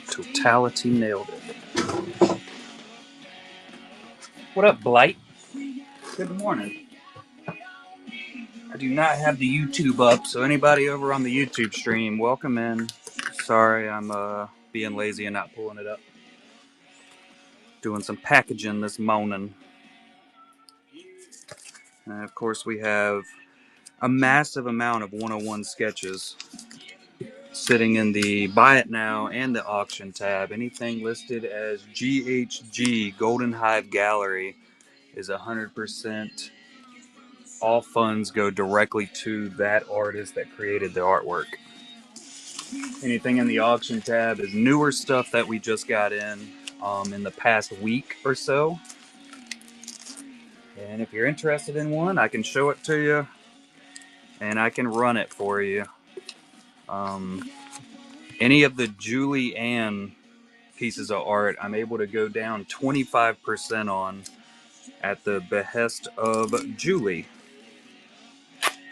Totality nailed it. What up, Blight? Good morning. I do not have the YouTube up, so anybody over on the YouTube stream, welcome in. Sorry, I'm being lazy and not pulling it up. Doing some packaging this morning. And of course, we have a massive amount of 101 sketches sitting in the Buy It Now and the Auction tab. Anything listed as GHG, Golden Hive Gallery, is 100%. All funds go directly to that artist that created the artwork. Anything in the auction tab is newer stuff that we just got in the past week or so. And if you're interested in one, I can show it to you and I can run it for you. Any of the Julie Ann pieces of art, I'm able to go down 25% on at the behest of Julie.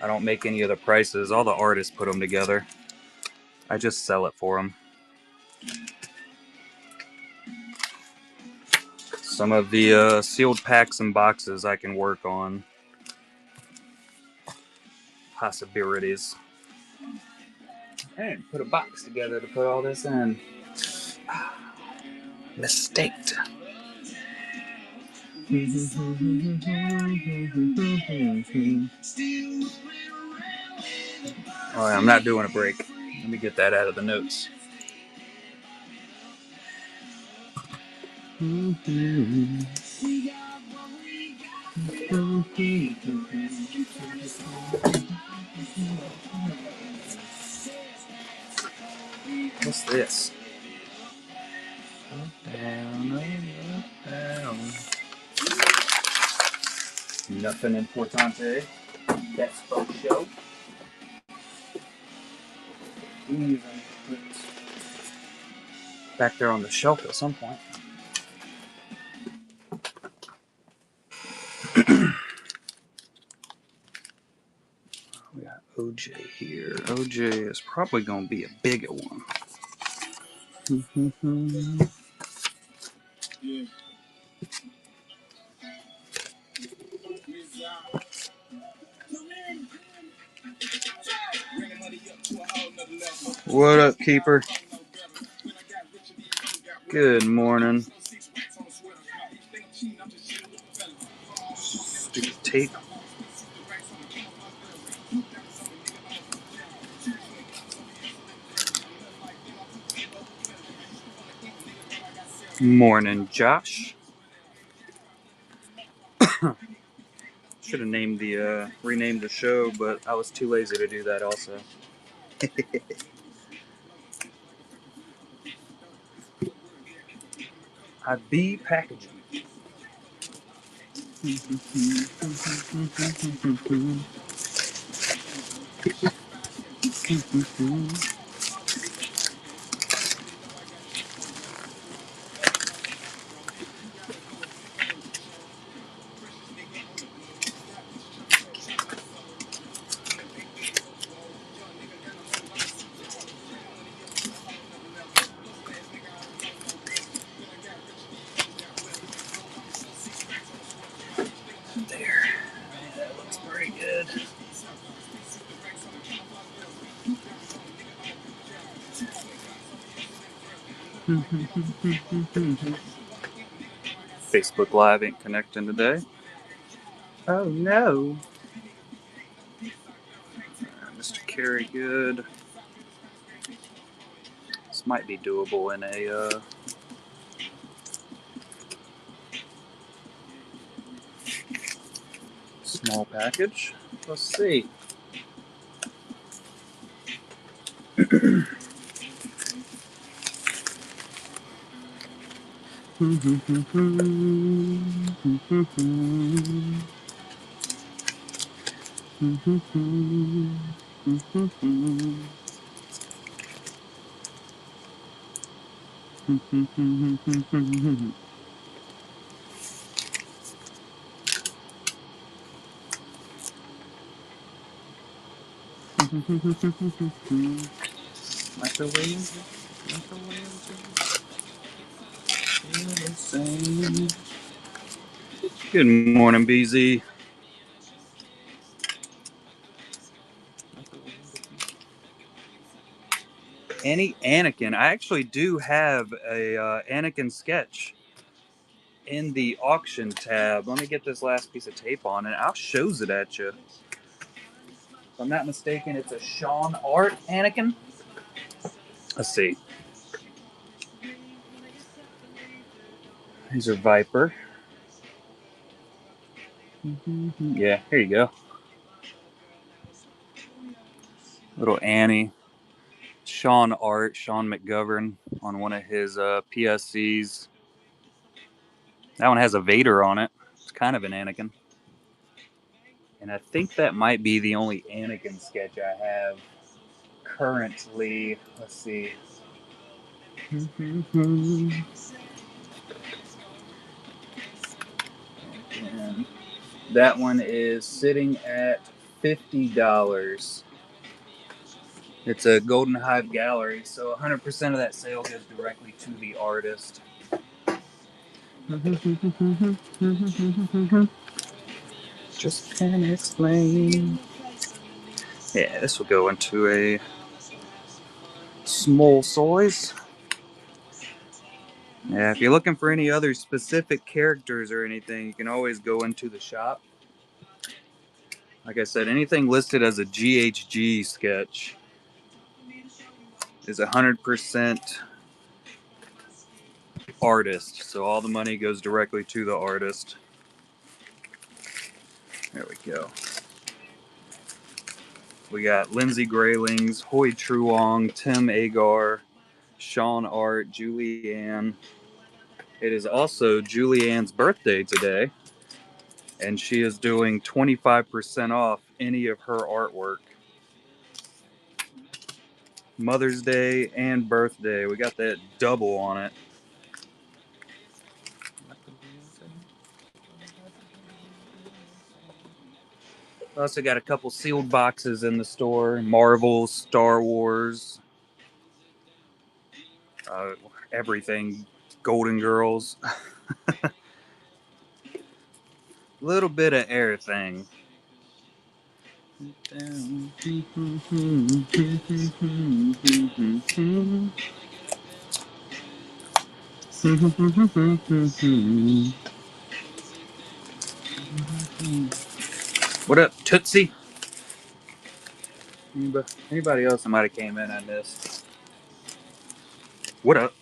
I don't make any of the prices. All the artists put them together. I just sell it for them. Some of the sealed packs and boxes I can work on. Possibilities. And put a box together to put all this in. Mistaked. Oh, I'm not doing a break. Let me get that out of the notes. What's this? Up, down, up, down. Nothing importante. That's for show. These I put back there on the shelf at some point. We got OJ here. OJ is probably going to be a bigger one. What up, Keeper? Good morning. Stupid tape. Morning, Josh. Should have named the renamed the show, but I was too lazy to do that also. I be packaging. There. That looks pretty good. Facebook Live ain't connecting today. Oh no. Mr. Carey, good. This might be doable in a small package. Let's see. Microwave. Good morning, BZ. Anakin. I actually do have a Anakin sketch in the auction tab. Let me get this last piece of tape on and I'll shows it at you. If I'm not mistaken, it's a Sean Art Anakin. Let's see. These are Viper. Yeah, here you go. Little Annie. Sean Art, Sean McGovern on one of his PSCs. That one has a Vader on it. It's kind of an Anakin. And I think that might be the only Anakin sketch I have currently. Let's see. And that one is sitting at $50. It's a Golden Hive gallery, so 100% of that sale goes directly to the artist. Just can't explain. Yeah, this will go into a small size. Yeah, if you're looking for any other specific characters or anything, you can always go into the shop. Like I said, anything listed as a GHG sketch is 100% artist. So all the money goes directly to the artist. There we go. We got Lindsay Graylings, Hoy Truong, Tim Agar, Sean Art, Julianne. It is also Julianne's birthday today, and she is doing 25% off any of her artwork. Mother's Day and birthday. We got that double on it. Also got a couple sealed boxes in the store. Marvel, Star Wars, everything. Golden Girls. A little bit of everything. What up, Tootsie? Anybody else that might have came in on this? What up?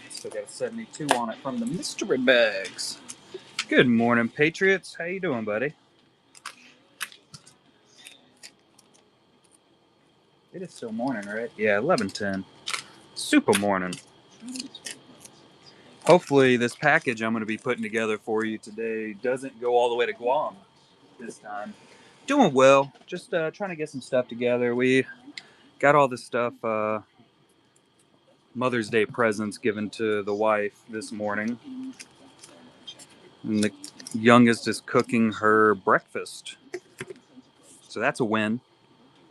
Still got a 72 on it from the mystery bags. Good morning, Patriots. How you doing, buddy? It is still morning, right? Yeah, 11:10. Super morning. Hopefully, this package I'm going to be putting together for you today doesn't go all the way to Guam this time. Doing well. Just trying to get some stuff together. We got all this stuff, Mother's Day presents given to the wife this morning. And the youngest is cooking her breakfast. So that's a win.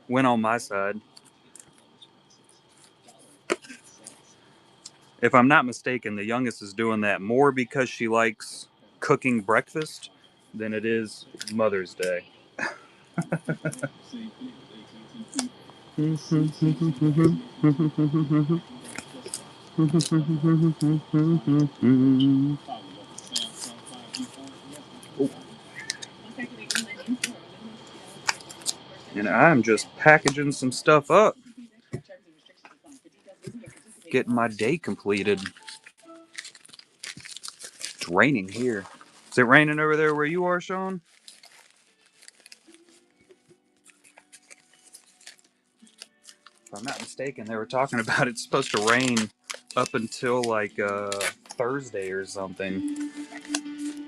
Win on my side. If I'm not mistaken, the youngest is doing that more because she likes cooking breakfast than it is Mother's Day. And I'm just packaging some stuff up. Getting my day completed. It's raining here. Is it raining over there where you are, Sean? If I'm not mistaken, they were talking about it's supposed to rain up until like Thursday or something.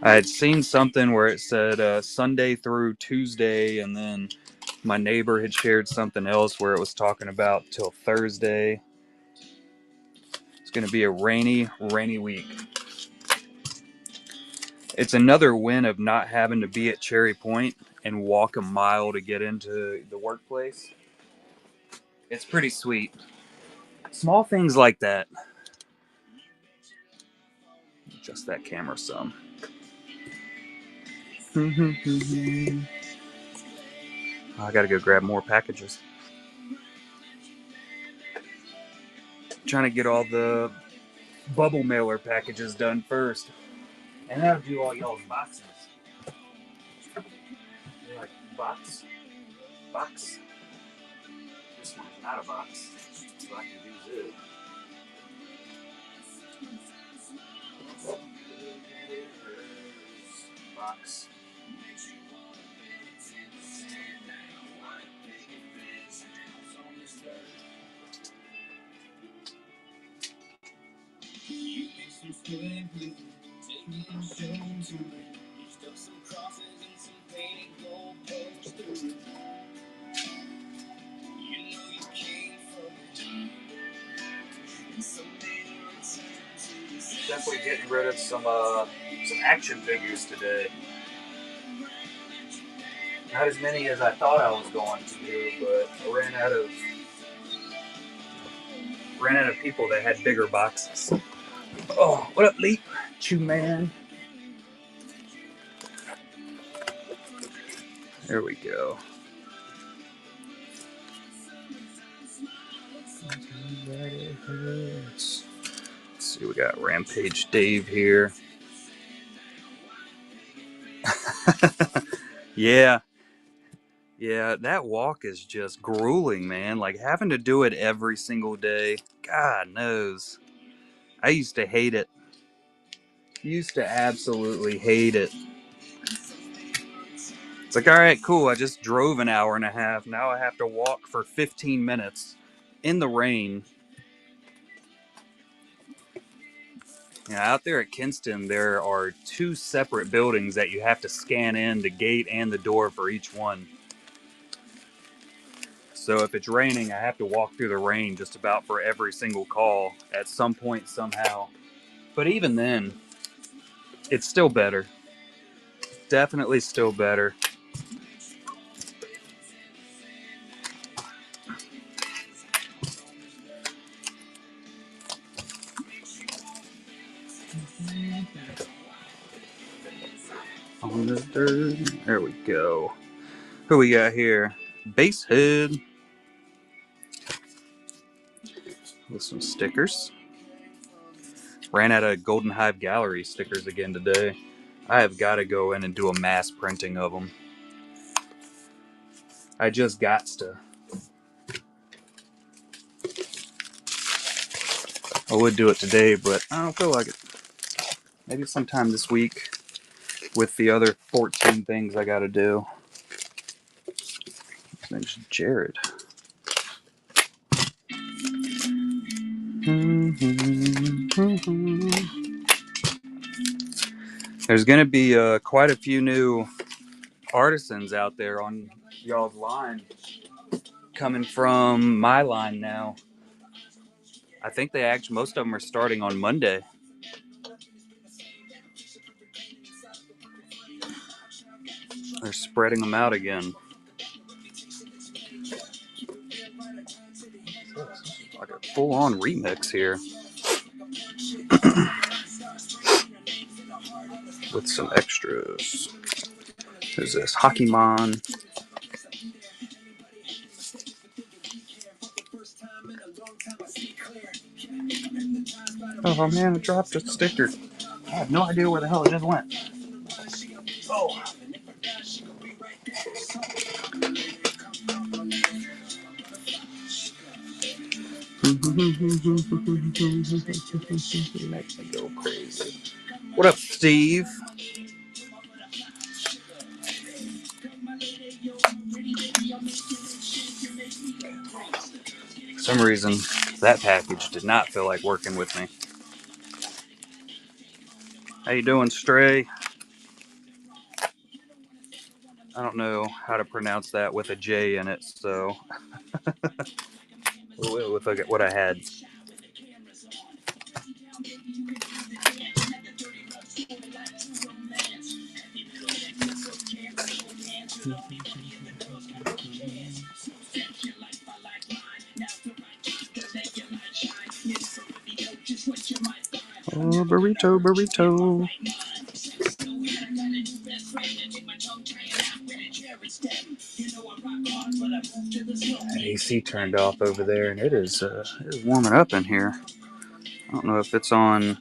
I had seen something where it said Sunday through Tuesday, and then my neighbor had shared something else where it was talking about till Thursday. It's going to be a rainy week. It's another win of not having to be at Cherry Point and walk a mile to get into the workplace. It's pretty sweet. Small things like that. Adjust that camera some. I gotta go grab more packages. Trying to get all the bubble mailer packages done first. And that'll do all y'all's boxes. You're like, box? Box? This one's not a box. So I can use it. Box. Definitely getting rid of some action figures today. Not as many as I thought I was going to do, but I ran out of people that had bigger boxes. Oh, what up, Leap? Chew man. There we go. Let's see, we got Rampage Dave here. Yeah, that walk is just grueling, man. Like having to do it every single day. God knows. I used to hate it. Used to absolutely hate it. It's like, all right, cool. I just drove an hour and a half. Now I have to walk for 15 minutes in the rain. Out there at Kinston, there are 2 separate buildings that you have to scan in, the gate and the door for each one. So if it's raining, I have to walk through the rain just about for every single call at some point somehow. But even then, it's still better. Definitely still better. On the dirt. There we go. Who we got here? Basehead. With some stickers. Ran out of Golden Hive Gallery stickers again today. I have got to go in and do a mass printing of them. I just got to. I would do it today, but I don't feel like it. Maybe sometime this week with the other 14 things I got to do. His name's Jared. There's going to be quite a few new artisans out there on y'all's line coming from my line now. I think most of them are starting on Monday. They're spreading them out again. Like a full-on remix here. With some extras. There's this Hokimon. Oh man, I dropped a sticker. I have no idea where the hell it just went. Oh. Makes me go crazy. What up, Steve? For some reason, that package did not feel like working with me. How you doing, Stray? I don't know how to pronounce that with a J in it, so with what I had. Oh, burrito, burrito. AC turned off over there, and it is warming up in here. I don't know if it's on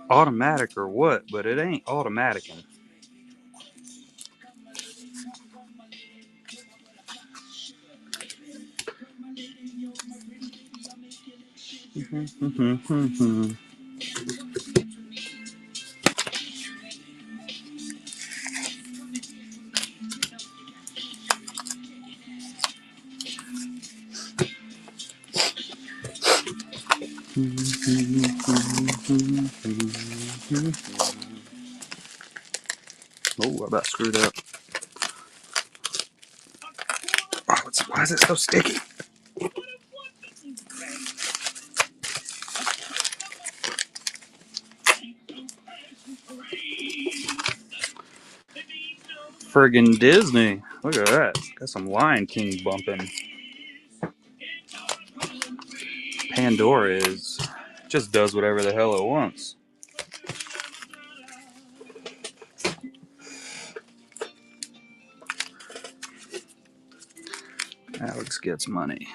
automatic or what, but it ain't automaticing. Oh, I about screwed up. Oh, why is it so sticky? Friggin' Disney. Look at that. Got some Lion King bumping. Pandora just does whatever the hell it wants. Alex gets money.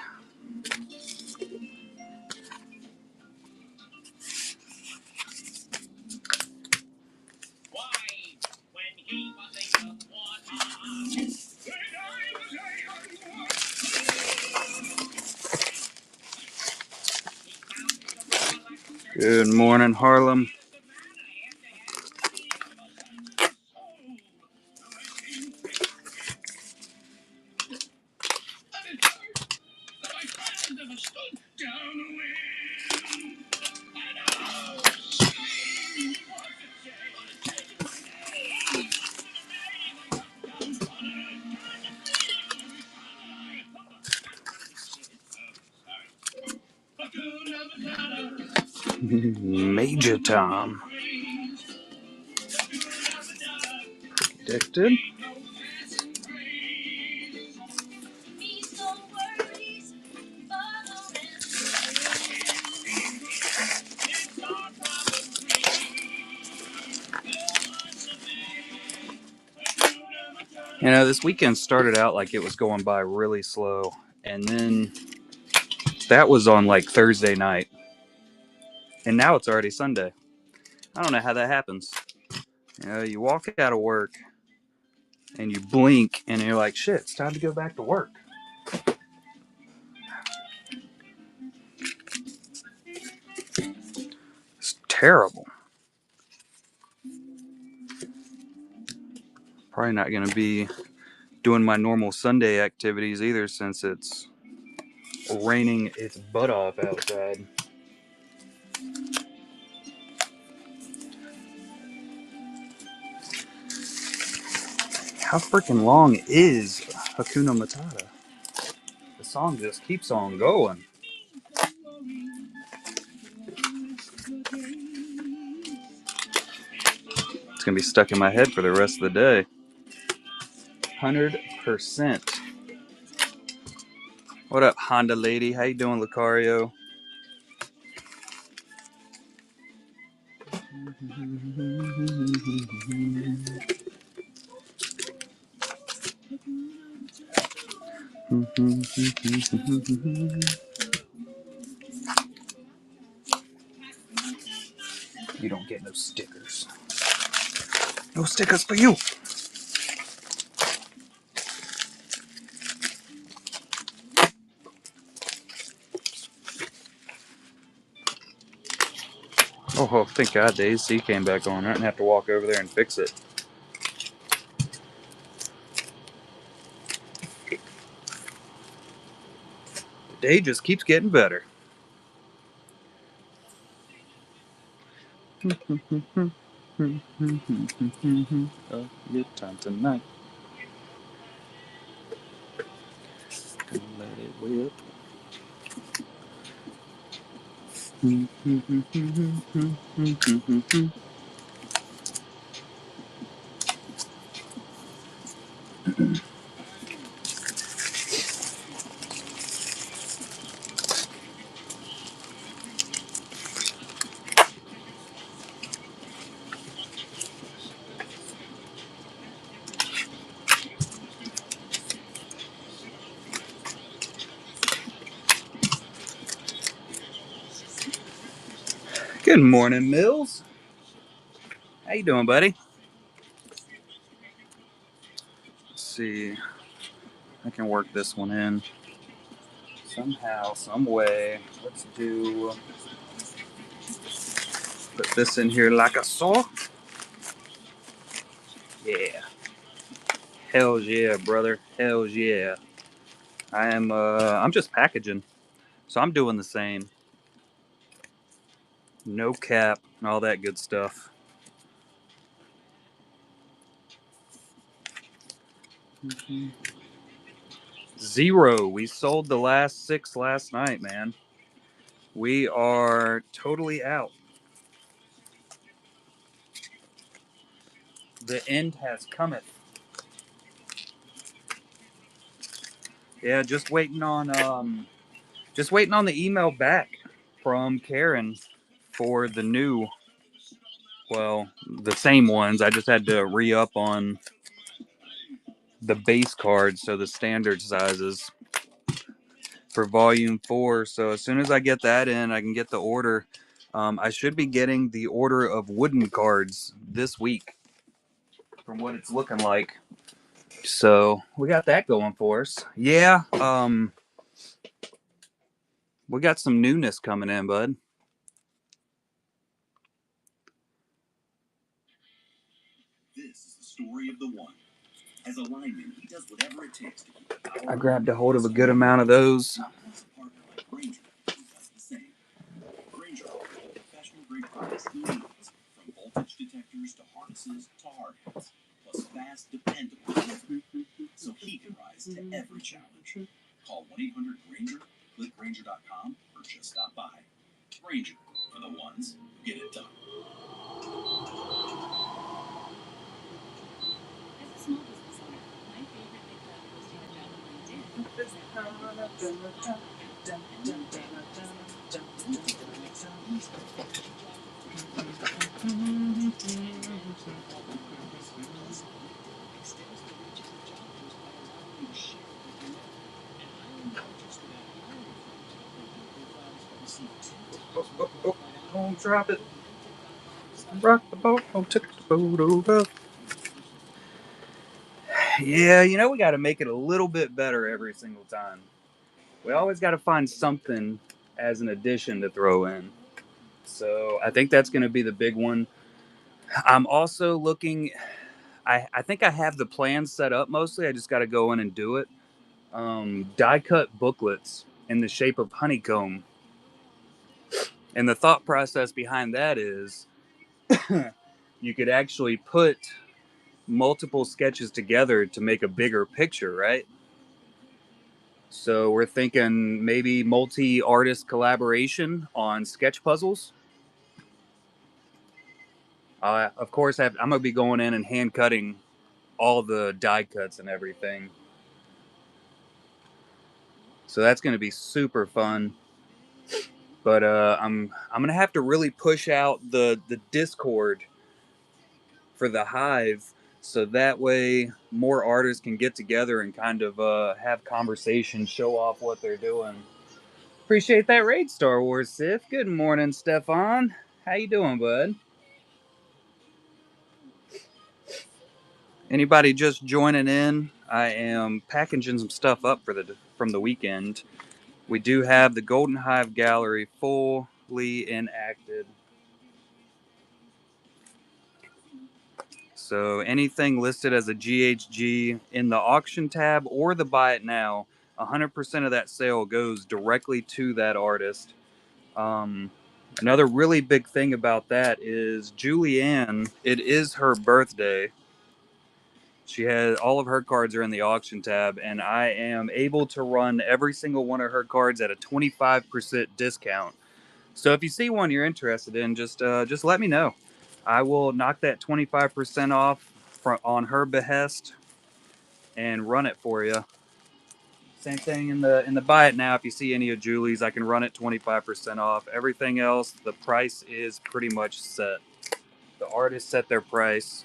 Good morning, Harlem. Major Tom. Predicted. You know, this weekend started out like it was going by really slow, and then that was on like Thursday night, and now it's already Sunday. I don't know how that happens. You know, you walk out of work and you blink, and you're like, shit, it's time to go back to work. It's terrible. Probably not going to be doing my normal Sunday activities either, since it's raining its butt off outside. How freaking long is Hakuna Matata? The song just keeps on going. It's going to be stuck in my head for the rest of the day. 100%. What up, Honda lady? How you doing, Lucario? You don't get no stickers. No stickers for you. Oh, thank God the AC came back on. I didn't have to walk over there and fix it. The day just keeps getting better. A good time tonight. Gonna let it whip. Good morning, Mills. How you doing, buddy? Let's see. I can work this one in somehow, some way. Let's do. Put this in here like a saw. Yeah. Hells yeah, brother. Hells yeah. I'm just packaging. So I'm doing the same. No cap and all that good stuff. Zero. We sold the last 6 last night, man. We are totally out. The end has cometh. Yeah, just waiting on the email back from Karen for the new, well, the same ones. I just had to re-up on the base card, so the standard sizes for volume 4. So as soon as I get that in, I can get the order. I should be getting the order of wooden cards this week from what it's looking like. So we got that going for us. Yeah, we got some newness coming in, bud. This is the story of the one. As a lineman, he does whatever it takes to keep the power. I grabbed a hold of a good amount of those. Granger does the same. Granger, professional grade products he needs, from voltage detectors to harnesses to hard hats, plus fast, dependable delivery, so he can rise to every challenge. Call 1-800-GRANGER, click Granger.com, or just stop by. Granger, for the ones who get it done. As a small business owner, my favorite thing about posting a job on LinkedIn is that don't drop it. Rock the boat. Don't tip the boat over. Yeah, we got to make it a little bit better every single time. We always got to find something as an addition to throw in. So I think that's going to be the big one. I'm also looking. I think I have the plan set up mostly. I just got to go in and do it. Die cut booklets in the shape of honeycomb. And the thought process behind that is you could actually put multiple sketches together to make a bigger picture, right? So we're thinking maybe multi-artist collaboration on sketch puzzles. Of course, I'm going to be going in and hand cutting all the die cuts and everything. So that's going to be super fun. But I'm going to have to really push out the Discord for the Hive, so that way more artists can get together and kind of have conversations, show off what they're doing. Appreciate that raid, Star Wars Sith. Good morning, Stefan. How you doing, bud? Anybody just joining in? I am packaging some stuff up from the weekend. We do have the Golden Hive Gallery fully enacted. So anything listed as a GHG in the auction tab or the buy it now, 100% of that sale goes directly to that artist. Another really big thing about that is Julianne, it is her birthday. She has all of her cards are in the auction tab, and I am able to run every single one of her cards at a 25% discount. So if you see one you're interested in, just let me know. I will knock that 25% off on her behest and run it for you. Same thing in the buy it now. If you see any of Julie's, I can run it 25% off. Everything else, the price is pretty much set. The artists set their price,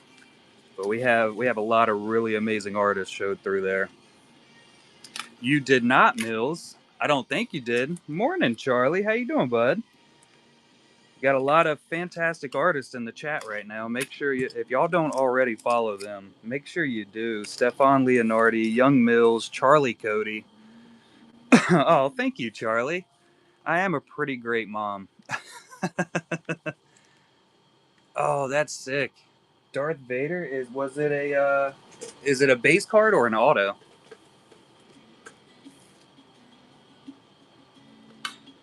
but we have a lot of really amazing artists showed through there. You did not, Mills. I don't think you did. Morning, Charlie. How you doing, bud? Got a lot of fantastic artists in the chat right now. Make sure you, if y'all don't already follow them, make sure you do. Stefan Leonardi, Young Mills, Charlie Cody. Oh, thank you, Charlie. I am a pretty great mom. Oh, that's sick. Darth Vader was it a is it a base card or an auto?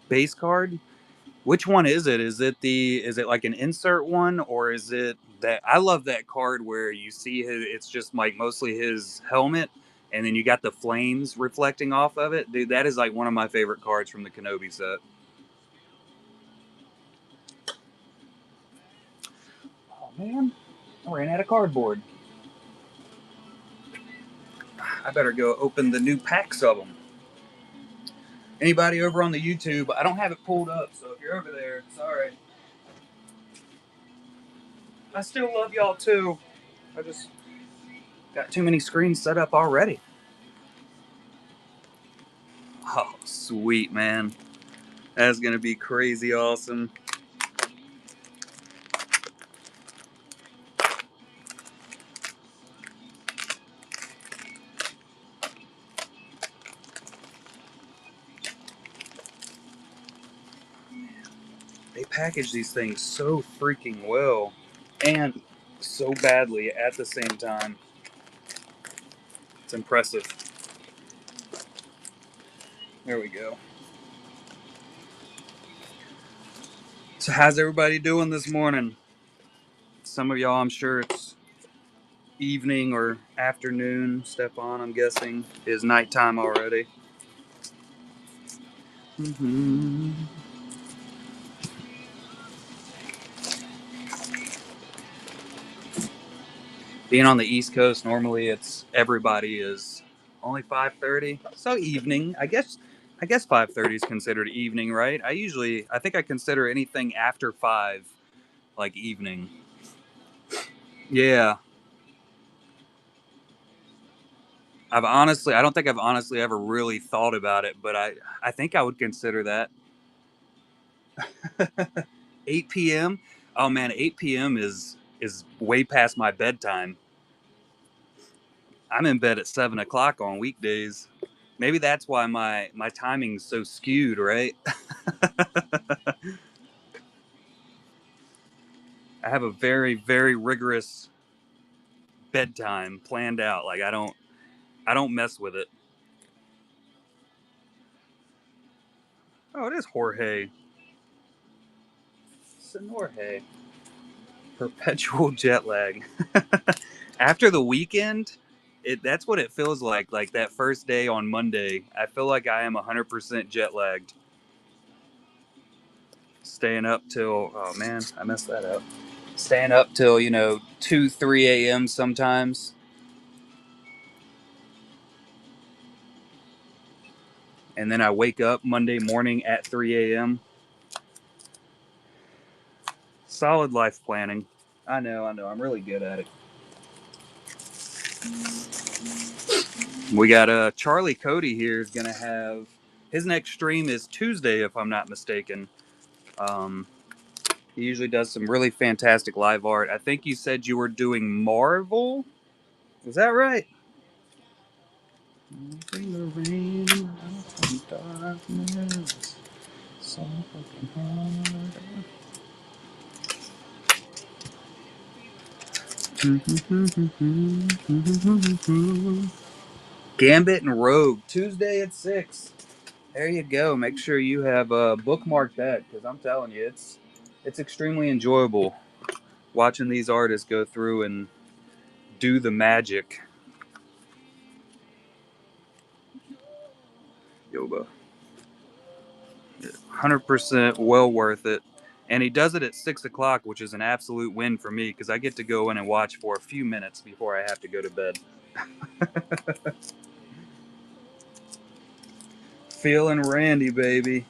Base card? Which one is it? Is it like an insert one, or is it that I love that card where you see it's just like mostly his helmet and then you got the flames reflecting off of it. Dude, that is like one of my favorite cards from the Kenobi set. Oh man, I ran out of cardboard. I better go open the new packs of them. Anybody over on the YouTube, I don't have it pulled up, so if you're over there, sorry. I still love y'all too. I just got too many screens set up already. Oh, sweet, man. That's going to be crazy awesome. They package these things so freaking well and so badly at the same time. It's impressive. There we go. So how's everybody doing this morning? Some of y'all, I'm sure it's evening or afternoon. Stefan, I'm guessing, is nighttime already. Mm-hmm. Being on the East Coast, normally it's everybody is only 5:30, so evening. I guess 5:30 is considered evening, right? I think I consider anything after 5 like evening. Yeah, I don't think I've honestly ever really thought about it, but I think I would consider that. 8 p.m. Oh man, 8 p.m. is way past my bedtime. I'm in bed at 7 o'clock on weekdays. Maybe that's why my timing's so skewed, right? I have a very very rigorous bedtime planned out. Like I don't mess with it. Oh, it is Jorge Senorhe. Perpetual jet lag. After the weekend, that's what it feels like. Like that first day on Monday, I feel like I am 100% jet lagged. Staying up till oh man, I messed that up. Staying up till 2 3 a.m. sometimes, and then I wake up Monday morning at 3 a.m. Solid life planning. I know. I'm really good at it. We got Charlie Cody here is gonna have his next stream is Tuesday if I'm not mistaken. Um, he usually does some really fantastic live art. I think you said you were doing Marvel. Was that right? In the rain, darkness, so fucking hard. Gambit and Rogue Tuesday at 6. There you go. Make sure you have bookmarked that because I'm telling you, it's extremely enjoyable watching these artists go through and do the magic. Yoba, 100% well worth it. And he does it at 6 o'clock, which is an absolute win for me because I get to go in and watch for a few minutes before I have to go to bed. Feeling Randy, baby.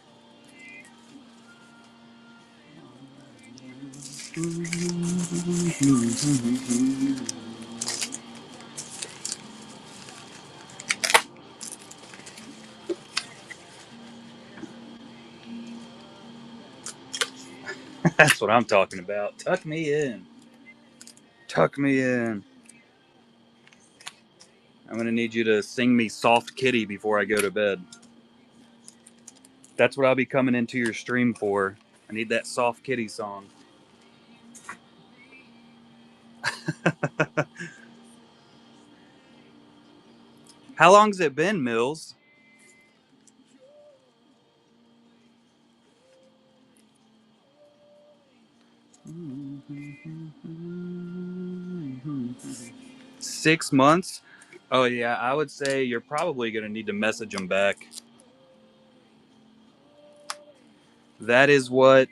That's what I'm talking about. Tuck me in. Tuck me in. I'm going to need you to sing me Soft Kitty before I go to bed. That's what I'll be coming into your stream for. I need that Soft Kitty song. How long's it been, Mills? – 6 months? Oh, yeah, I would say you're probably going to need to message them back. That is what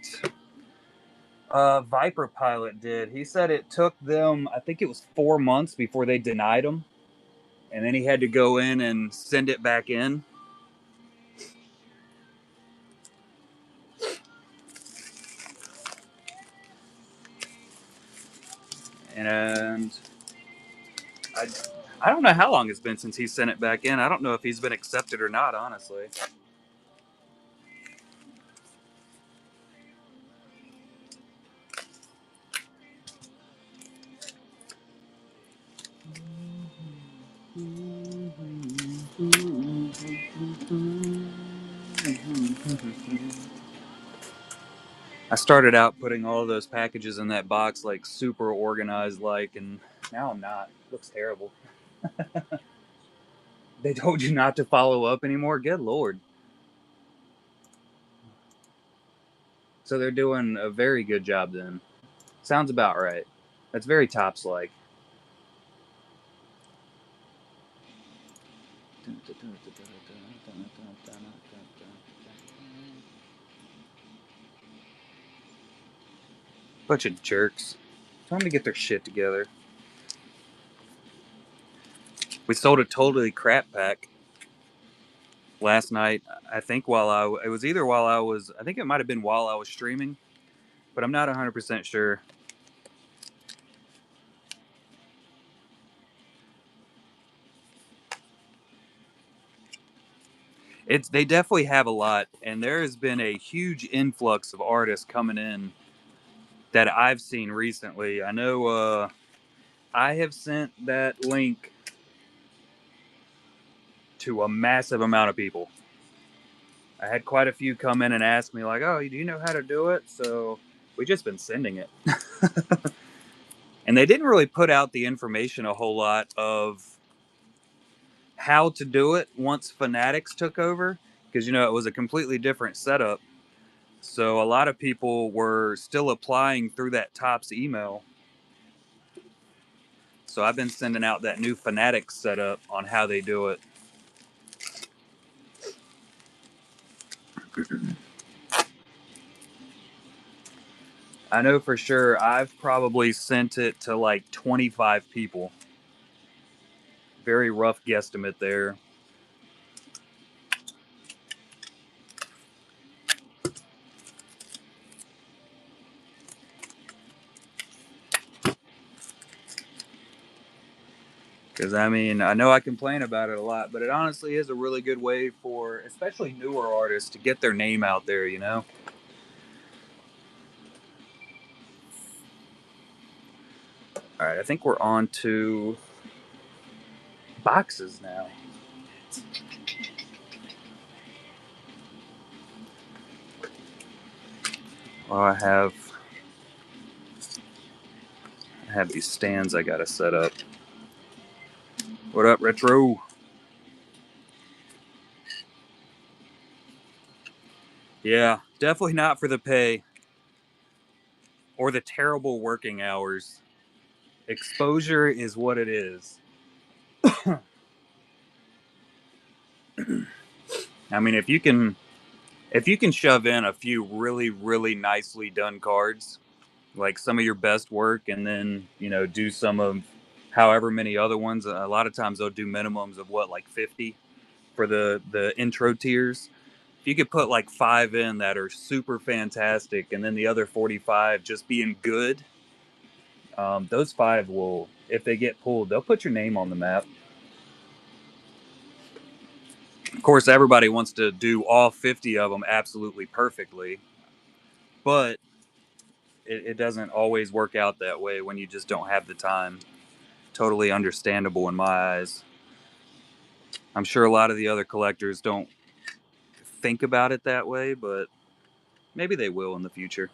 Viper Pilot did. He said it took them, I think it was 4 months before they denied him. And then he had to go in and send it back in. And I, I don't know how long it's been since he sent it back in. I don't know if he's been accepted or not, honestly. I started out putting all of those packages in that box like super organized, and now I'm not. It looks terrible. They told you not to follow up anymore? Good Lord. So they're doing a very good job then. Sounds about right. That's very tops like. Bunch of jerks. Tell them to get their shit together. We sold a totally crap pack last night. I think it was either while I was, I think it might have been while I was streaming, but I'm not 100% sure. They definitely have a lot, and there has been a huge influx of artists coming in that I've seen recently. I know I have sent that link to a massive amount of people. I had quite a few come in and ask me like, "Oh, do you know how to do it?" So we just been sending it, and they didn't really put out the information a whole lot of how to do it once Fanatics took over, because it was a completely different setup. So a lot of people were still applying through that Topps email. So I've been sending out that new Fanatics setup on how they do it. I know for sure I've probably sent it to like 25 people. Very rough guesstimate there. Because, I know I complain about it a lot, but it honestly is a really good way for, especially newer artists, to get their name out there. All right, I think we're on to boxes now. Oh, I have these stands I gotta set up. What up, Retro? Yeah, definitely not for the pay or the terrible working hours. Exposure is what it is. if you can shove in a few really really nicely done cards, like some of your best work, and then do some of however many other ones. A lot of times they'll do minimums of what, like 50 for the intro tiers. If you could put like 5 in that are super fantastic, and then the other 45 just being good, those 5 will, if they get pulled, they'll put your name on the map. Of course, everybody wants to do all 50 of them absolutely perfectly, but it doesn't always work out that way when you just don't have the time. Totally understandable in my eyes. I'm sure a lot of the other collectors don't think about it that way, but maybe they will in the future.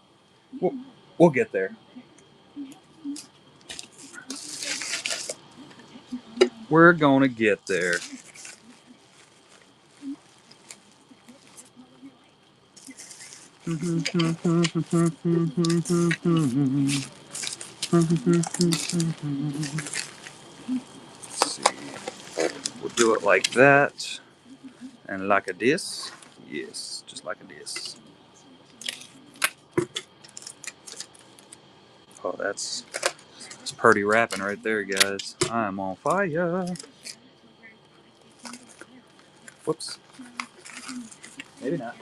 We'll, we'll get there. We're gonna get there. Let's see. We'll do it like that and like a this. Yes, just like a this. Oh, that's pretty rapping right there, guys. I'm on fire. Whoops. Maybe not.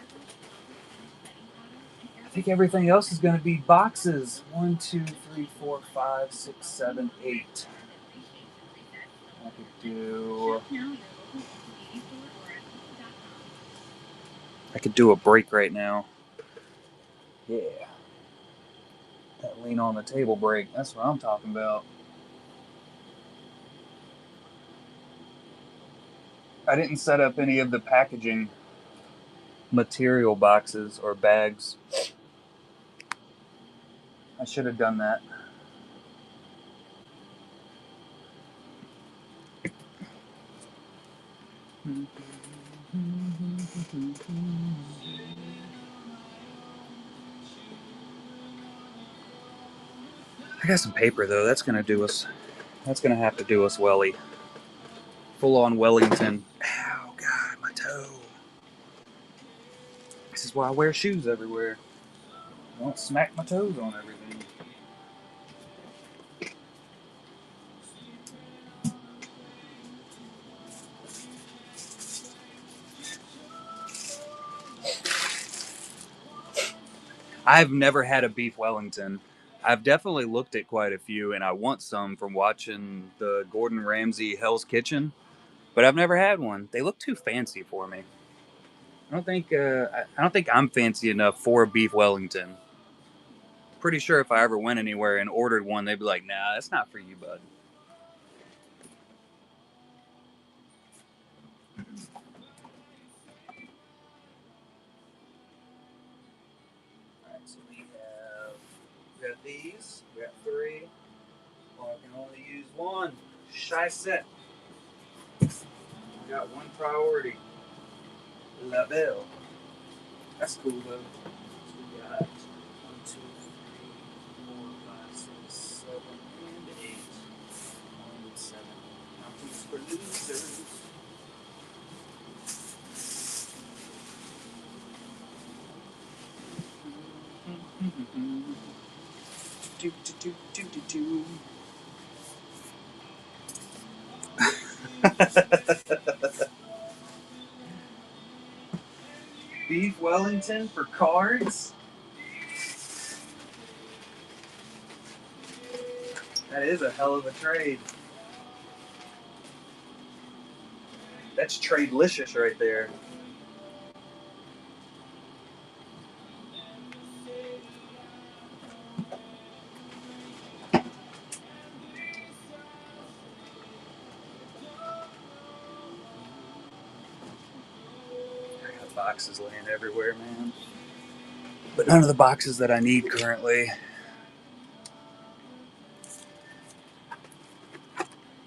I think everything else is going to be boxes. 1, 2, 3, 4, 5, 6, 7, 8. I could do. I could do a break right now. Yeah. That lean on the table break. That's what I'm talking about. I didn't set up any of the packaging material boxes or bags. I should have done that. I got some paper though. That's gonna do us. That's gonna have to do us welly. Full on Wellington. Ow, God, my toe. This is why I wear shoes everywhere. I don't smack my toes on everything. I've never had a beef Wellington. I've definitely looked at quite a few, and I want some from watching the Gordon Ramsay Hell's Kitchen, but I've never had one. They look too fancy for me. I don't think I'm fancy enough for a beef Wellington. Pretty sure if I ever went anywhere and ordered one, they'd be like, "Nah, that's not for you, bud." All right, so we got these. We got 3. Well, I can only use 1. Shy set. We got 1 priority. La Belle. That's cool though. So we got 1, 2, 3, 4, 5, 6, 7, and 8. 1, 7. Nothing's for losers. Do, do, do, do, do, do. Beef Wellington for cards? That is a hell of a trade. That's trade-licious right there. I got boxes laying everywhere, man. But none of the boxes that I need currently.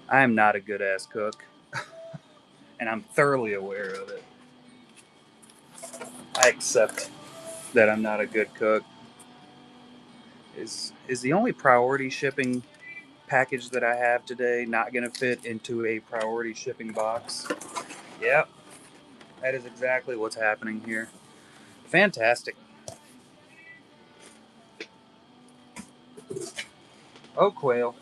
I am not a good ass cook, and I'm thoroughly aware of it. I accept that I'm not a good cook. Is the only priority shipping package that I have today not going to fit into a priority shipping box? Yep, that is exactly what's happening here. Fantastic. Oh, quail.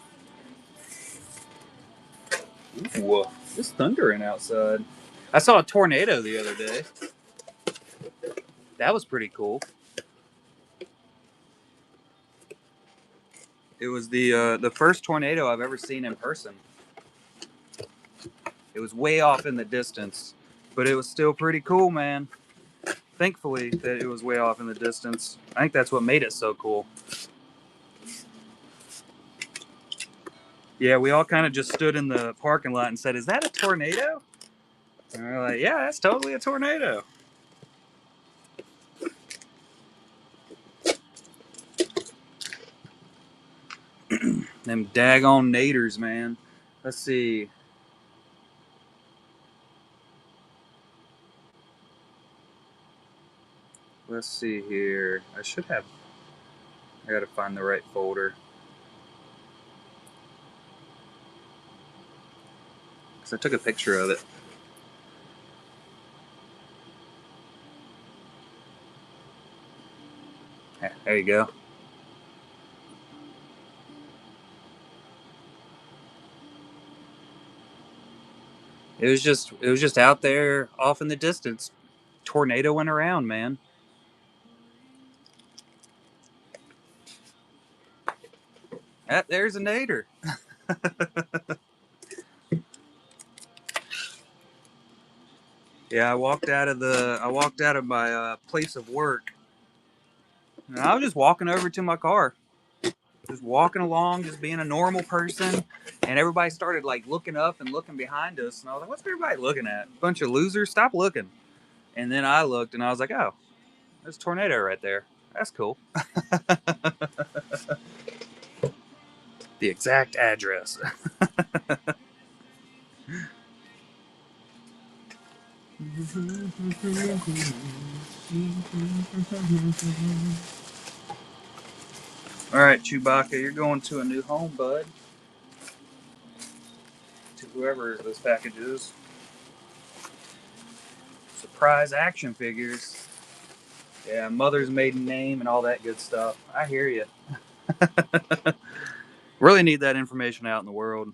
Ooh, it's thundering outside. I saw a tornado the other day. That was pretty cool. It was the first tornado I've ever seen in person. It was way off in the distance, but it was still pretty cool, man. Thankfully that it was way off in the distance. I think that's what made it so cool. Yeah, we all kind of just stood in the parking lot and said, "Is that a tornado?" And we're like, "Yeah, that's totally a tornado." Them daggone naders, man. Let's see. Let's see here. I gotta find the right folder. Because I took a picture of it. Yeah, there you go. It was just out there off in the distance. Tornado went around, man. Ah, there's a nader. Yeah, I walked out of my place of work, and I was just walking over to my car, just walking along, just being a normal person, and everybody started like looking up and looking behind us, and I was like, "What's everybody looking at? Bunch of losers! Stop looking!" And then I looked, and I was like, "Oh, there's a tornado right there. That's cool." The exact address. All right, Chewbacca, you're going to a new home, bud. To whoever this package is. Surprise action figures. Yeah, mother's maiden name and all that good stuff. I hear you. Really need that information out in the world.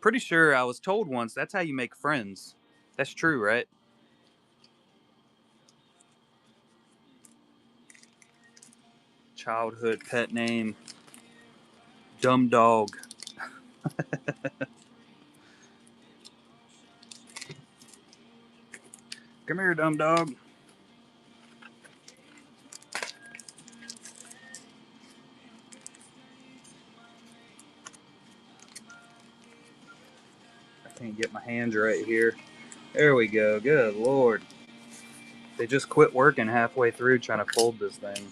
Pretty sure I was told once that's how you make friends. That's true, right? Childhood pet name, dumb dog. Come here, dumb dog. I can't get my hands right here. There we go. Good lord. They just quit working halfway through trying to fold this thing.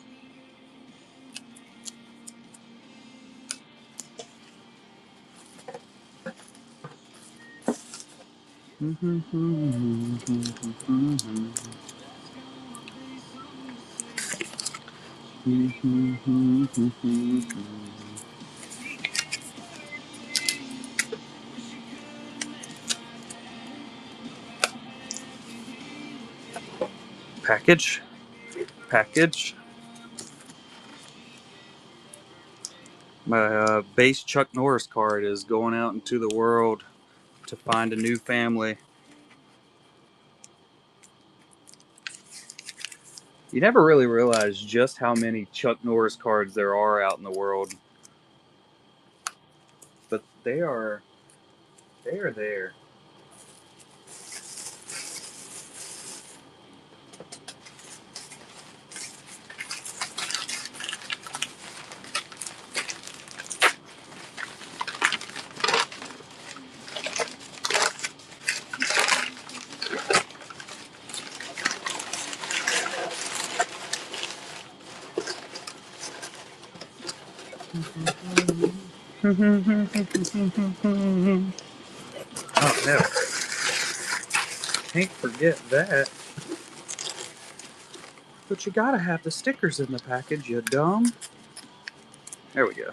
Package. Package. My base Chuck Norris card is going out into the world to find a new family. You never really realize just how many Chuck Norris cards there are out in the world, but they are there. Oh no, can't forget that. But you gotta have the stickers in the package, you dumb. There we go.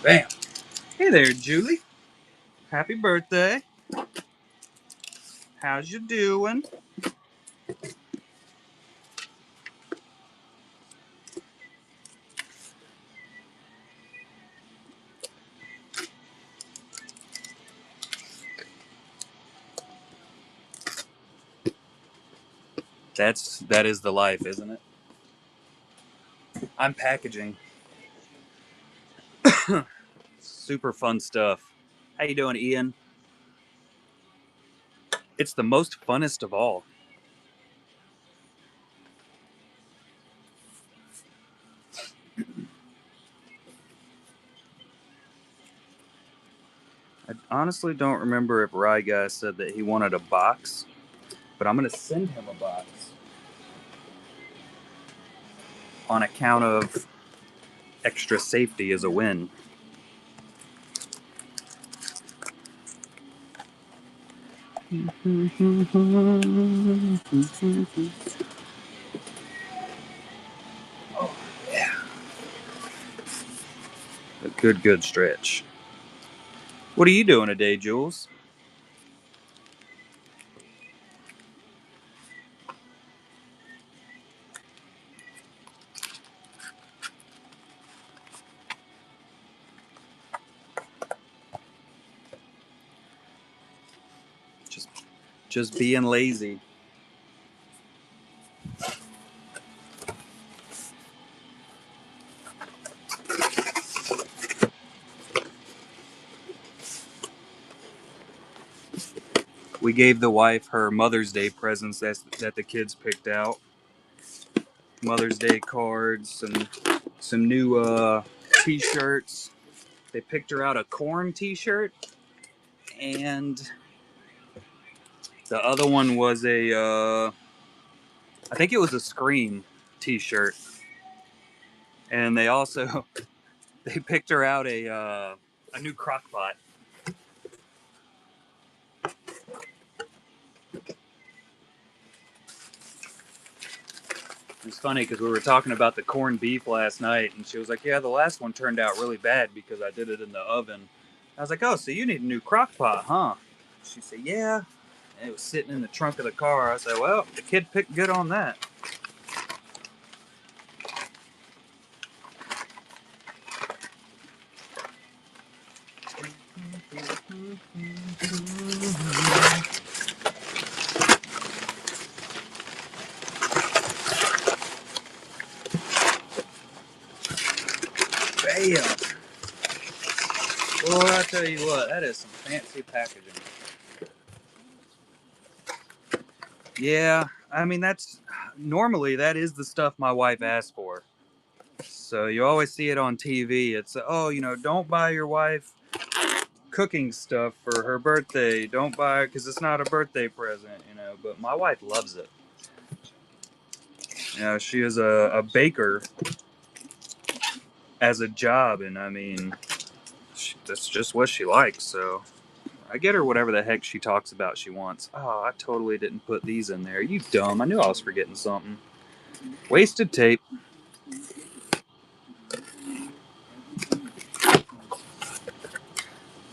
Bam. Hey there, Julie. Happy birthday. How's you doing? That is the life, isn't it? I'm packaging. Super fun stuff. How you doing, Ian? It's the most funnest of all. I honestly don't remember if Rye Guy said that he wanted a box, but I'm gonna send him a box on account of extra safety as a win. Oh yeah, a good stretch. What are you doing today, Jules? Just just being lazy. We gave the wife her Mother's Day presents that the kids picked out. Mother's Day cards, some new T-shirts. They picked her out a corn T-shirt, and the other one was I think it was a Scream T-shirt, and they also they picked her out a new crock pot. It's funny because we were talking about the corned beef last night, and she was like, "Yeah, the last one turned out really bad because I did it in the oven." I was like, "Oh, so you need a new crock pot, huh?" She said, "Yeah." And it was sitting in the trunk of the car. I said, "Well, the kid picked good on that." Bam! Boy, I tell you what, that is some fancy packaging. Yeah, I mean that's normally that is the stuff my wife asks for. So you always see it on TV. It's oh, don't buy your wife cooking stuff for her birthday. Don't buy it because it's not a birthday present, But my wife loves it. She is a baker as a job, and I mean, that's just what she likes. So I get her whatever the heck she talks about she wants. Oh, I totally didn't put these in there. You dumb. I knew I was forgetting something. Wasted tape.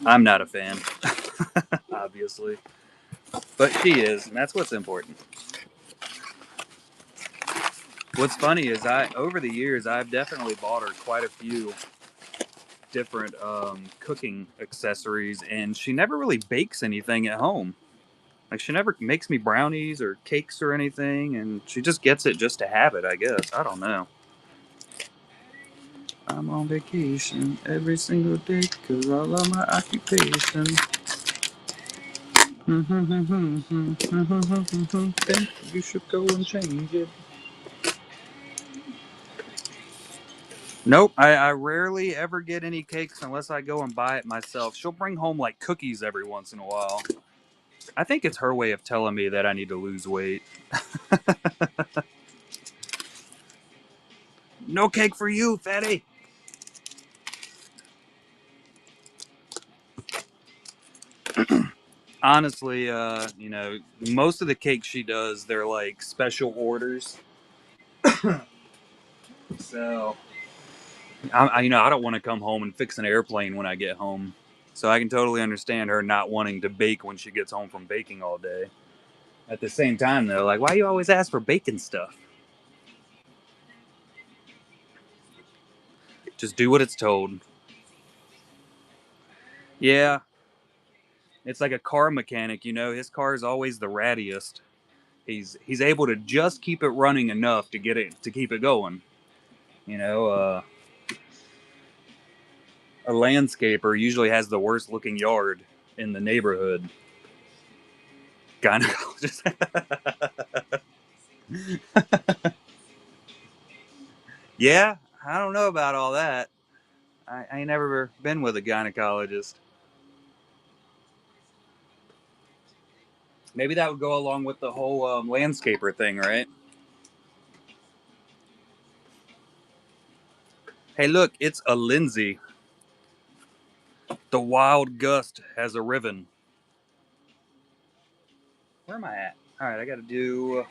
I'm not a fan, obviously. But she is, and that's what's important. What's funny is over the years, I've definitely bought her quite a few different cooking accessories, and she never really bakes anything at home. Like, she never makes me brownies or cakes or anything, and she just gets it just to have it, I guess. I don't know. I'm on vacation every single day because I love my occupation. Think you should go and change it. Nope, I rarely ever get any cakes unless I go and buy it myself. She'll bring home like cookies every once in a while. I think it's her way of telling me that I need to lose weight. No cake for you, fatty. Honestly, most of the cakes she does, they're like special orders. So, I don't want to come home and fix an airplane when I get home. So I can totally understand her not wanting to bake when she gets home from baking all day. At the same time, though, like, why you always ask for bacon stuff? Just do what it's told. Yeah, it's like a car mechanic. His car is always the rattiest. He's able to just keep it running enough to keep it going. You know, a landscaper usually has the worst looking yard in the neighborhood. Gynecologist. Yeah, I don't know about all that. I ain't never been with a gynecologist. Maybe that would go along with the whole landscaper thing, right? Hey, look, it's a Lindsay. The wild gust has a riven. Where am I at? All right, I got to do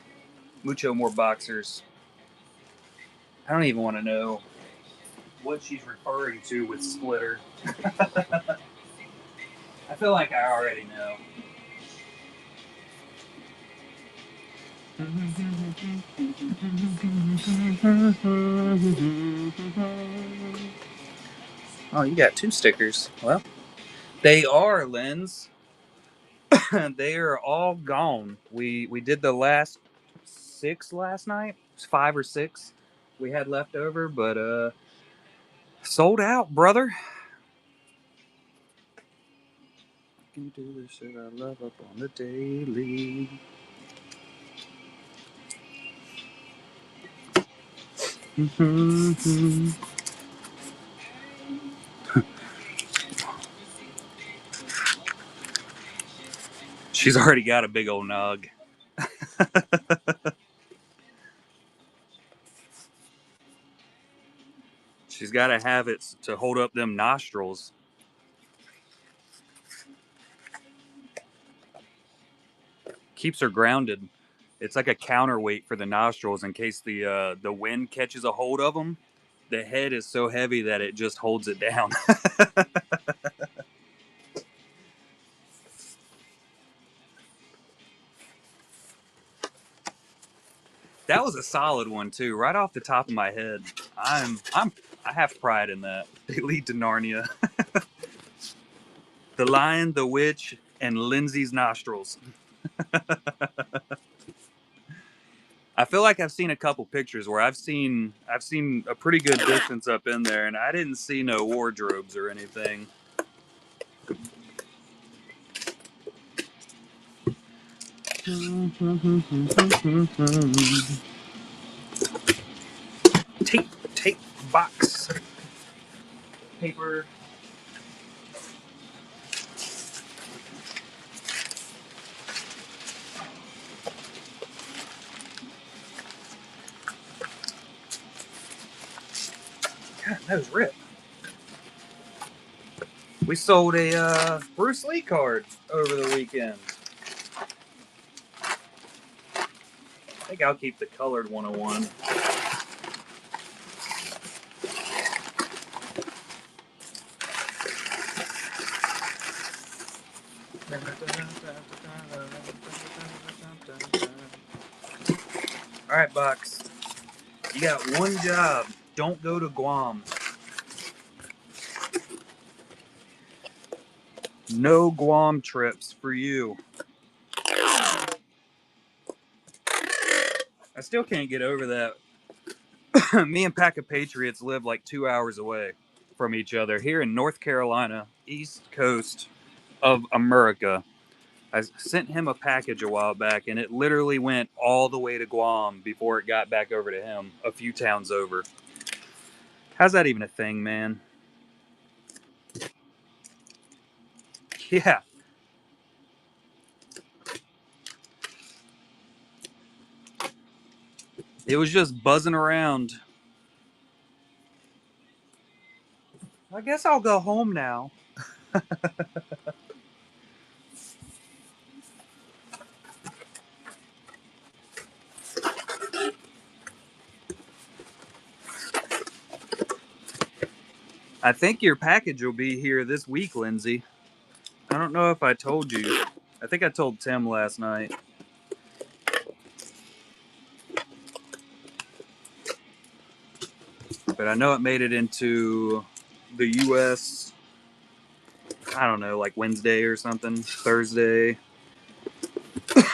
mucho more boxers. I don't even want to know what she's referring to with splitter. I feel like I already know. Oh, you got two stickers. Well, they are, Lens. They are all gone. We did the last 6 last night. It's 5 or 6 we had left over, but sold out, brother. Can do this shit I love up on the daily. She's already got a big old nug. She's got to have it to hold up them nostrils. Keeps her grounded. It's like a counterweight for the nostrils in case the wind catches a hold of them. The head is so heavy that it just holds it down. That was a solid one too, right off the top of my head. I have pride in that. They lead to Narnia. The Lion, the Witch, and Lindsay's nostrils. I feel like I've seen a couple pictures where I've seen a pretty good distance up in there, and I didn't see no wardrobes or anything. Tape, box, paper. God, those rip. We sold a Bruce Lee card over the weekend. I think I'll keep the colored 101. All right, Box. You got one job. Don't go to Guam. No Guam trips for you. I still can't get over that. Me and Pack of Patriots live like 2 hours away from each other here in North Carolina, east coast of America. I sent him a package a while back, and it literally went all the way to Guam before it got back over to him, a few towns over. How's that even a thing, man? Yeah. It was just buzzing around. I guess I'll go home now. I think your package will be here this week, Lindsay. I don't know if I told you. I think I told Tim last night. But I know it made it into the U.S., I don't know, like Wednesday or something, Thursday.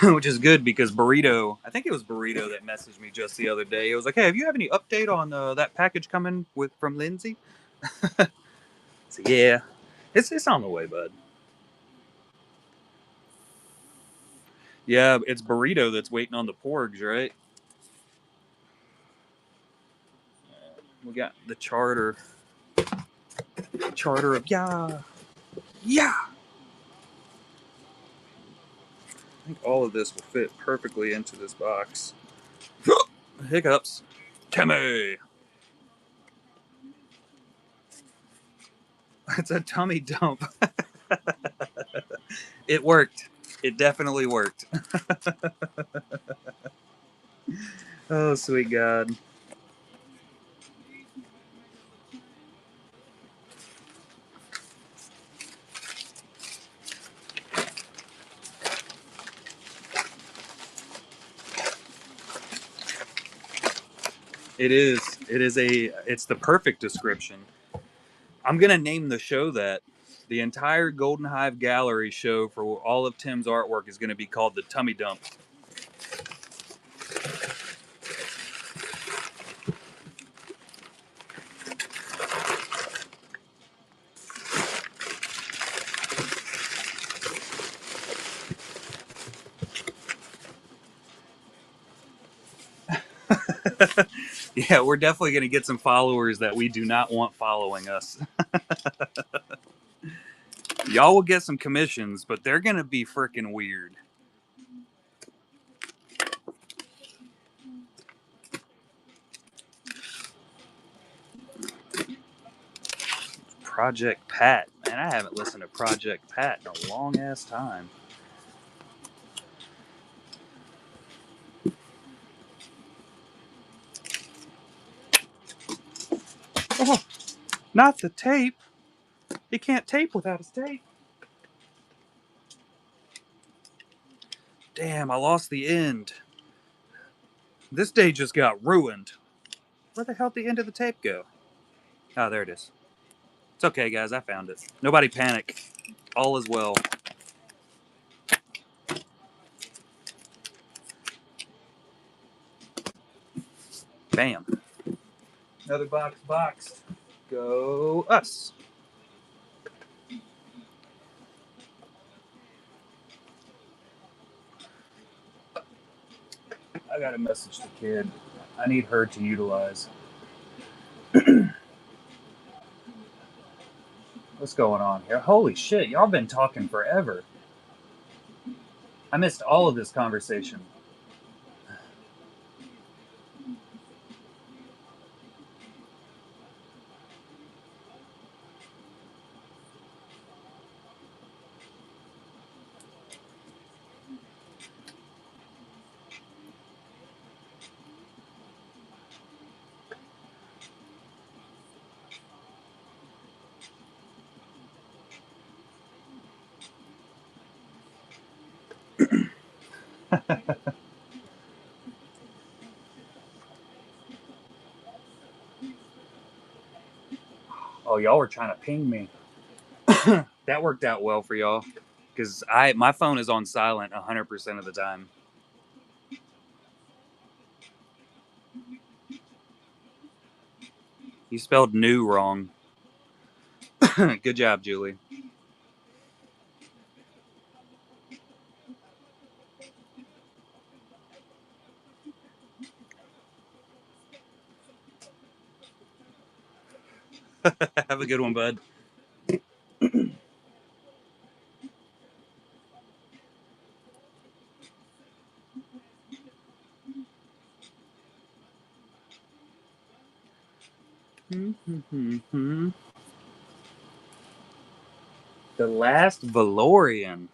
which is good because Burrito, I think it was Burrito that messaged me just the other day. It was like, hey, have you have any update on that package coming from Lindsay? So yeah, it's on the way, bud. Yeah, it's Burrito that's waiting on the porgs, right? We got the charter of yeah. I think all of this will fit perfectly into this box. Hiccups. Timmy. It's a tummy dump. It worked. It definitely worked. Oh, sweet God. It is. It's the perfect description. I'm going to name the show that. The entire Golden Hive Gallery show for all of Tim's artwork is going to be called The Tummy Dump. Yeah, we're definitely going to get some followers that we do not want following us. Y'all will get some commissions, but they're going to be freaking weird. Project Pat. Man, I haven't listened to Project Pat in a long ass time. Oh, not the tape. You can't tape without a tape. Damn, I lost the end. This day just got ruined. Where the hell did the end of the tape go? Oh, there it is. It's okay, guys. I found it. Nobody panic. All is well. Bam. Another box boxed. Go us. I got a message to kid. I need her to utilize. What's going on here? Holy shit, y'all been talking forever. I missed all of this conversation. Oh, y'all were trying to ping me. That worked out well for y'all. Because my phone is on silent 100% of the time. You spelled new wrong. Good job, Julie. Have a good one, bud. The Last Valorian.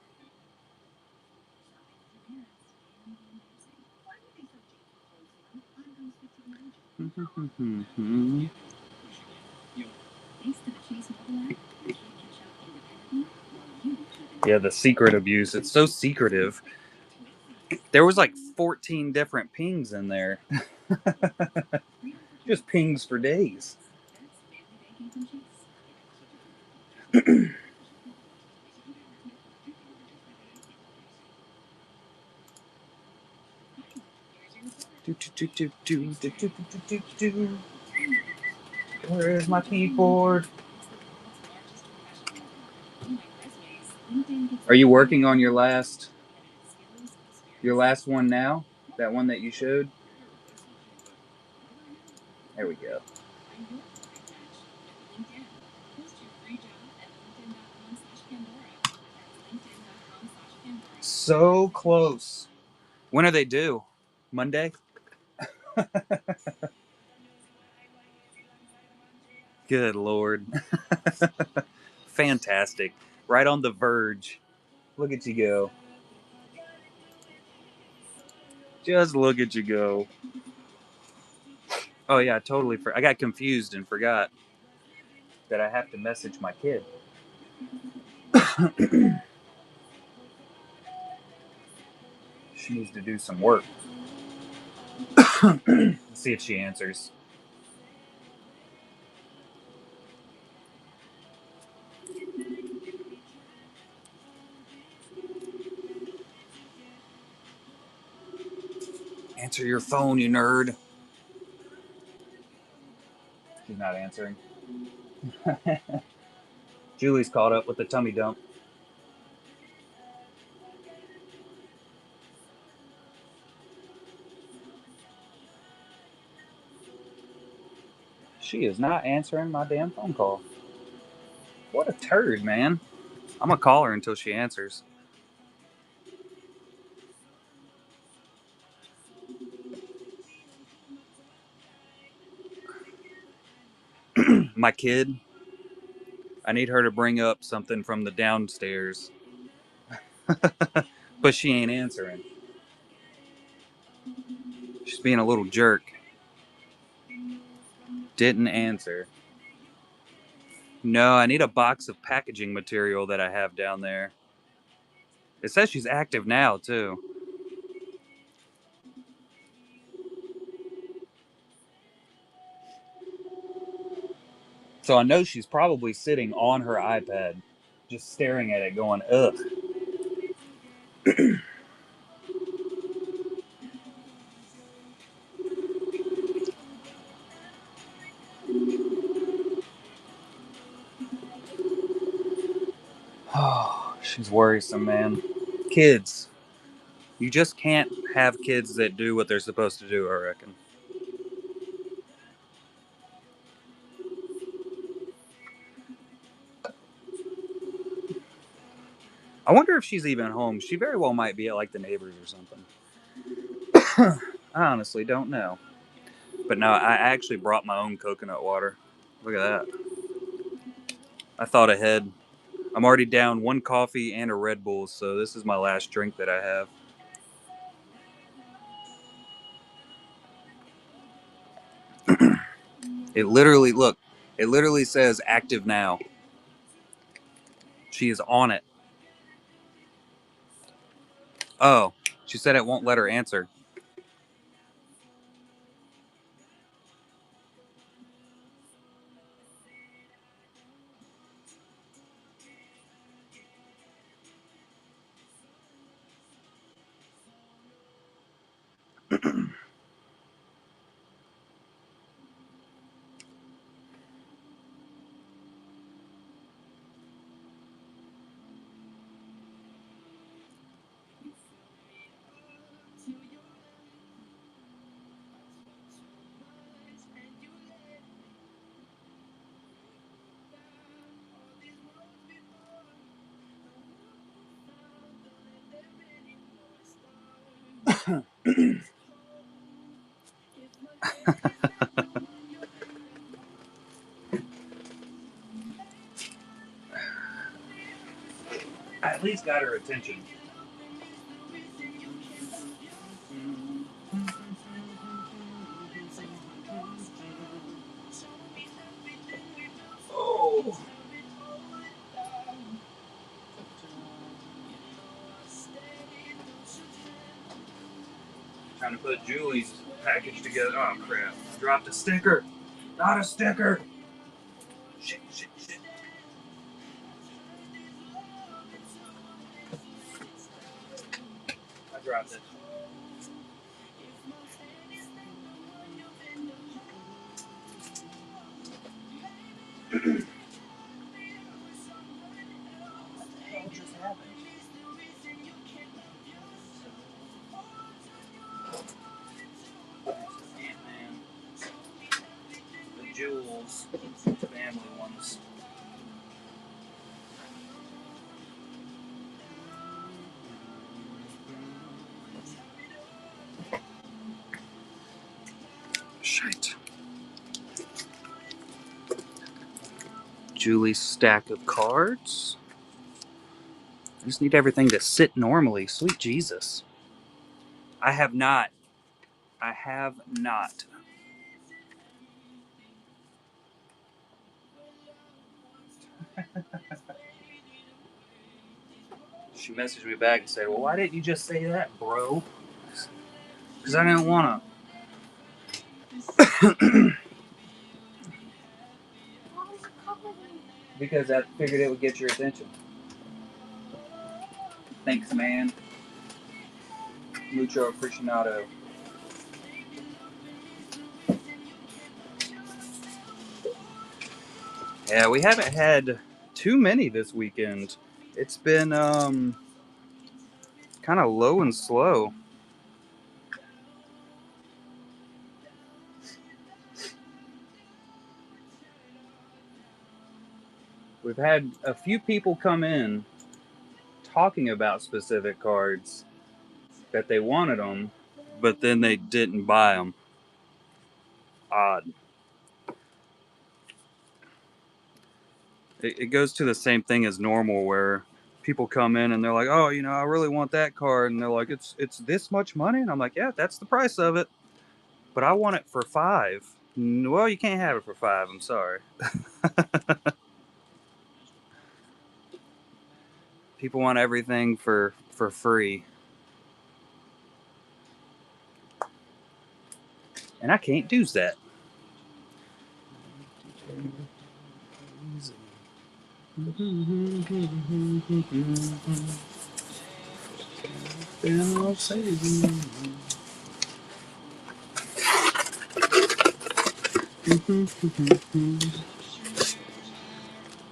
Yeah, the secret abuse. It's so secretive. There was like 14 different pings in there. Just pings for days. Where is my keyboard? Are you working on your last one now? That one that you showed? There we go. So close. When are they due? Monday? Good Lord. Fantastic. Right on the verge. Look at you go. Just look at you go. Oh yeah, totally. I got confused and forgot that I have to message my kid. She needs to do some work. Let's see if she answers. Answer your phone, you nerd. She's not answering. Julie's caught up with the tummy dump. She is not answering my damn phone call. What a turd, man. I'm gonna call her until she answers. My kid, I need her to bring up something from the downstairs. But she ain't answering. She's being a little jerk. Didn't answer. No, I need a box of packaging material that I have down there. It says she's active now, too. So I know she's probably sitting on her iPad, just staring at it, going, ugh. Oh, she's worrisome, man. Kids. You just can't have kids that do what they're supposed to do, I reckon. I wonder if she's even home. She very well might be at like the neighbors or something. I honestly don't know. But no, I actually brought my own coconut water. Look at that. I thought ahead. I'm already down one coffee and a Red Bull, so this is my last drink that I have. It literally says active now. She is on it. Oh, she said it won't let her answer. I at least got her attention. Oh. Trying to put Julie's package together. Oh crap. I dropped a sticker. Not a sticker. Shit, shit, shit. I dropped it. happened? Ant-Man. The Jewels. Family ones. Shite. Julie's stack of cards. I just need everything to sit normally. Sweet Jesus. I have not. I have not. She messaged me back and said, well, why didn't you just say that, bro? Because I didn't want to. Because I figured it would get your attention. Thanks, man. Mucho aficionado. Yeah, we haven't had too many this weekend. It's been kind of low and slow. We've had a few people come in talking about specific cards that they wanted them, but then they didn't buy them. Odd. It goes to the same thing as normal, where people come in and they're like, "Oh, I really want that card," and they're like, "It's this much money," and I'm like, "Yeah, that's the price of it, but I want it for $5." Well, you can't have it for $5. I'm sorry. People want everything for free, and I can't do that.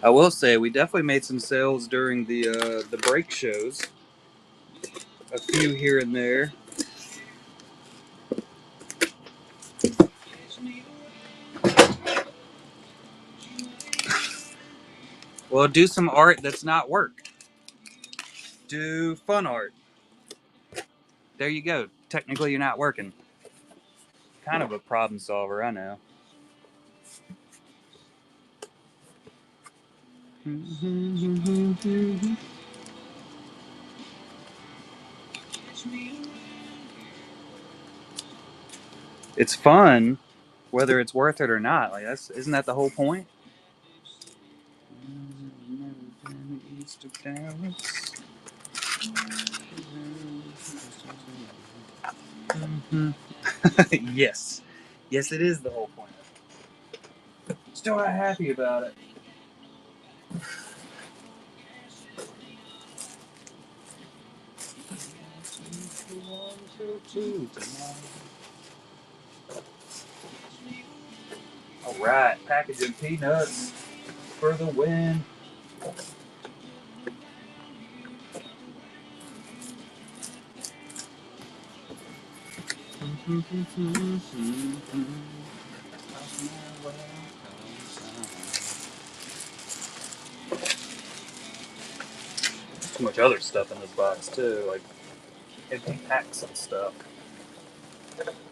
I will say we definitely made some sales during the break shows. A few here and there. Well, do some art that's not work. Do fun art. There you go. Technically, you're not working. Kind of a problem solver, I know. It's fun, whether it's worth it or not. Like isn't that the whole point? Yes. Yes, it is the whole point. Still not happy about it. All right, packaging peanuts for the win. Too much other stuff in this box too, like empty packs and stuff.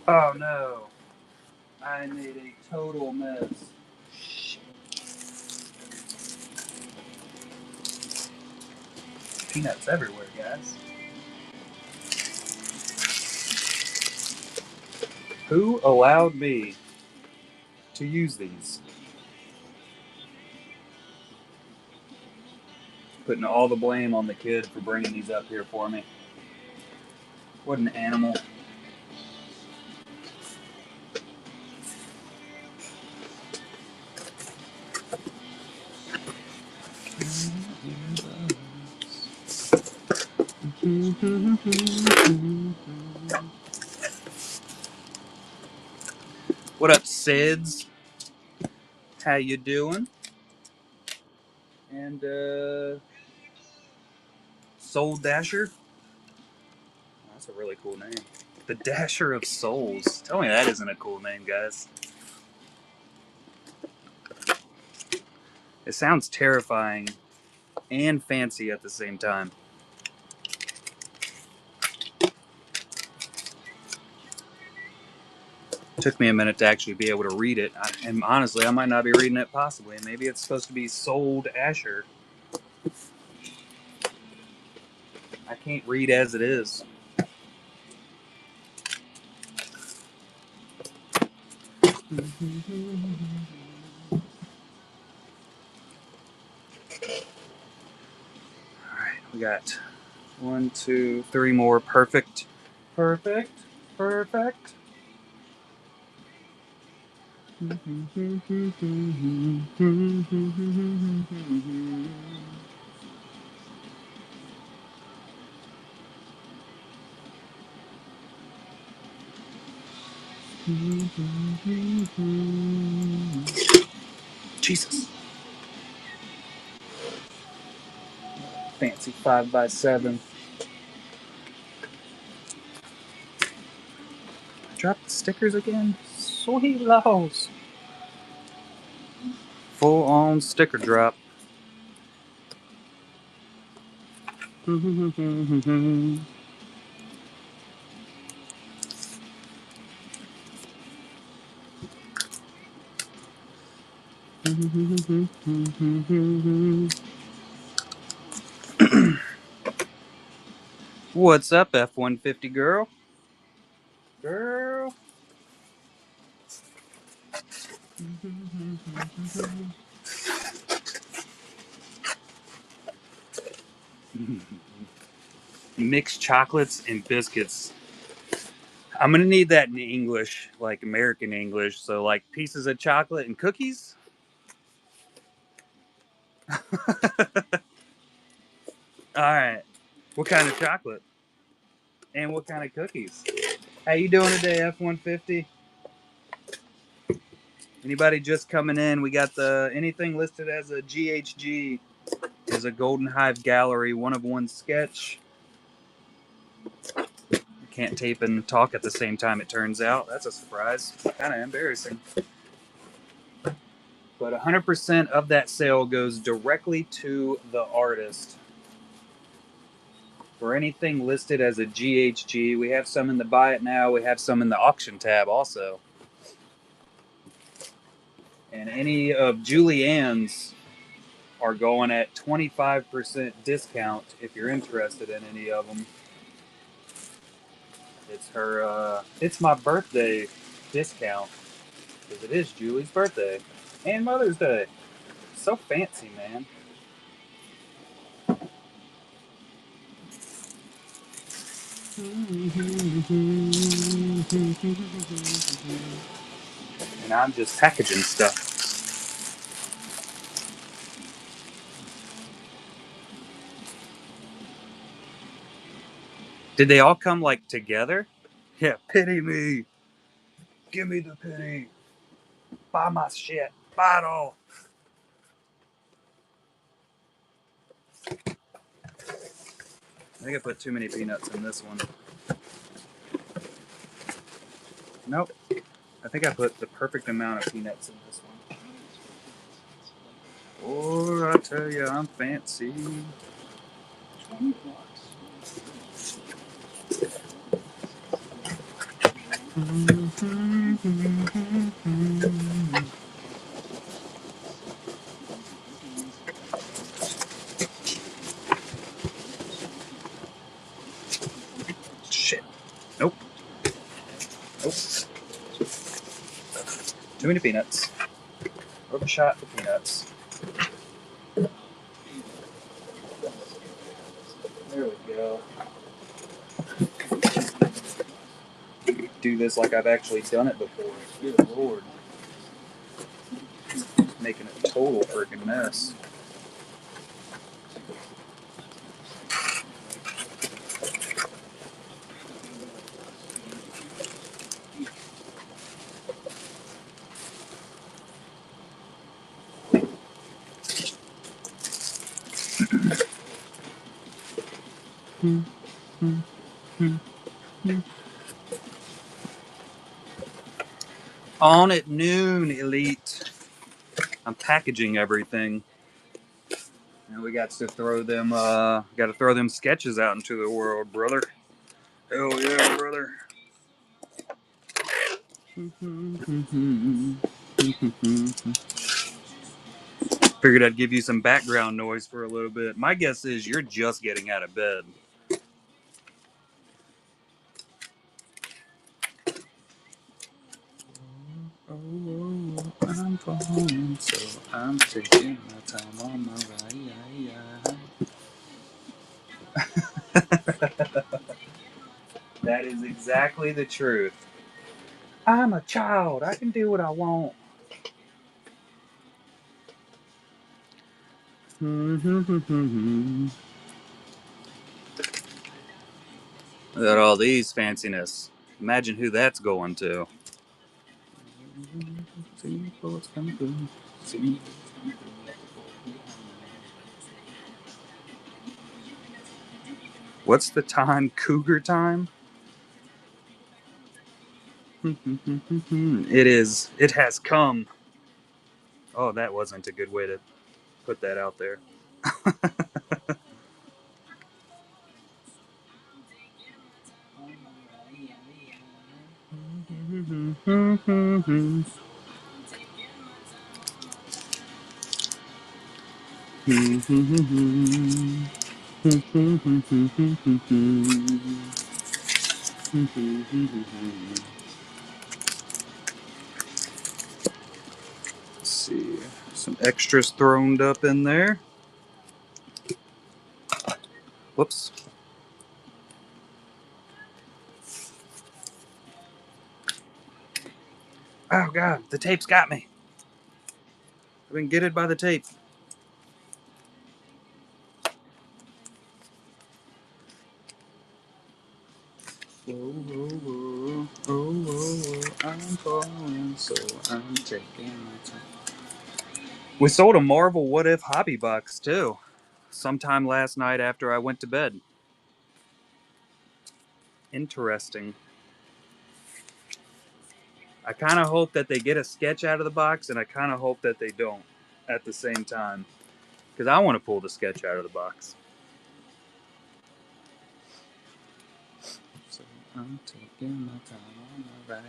Oh no, I made a total mess. Peanuts everywhere, guys. Who allowed me to use these? Putting all the blame on the kid for bringing these up here for me. What an animal. What up, Sids? How you doing? And Soul Dasher. That's a really cool name. The Dasher of Souls. Tell me that isn't a cool name, guys. It sounds terrifying and fancy at the same time. It took me a minute to actually be able to read it. And honestly, I might not be reading it possibly. Maybe it's supposed to be Soul Dasher. I can't read as it is. Alright, we got 1, 2, 3 more. Perfect. Perfect. Perfect. Jesus. Fancy 5x7. Drop the stickers again? Sweet laws. Full on sticker drop. What's up, F-150 girl? Girl. Mixed chocolates and biscuits. I'm gonna need that in English, like American English. So, like pieces of chocolate and cookies. All right. What kind of chocolate? And what kind of cookies? How you doing today, F-150? Anybody just coming in? We got the anything listed as a GHG is a Golden Hive Gallery 1-of-1 sketch. Can't tape and talk at the same time, it turns out. That's a surprise. Kind of embarrassing. But 100% of that sale goes directly to the artist. For anything listed as a GHG, we have some in the buy it now, we have some in the auction tab also. And any of Julianne's are going at 25% discount if you're interested in any of them. It's her, it's my birthday discount because it is Julie's birthday and Mother's Day. So fancy, man. And I'm just packaging stuff. Did they all come like together? Yeah, pity me. Give me the pity. Buy my shit. Buy it all. I think I put too many peanuts in this one. Nope. I think I put the perfect amount of peanuts in this one. Oh, I tell you, I'm fancy. 20 bucks. Shit. Nope. Nope. Too many peanuts. Overshot the peanuts. There we go. Do this like I've actually done it before. Good lord. Making a total freaking mess. On at noon, Elite. I'm packaging everything. And we got to throw them sketches out into the world, brother. Hell yeah, brother. Figured I'd give you some background noise for a little bit. My guess is you're just getting out of bed. I'm falling, so I'm taking my time on my ride. That is exactly the truth. I'm a child. I can do what I want. Look at all these fanciness. Imagine who that's going to. What's the time? Cougar time? It is. It has come. Oh, that wasn't a good way to put that out there. Let's see. Some extras thrown up in there. Whoops. Oh, God. The tape's got me. I've been gitted by the tape. Whoa, whoa, whoa. Oh, whoa, whoa. I'm falling, so I'm taking my time. We sold a Marvel What If hobby box, too. Sometime last night after I went to bed. Interesting. I kind of hope that they get a sketch out of the box, and I kind of hope that they don't at the same time. Because I want to pull the sketch out of the box. So I'm taking my time on my ride.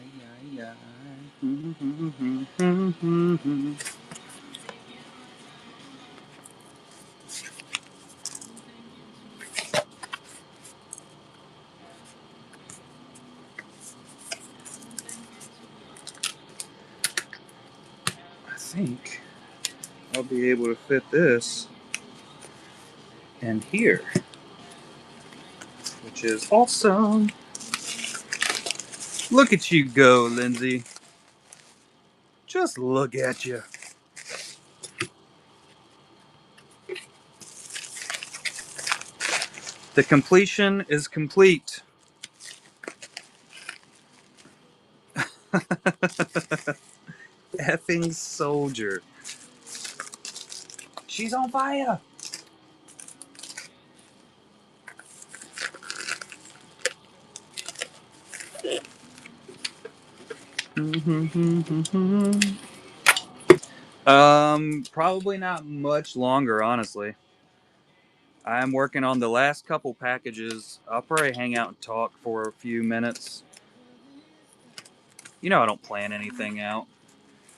I think I'll be able to fit this in here, which is awesome. Look at you go, Lindsay. Just look at you. The completion is complete. Effing soldier. She's on fire. Probably not much longer, honestly. I'm working on the last couple packages. I'll probably hang out and talk for a few minutes. You know, I don't plan anything out.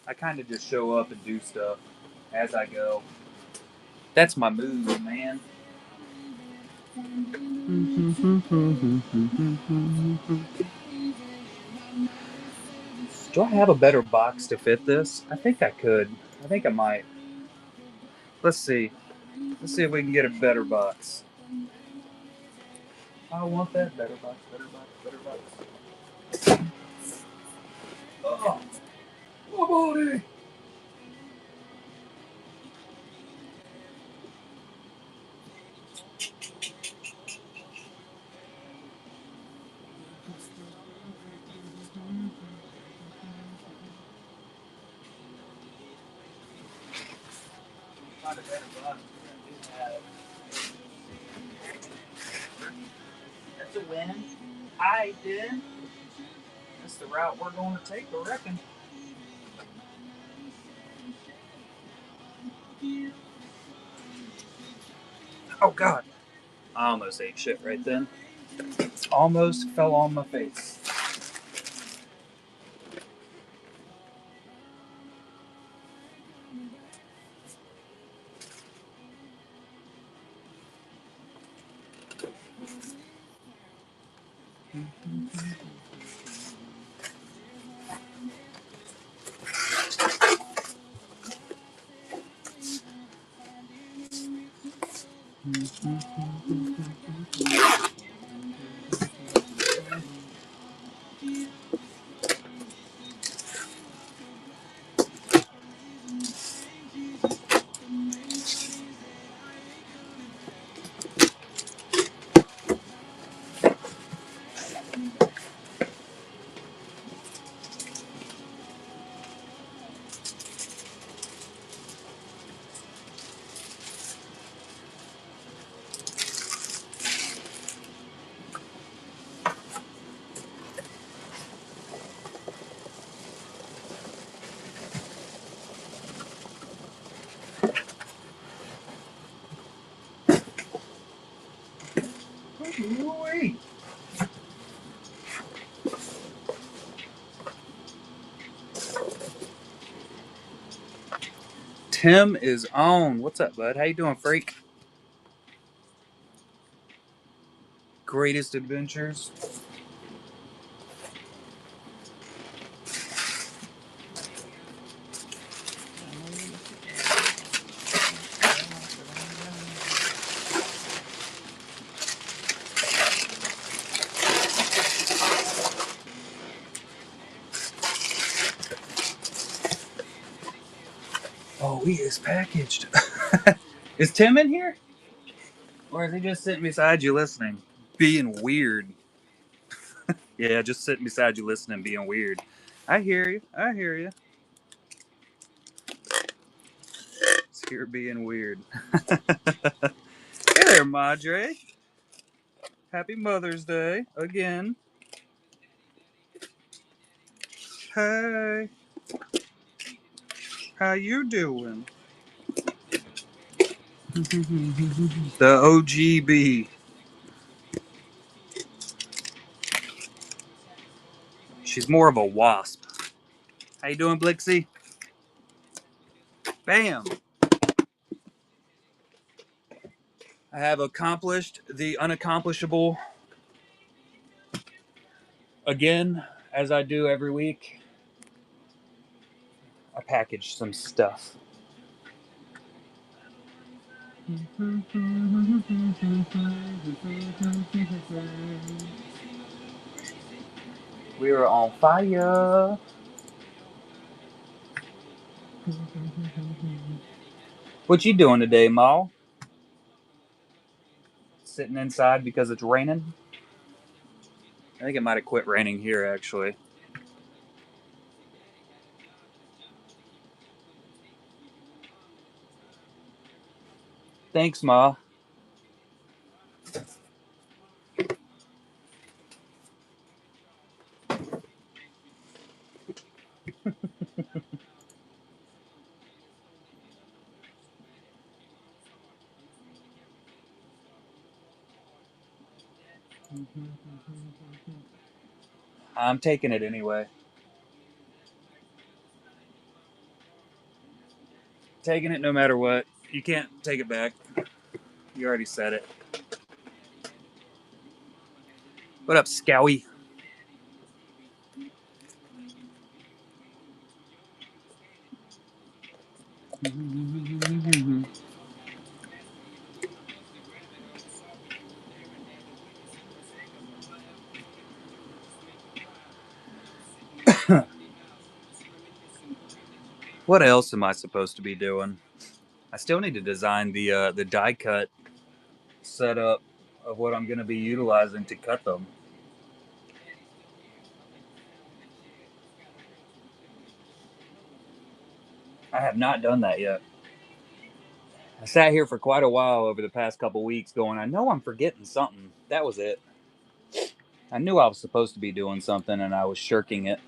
I kind of just show up and do stuff as I go. That's my move, man. Do I have a better box to fit this? I think I could. I think I might. Let's see. Let's see if we can get a better box. I want that better box, better box, better box. Oh, my body! Find a better box. win. I did. That's the route we're going to take, I reckon. Oh, God. I almost ate shit right then. Almost fell on my face. Ooh-wee. Tim is on. What's up, bud? How you doing, freak? Greatest adventures. Oh, he is packaged. Is Tim in here? Or is he just sitting beside you listening? Being weird. Yeah, just sitting beside you listening, being weird. I hear you. I hear you. It's here being weird. Hey there, Madre. Happy Mother's Day again. Hey, how you doing? The OGB. She's more of a wasp. How you doing, Blixie? Bam! I have accomplished the unaccomplishable again, as I do every week. I packaged some stuff. We are on fire. What you doing today, Ma? Sitting inside because it's raining? I think it might have quit raining here, actually. Thanks, Ma. I'm taking it anyway. Taking it no matter what. You can't take it back. You already said it. What up, Scowy? What else am I supposed to be doing? I still need to design the die cut setup of what I'm going to be utilizing to cut them. I have not done that yet. I sat here for quite a while over the past couple weeks going, I know I'm forgetting something. That was it. I knew I was supposed to be doing something and I was shirking it.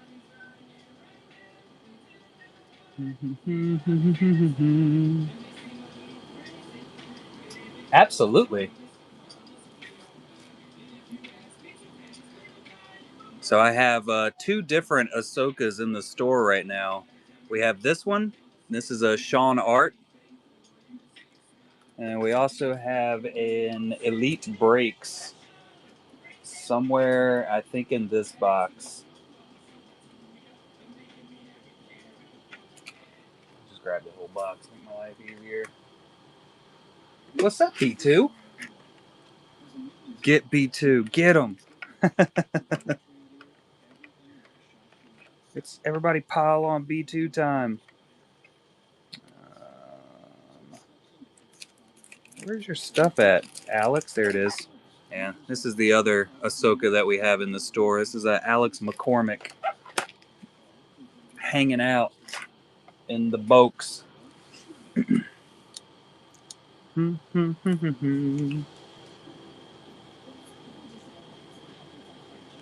Absolutely. So I have two different Ahsokas in the store right now. We have this one. This is a Sean Art. And we also have an Elite Breaks somewhere, I think, in this box. Just grab the whole box, make my life easier. What's up, B2? Get B2. Get him. It's everybody pile on B2 time. Where's your stuff at, Alex? There it is. Yeah, this is the other Ahsoka that we have in the store. This is Alex McCormick hanging out in the Bokes.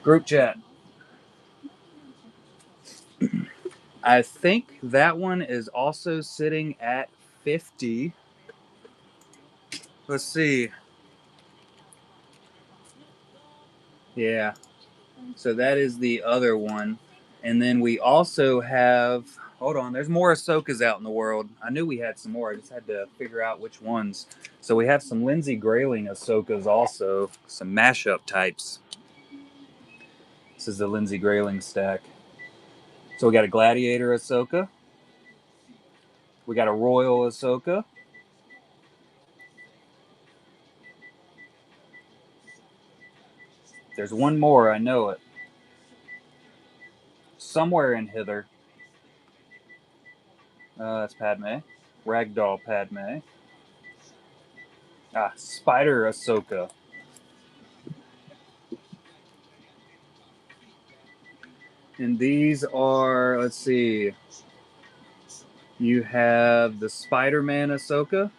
Group chat. I think that one is also sitting at 50. Let's see. Yeah. So that is the other one. And then we also have, hold on, there's more Ahsokas out in the world. I knew we had some more. I just had to figure out which ones. So we have some Lindsay Grayling Ahsokas also, some mashup types. This is the Lindsay Grayling stack. So we got a Gladiator Ahsoka. We got a Royal Ahsoka. There's one more, I know it. Somewhere in hither. That's Padme. Ragdoll Padme. Spider Ahsoka. And these are, let's see, you have the Spider-Man Ahsoka,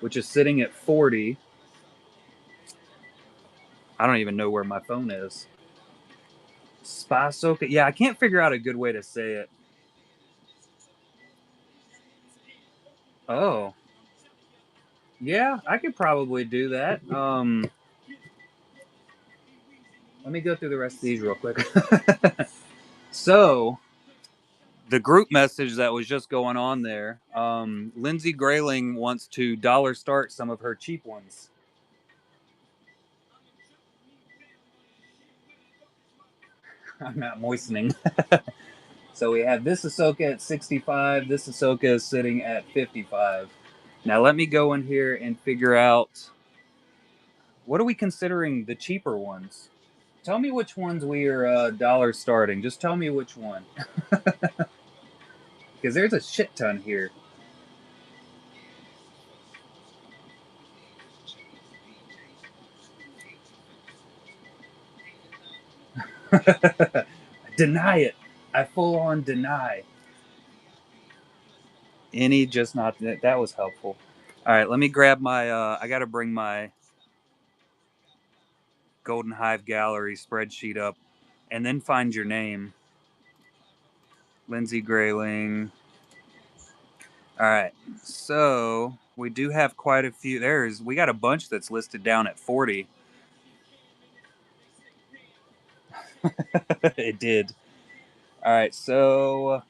which is sitting at 40. I don't even know where my phone is. Spy Ahsoka. Yeah, I can't figure out a good way to say it. Oh. Yeah, I could probably do that. Let me go through the rest of these real quick. So, the group message that was just going on there, Lindsay Grayling wants to dollar start some of her cheap ones. I'm not moistening. So we have this Ahsoka at 65. This Ahsoka is sitting at 55. Now let me go in here and figure out, what are we considering the cheaper ones? Tell me which ones we are dollar starting. Just tell me which one. Because there's a shit ton here. Deny it. I full on deny. Any, just not. That was helpful. All right, let me grab my. I got to bring my Golden Hive Gallery spreadsheet up and then find your name. Lindsay Grayling. All right, so we do have quite a few. We got a bunch that's listed down at 40. It did. All right, so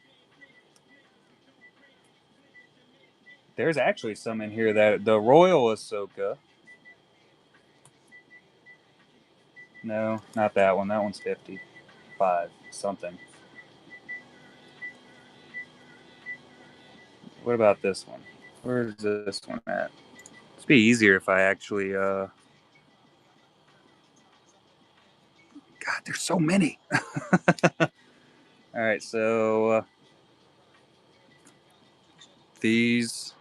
there's actually some in here that the Royal Ahsoka. No, not that one. That one's 55 something. What about this one? Where's this one at? It'd be easier if I actually. God, there's so many. All right, so these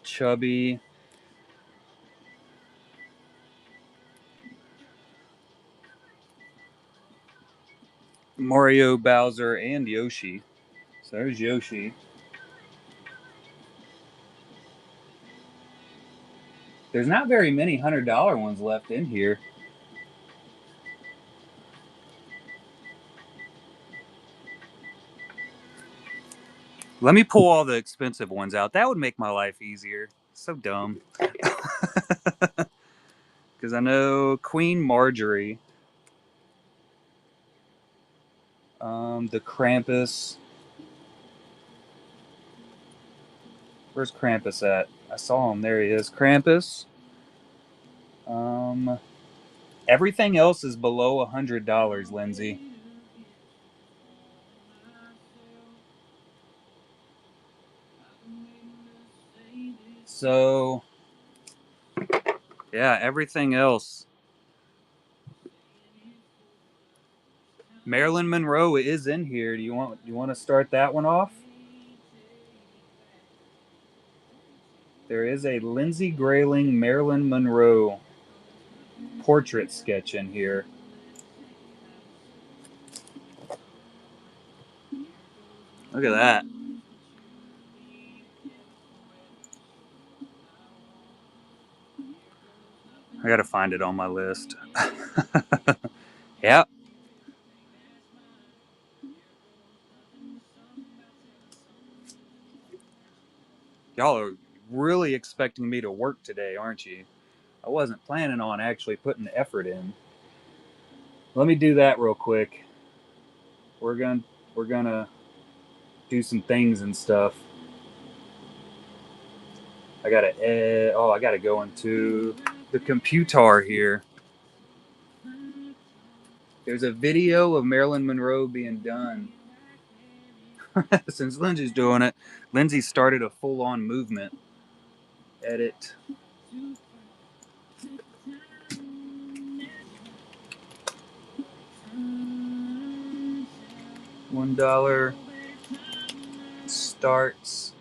chubby Mario, Bowser, and Yoshi. So there's Yoshi. There's not very many $100 ones left in here. Let me pull all the expensive ones out. That would make my life easier. So dumb. Because I know Queen Marjorie, the Krampus. Where's Krampus at? I saw him. There he is. Krampus. Um, Everything else is below $100, Lindsay. So yeah, everything else. Marilyn Monroe is in here. Do you want to start that one off? There is a Lindsay Grayling Marilyn Monroe portrait sketch in here. Look at that. I gotta find it on my list. Yep. Y'all are really expecting me to work today, aren't you? I wasn't planning on actually putting effort in. Let me do that real quick. We're gonna do some things and stuff. I gotta go into the computer here. There's a video of Marilyn Monroe being done. Since Lindsay's doing it, Lindsay started a full-on movement. Edit. $1 starts.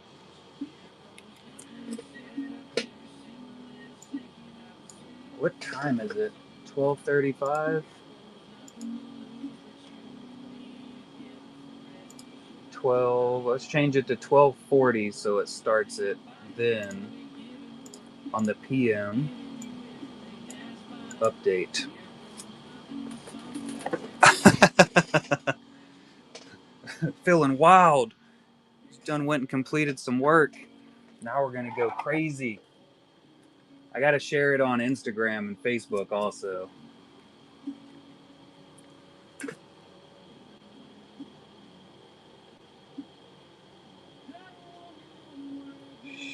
What time is it? 12:35. 12. Let's change it to 12:40 so it starts it then on the PM update. Feeling wild. Just done went and completed some work. Now we're gonna go crazy. I gotta share it on Instagram and Facebook also.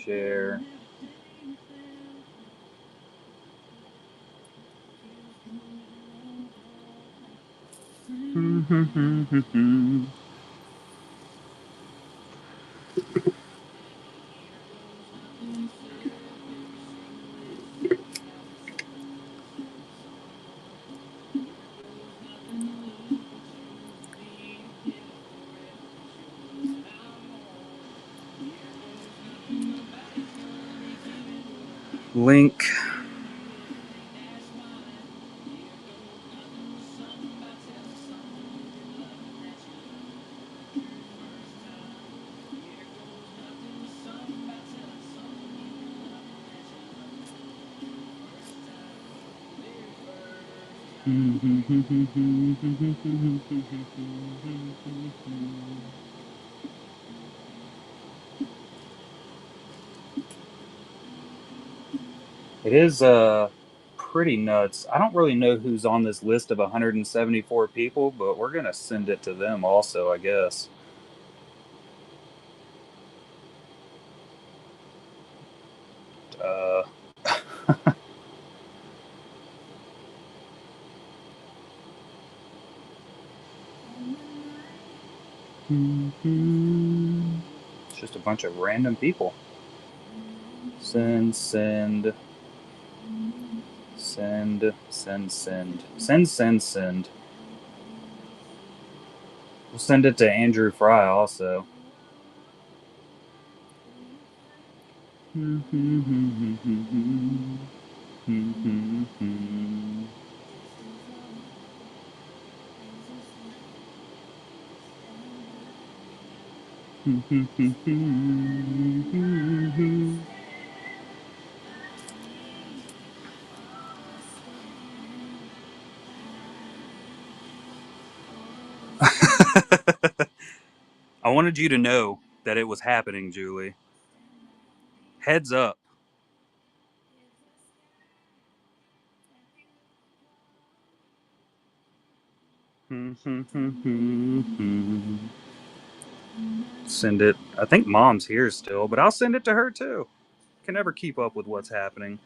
Share. Link. It is pretty nuts. I don't really know who's on this list of 174 people, but we're gonna send it to them also, I guess. Uh, it's just a bunch of random people. Send, send, send, send, send, send, send, send. We'll send it to Andrew Fry also. I wanted you to know that it was happening, Julie. Heads up. Send it. I think Mom's here still, but I'll send it to her too. Can never keep up with what's happening.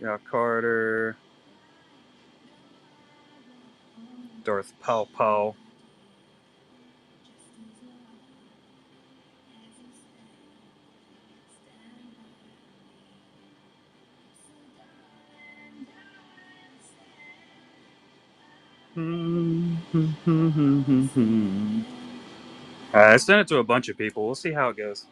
Yeah, Carter. Darth Pow Pow. I sent it to a bunch of people. We'll see how it goes.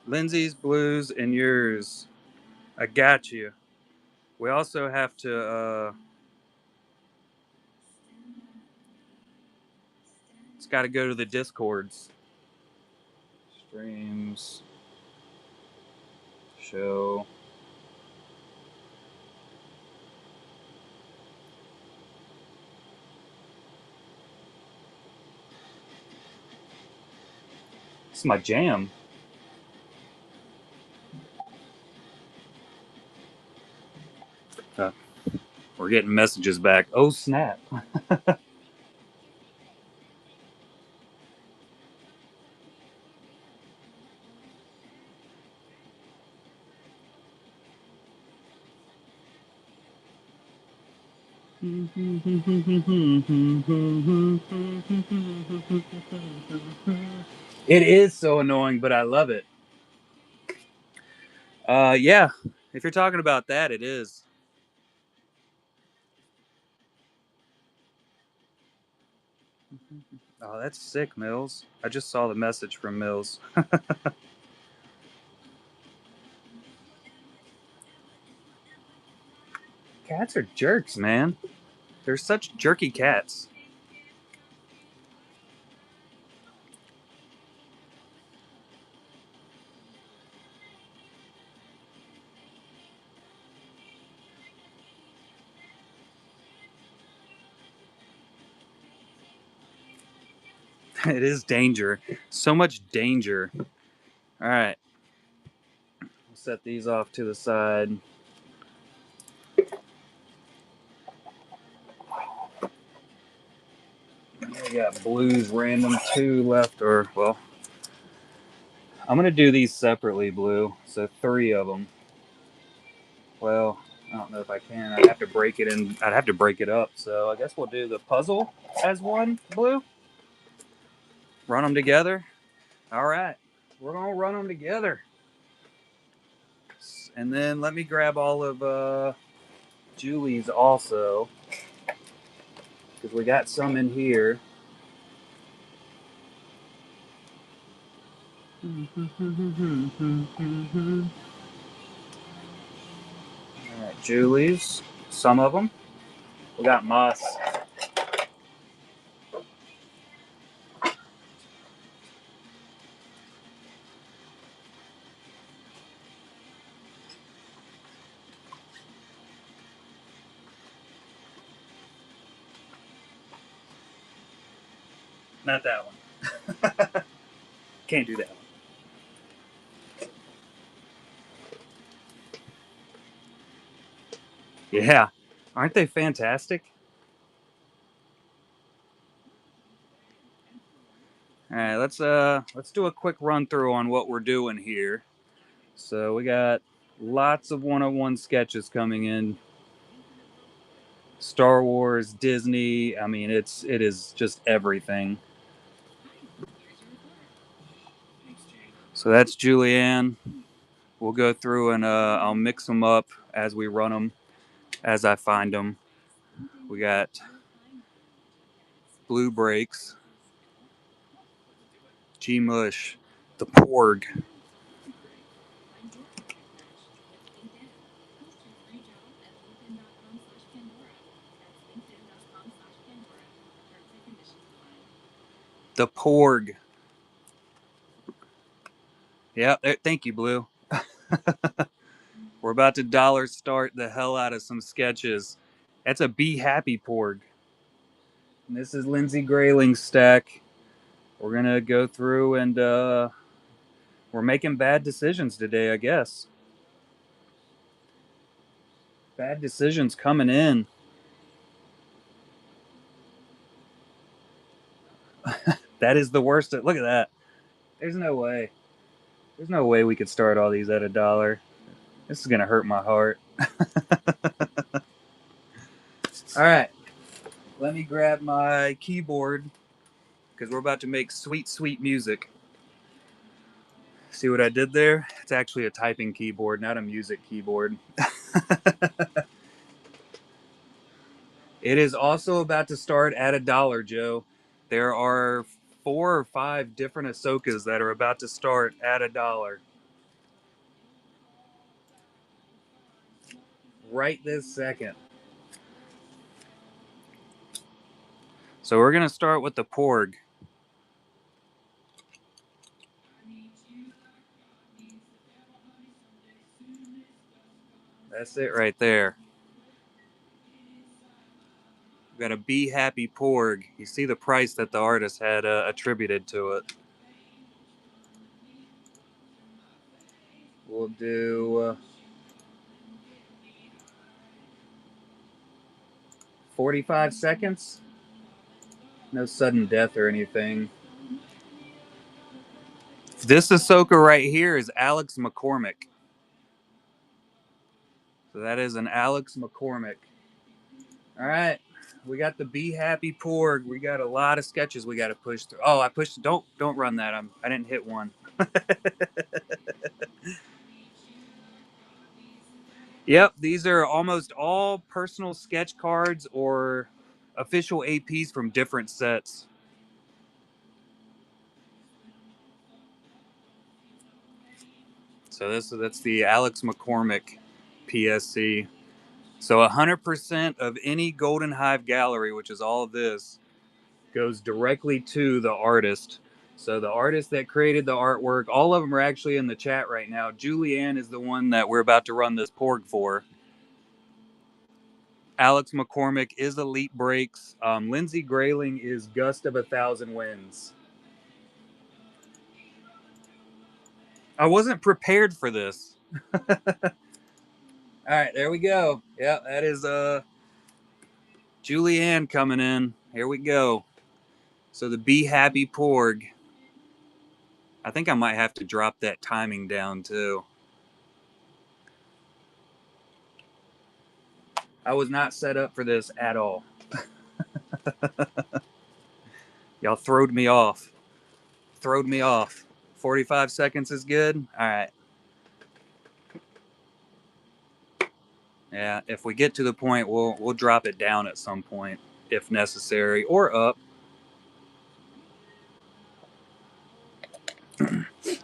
Lindsay's blues and yours. I got you. We also have to. It's got to go to the Discords. Streams. Show. It's my jam. We're getting messages back. Oh, snap. It is so annoying, but I love it. Yeah. If you're talking about that, it is. Oh, that's sick, Mills. I just saw the message from Mills. Cats are jerks, man. They're such jerky cats. It is danger. So much danger. All right. We'll set these off to the side. We got blues random 2 left, or, well, I'm going to do these separately, blue. So 3 of them. Well, I don't know if I can. I'd have to break it in. I'd have to break it up. So I guess we'll do the puzzle as one, blue. Run them together. All right. We're going to run them together. And then let me grab all of Julie's also, because we got some in here. All right, Julie's. Some of them. We got Moss. Not that one. Can't do that one. Yeah. Aren't they fantastic? All right, let's do a quick run through on what we're doing here. So we got lots of 101 sketches coming in. Star Wars, Disney. I mean, it is just everything. So that's Julianne. We'll go through and I'll mix them up as we run them, as I find them. We got Blue Breaks, G Mush, the Porg, the Porg. Yeah, thank you, Blue. We're about to dollar start the hell out of some sketches. That's a Be Happy Porg. And this is Lindsey Grayling's stack. We're going to go through and we're making bad decisions today, I guess. Bad decisions coming in. That is the worst. Look at that. There's no way. There's no way we could start all these at $1. This is going to hurt my heart. All right. Let me grab my keyboard because we're about to make sweet, sweet music. See what I did there? It's actually a typing keyboard, not a music keyboard. It is also about to start at $1, Joe. There are 4 or 5 different Ahsokas that are about to start at $1. Right this second. So we're going to start with the Porg. That's it right there. We've got a Be Happy Porg. You see the price that the artist had attributed to it. We'll do 45 seconds. No sudden death or anything. This Ahsoka right here is Alex McCormick. So that is an Alex McCormick. All right. We got the Be Happy Porg. We got a lot of sketches we got to push through. Oh, I pushed. Don't run that. I didn't hit one. Yep, these are almost all personal sketch cards or official APs from different sets. So that's the Alex McCormick PSC. So 100% of any Golden Hive gallery, which is all of this, goes directly to the artist. So the artist that created the artwork, all of them are actually in the chat right now. Julianne is the one that we're about to run this Porg for. Alex McCormick is Elite Breaks. Lindsey Grayling is Gust of 1,000 Winds. I wasn't prepared for this. All right, there we go. Yeah, that is Julianne coming in. Here we go. So the Be Happy Porg. I think I might have to drop that timing down too. I was not set up for this at all. Y'all throwed me off. 45 seconds is good. All right. Yeah, if we get to the point, we'll drop it down at some point if necessary, or up.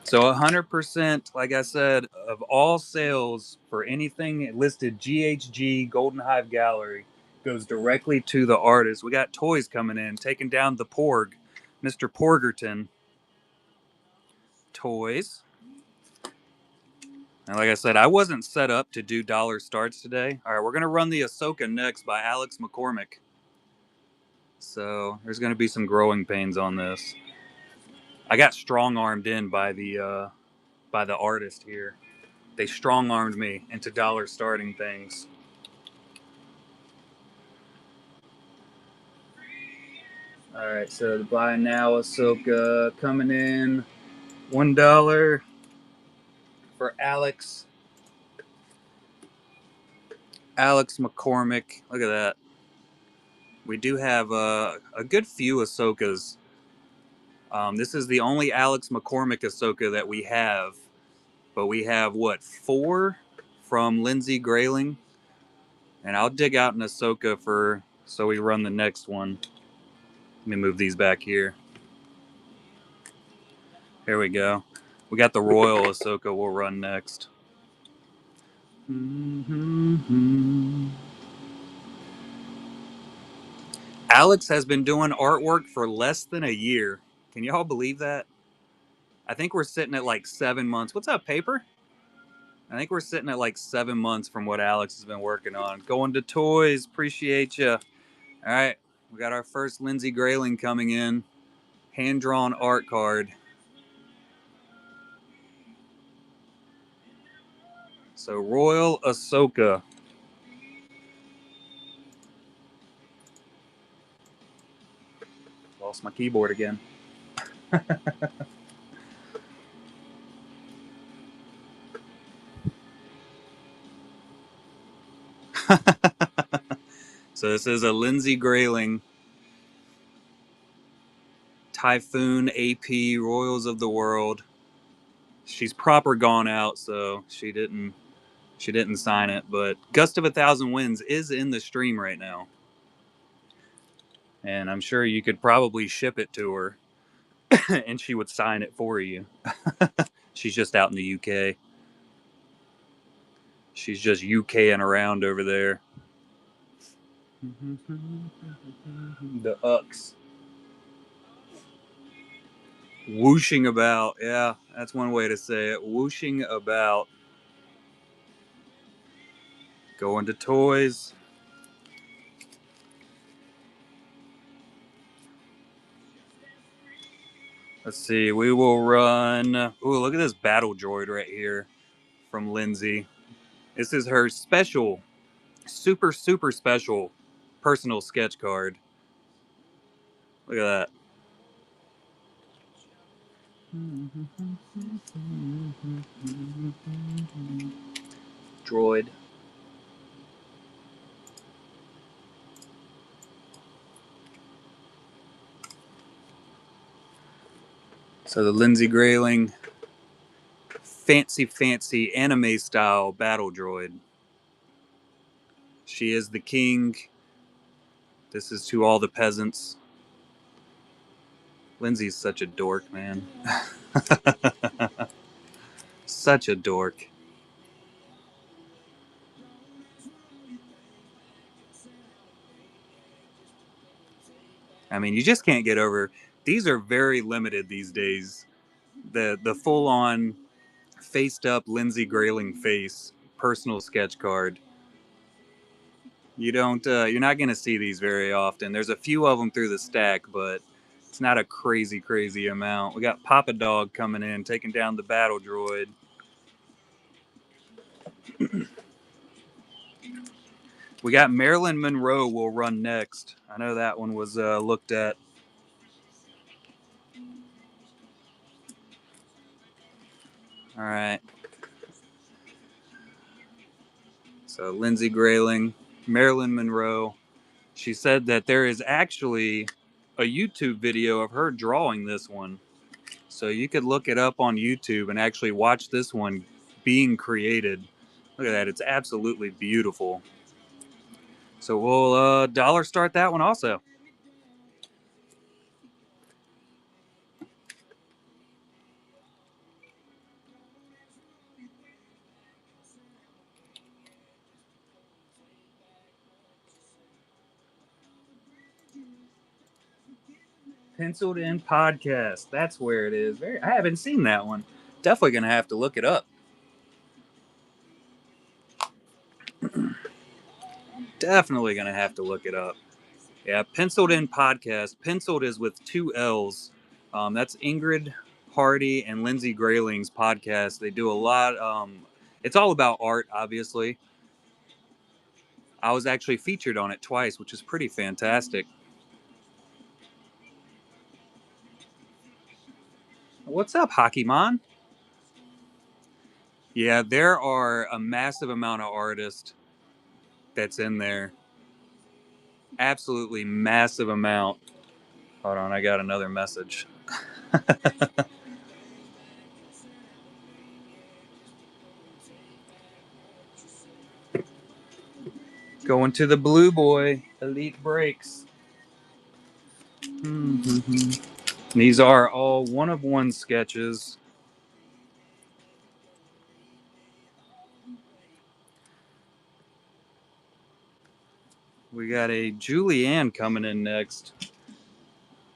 So 100%, like I said, of all sales for anything listed GHG Golden Hive Gallery goes directly to the artist. We got toys coming in, taking down the Porg, Mr. Porgerton. Toys. And like I said, I wasn't set up to do dollar starts today. All right, we're going to run the Ahsoka next by Alex McCormick. So there's going to be some growing pains on this. I got strong-armed in by the artist here. They strong-armed me into dollar starting things. All right, so the buy now Ahsoka coming in $1 for Alex McCormick. Look at that. We do have a good few Ahsokas. This is the only Alex McCormick Ahsoka that we have, but we have what, 4 from Lindsey Grayling, and I'll dig out an Ahsoka so we run the next one. Let me move these back here. Here we go. We got the Royal Ahsoka we'll run next. Mm-hmm. Alex has been doing artwork for less than a year. Can y'all believe that? I think we're sitting at like 7 months. What's up, Paper? I think we're sitting at like 7 months from what Alex has been working on. Going to toys. Appreciate you. All right. We got our first Lindsay Grayling coming in. Hand-drawn art card. So Royal Ahsoka. Lost my keyboard again. So this is a Lindsay Grayling. Typhoon AP Royals of the World. She's proper gone out, so she didn't sign it. But Gust of 1,000 Winds is in the stream right now, and I'm sure you could probably ship it to her, and she would sign it for you. She's just out in the UK. She's just UKing around over there. The Ux. Whooshing about. Yeah, that's one way to say it. Whooshing about. Going to toys. Let's see. We will run. Ooh, look at this battle droid right here from Lindsay. This is her special, super, super special personal sketch card. Look at that. Droid. So the Lindsay Grayling fancy anime style battle droid. She is the king. This is to all the peasants. Lindsay's such a dork, man. Such a dork. I mean, you just can't get over. These are very limited these days. The full on faced up Lindsay Grayling face personal sketch card. You don't. You're not going to see these very often. There's a few of them through the stack, but it's not a crazy amount. We got Papa Dog coming in, taking down the battle droid. We got Marilyn Monroe will run next. I know that one was looked at. All right. So Lindsay Grayling, Marilyn Monroe. She said that there is actually a YouTube video of her drawing this one. So you could look it up on YouTube and actually watch this one being created. Look at that. It's absolutely beautiful. So we'll dollar start that one also. Penciled in podcast. That's where it is. I haven't seen that one. Definitely going to have to look it up. Definitely going to have to look it up. Yeah, Penciled In Podcast. Penciled is with two L's. That's Ingrid Hardy and Lindsay Grayling's podcast. They do a lot. It's all about art, obviously. I was actually featured on it twice, which is pretty fantastic. What's up, Hockeymon? Yeah, there are a massive amount of artists that's in there. Absolutely massive amount. Hold on, I got another message. Going to the Blue Boy Elite Breaks. Mm-hmm. These are all one-of-one sketches. We got a Julianne coming in next.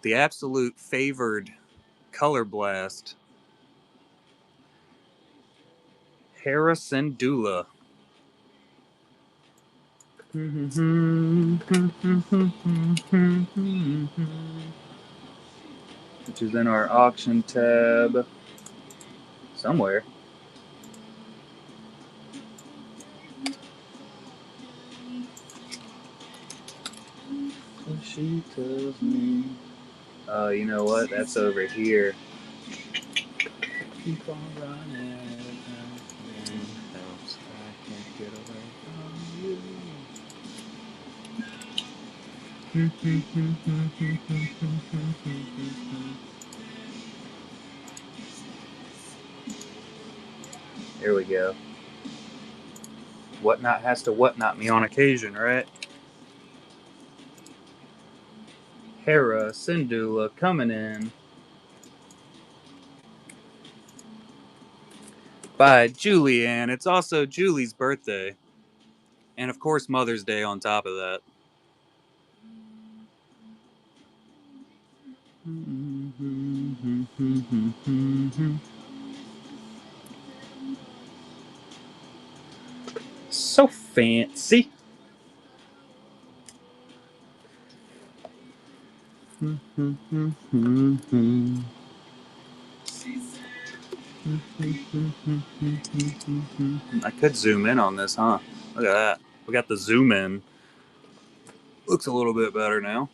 The absolute favored Color Blast. Harrisendula. Which is in our auction tab somewhere. She tells me. Oh, you know what? That's over here. Keep on running. Else I can't get away from you. There we go. Whatnot has to whatnot me on occasion, right? Harrisendula coming in by Julianne. It's also Julie's birthday. And of course, Mother's Day on top of that. So fancy. I could zoom in on this, huh? Look at that. We got the zoom in. Looks a little bit better now.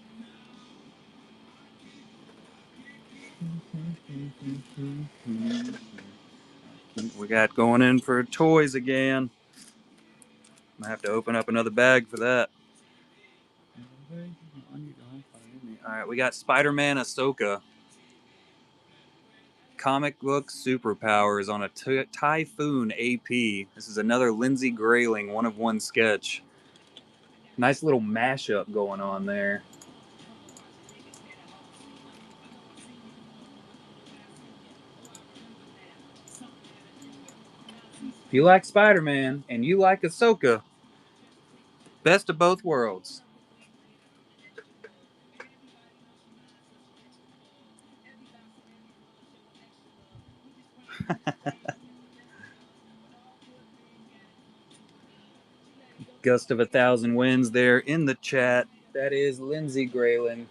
We got going in for toys again. I have to open up another bag for that. Alright, we got Spider-Man Ahsoka. Comic book superpowers on a Typhoon AP. This is another Lindsay Grayling one-of-one sketch. Nice little mashup going on there. If you like Spider-Man and you like Ahsoka, best of both worlds. Gust of 1,000 wins there in the chat. That is Lindsay Grayling.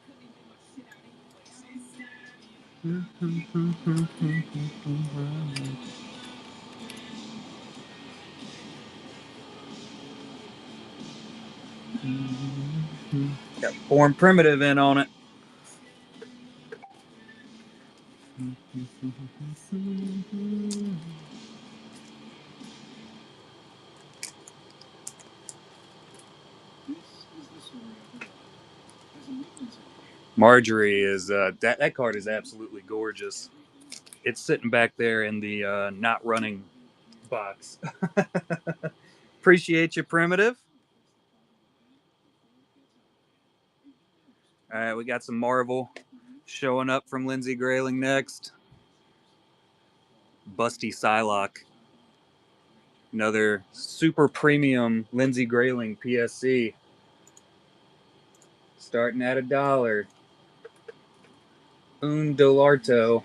Got Born Primitive in on it. Marjorie is that card is absolutely gorgeous. It's sitting back there in the not running box. Appreciate you, Primitive. All right, we got some Marvel showing up from Lindsay Grayling next. Busty Psylocke. Another super premium Lindsay Grayling PSC. Starting at $1. Un Dolarto.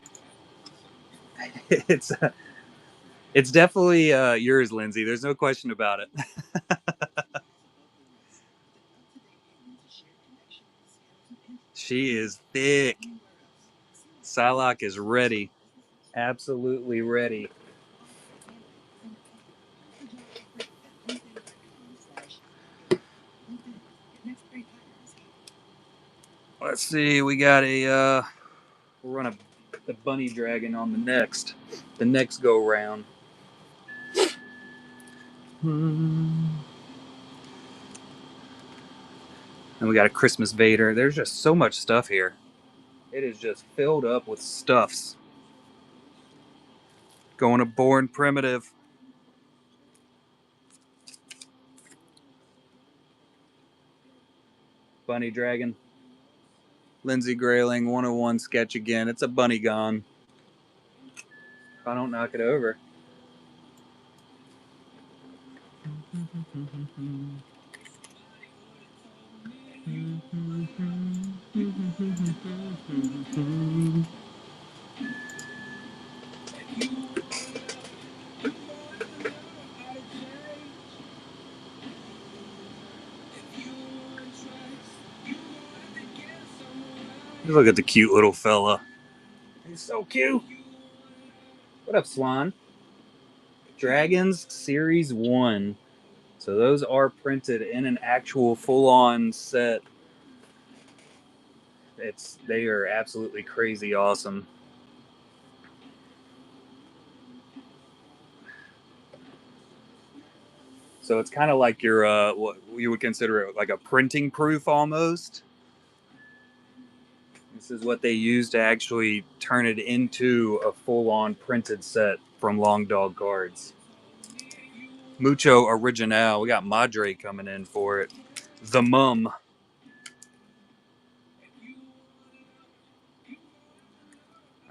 It's definitely yours, Lindsay. There's no question about it. She is thick. Psylocke is ready. Absolutely ready. Let's see. We got a. We'll run the bunny dragon on the next go round. And we got a Christmas Vader. There's just so much stuff here. It is just filled up with stuffs. Going to Born Primitive. Bunny Dragon. Lindsay Grayling, 101 sketch again. It's a bunny gone. If I don't knock it over. Look at the cute little fella. He's so cute. What up, Swan? Dragons Series 1. So those are printed in an actual full-on set. They are absolutely crazy awesome. So it's kind of like your what you would consider like a printing proof almost. This is what they use to actually turn it into a full-on printed set from Long Dog Cards. Mucho Original. We got Madre coming in for it. The Mum.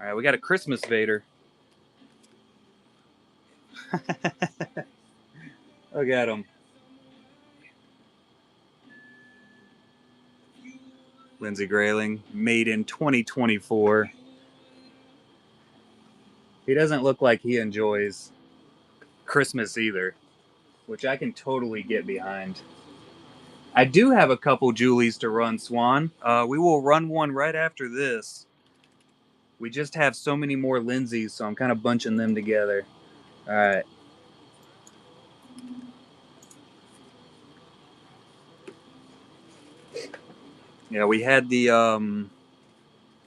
All right, we got a Christmas Vader. Look at him. Lindsey Grayling, made in 2024. He doesn't look like he enjoys Christmas either, which I can totally get behind. I do have a couple Julies to run, Swan. We will run one right after this. We just have so many more Lindsays, so I'm kind of bunching them together. All right. Yeah, we had the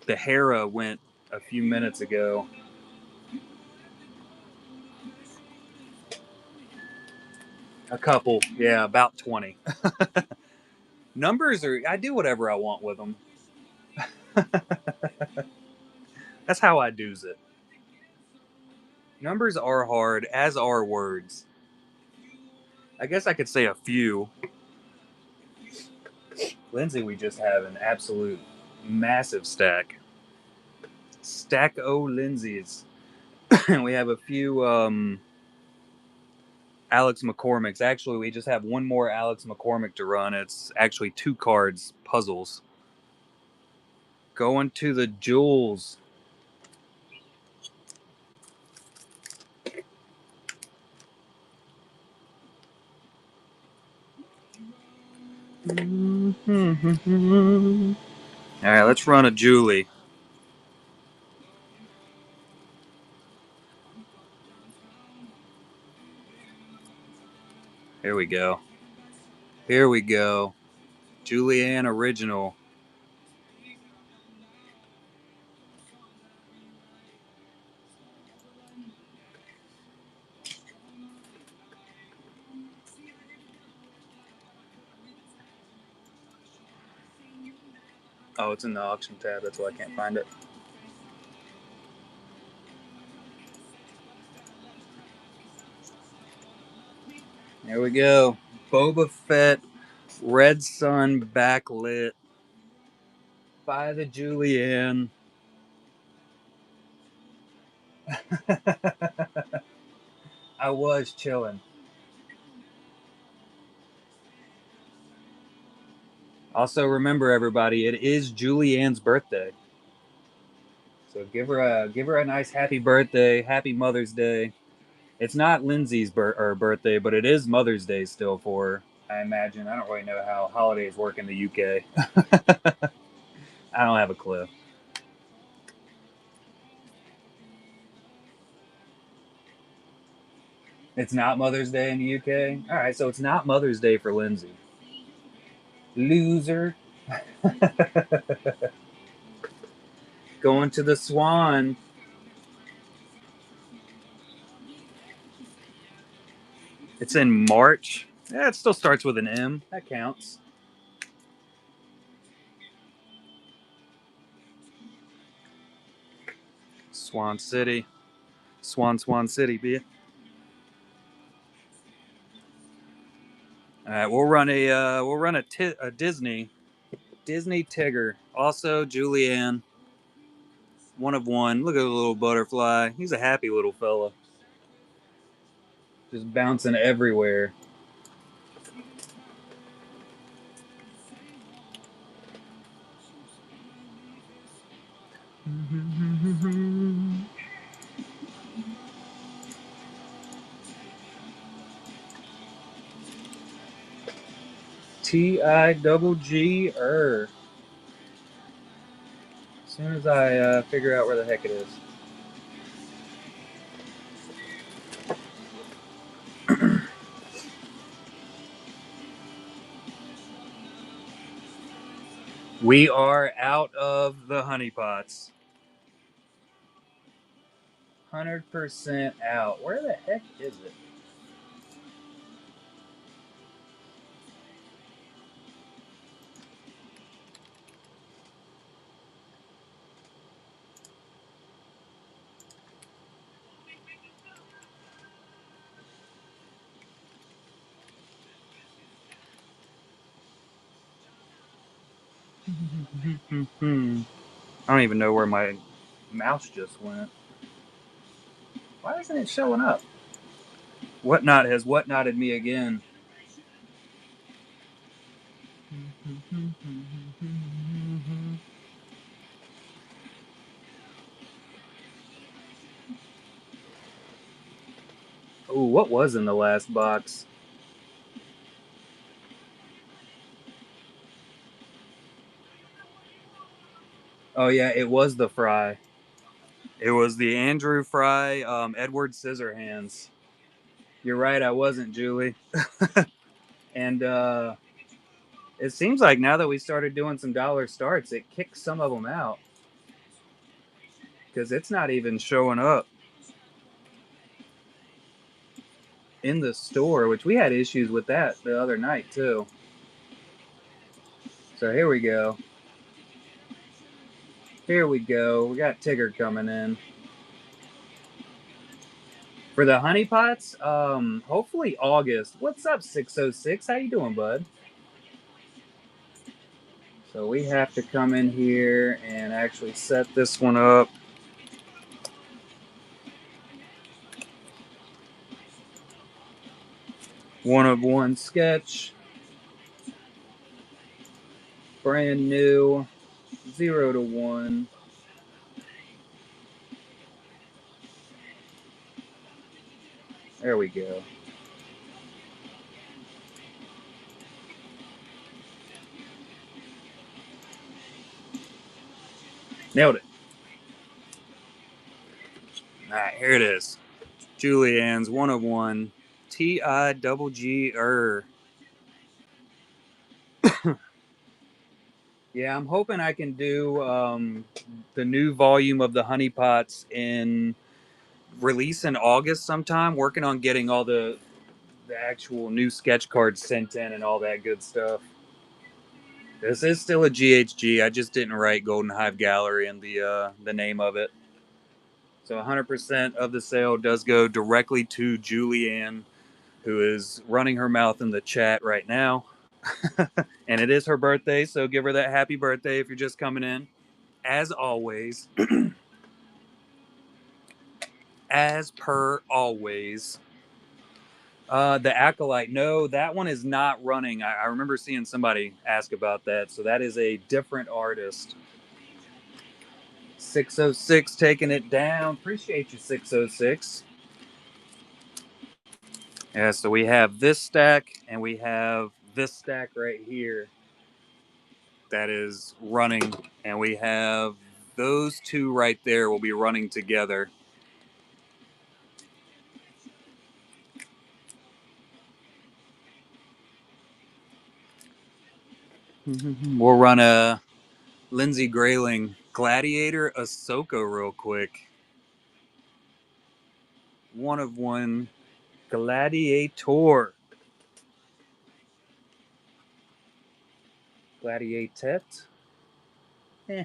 Hera went a few minutes ago. A couple, yeah, about 20. Numbers are, I do whatever I want with them. That's how I do's it. Numbers are hard, as are words. I guess I could say a few. Lindsay, we just have an absolute massive stack. Stack O Lindsay's. We have a few Alex McCormick's. Actually, we just have one more Alex McCormick to run. It's actually 2 cards, puzzles. Going to the Jewels. All right, let's run a Julie. Here we go. Here we go. Julianne Original. Oh, it's in the auction tab. That's why I can't find it. There we go. Boba Fett, Red Sun backlit by the Julianne. I was chilling. Also, remember everybody, it is Julianne's birthday. So give her a nice happy birthday, happy Mother's Day. It's not Lindsay's birthday, but it is Mother's Day still for her, I imagine. I don't really know how holidays work in the UK. I don't have a clue. It's not Mother's Day in the UK? All right, so it's not Mother's Day for Lindsay. Loser. Going to the Swan. It's in March. Yeah, it still starts with an M. That counts. Swan City. Swan City, be it. All right, we'll run a Disney Tigger. Also Julianne. One of one. Look at the little butterfly. He's a happy little fella. Just bouncing everywhere. TIGG. soon as I figure out where the heck it is. We are out of the honey pots. 100% out. Where the heck is it? I don't even know where my mouse just went. Why isn't it showing up? Whatnot has whatnotted me again. Ooh, what was in the last box? Oh yeah, it was the Fry. It was the Andrew Fry, Edward Scissorhands. You're right, I wasn't, Julie. And it seems like now that we started doing some dollar starts, it kicks some of them out because it's not even showing up in the store, which we had issues with that the other night too. So here we go. Here we go. We got Tigger coming in. For the honey pots, hopefully August. What's up, 606? How you doing, bud? So we have to come in here and actually set this one up. One of one sketch. Brand new. 0 to 1. There we go. Nailed it. All right, here it is. Julianne's 1 of 1. TIGG. Yeah, I'm hoping I can do the new volume of the honey pots in release in August sometime. Working on getting all the actual new sketch cards sent in and all that good stuff. This is still a GHG. I just didn't write Golden Hive Gallery in the name of it. So 100% of the sale does go directly to Julianne, who is running her mouth in the chat right now. And it is her birthday, so give her that happy birthday if you're just coming in. As always, as per always. The Acolyte, no, that one is not running. I remember seeing somebody ask about that, so that is a different artist. 606 taking it down. Appreciate you, 606. Yeah, so we have this stack and we have this stack right here that is running, and we have those two right there will be running together. We'll run a Lindsay Grayling Gladiator Ahsoka real quick. 1 of 1 Gladiator. Gladiatet? Eh.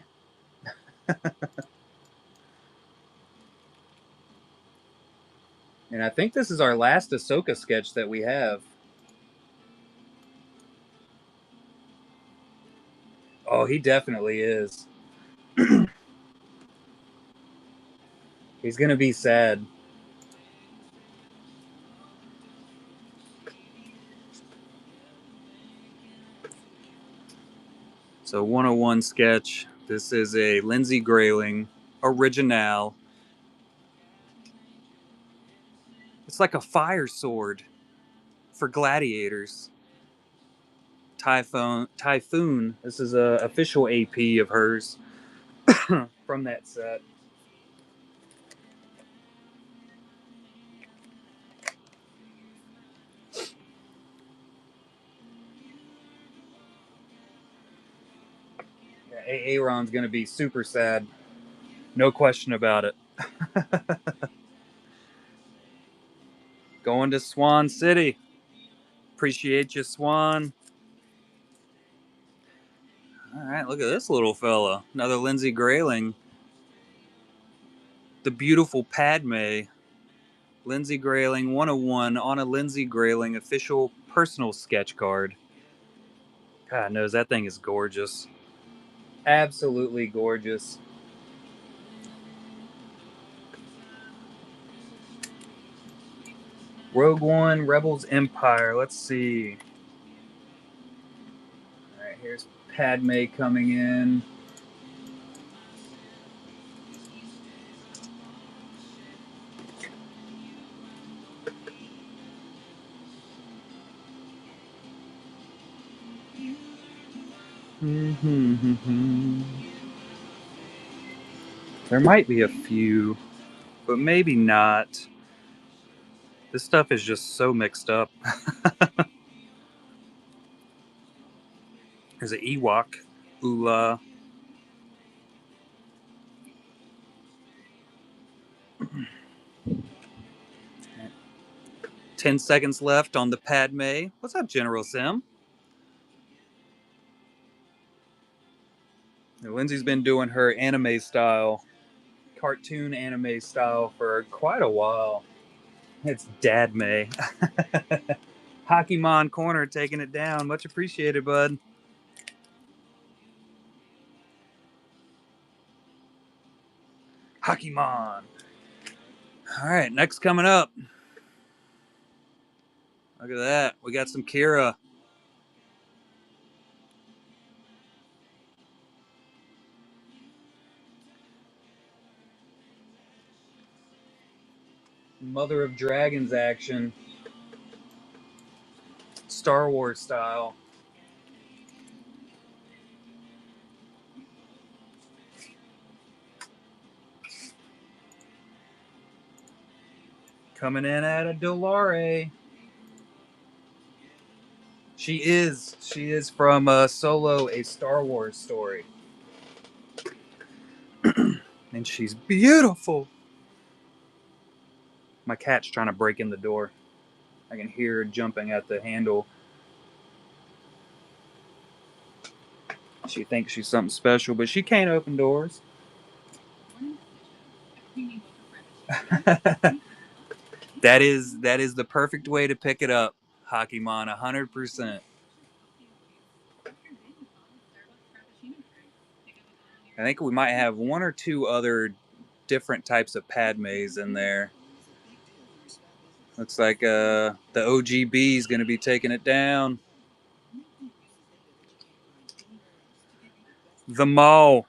And I think this is our last Ahsoka sketch that we have. Oh, he definitely is. He's going to be sad. So 101 sketch. This is a Lindsay Grayling original. It's like a fire sword for gladiators. Typhoon. This is a official AP of hers. from that set. Yeah, Aaron's going to be super sad. No question about it. Going to Swan City. Appreciate you, Swan. All right, look at this little fella. Another Lindsay Grayling. The beautiful Padme. Lindsay Grayling 101 on a Lindsay Grayling official personal sketch card. God knows that thing is gorgeous. Absolutely gorgeous. Rogue One, Rebels, Empire. Let's see. All right, here's Padme coming in. There might be a few, but maybe not. This stuff is just so mixed up. There's an Ewok. Ula. 10 seconds left on the Padme. What's up, General Sim? Lindsay's been doing her anime style, cartoon anime style for quite a while. It's Dadme. Hockeymon Corner taking it down. Much appreciated, bud. Hockeymon. All right, next coming up. Look at that. We got some Kira. Mother of Dragons action. Star Wars style. Coming in at a Dolare. She is. She is from Solo, a Star Wars story. And she's beautiful. My cat's trying to break in the door. I can hear her jumping at the handle. She thinks she's something special, but she can't open doors. that is the perfect way to pick it up, Hockeymon, 100%. I think we might have one or two other different types of Padmes in there. Looks like the OGB is going to be taking it down. The Maul.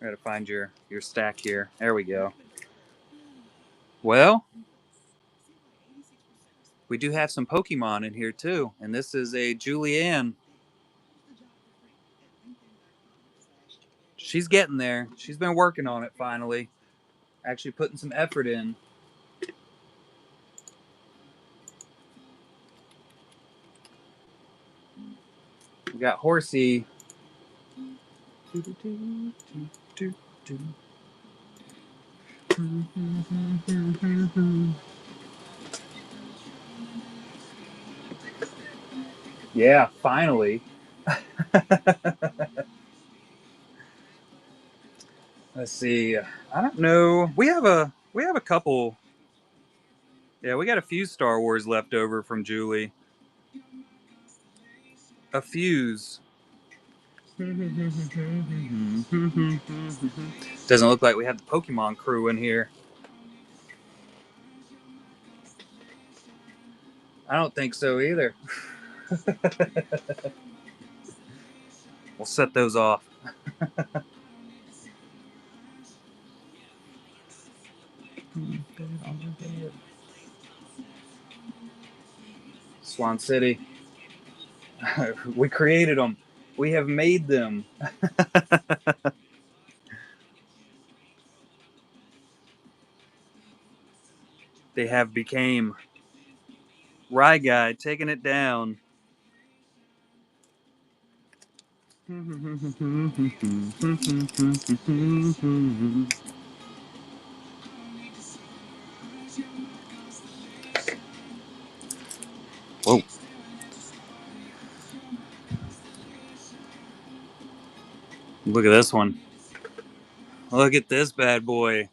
I gotta find your stack here. There we go. Well, we do have some Pokemon in here too, and this is a Julianne. She's getting there. She's been working on it finally. Actually putting some effort in. We got Horsey. Yeah, finally. Let's see. I don't know. We have a couple. Yeah, we got a few Star Wars left over from Julie. A fuse. Doesn't look like we have the Pokemon crew in here. I don't think so either. We'll set those off. Swan City. We created them. We have made them. they have became. Rye Guy taking it down. Whoa. Look at this one. Look at this bad boy.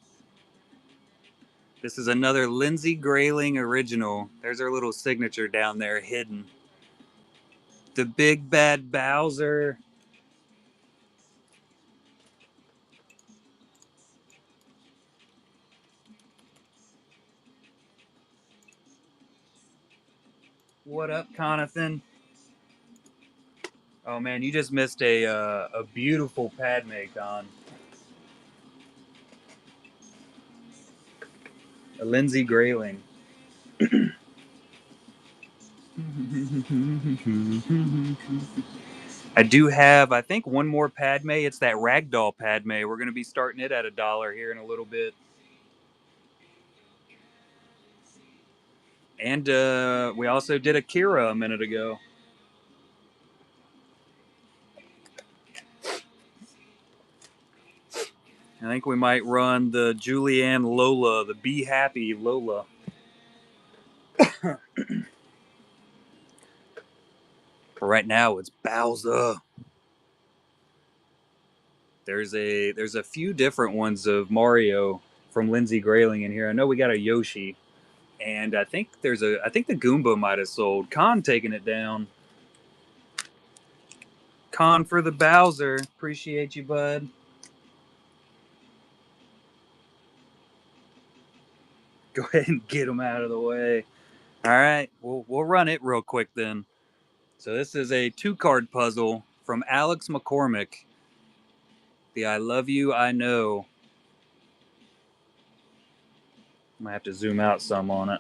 This is another Lindsay Grayling original. There's her little signature down there hidden. The big bad Bowser. What up, Conathan? Oh man, you just missed a beautiful Padme Con. A Lindsay Grayling. I do have, I think, one more Padme. It's that Ragdoll Padme. We're going to be starting it at $1 here in a little bit. And we also did a Kira a minute ago. I think we might run the Julianne Lola, the Be Happy Lola. For right now, it's Bowser. There's a few different ones of Mario from Lindsay Grayling in here. I know we got a Yoshi, and I think the Goomba might have sold. Con taking it down. Con for the Bowser. Appreciate you, bud. Go ahead and get him out of the way. All right, we'll run it real quick then. So this is a 2-card puzzle from Alex McCormick. The I Love You, I Know. I might have to zoom out some on it.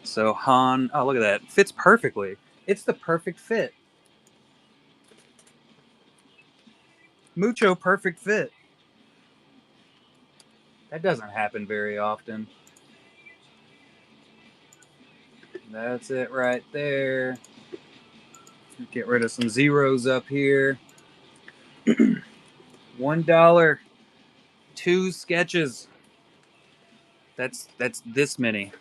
So Han, oh look at that, fits perfectly. It's the perfect fit. Mucho perfect fit. That doesn't happen very often. That's it right there. Get rid of some zeros up here. $1, 2 sketches. That's this many.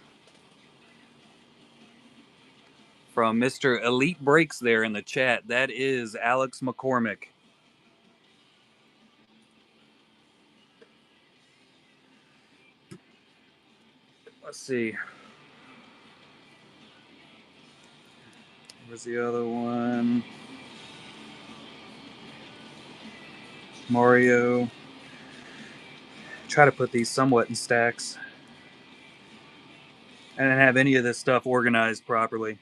From Mr. Elite Breaks there in the chat. That is Alex McCormick. Let's see. Where's the other one? Mario. Try to put these somewhat in stacks. I didn't have any of this stuff organized properly.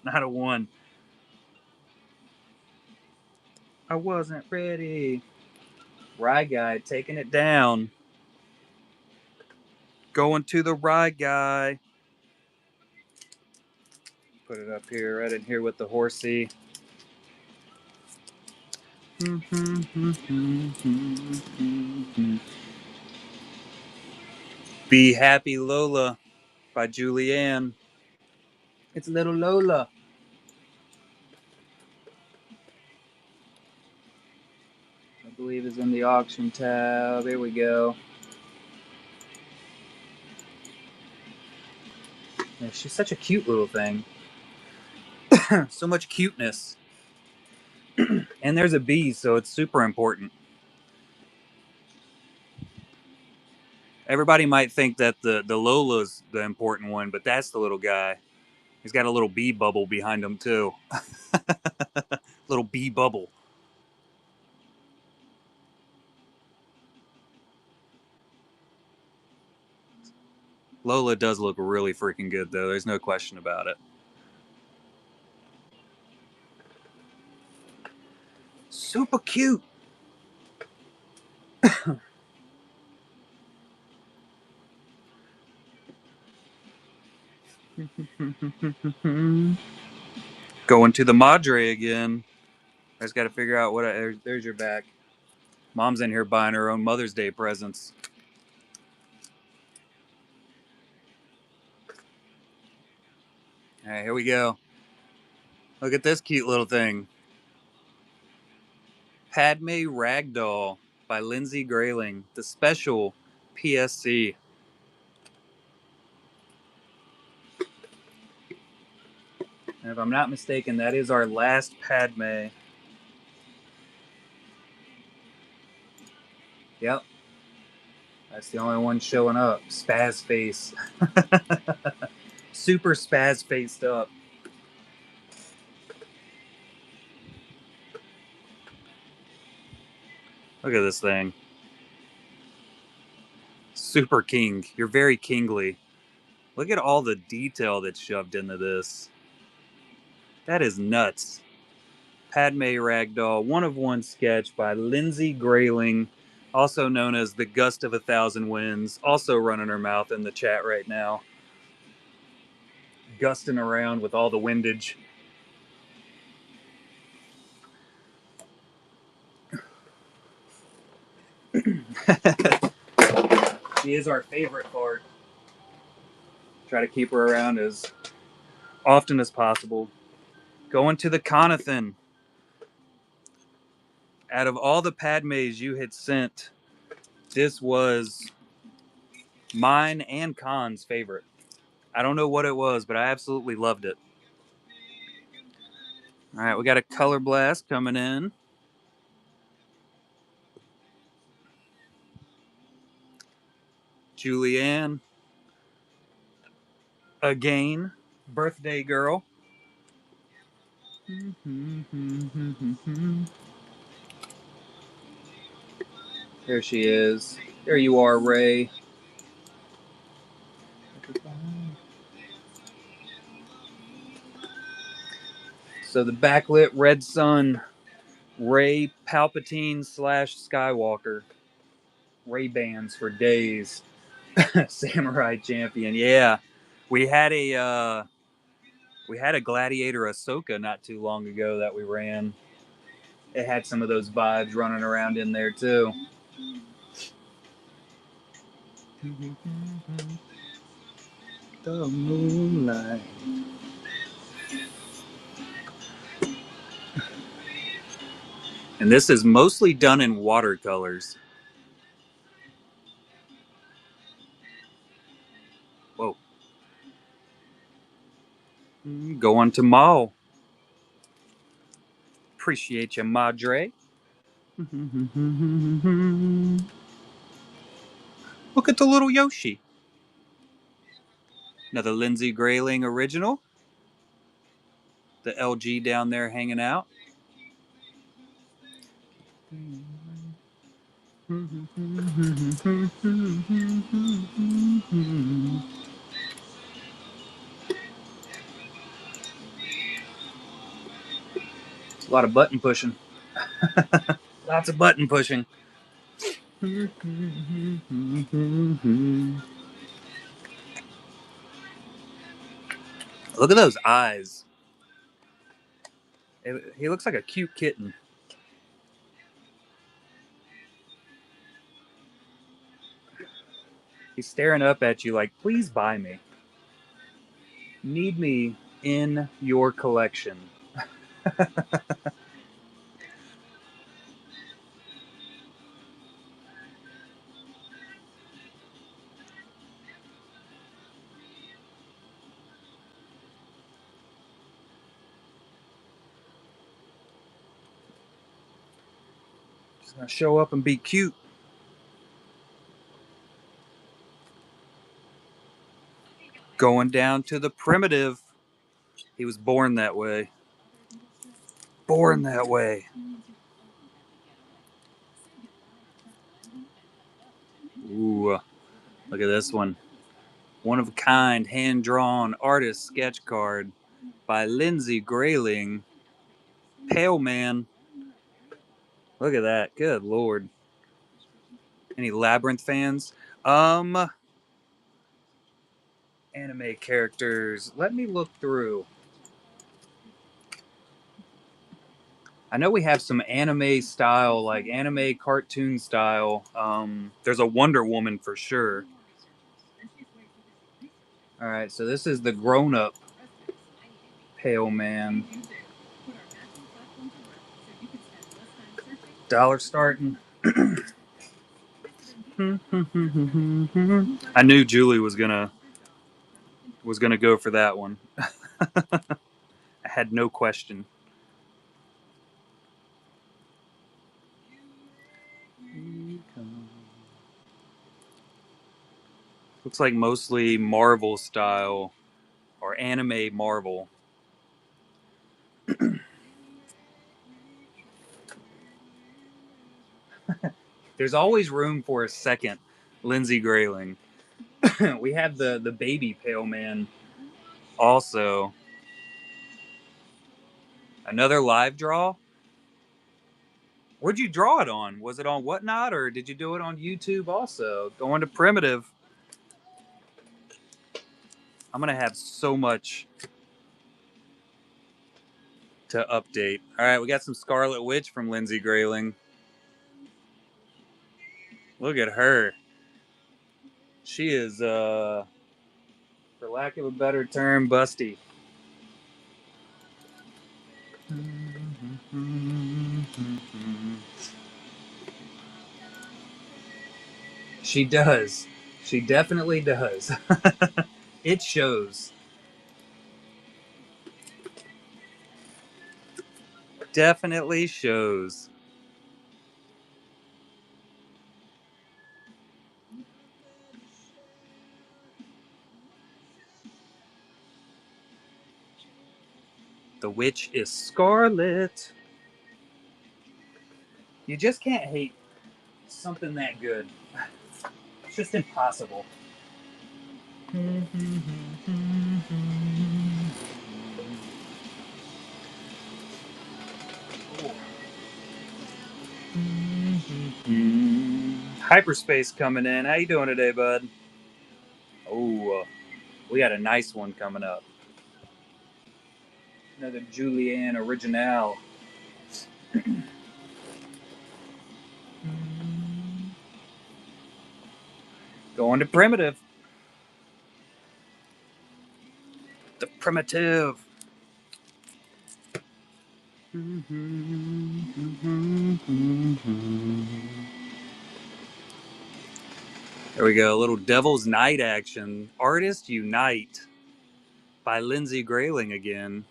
Not a one. I wasn't ready. Rye Guy taking it down. Going to the Rye Guy. Put it up here, right in here with the horsey. Be Happy Lola by Julianne. It's little Lola. I believe is in the auction tab. Here we go. Yeah, she's such a cute little thing. So much cuteness. And there's a bee, so it's super important. Everybody might think that the Lola's the important one, but that's the little guy. He's got a little bee bubble behind him, too. Little bee bubble. Lola does look really freaking good, though. There's no question about it. Super cute. Going to the Madre again. I just got to figure out what. There's your back. Mom's in here buying her own Mother's Day presents. All right, here we go. Look at this cute little thing. Padme Ragdoll by Lindsay Grayling, the special PSC. And if I'm not mistaken, that is our last Padme. Yep. That's the only one showing up. Spaz face. Super spaz faced up. Look at this thing. Super king. You're very kingly. Look at all the detail that's shoved into this. That is nuts. Padme Ragdoll, one of one sketch by Lindsay Grayling, also known as the Gust of 1,000 Winds, also running her mouth in the chat right now. Gusting around with all the windage. She is our favorite card. Try to keep her around as often as possible. Going to the Conathan. Out of all the Padmes you had sent, this was mine and Khan's favorite. I don't know what it was, but I absolutely loved it. All right, we got a Color Blast coming in. Julianne. Again. Birthday Girl. There she is. There you are, Ray. So the backlit Red Sun, Ray Palpatine / Skywalker. Ray Bans for days. Samurai Champion. Yeah. We had a Gladiator Ahsoka not too long ago that we ran. It had some of those vibes running around in there too. The moonlight. And this is mostly done in watercolors. Whoa. Going to Mall. Appreciate you, Madre. Look at the little Yoshi. Another Lindsay Grayling original. The LG down there hanging out. A lot of button pushing. Lots of button pushing. Look at those eyes. He looks like a cute kitten. He's staring up at you like, please buy me. Need me in your collection. Just gonna show up and be cute. Going down to the primitive. He was born that way. Born that way. Ooh, look at this one. One of a kind, hand drawn artist sketch card by Lindsay Grayling. Pale Man. Look at that. Good Lord. Any Labyrinth fans? Anime characters. Let me look through. I know we have some anime style, like anime cartoon style. There's a Wonder Woman for sure. All right, so this is the grown up Pale Man. Dollar starting. I knew Julie was gonna go for that one. I had no question. Looks like mostly Marvel style or anime Marvel. There's always room for a second Lindsay Grayling. We have the baby Pale Man also. Another live draw. Where'd you draw it on? Was it on Whatnot or did you do it on YouTube also? Going to Primitive. I'm gonna have so much to update. All right, we got some Scarlet Witch from Lindsay Grayling. Look at her. She is, for lack of a better term, busty. She does. She definitely does. It shows. Definitely shows. The witch is Scarlet. You just can't hate something that good. It's just impossible. Hyperspace coming in. How you doing today, bud? Oh, we got a nice one coming up. Another Julianne original. Going to Primitive. The Primitive. There we go. A little Devil's Night action. Artist Unite by Lindsay Grayling again.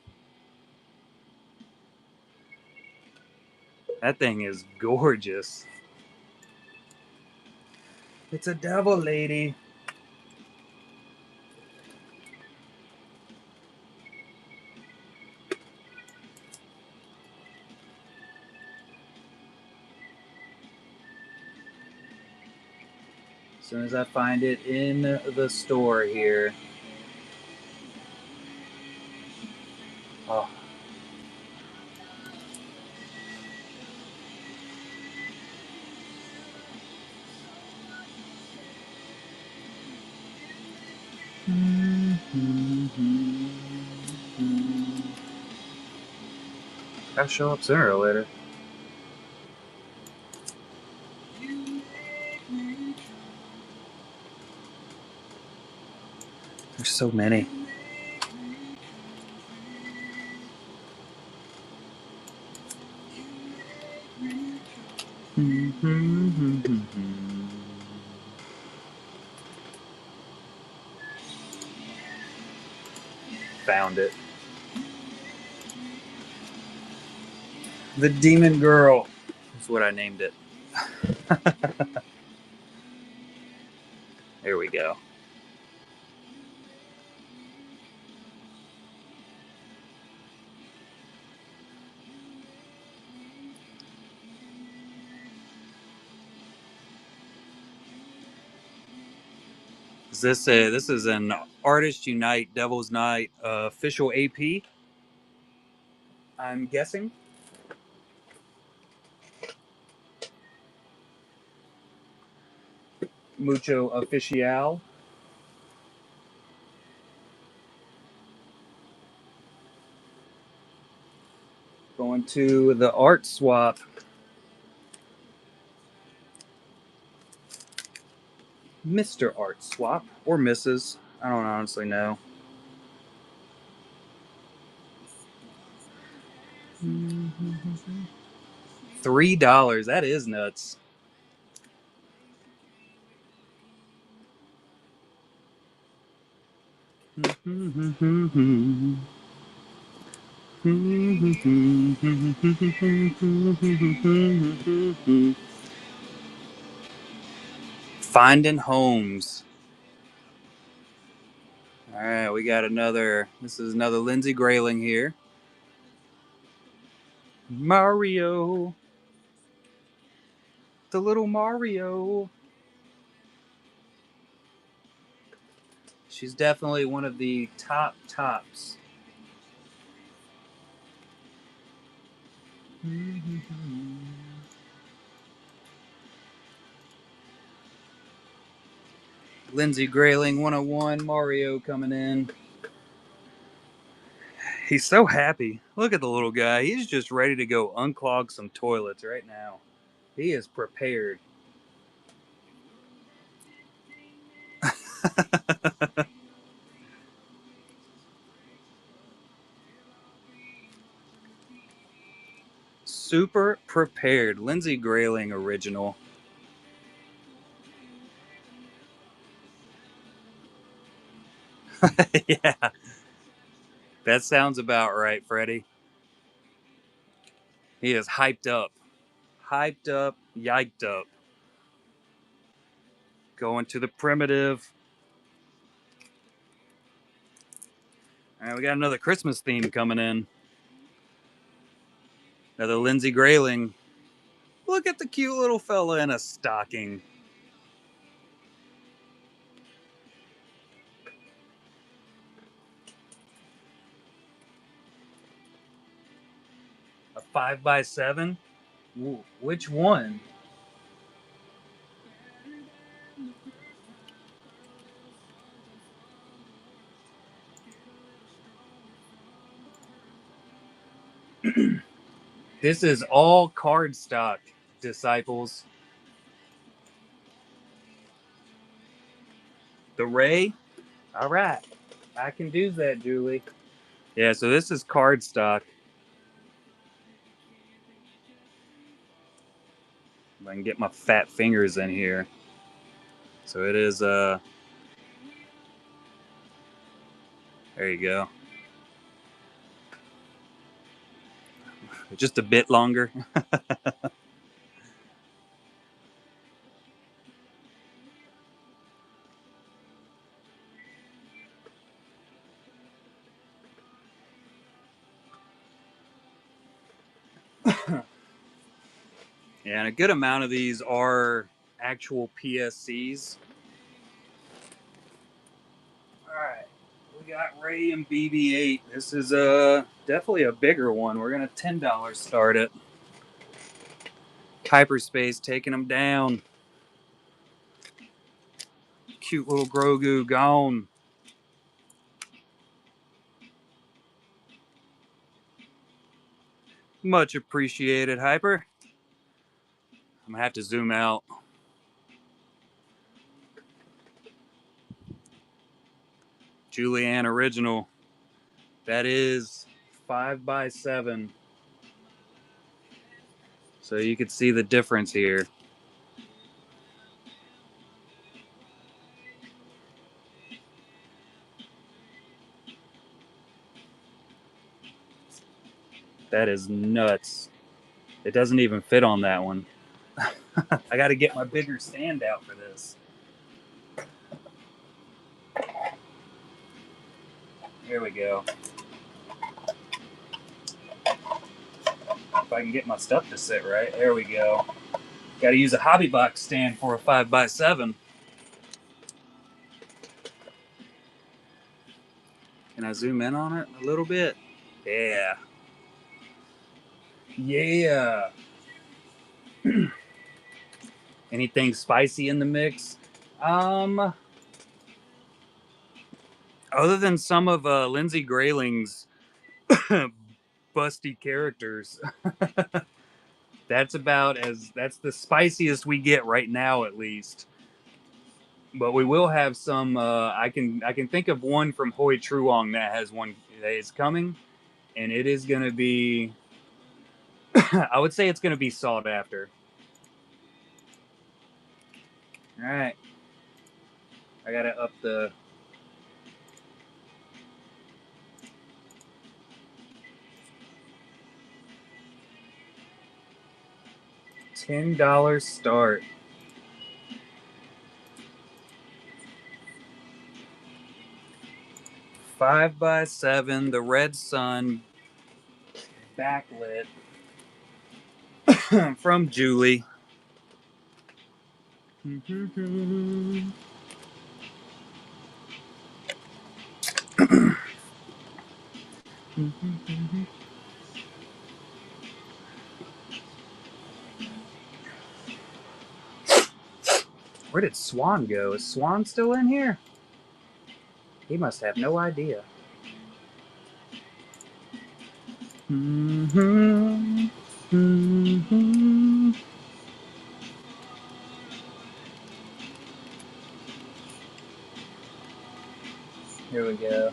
That thing is gorgeous. It's a devil lady. As soon as I find it in the store here. Oh. I'll show up sooner or later. There's so many. Found it. The Demon Girl. That's what I named it. There we go. This is an Artist Unite Devil's Night official AP. I'm guessing. Mucho Oficial. Going to the art swap. Mr. Art Swap. Or Mrs. I don't honestly know. $3. That is nuts. Finding homes. All right, we got another. This is another Lindsay Grayling here. Mario. The little Mario. She's definitely one of the tops. Lindsay Grayling 101, Mario coming in. He's so happy. Look at the little guy. He's just ready to go unclog some toilets right now. He is prepared. Super prepared. Lindsay Grayling original. Yeah, that sounds about right, Freddie. He is hyped up. Hyped up, yiked up. Going to the primitive. All right, we got another Christmas theme coming in. Another Lindsay Grayling. Look at the cute little fella in a stocking. A 5x7? Which one? This is all cardstock, disciples. The Ray? All right. I can do that, Julie. Yeah, so this is cardstock. If I can get my fat fingers in here. So it is, there you go. Just a bit longer. Yeah, and a good amount of these are actual PSCs. All right, we got Ray and BB-8. This is definitely a bigger one. We're gonna $10 start it. Hyperspace taking them down. Cute little Grogu gone. Much appreciated, Hyper. I'm gonna have to zoom out. Julianne original. That is 5x7. So you can see the difference here. That is nuts. It doesn't even fit on that one. I got to get my bigger stand out for this. Here we go. If I can get my stuff to sit right. There we go. Got to use a hobby box stand for a 5x7. Can I zoom in on it a little bit? Yeah. Yeah. Anything spicy in the mix? Other than some of Lindsay Grayling's busty characters, that's the spiciest we get right now, at least. But we will have some. I can think of one from Hoi Truong that has one that is coming, and it is going to be I would say it's going to be sought after. All right. I got to up the... $10 start. 5x7, the red sun, backlit, from Julie. Where did Swan go? Is Swan still in here? He must have no idea. Here we go.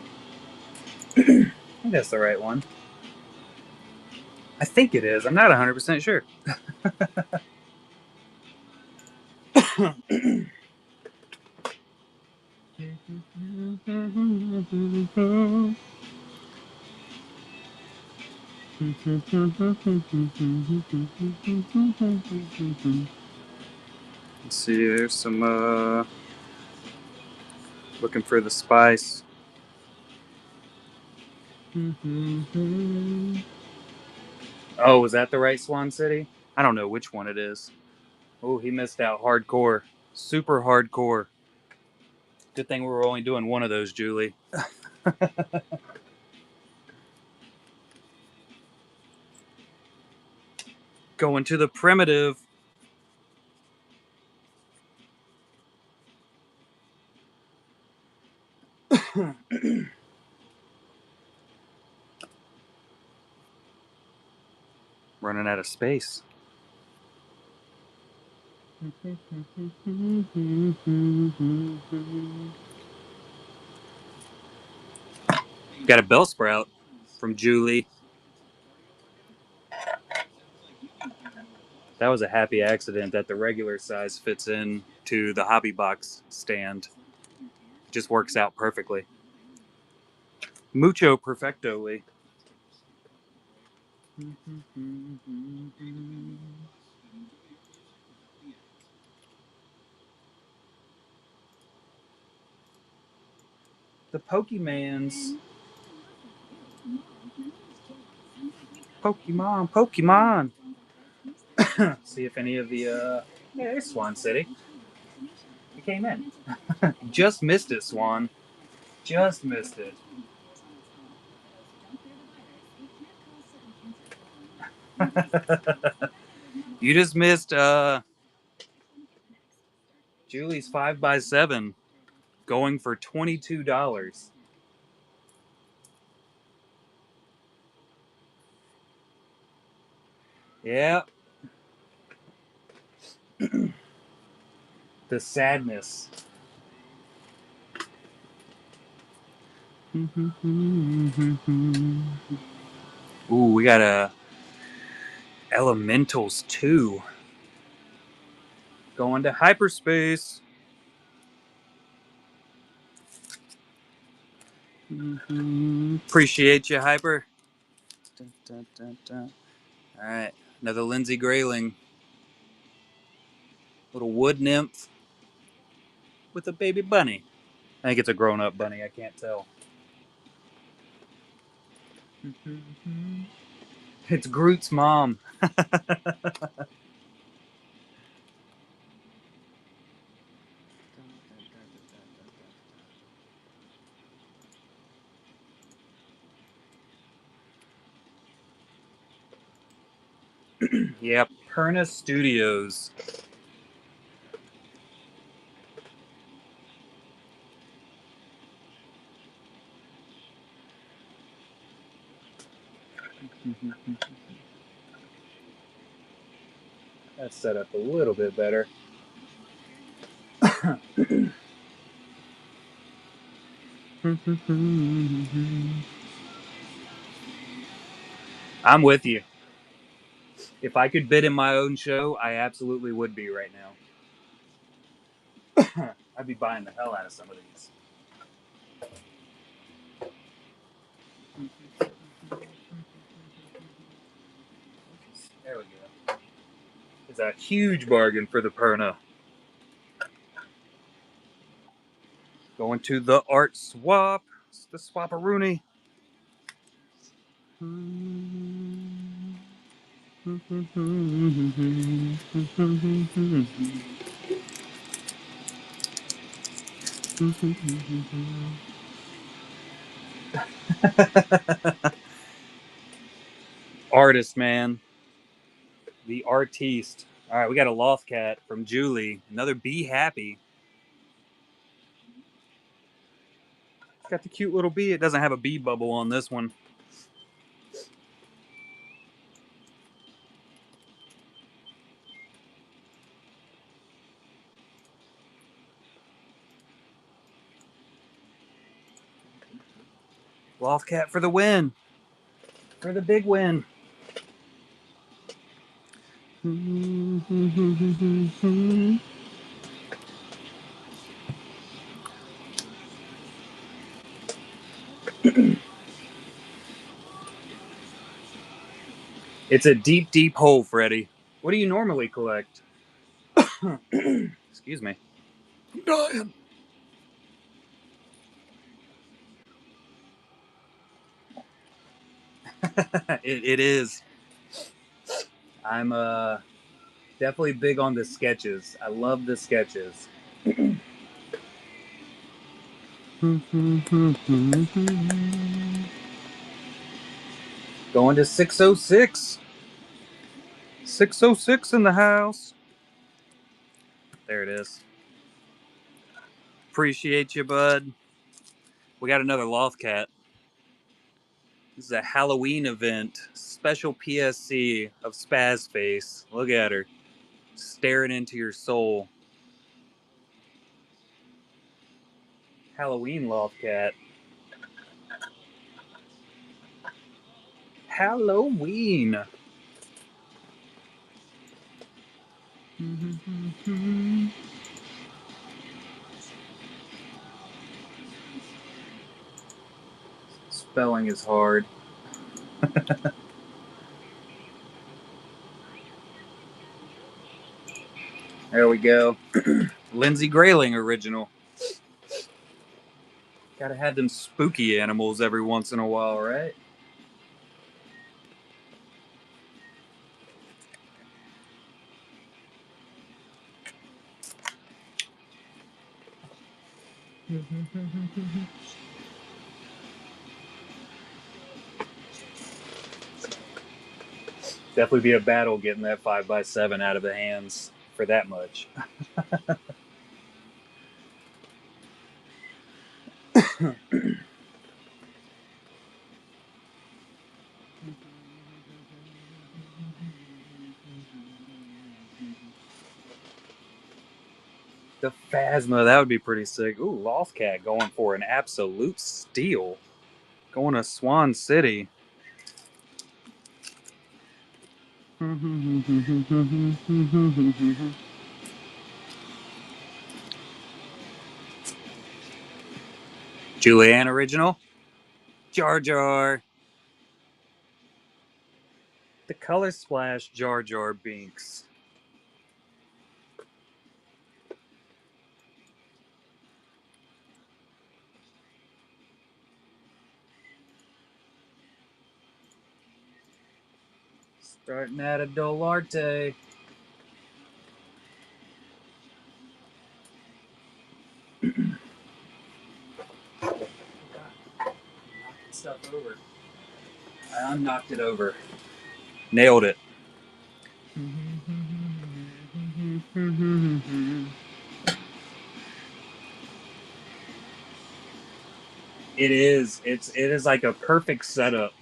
I think that's the right one. I think it is. I'm not 100% sure. Let's see, there's some, looking for the spice. Oh, was that the right Swan City? I don't know which one it is. Oh, he missed out hardcore. Super hardcore. Good thing we were only doing one of those, Julie. Going to the primitive. Running out of space. Got a bell sprout from Julie. That was a happy accident that the regular size fits in to the hobby box stand. Just works out perfectly. Mucho perfectly. The Pokemans. Pokemon. See if any of the, yeah, there's Swan City. He came in. Just missed it, Swan. Just missed it. You just missed, Julie's 5x7 going for $22. Yeah. The sadness. Ooh, we got a Elementals 2 going to hyperspace. Appreciate you, Hyper. Dun, dun, dun, dun. All right, another Lindsay Grayling. Little wood nymph with a baby bunny. I think it's a grown-up bunny. I can't tell. It's Groot's mom. Yep, Perna Studios. That's set up a little bit better. I'm with you. If I could bid in my own show, I absolutely would be right now. I'd be buying the hell out of some of these. There we go. It's a huge bargain for the Perna. Going to the art swap. It's the swap-a-rooney. Artist, man. The artiste. All right, we got a loft cat from Julie. Another Be Happy. It's got the cute little bee. It doesn't have a bee bubble on this one. Loft cat for the win. For the big win. It's a deep, deep hole, Freddy. What do you normally collect? Excuse me. I'm dying. It is. I'm definitely big on the sketches. I love the sketches. Going to 606. 606 in the house. There it is. Appreciate you, bud. We got another loft cat. This is a Halloween event. Special PSC of Spaz Face. Look at her. Staring into your soul. Halloween loft cat. Halloween. Spelling is hard. There we go. Lindsay Grayling original. Gotta have them spooky animals every once in a while, right? Definitely be a battle getting that 5x7 out of the hands for that much. The Phasma, that would be pretty sick. Ooh, Loft Cat going for an absolute steal. Going to Swan City. Julianne original. Jar Jar. The Color Splash Jar Jar Binks. Starting at a Dolarte. Stuff over. I knocked it over. Nailed it. It is. It is like a perfect setup.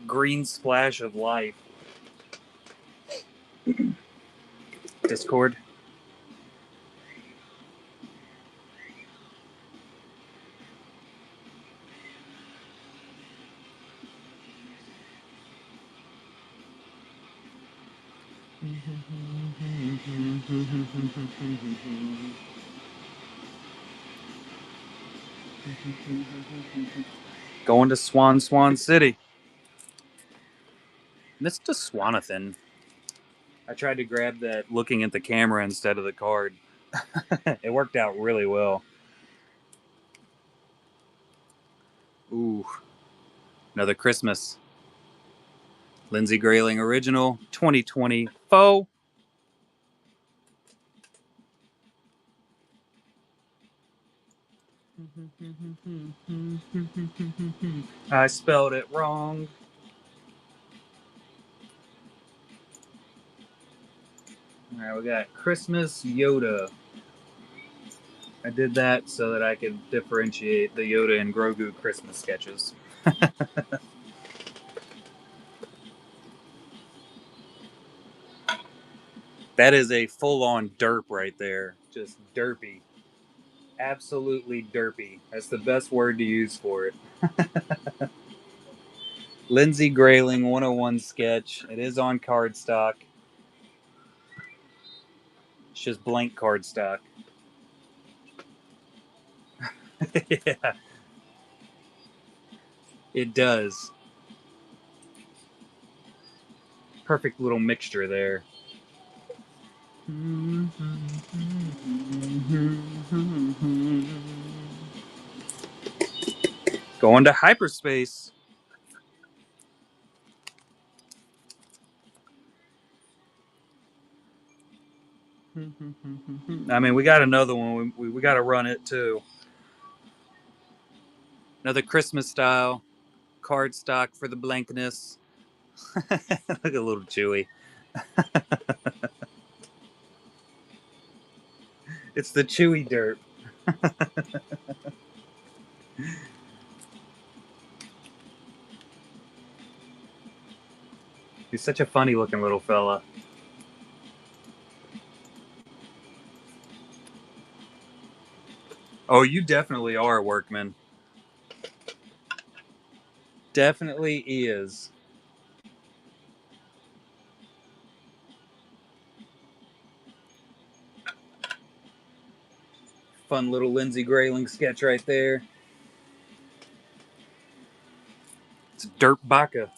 Green splash of life. Discord. Going to Swan City. Mr. Swanathan. I tried to grab that looking at the camera instead of the card. It worked out really well. Ooh, another Christmas. Lindsey Grayling Original 2024. I spelled it wrong. All right, we got Christmas Yoda. I did that so that I could differentiate the Yoda and Grogu Christmas sketches. That is a full-on derp right there. Just derpy. Absolutely derpy. That's the best word to use for it. Lindsey Grayling 101 sketch. It is on cardstock. It's just blank cardstock. Yeah, it does. Perfect little mixture there. Going to hyperspace. I mean, we got another one. We got to run it too. Another Christmas style card stock for the blankness. Look at little Chewy. It's the Chewy derp. He's such a funny looking little fella. Oh, you definitely are a workman. Definitely is. Fun little Lindsey Grayling sketch right there. It's Derp Baka.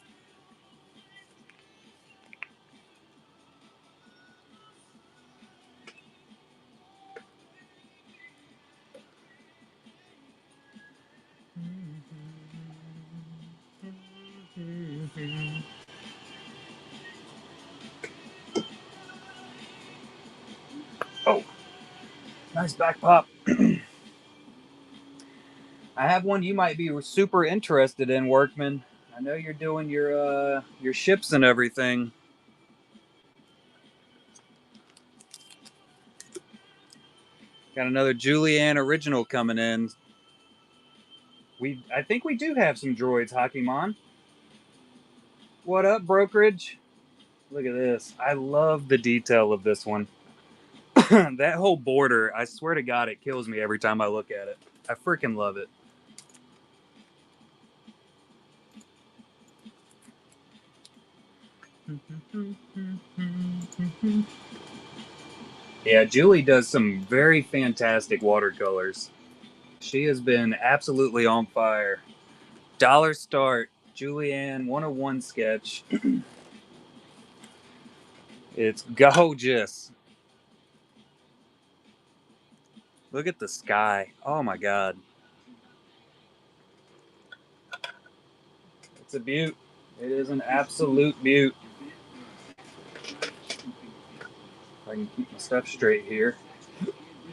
Oh, nice back pop. I have one you might be super interested in, Workman. I know you're doing your ships and everything. Got another Julianne original coming in. I think we do have some droids, Hakimon. What up, brokerage? Look at this. I love the detail of this one. That whole border, I swear to God, it kills me every time I look at it. I freaking love it. Yeah, Julie does some very fantastic watercolors. She has been absolutely on fire. Dollar start, Julianne 101 sketch. It's gorgeous. Look at the sky. Oh my God. It's a beaut. It is an absolute beaut. If I can keep my stuff straight here.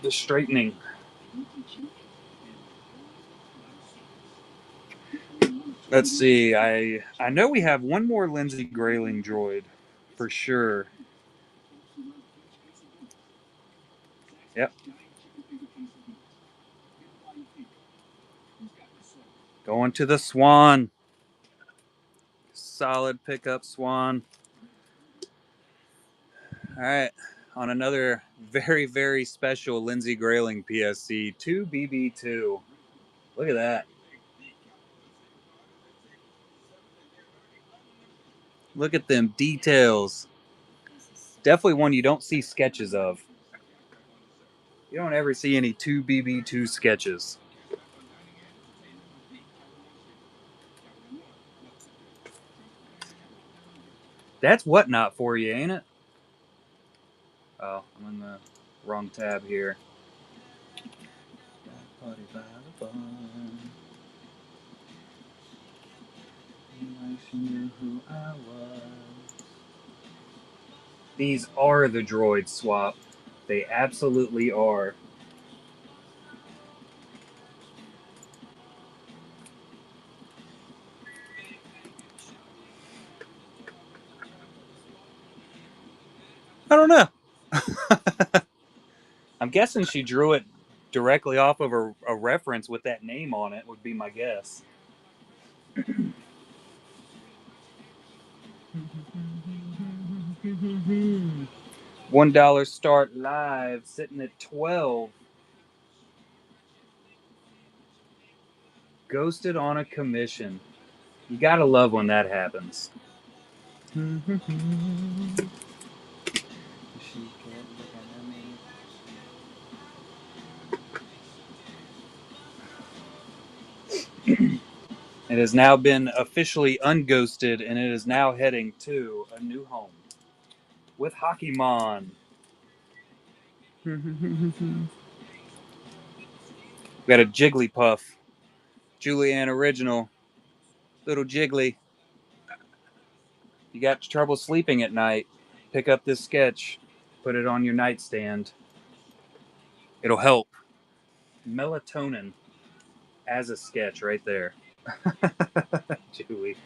The straightening. Let's see. I know we have one more Lindsey Grayling droid for sure. Yep. Going to the Swan. Solid pickup, Swan. All right. On another very, very special Lindsey Grayling PSC 2BB2. Look at that. Look at them details. Definitely one you don't see sketches of. You don't ever see any 2BB2 sketches. That's Whatnot for you, ain't it? Oh, I'm in the wrong tab here. These are the droid swap. They absolutely are. I don't know. I'm guessing she drew it directly off of a reference with that name on it, would be my guess. $1 start live, sitting at 12. Ghosted on a commission. You gotta love when that happens. It has now been officially unghosted, and it is now heading to a new home with Hakimon. We got a Jigglypuff, Julianne original, little Jiggly. You got trouble sleeping at night? Pick up this sketch, put it on your nightstand. It'll help. Melatonin as a sketch right there. Julie.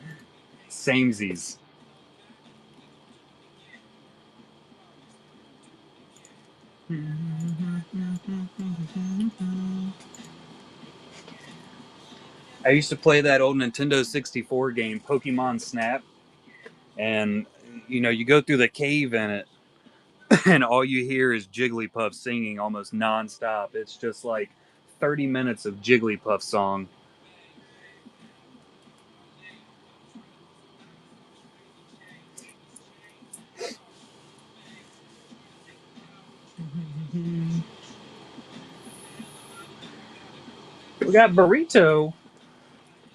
Samesies. I used to play that old Nintendo 64 game, Pokemon Snap, and you go through the cave in it, and all you hear is Jigglypuff singing almost nonstop. It's just like 30 minutes of Jigglypuff song. We got Burrito.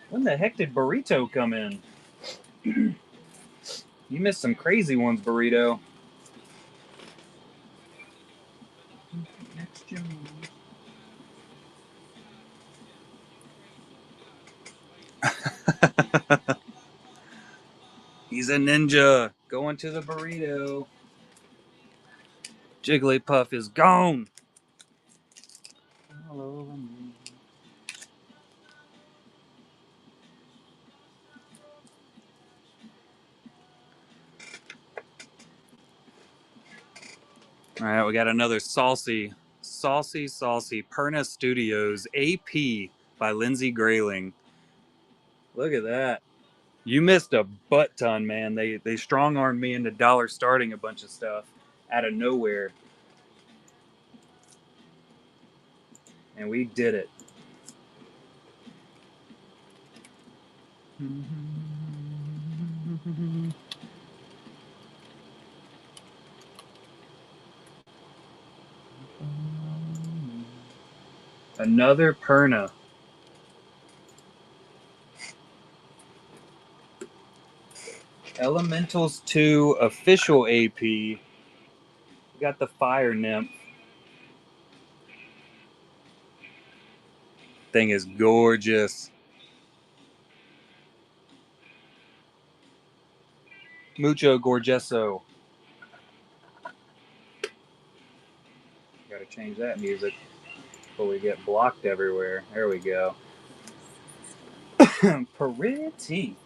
When the heck did Burrito come in? You missed some crazy ones, Burrito. He's a ninja going to the burrito. Jigglypuff is gone. All over me. All right, we got another saucy Perna Studios AP by Lindsay Grayling. Look at that. You missed a butt ton, man. They strong armed me into dollar starting a bunch of stuff out of nowhere, and we did it. Another Perna. Elementals 2 official AP. We got the Fire Nymph. Thing is gorgeous. Mucho gorgeso. Gotta change that music before we get blocked everywhere. There we go. Pretty.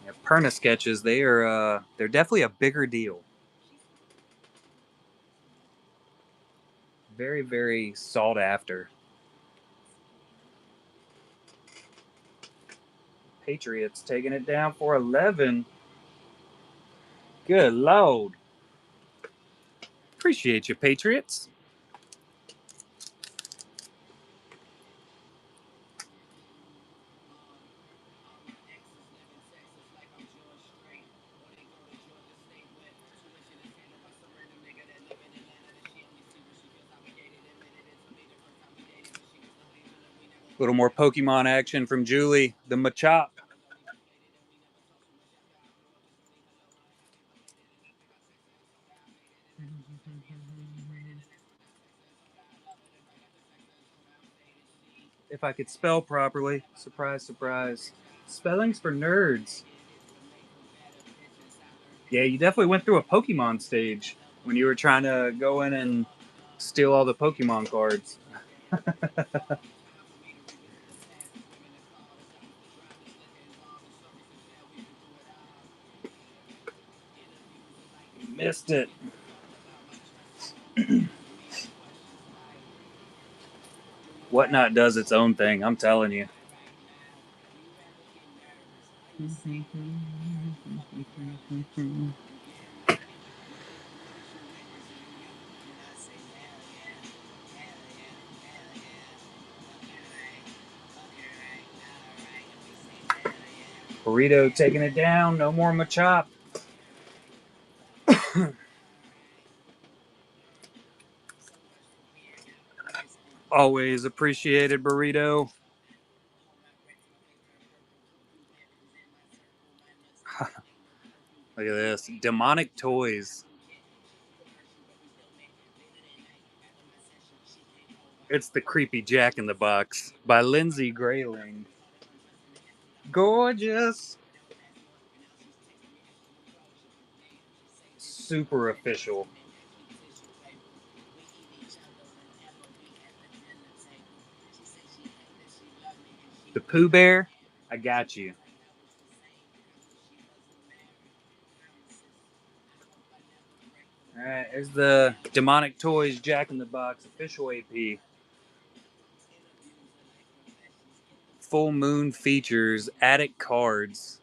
Yeah, Perna sketches, they're definitely a bigger deal. Very, very sought after. Patriots taking it down for 11. Good Lord. Appreciate you, Patriots. little more Pokemon action from Julie, the Machop. If I could spell properly. Surprise, surprise. Spelling's for nerds. Yeah, you definitely went through a Pokemon stage when you were trying to go in and steal all the Pokemon cards. Missed it. Whatnot does its own thing, I'm telling you. Burrito taking it down. No more Machop. Always appreciated, Burrito. Look at this. Demonic Toys. It's the creepy Jack in the Box by Lindsay Grayling. Gorgeous. Super official. The Pooh Bear, I got you. All right, there's the Demonic Toys Jack in the Box official AP. Full Moon features Attic cards.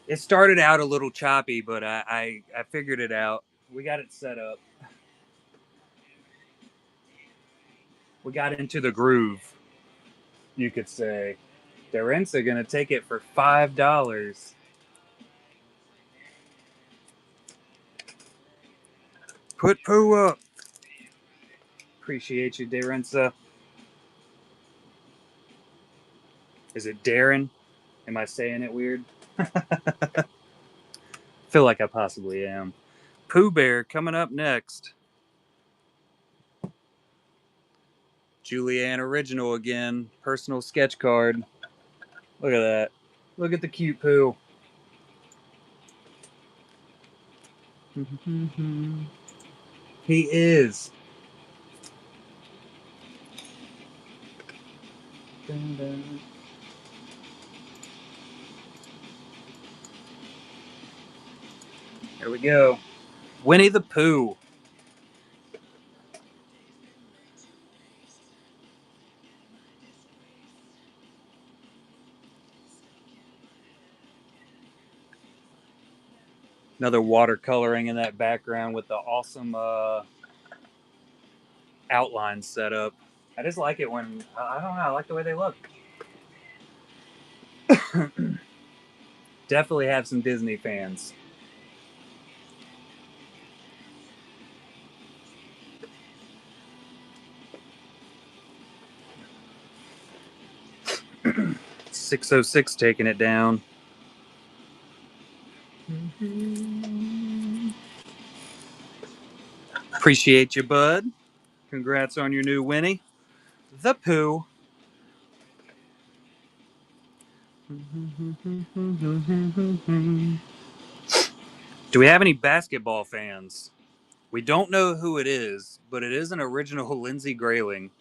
It started out a little choppy, but I figured it out. We got it set up. We got into the groove, you could say. Derensa gonna take it for $5. Put Pooh up. Appreciate you, Derensa. Is it Darren? Am I saying it weird? Feel like I possibly am. Pooh Bear coming up next. Julianne original again. Personal sketch card. Look at that. Look at the cute Pooh. He is. Here we go. Winnie the Pooh. Another watercoloring in that background with the awesome outline setup. I just like it when, I don't know, I like the way they look. Definitely have some Disney fans. .606 taking it down. Appreciate you, bud. Congrats on your new Winnie. The Pooh. Do we have any basketball fans? We don't know who it is, but it is an original Lindsay Grayling.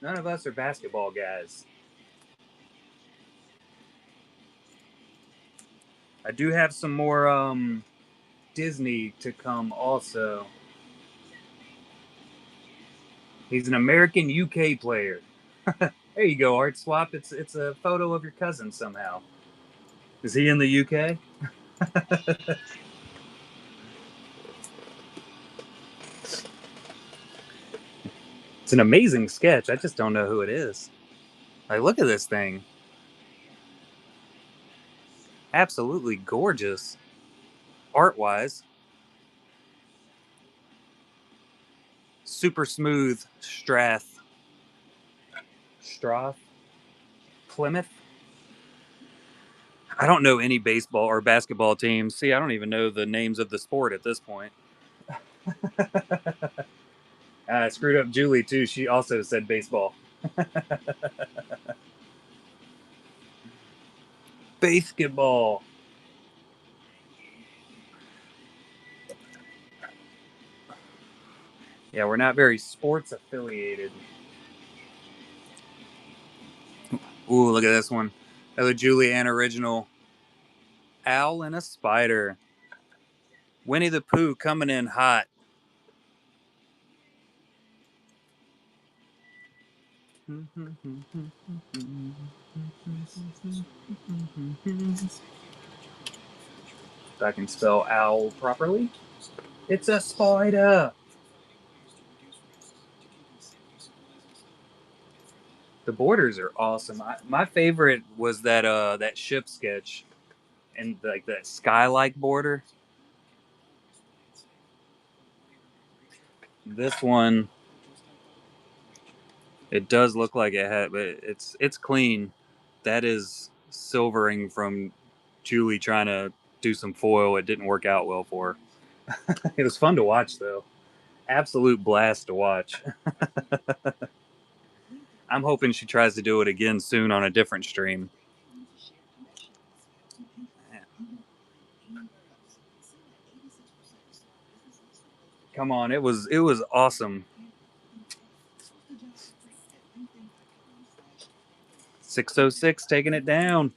None of us are basketball guys. I do have some more Disney to come also. He's an American UK player. There you go, Art Swap. It's a photo of your cousin somehow. Is he in the UK? It's an amazing sketch. I just don't know who it is. Like, look at this thing. Absolutely gorgeous. Art-wise. Super smooth Strath? Plymouth? I don't know any baseball or basketball teams. See, I don't even know the names of the sport at this point. I screwed up Julie, too. She also said baseball. Basketball. Yeah, we're not very sports affiliated. Ooh, look at this one. Another Julianne original. Owl and a spider. Winnie the Pooh coming in hot. If I can spell owl properly. It's a spider. The borders are awesome. My favorite was that ship sketch and like that sky-like border. This one, it does look like it had, but it's clean. That is silvering from Julie trying to do some foil. It didn't work out well for her. It was fun to watch though. Absolute blast to watch. I'm hoping she tries to do it again soon on a different stream. Come on, it was awesome. 606 taking it down.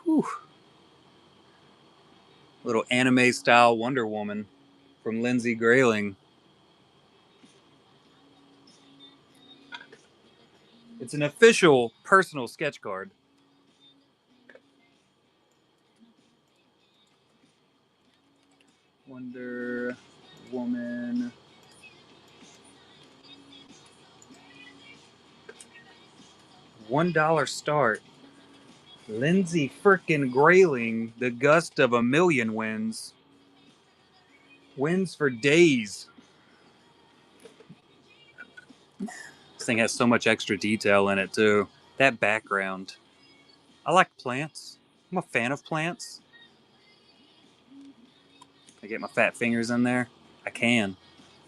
Whew. Little anime style Wonder Woman from Lindsay Grayling. It's an official personal sketch card. Wonder Woman. $1 start. Lindsay frickin' Grayling, the gust of a million wins. Wins for days. This thing has so much extra detail in it, too. That background. I like plants. I'm a fan of plants. I get my fat fingers in there. I can.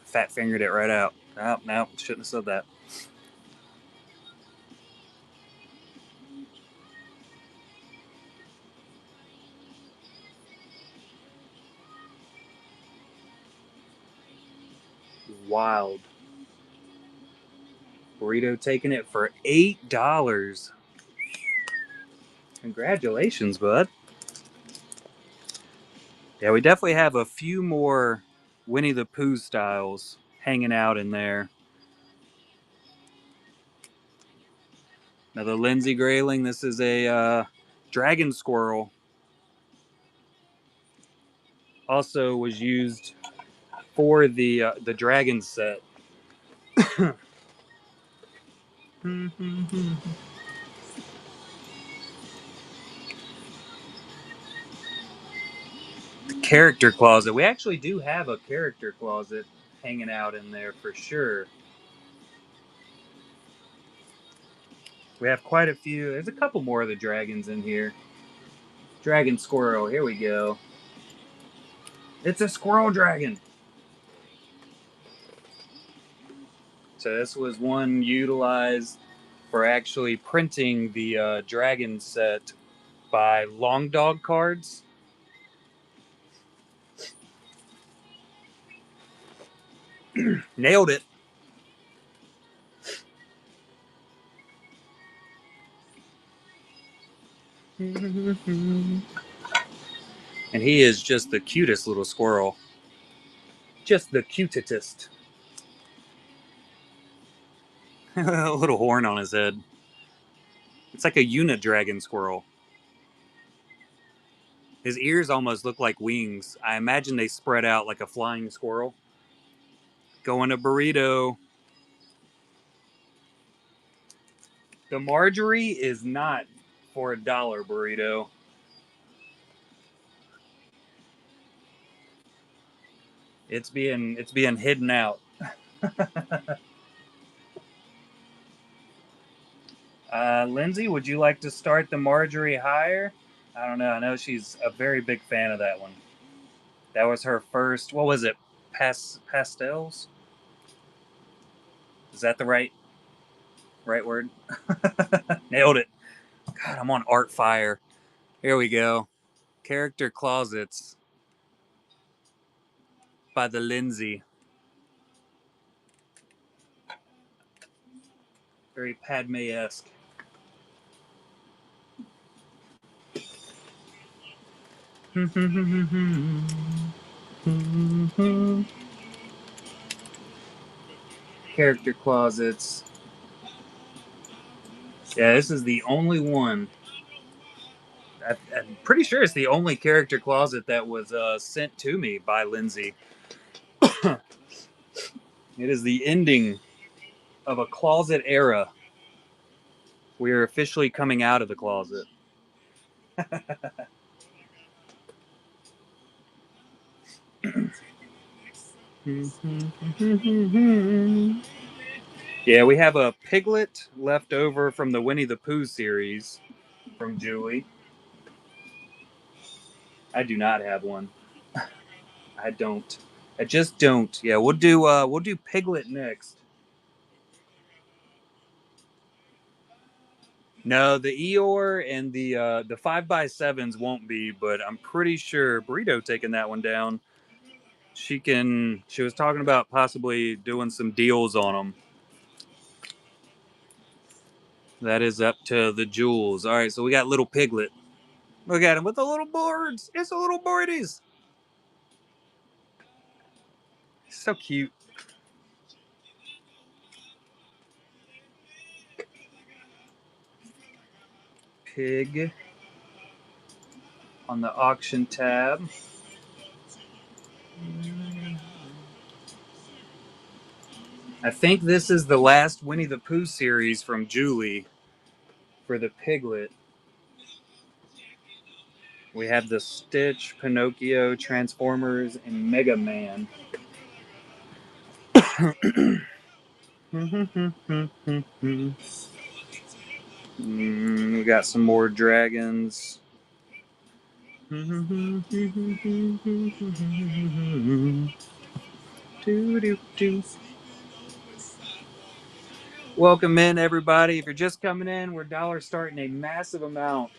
Fat fingered it right out. Oh, no, shouldn't have said that. Wild. Burrito taking it for $8. Congratulations, bud. Yeah, we definitely have a few more Winnie the Pooh styles hanging out in there. Now the Lindsay Grayling, this is a dragon squirrel. Also was used for the dragon set. The character closet. We actually do have a character closet hanging out in there for sure. We have quite a few. There's a couple more of the dragons in here. Dragon squirrel. Here we go. It's a squirrel dragon. So this was one utilized for actually printing the dragon set by Long Dog Cards. Nailed it. And he is just the cutest little squirrel. Just the cutest. A little horn on his head. It's like a unidragon squirrel. His ears almost look like wings. I imagine they spread out like a flying squirrel. Going to burrito. The Marjorie is not for $1 burrito. It's being hidden out. Lindsay, would you like to start the Marjorie higher? I don't know. I know she's a very big fan of that one. That was her first. What was it? Pastels? Is that the right word? Nailed it. God, I'm on art fire. Here we go. Character closets by the Lindsay. Very Padme-esque. Character closets. Yeah, this is the only one. I'm pretty sure it's the only character closet that was sent to me by Lindsay. It is the ending of a closet era. We are officially coming out of the closet. Yeah, we have a piglet left over from the Winnie the Pooh series from Julie. I do not have one. I don't. I just don't. Yeah, we'll do Piglet next. No, the Eeyore and the 5x7s won't be, but I'm pretty sure Burrito taking that one down. She was talking about possibly doing some deals on them. That is up to the jewels. All right, so we got little Piglet. Look at him with the little boards. It's a little boardies. So cute. Pig on the auction tab. I think this is the last Winnie the Pooh series from Julie for the Piglet. We have the Stitch, Pinocchio, Transformers, and Mega Man. We got some more dragons. Welcome in, everybody. If you're just coming in, we're dollar starting a massive amount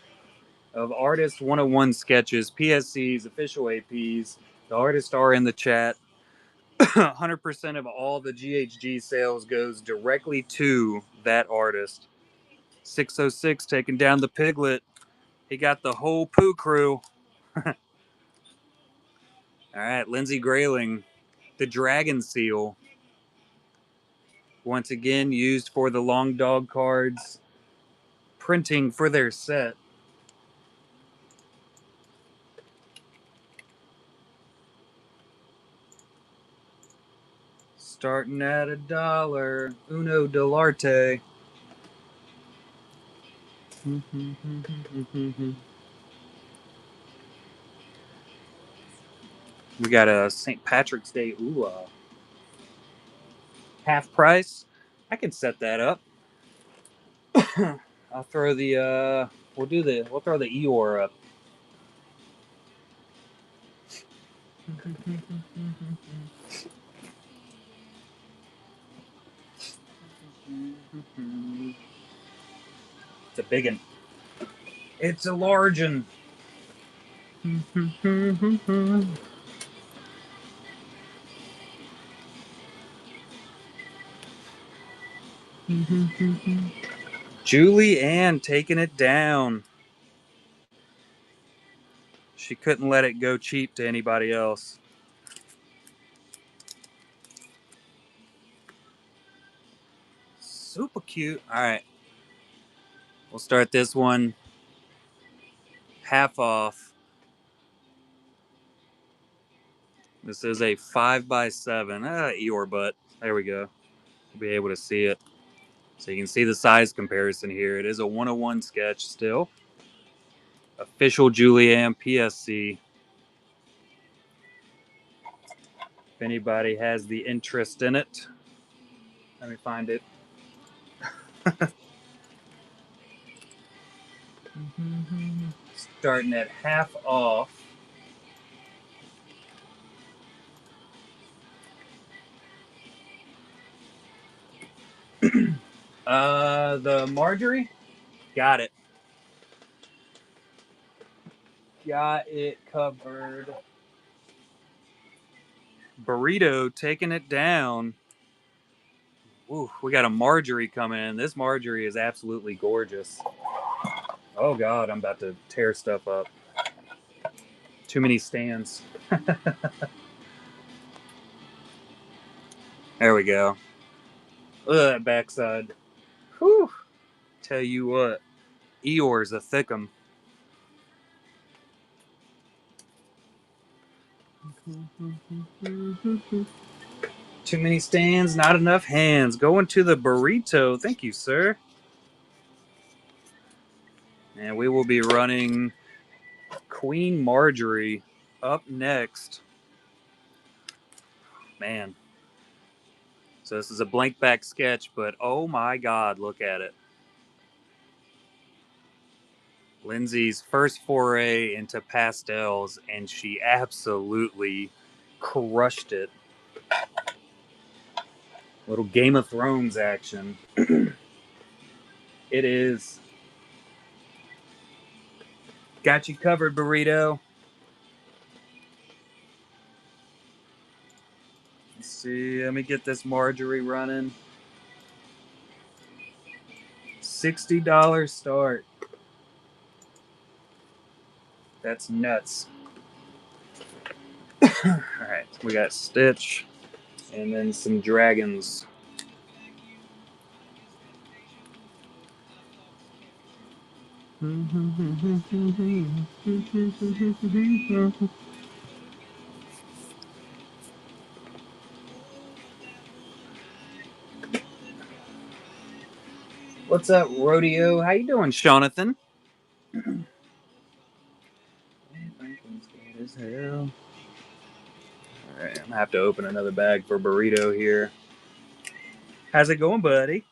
of Artist 101 sketches, PSCs, official APs. The artists are in the chat. 100% of all the GHG sales goes directly to that artist. 606 taking down the Piglet. He got the whole Pooh crew. All right, Lindsay Grayling, the Dragon Seal. Once again, used for the Long Dog cards, printing for their set. Starting at $1. Uno Delarte. We got a St. Patrick's Day half price. I can set that up. I'll throw the we'll throw the Eeyore up. It's a big one. It's a large one. Julie Ann taking it down. She couldn't let it go cheap to anybody else. Super cute. All right. We'll start this one half off. This is a 5x7. Eeyore butt. There we go. You'll be able to see it. So you can see the size comparison here. It is a 101 sketch still. Official Julianne PSC. If anybody has the interest in it, let me find it. Starting at half off. The Marjorie? Got it. Got it covered. Burrito taking it down. Ooh, we got a Marjorie coming in. This Marjorie is absolutely gorgeous. Oh God, I'm about to tear stuff up. Too many stands. There we go. Look at that backside. Whew. Tell you what, Eeyore's a thick 'em. Too many stands, not enough hands. Going to the burrito. Thank you, sir. And we will be running Queen Marjorie up next. Man. So this is a blank back sketch, but oh my God, look at it. Lindsay's first foray into pastels, and she absolutely crushed it. Little Game of Thrones action. It is. Got you covered, burrito. Let's see. Let me get this Marjorie running. $60 start. That's nuts. All right, we got Stitch, and then some dragons. What's up, Rodeo? How you doing, Jonathan? As hell. All right, I'm gonna have to open another bag for burrito here. How's it going, buddy?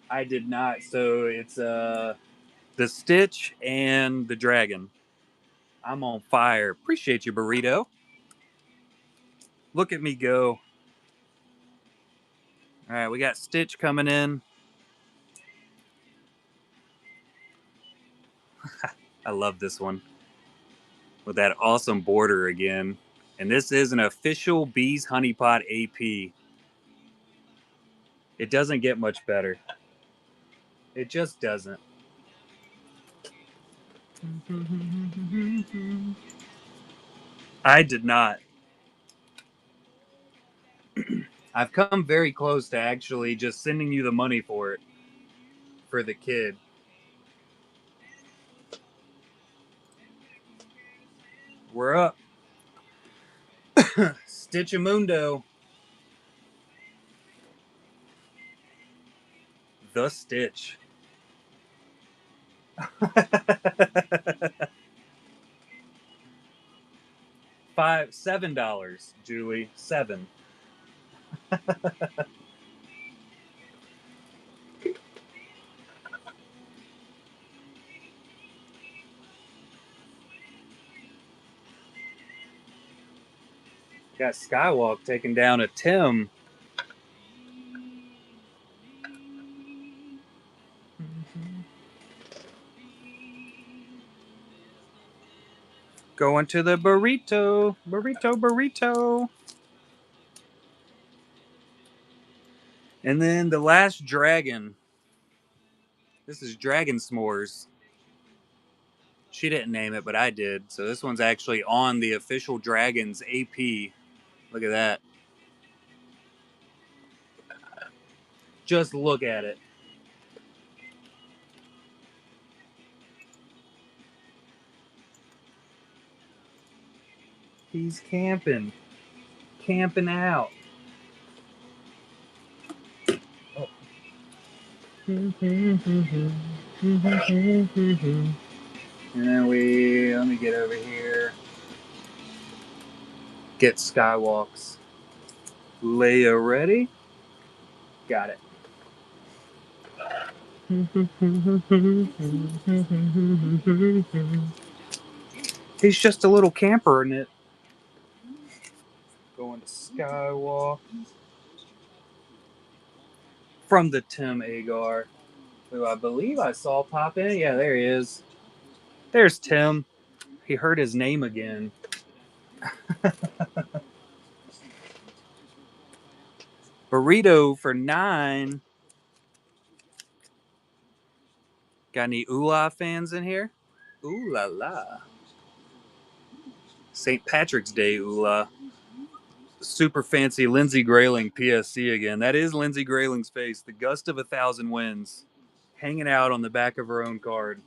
I did not. So it's the Stitch and the dragon. I'm on fire. Appreciate you, burrito. Look at me go. All right, we got Stitch coming in. I love this one with that awesome border again. And this is an official Bees Honey Pot AP. It doesn't get much better. It just doesn't. I did not. I've come very close to actually just sending you the money for it for the kid. We're up. Stitchamundo. The Stitch. $7, Julie. 7. Got Skywalk taking down a Tim. Going to the burrito. Burrito. And then the last dragon. This is Dragon S'mores. She didn't name it, but I did. So this one's actually on the official Dragons AP. Look at that. Just look at it. He's camping. Camping out. Oh. And then let me get over here. Get Skywalks. Leia ready? Got it. He's just a little camper in it. Going to Skywalk. From the Tim Agar, who I believe I saw pop in. Yeah, there he is. There's Tim. He heard his name again. Burrito for 9. Got any Ula fans in here? Ooh la la. St. Patrick's Day Ula. Super fancy Lindsey Grayling PSC again. That is Lindsey Grayling's face. The gust of 1,000 winds. Hanging out on the back of her own card.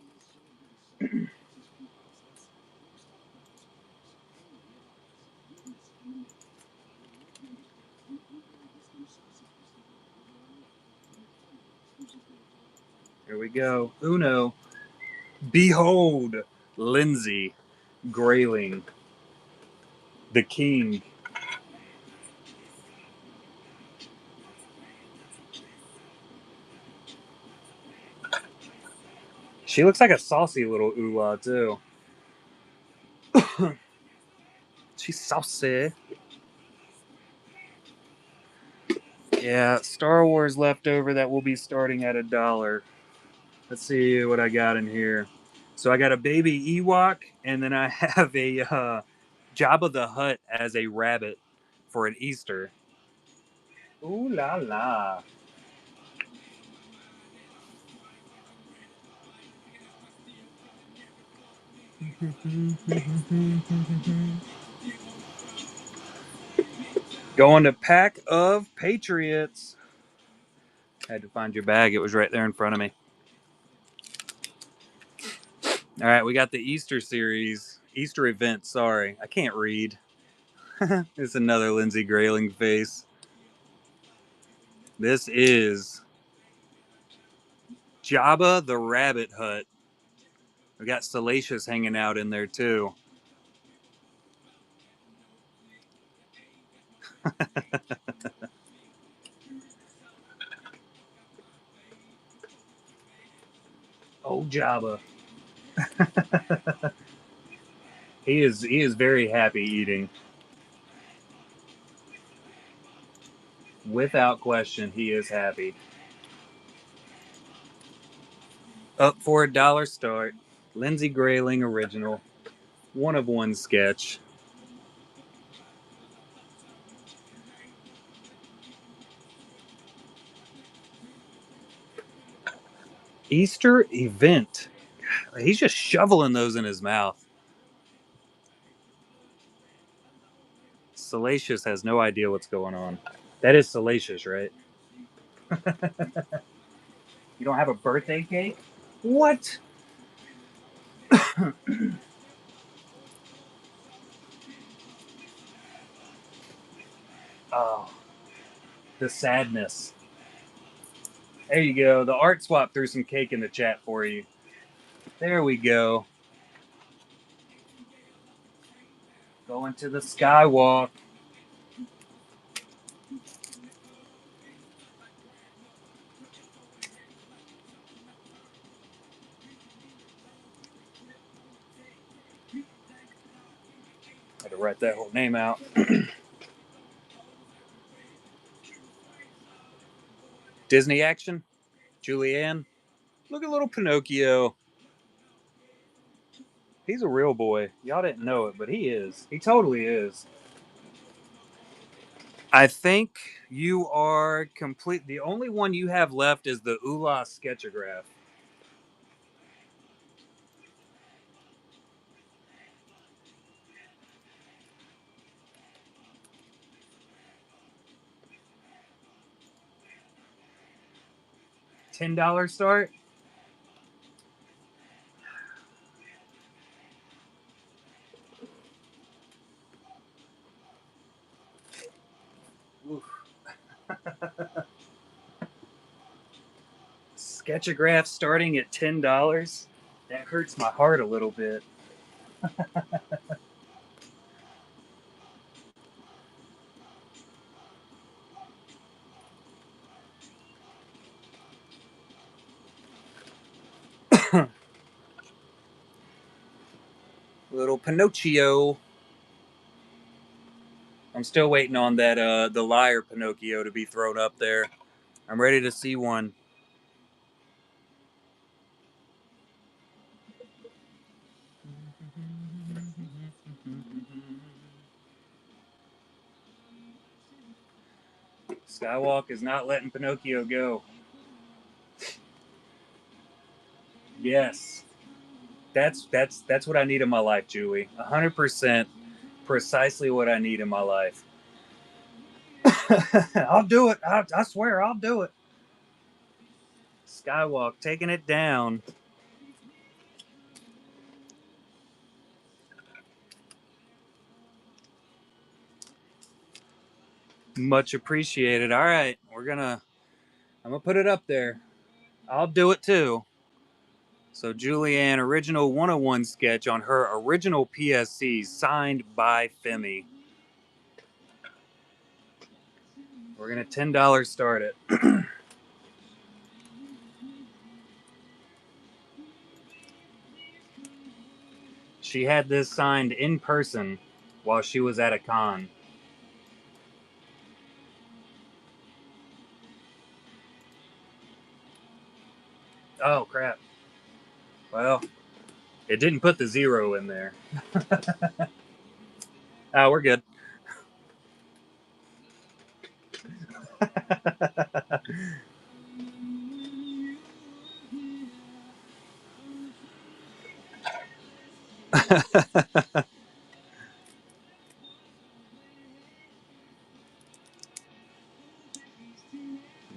Here we go. Uno. Behold, Lindsey Grayling, the king. She looks like a saucy little Ula, too. She's saucy. Yeah, Star Wars leftover that will be starting at $1. Let's see what I got in here. So I got a baby Ewok, and then I have a Jabba the Hutt as a rabbit for an Easter. Ooh la la. Going to Pack of Patriots. Had to find your bag. It was right there in front of me. All right, we got the Easter series. Easter event, sorry. I can't read. It's another Lindsey Grayling face. This is Jabba the Rabbit Hut. We got Salacious hanging out in there too. Oh, Jabba. He is very happy eating. Without question, he is happy. Up for $1 start. Lindsey Grayling original. One of one sketch. Easter event. He's just shoveling those in his mouth. Salacious has no idea what's going on. That is Salacious, right? You don't have a birthday cake? What? Oh, the sadness. There you go. The art swap threw some cake in the chat for you. There we go. Going to the skywalk. Had to write that whole name out. Disney action. Julianne. Look at little Pinocchio. He's a real boy. Y'all didn't know it, but he is. He totally is. I think you are complete. The only one you have left is the Ula Sketchograph. $10 start? Oof. Sketchograph starting at $10? That hurts my heart a little bit. Little Pinocchio. I'm still waiting on that the liar Pinocchio to be thrown up there. I'm ready to see one. Skywalk is not letting Pinocchio go. Yes. That's what I need in my life, Julie. 100% precisely what I need in my life. I'll do it. I swear I'll do it. Skywalk taking it down. Much appreciated. All right, I'm gonna put it up there. I'll do it too. So Julianne, original 101 sketch on her original PSC, signed by Femi. We're gonna $10 start it. She had this signed in person while she was at a con. Oh crap. Well, it didn't put the 0 in there. Oh, we're good.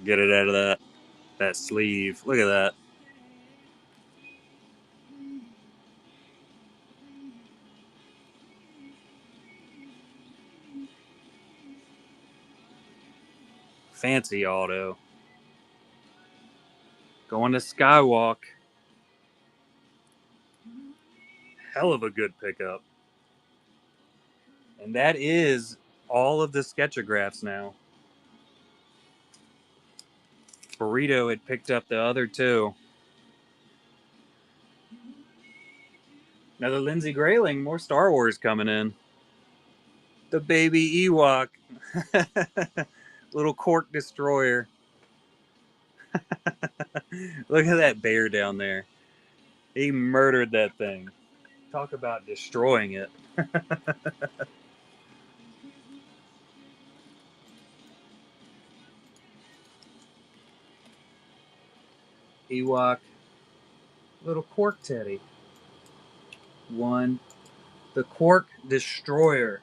Get it out of that sleeve. Look at that. Fancy auto. Going to Skywalk. Hell of a good pickup. And that is all of the sketchographs now. Burrito had picked up the other 2. Another Lindsay Grayling, more Star Wars coming in. The baby Ewok. Little Cork Destroyer. Look at that bear down there. He murdered that thing. Talk about destroying it. Ewok. Little Cork Teddy. 1. The Cork Destroyer.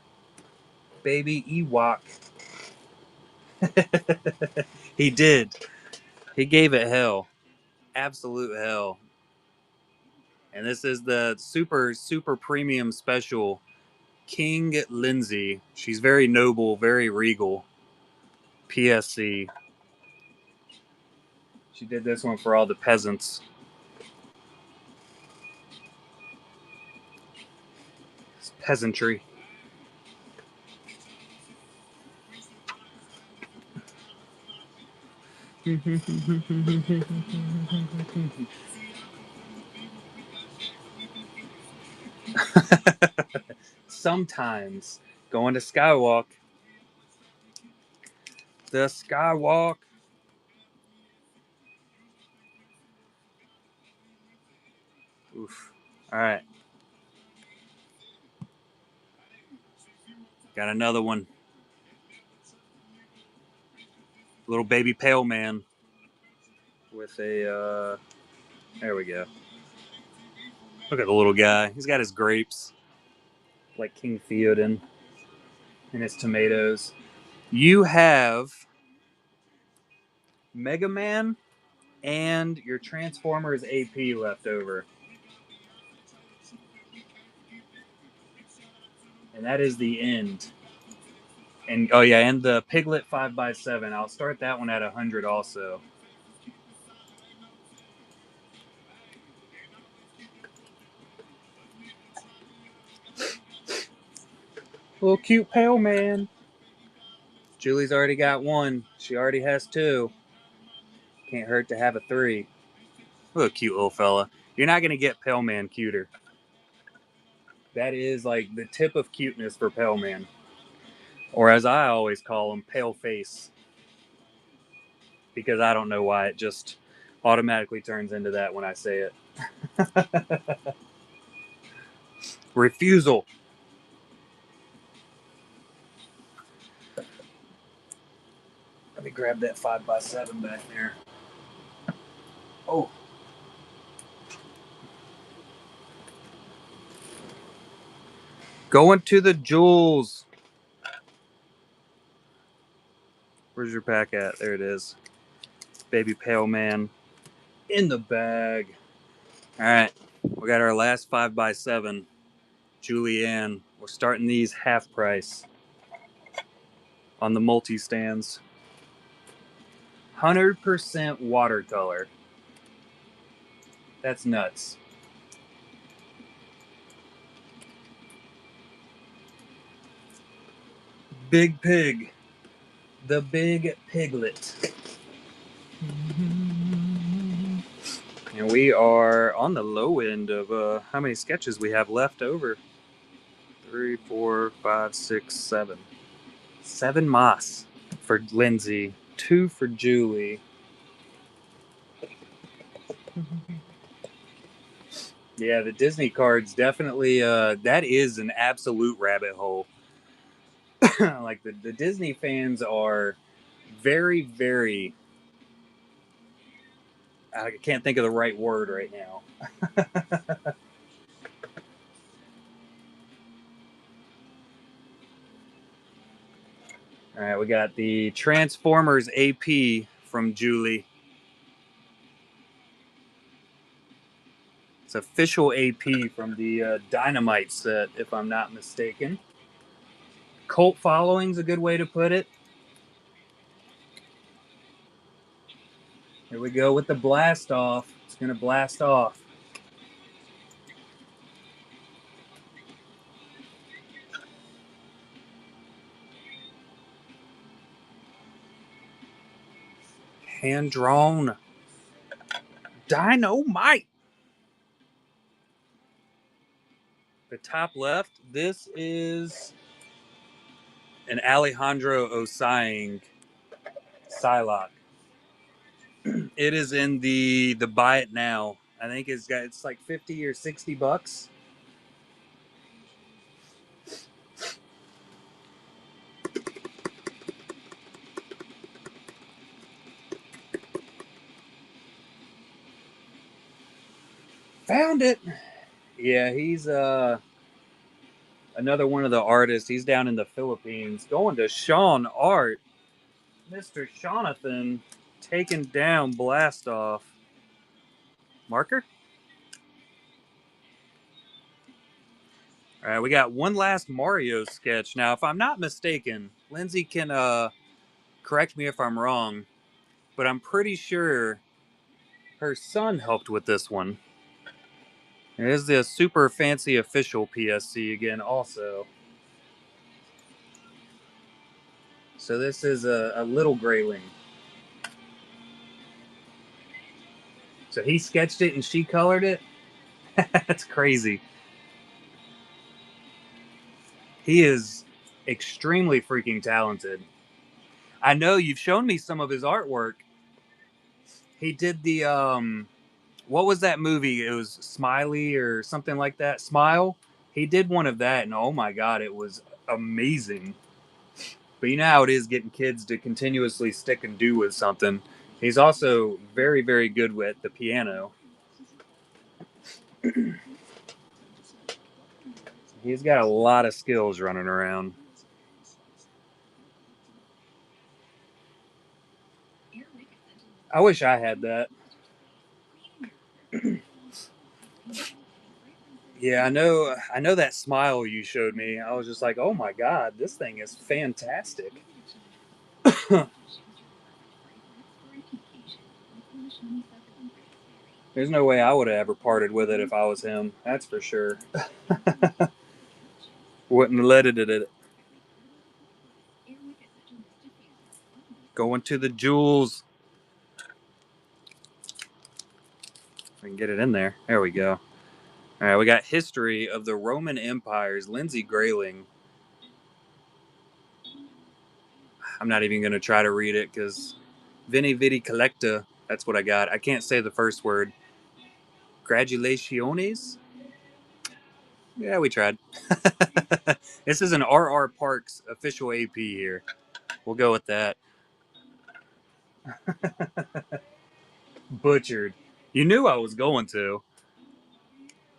Baby Ewok. He did. He gave it hell. Absolute hell. And this is the super, super premium special King Lindsay. She's very noble, very regal. PSC. She did this one for all the peasants. It's peasantry. Sometimes going to Skywalk. The Skywalk. Oof. All right. Got another one. Little baby pale man with a. There we go. Look at the little guy. He's got his grapes, like King Theoden, and his tomatoes. You have Mega Man and your Transformers AP left over. And that is the end. And oh yeah, and the Piglet 5x7. I'll start that one at 100 also. Little cute pale man. Julie's already got one. She already has two. Can't hurt to have a three. What a cute little fella. You're not going to get Pale Man cuter. That is like the tip of cuteness for Pale Man. Or as I always call him, Pale Face. Because I don't know why it just automatically turns into that when I say it. Refusal. Let me grab that 5x7 back there. Oh. Going to the jewels. Where's your pack at? There it is. Baby Pale Man in the bag. All right. We got our last 5x7. Julianne. We're starting these half price on the multi stands. 100% watercolor. That's nuts. Big Pig. The Big Piglet. And we are on the low end of how many sketches we have left over. 3, 4, 5, 6, 7. 7 moss for Lindsay. 2 for Julie. Yeah, the Disney cards definitely, that is an absolute rabbit hole. Like the Disney fans are very, very, I can't think of the right word right now. All right, we got the Transformers AP from Julie. It's official AP from the Dynamite set, if I'm not mistaken. Cult following's a good way to put it. Here we go with the blast off. It's going to blast off. Hand drawn. Dynamite. The top left, this is an Alejandro Osaying Psylocke. It is in the buy it now. I think it's like 50 or 60 bucks. Found it. Yeah, he's another one of the artists. He's down in the Philippines. Going to Sean Art. Mr. Jonathan taking down Blast Off. Marker? All right, we got one last Mario sketch. Now, if I'm not mistaken, Lindsay can correct me if I'm wrong, but I'm pretty sure her son helped with this one. It is the super fancy official PSC again also. So this is a little grayling. So he sketched it and she colored it? That's crazy. He is extremely freaking talented. I know you've shown me some of his artwork. He did the what was that movie? It was Smiley or something like that. Smile. He did one of that, and oh my god, it was amazing. But you know how it is getting kids to continuously stick and do with something. He's also very, very good with the piano. He's got a lot of skills running around. I wish I had that. Yeah, I know that smile you showed me. I was just like, oh my god, this thing is fantastic. There's no way I would have ever parted with it if I was him. That's for sure. Wouldn't have let it. Going to the jewels. I can get it in there. There we go. All right, we got History of the Roman Empires, Lindsay Grayling. I'm not even going to try to read it because Veni Vidi Collecta, that's what I got. I can't say the first word. Gratulationes? Yeah, we tried. This is an R.R. Parks official AP here. We'll go with that. Butchered. You knew I was going to.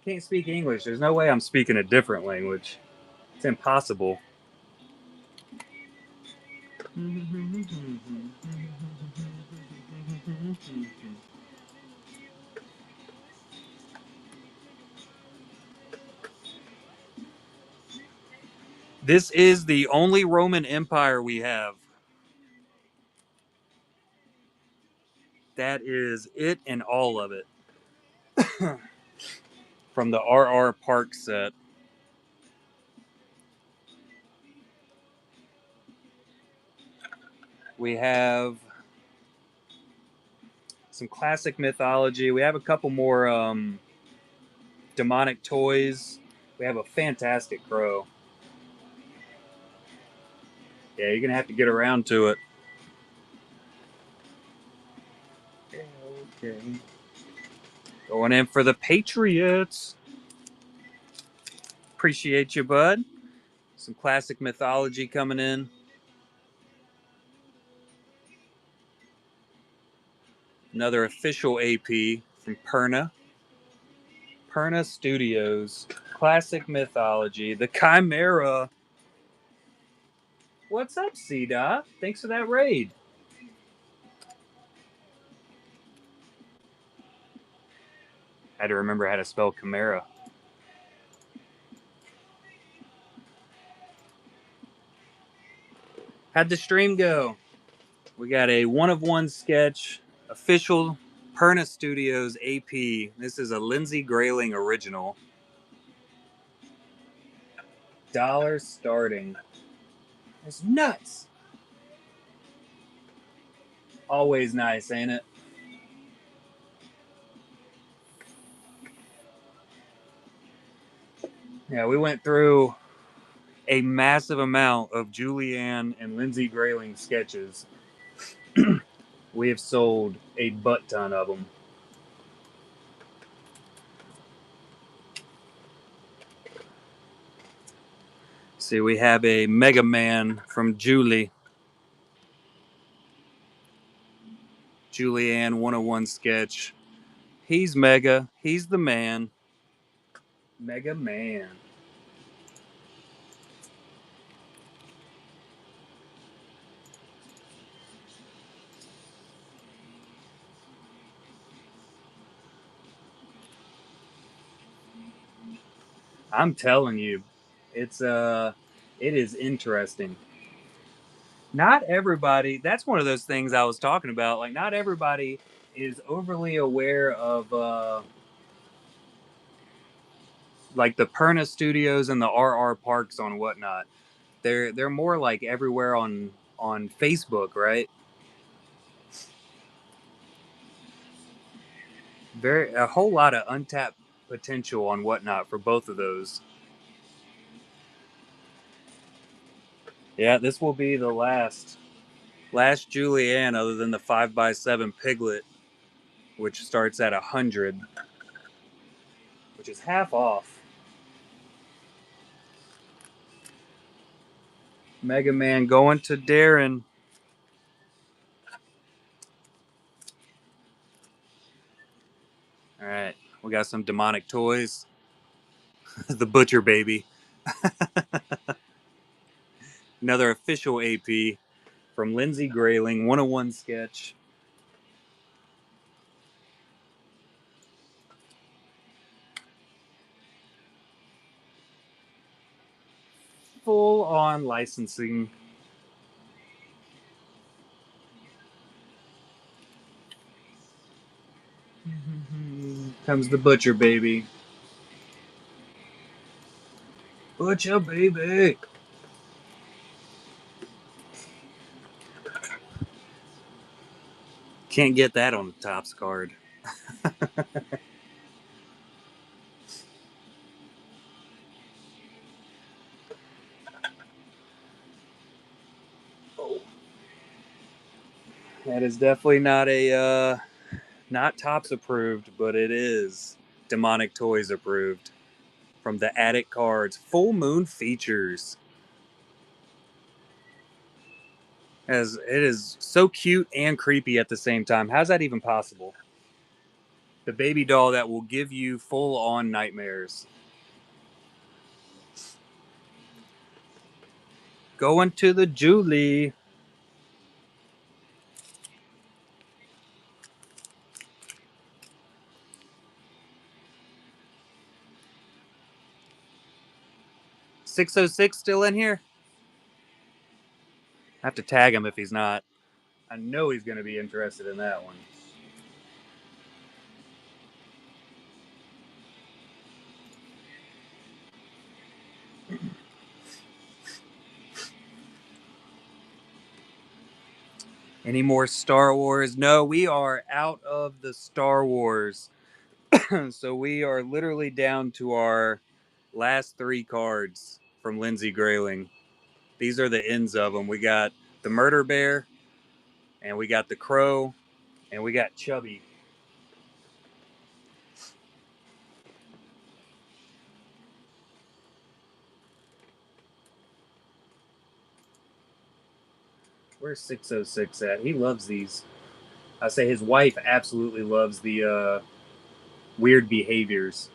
Can't speak English. There's no way I'm speaking a different language. It's impossible. This is the only Roman Empire we have. That is it and all of it. From the R.R. Parks set. We have some classic mythology. We have a couple more demonic toys. We have a fantastic crow. Yeah, you're gonna have to get around to it. Okay. Going in for the Patriots. Appreciate you, bud. Some classic mythology coming in. Another official AP from Perna. Perna Studios. Classic mythology. The Chimera. What's up, C-Dot? Thanks for that raid. Had to remember how to spell Chimera. How'd the stream go? We got a one-of-one sketch, official Perna Studios AP. This is a Lindsay Grayling original. $1 starting. It's nuts. Always nice, ain't it? Yeah, we went through a massive amount of Julianne and Lindsay Grayling sketches. We have sold a butt ton of them. See, we have a Mega Man from Julie. Julianne 101 sketch. He's Mega. He's the man. Mega Man. I'm telling you, it is interesting. Not everybody. That's one of those things I was talking about. Like, not everybody is overly aware of like the Perna Studios and the RR Parks on whatnot. They're more like everywhere on Facebook, right? Very a whole lot of untapped potential on whatnot for both of those. Yeah, this will be the last Julianne other than the 5x7 Piglet, which starts at 100, which is half off. Mega Man going to Darren. All right, we got some demonic toys. The Butcher Baby. Another official AP from Lindsay Grayling, 101 sketch. full on licensing. Comes the butcher baby. Butcher baby. Can't get that on the Topps card. That is definitely not a not Topps approved, but it is Demonic Toys approved. From the Attic Cards, Full Moon Features. As it is so cute and creepy at the same time. How's that even possible? The baby doll that will give you full on nightmares. Going to the Julie. $606 still in here? I have to tag him if he's not. I know he's going to be interested in that one. Any more Star Wars? No, we are out of the Star Wars. So we are literally down to our last 3 cards from Lindsay Grayling. These are the ends of them. We got the Murder Bear, and we got the Crow, and we got Chubby. Where's 606 at? He loves these. I say his wife absolutely loves the weird behaviors.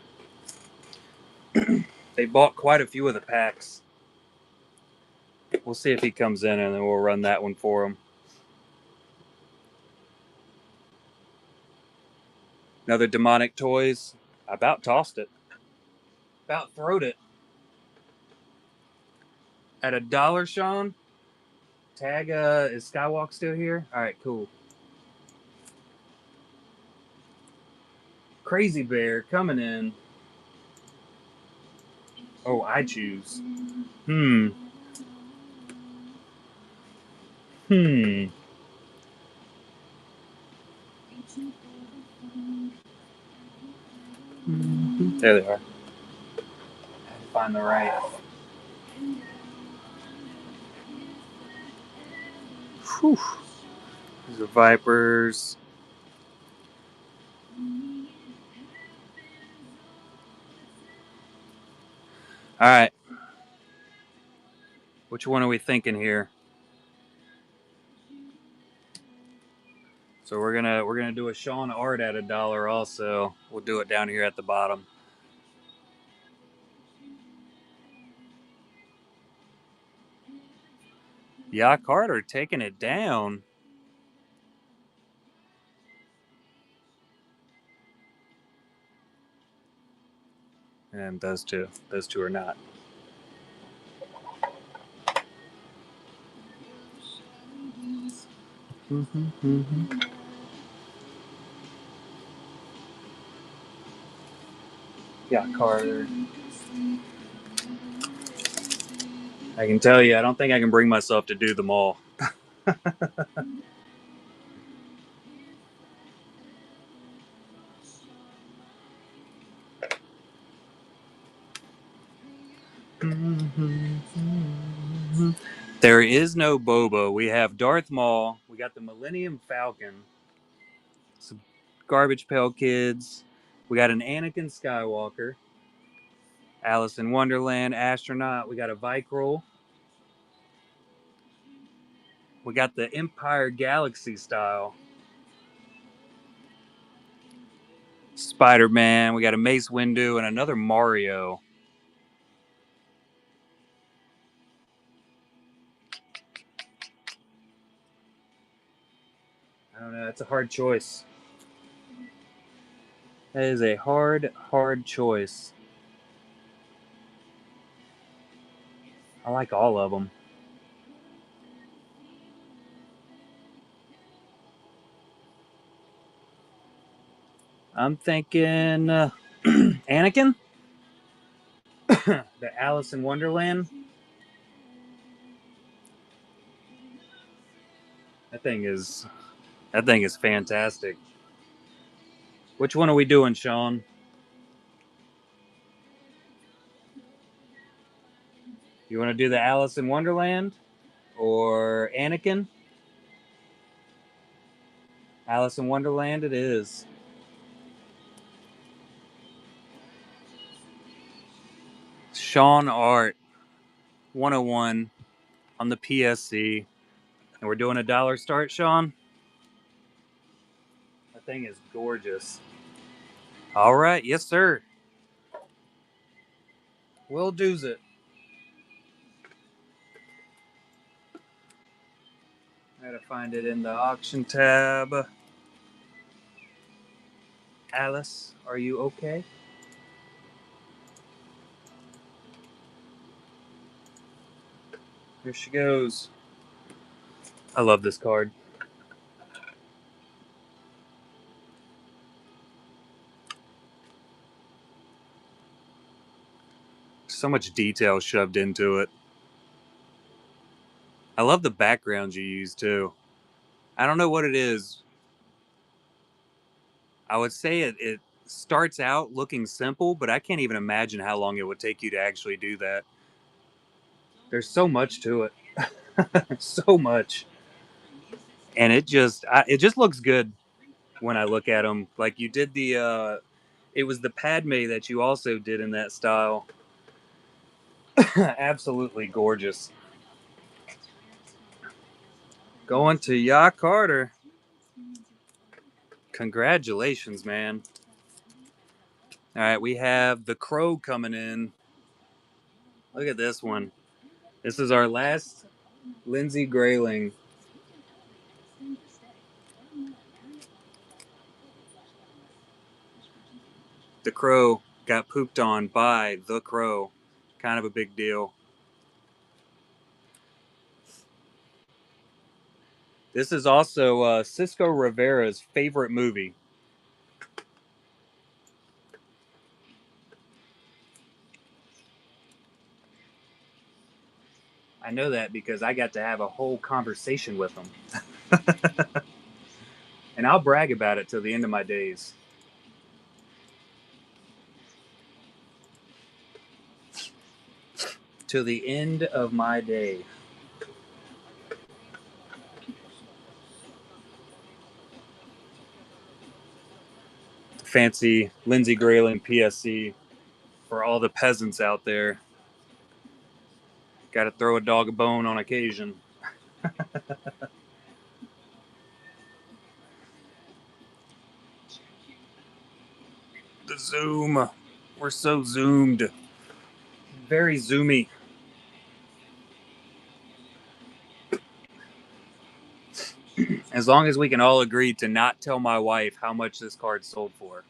They bought quite a few of the packs. We'll see if he comes in, and then we'll run that one for him. Another Demonic Toys. I about tossed it. About throwed it. At $1, Sean? Tag, is Skywalk still here? Alright, cool. Crazy Bear coming in. Oh, I choose. Hmm. There they are. I had to find the right. Whew. These are Vipers. Alright. Which one are we thinking here? So we're gonna do a Sean Art at $1 also. We'll do it down here at the bottom. Yeah, Carter taking it down. And those two are not. Yeah, Carter. I can tell you, I don't think I can bring myself to do them all. There is no Boba. We have Darth Maul. We got the Millennium Falcon. Some Garbage Pail Kids. We got an Anakin Skywalker. Alice in Wonderland astronaut. We got a Vicroll. We got the Empire Galaxy style. Spider-Man. We got a Mace Windu and another Mario. I don't know. That's a hard choice. That is a hard choice. I like all of them. I'm thinking Anakin, the Alice in Wonderland. That thing is fantastic. Which one are we doing, Sean? You want to do the Alice in Wonderland or Anakin? Alice in Wonderland it is. Sean Art 101 on the PSC. And we're doing a dollar start, Sean? That thing is gorgeous. All right, yes, sir. We'll do's it. I gotta find it in the auction tab. Alice, are you okay? Here she goes. I love this card. So much detail shoved into it. I love the backgrounds you use too. I don't know what it is. I would say it starts out looking simple, but I can't even imagine how long it would take you to actually do that. There's so much to it. So much. And it just looks good when I look at them. Like you did it was the Padme that you also did in that style. Absolutely gorgeous. Going to Ya Carter. Congratulations, man. All right, we have the Crow coming in. Look at this one. This is our last Lindsay Grayling. The Crow got pooped on by the Crow. Kind of a big deal. This is also Cisco Rivera's favorite movie. I know that because I got to have a whole conversation with him. And I'll brag about it till the end of my days. Till the end of my day. Fancy Lindsay Grayling PSC for all the peasants out there. Got to throw a dog a bone on occasion. The zoom. We're so zoomed. Very zoomy. As long as we can all agree to not tell my wife how much this card sold for.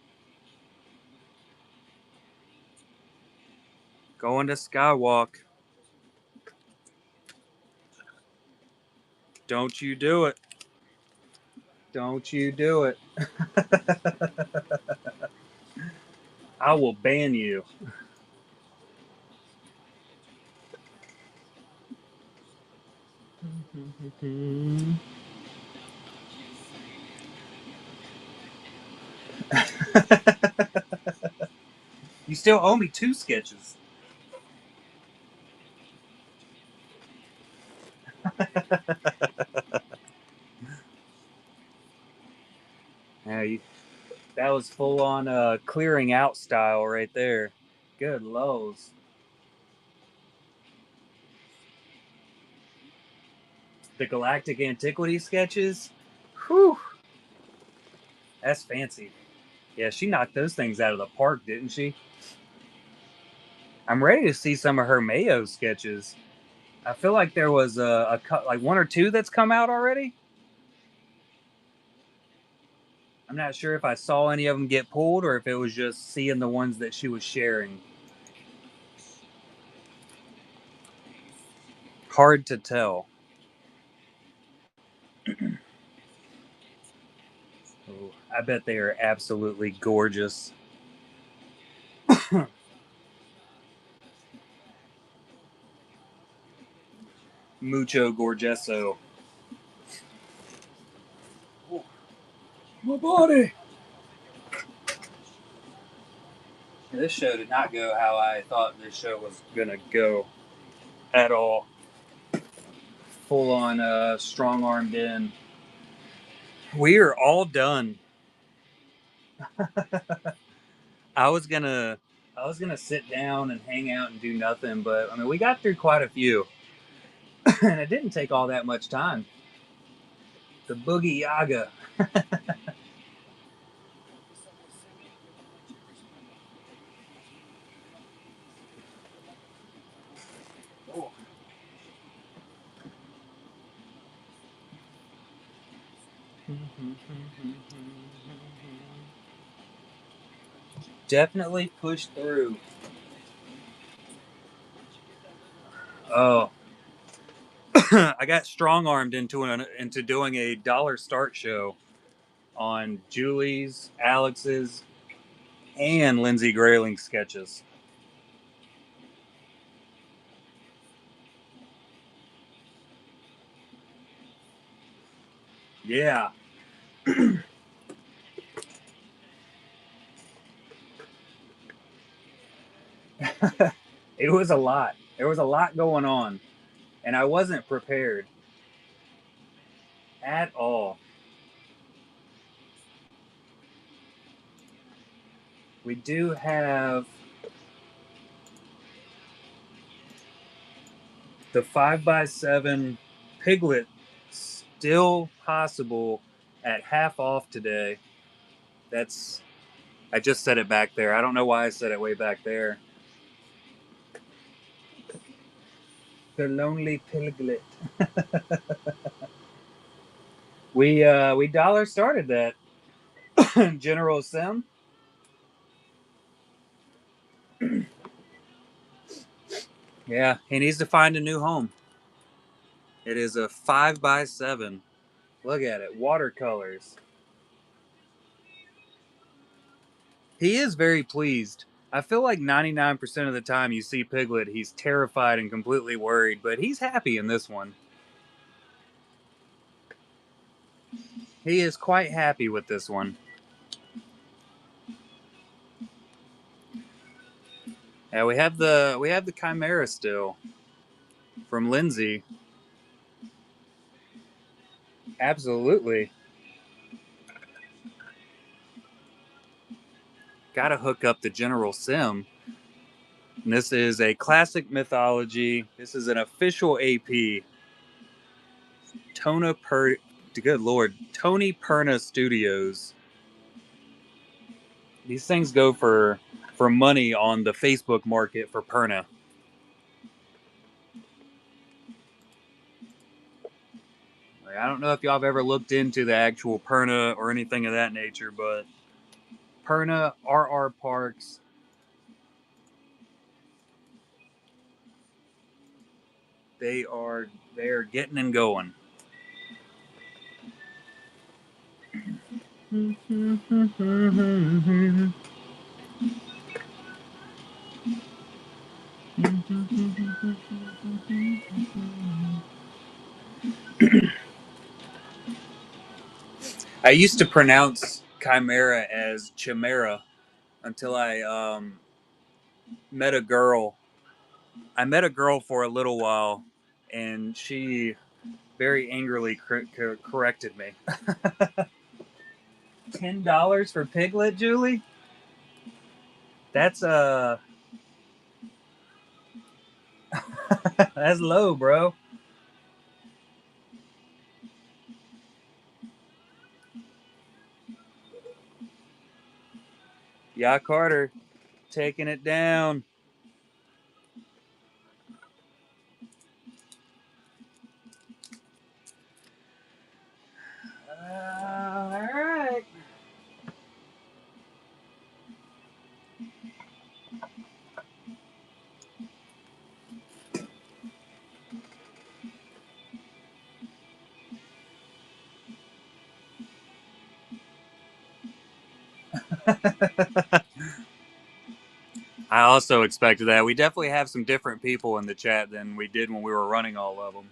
Going to Skywalk. Don't you do it. Don't you do it. I will ban you. You still owe me 2 sketches. Yeah, that was full on clearing out style right there. Good lows. The Galactic Antiquity sketches. Whew. That's fancy. Yeah, she knocked those things out of the park, didn't she? I'm ready to see some of her Mayo sketches. I feel like there was like 1 or 2 that's come out already. I'm not sure if I saw any of them get pulled or if it was just seeing the ones that she was sharing. Hard to tell. Ooh, I bet they are absolutely gorgeous. Mucho gorgesso. Oh, my body. This show did not go how I thought this show was gonna go at all. Full on strong armed in. We are all done. I was gonna sit down and hang out and do nothing, but I mean we got through quite a few. And it didn't take all that much time. The Boogie Yaga. Oh. Definitely pushed through. Oh, I got strong armed into doing a dollar start show on Julie's, Alex's, and Lindsay Grayling's sketches. Yeah, it was a lot. There was a lot going on, and I wasn't prepared at all. We do have the 5x7 Piglet still possible at half off today. That's I just said it back there. I don't know why I said it way back there. The lonely piglet. We dollar started that. General Sim. Yeah, he needs to find a new home. It is a 5x7. Look at it, watercolors. He is very pleased. I feel like 99% of the time you see Piglet, he's terrified and completely worried, but he's happy in this one. He is quite happy with this one. Yeah, we have the Chimera still from Lindsay. Absolutely. Gotta hook up the General Sim. And this is a classic mythology. This is an official AP. Good lord, Tony Perna Studios. These things go for money on the Facebook market for Perna. Like, I don't know if y'all have ever looked into the actual Perna or anything of that nature, but Perna, RR Parks, they are getting and going. I used to pronounce Chimera as Chimera until I met a girl. I met a girl for a little while, and she very angrily corrected me. $10 for Piglet, Julie? That's that's low, bro. Yeah, Carter taking it down. All right. I also expected that. We definitely have some different people in the chat than we did when we were running all of them.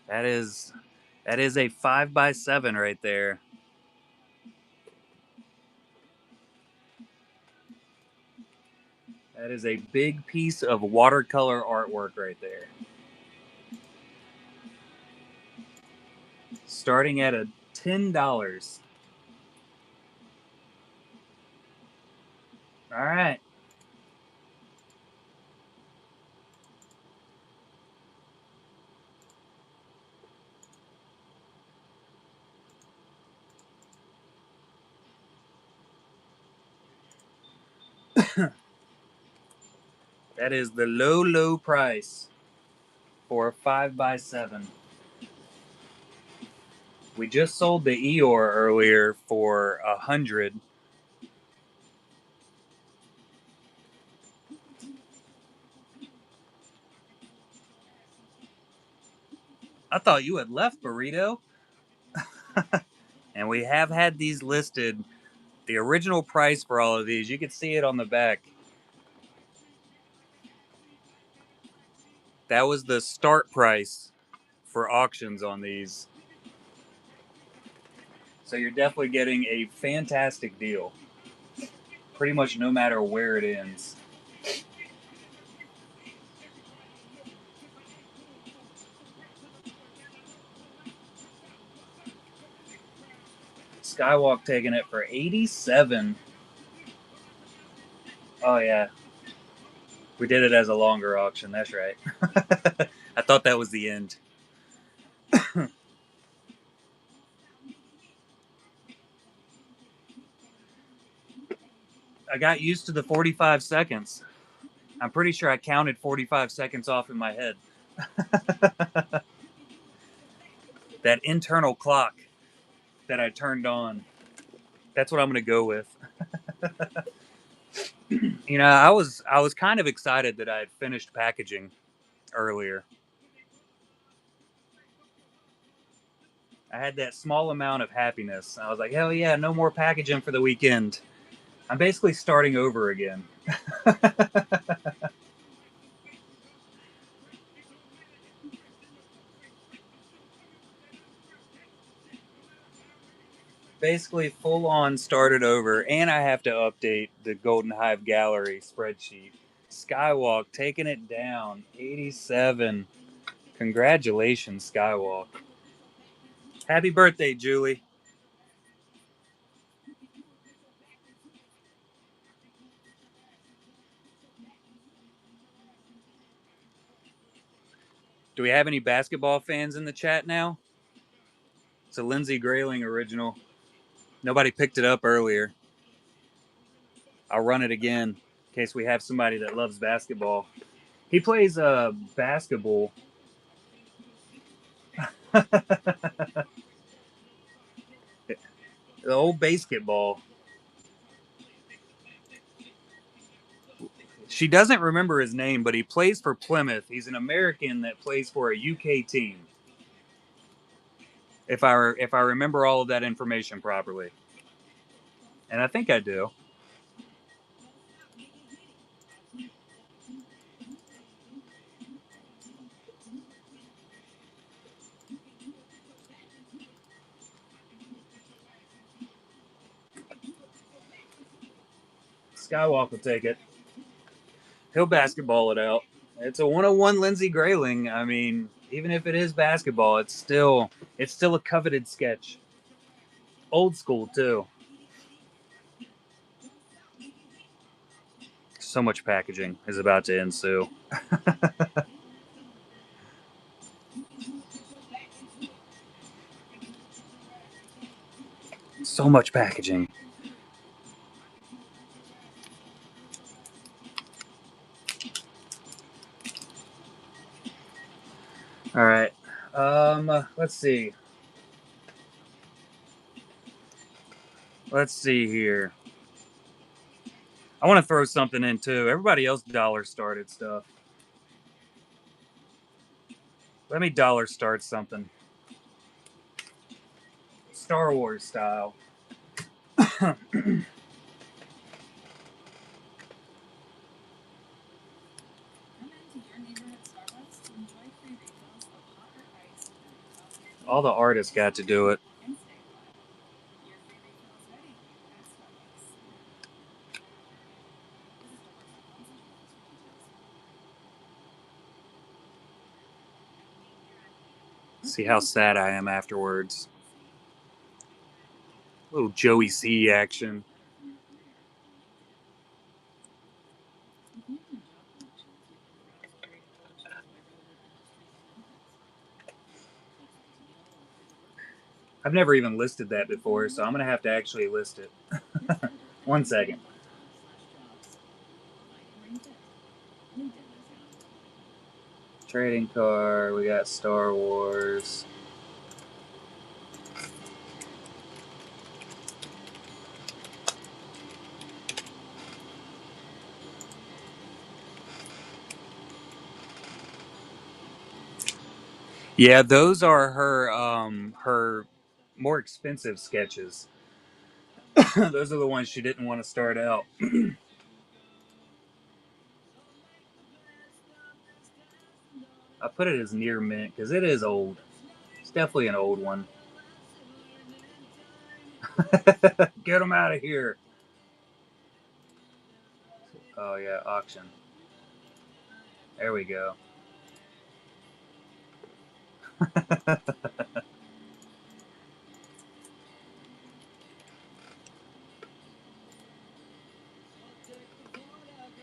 That is a 5x7 right there. That is a big piece of watercolor artwork right there. Starting at a $10. All right. That is the low, low price for a 5x7. We just sold the Eeyore earlier for 100. I thought you had left, Burrito. And we have had these listed. The original price for all of these, you can see it on the back. That was the start price for auctions on these. So you're definitely getting a fantastic deal. Pretty much no matter where it ends. Skywalk taking it for 87. Oh yeah. We did it as a longer auction, that's right. I thought that was the end. I got used to the 45 seconds. I'm pretty sure I counted 45 seconds off in my head. That internal clock that I turned on. That's what I'm going to go with. You know, I was kind of excited that I had finished packaging earlier. I had that small amount of happiness. I was like, hell yeah, no more packaging for the weekend. I'm basically starting over again. Basically full on started over, and I have to update the Golden Hive Gallery spreadsheet. Skywalk taking it down, 87. Congratulations, Skywalk. Happy birthday, Julie. Do we have any basketball fans in the chat now? It's a Lindsey Grayling original. Nobody picked it up earlier. I'll run it again in case we have somebody that loves basketball. He plays basketball. The old basketball. She doesn't remember his name, but he plays for Plymouth. He's an American that plays for a UK team. If I remember all of that information properly, and I think I do. Skywalk will take it. He'll basketball it out. It's a 101 Lindsey Grayling. I mean, even if it is basketball, it's still a coveted sketch. Old school too. So much packaging is about to ensue. So much packaging. All right. Let's see. Let's see here. I want to throw something in too. Everybody else dollar started stuff. Let me dollar start something. Star Wars style. All the artists got to do it. See how sad I am afterwards. A little Joey C action. I've never even listed that before, so I'm going to have to actually list it. 1 second. Trading card, we got Star Wars. Yeah, those are her more expensive sketches. Those are the ones she didn't want to start out. I put it as near mint because it is old. It's definitely an old one. Get them out of here. Oh yeah, auction. There we go.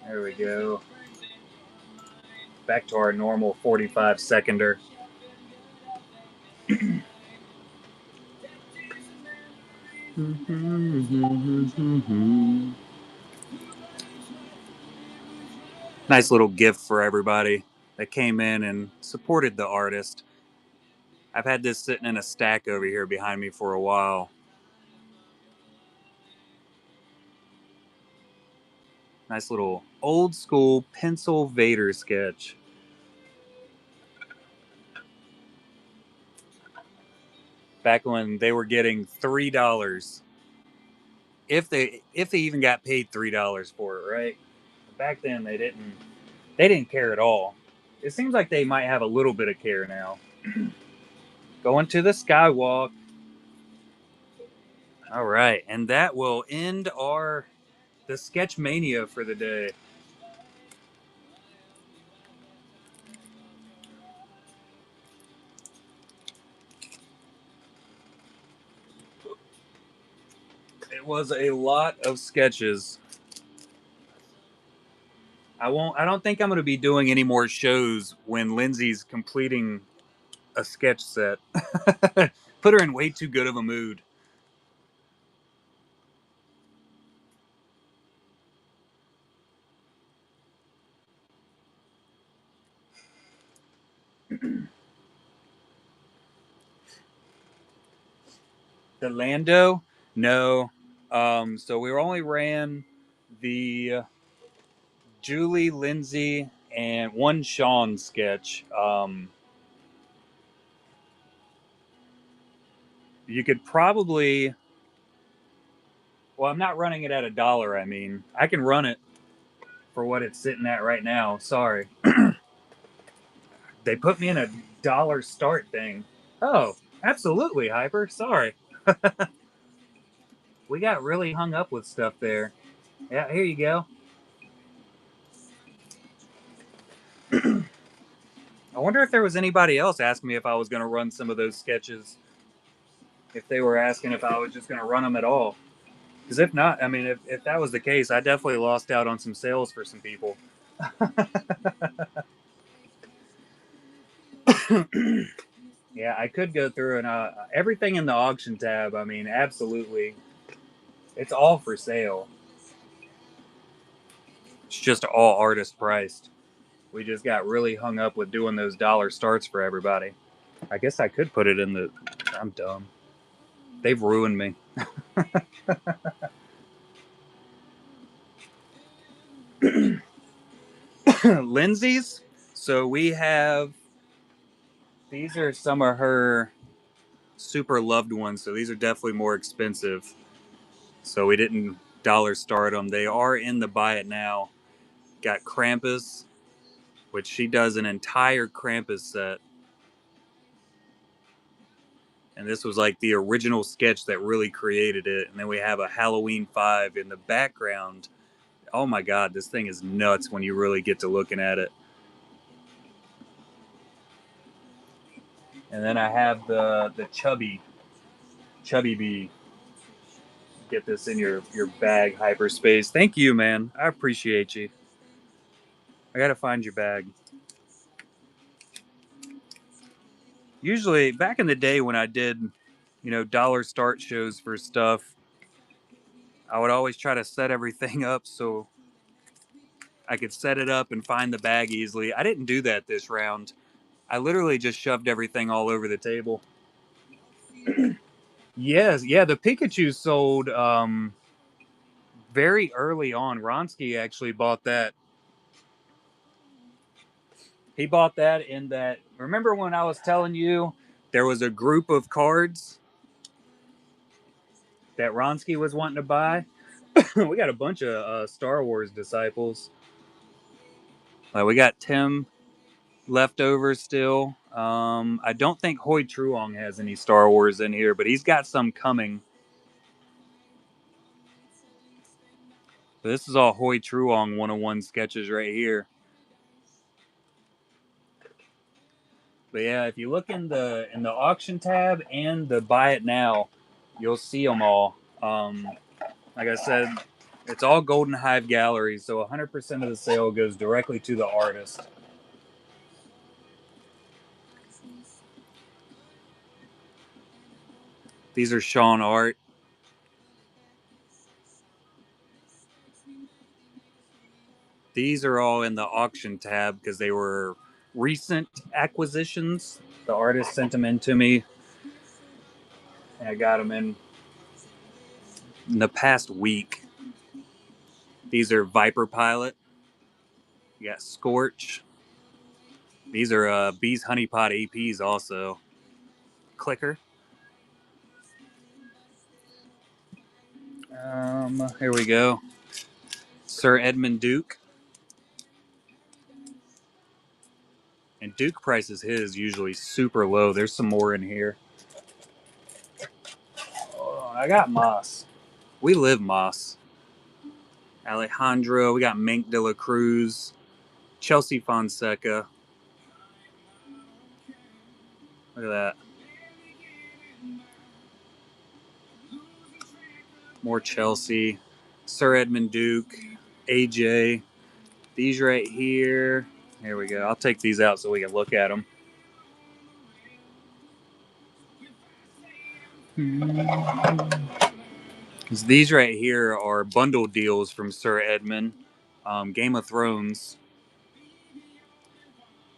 There we go. Back to our normal 45 seconder. Nice little gift for everybody that came in and supported the artist. I've had this sitting in a stack over here behind me for a while. Nice little old school pencil Vader sketch. Back when they were getting $3. If they even got paid $3 for it, right? Back then they didn't care at all. It seems like they might have a little bit of care now. Going to the skywalk. All right, and that will end the sketch mania for the day. It was a lot of sketches. I don't think I'm going to be doing any more shows when Lindsay's completing a sketch set. Put her in way too good of a mood. The Lando? No. So we only ran the Julie, Lindsay, and one Sean sketch. You could probably. Well, I'm not running it at $1. I mean, I can run it for what it's sitting at right now. Sorry. They put me in a dollar start thing. Oh, absolutely, Hyper. Sorry. We got really hung up with stuff there. Yeah, here you go. I wonder if there was anybody else asking me if I was going to run some of those sketches. If they were asking if I was just going to run them at all. Because if not, I mean, if that was the case, I definitely lost out on some sales for some people. Yeah, I could go through and everything in the auction tab. I mean, absolutely, it's all for sale. It's just all artist priced. We just got really hung up with doing those dollar starts for everybody. I guess I could put it in the. I'm dumb. They've ruined me. Lindsay's. So we have. These are some of her super loved ones, so these are definitely more expensive. So we didn't dollar start them. They are in the buy it now. Got Krampus, which she does an entire Krampus set. And this was like the original sketch that really created it. And then we have a Halloween 5 in the background. Oh my God, this thing is nuts when you really get to looking at it. And then I have the chubby bee. Get this in your bag, hyperspace. Thank you, man. I appreciate you. I gotta find your bag. Usually, back in the day when I did, dollar start shows for stuff, I would always try to set everything up so I could set it up and find the bag easily. I didn't do that this round. I literally just shoved everything all over the table. Yes, yeah, the Pikachu sold very early on. Ronsky actually bought that. He bought that in that. Remember when I was telling you there was a group of cards that Ronsky was wanting to buy? We got a bunch of Star Wars disciples. We got Tim left over still. I don't think Hoi Truong has any Star Wars in here, but he's got some coming. But this is all Hoi Truong 101 sketches right here. But yeah, if you look in the auction tab and the buy it now, you'll see them all. Like I said, it's all Golden Hive galleries, so 100% of the sale goes directly to the artist. These are Sean art. These are all in the auction tab because they were recent acquisitions. The artist sent them in to me, and I got them in the past week. These are Viper Pilot. You got Scorch. These are Bees Honeypot APs also. Clicker. Here we go. Sir Edmund Duke. And Duke prices his usually super low. There's some more in here. Oh, I got Moss. We live Moss. Alejandro. We got Mink de la Cruz. Chelsea Fonseca. Look at that. More Chelsea. Sir Edmund Duke. AJ. These right here. Here we go. I'll take these out so we can look at them. These right here are bundle deals from Sir Edmund. Game of Thrones.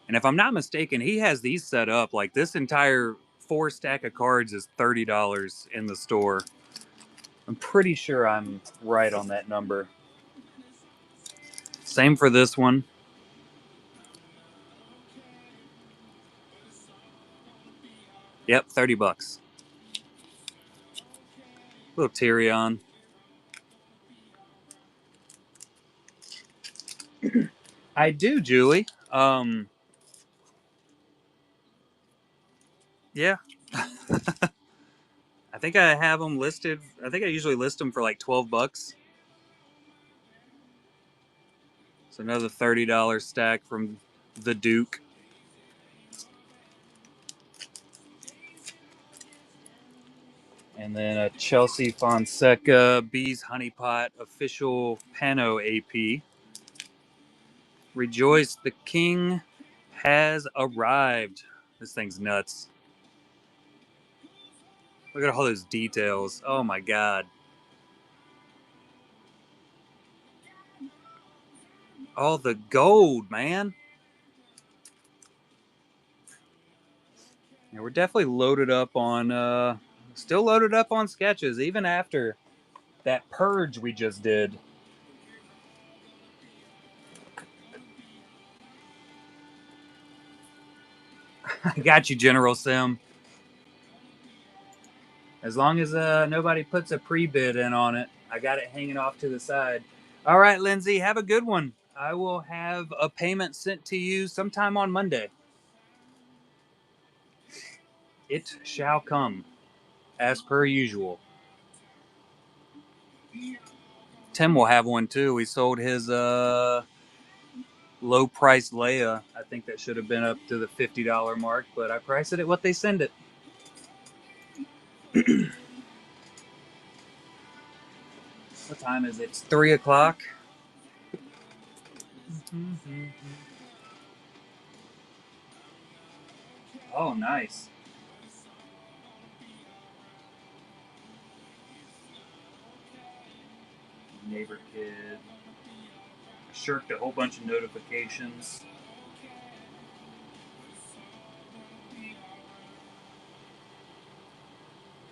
And if I'm not mistaken, he has these set up. Like this entire 4 stack of cards is $30 in the store. I'm pretty sure I'm right on that number. Same for this one. Yep, $30. Little Tyrion. I do, Julie. Yeah. I think I have them listed. I think I usually list them for like $12. It's another $30 stack from the Duke. And then a Chelsea Fonseca Bees Honeypot official Pano AP. Rejoice, the king has arrived. This thing's nuts. Look at all those details. Oh my God. All the gold, man. Yeah, we're definitely loaded up on, still loaded up on sketches, even after that purge we just did. I got you, General Sim. As long as nobody puts a pre-bid in on it, I got it hanging off to the side. All right, Lindsay, have a good one. I will have a payment sent to you sometime on Monday. It shall come, as per usual. Tim will have one too. We sold his low price Leia. I think that should have been up to the $50 mark, but I priced it at what they send it. What time is it? It's 3 o'clock. Oh, nice. Neighbor kid. Shirked a whole bunch of notifications.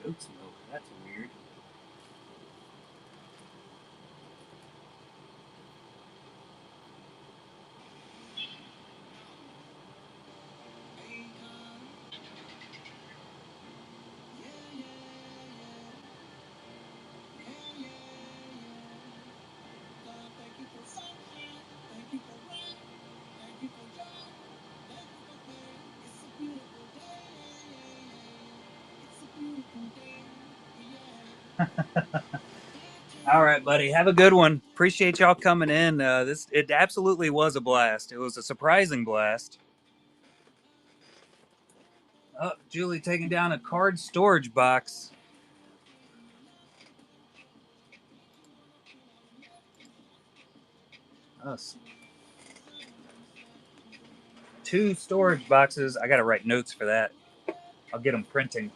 Goat's milk. That's weird. All right, buddy. Have a good one. Appreciate y'all coming in. It absolutely was a blast. It was a surprising blast. Oh, Julie taking down a card storage box. Us. 2 storage boxes. I got to write notes for that. I'll get them printing.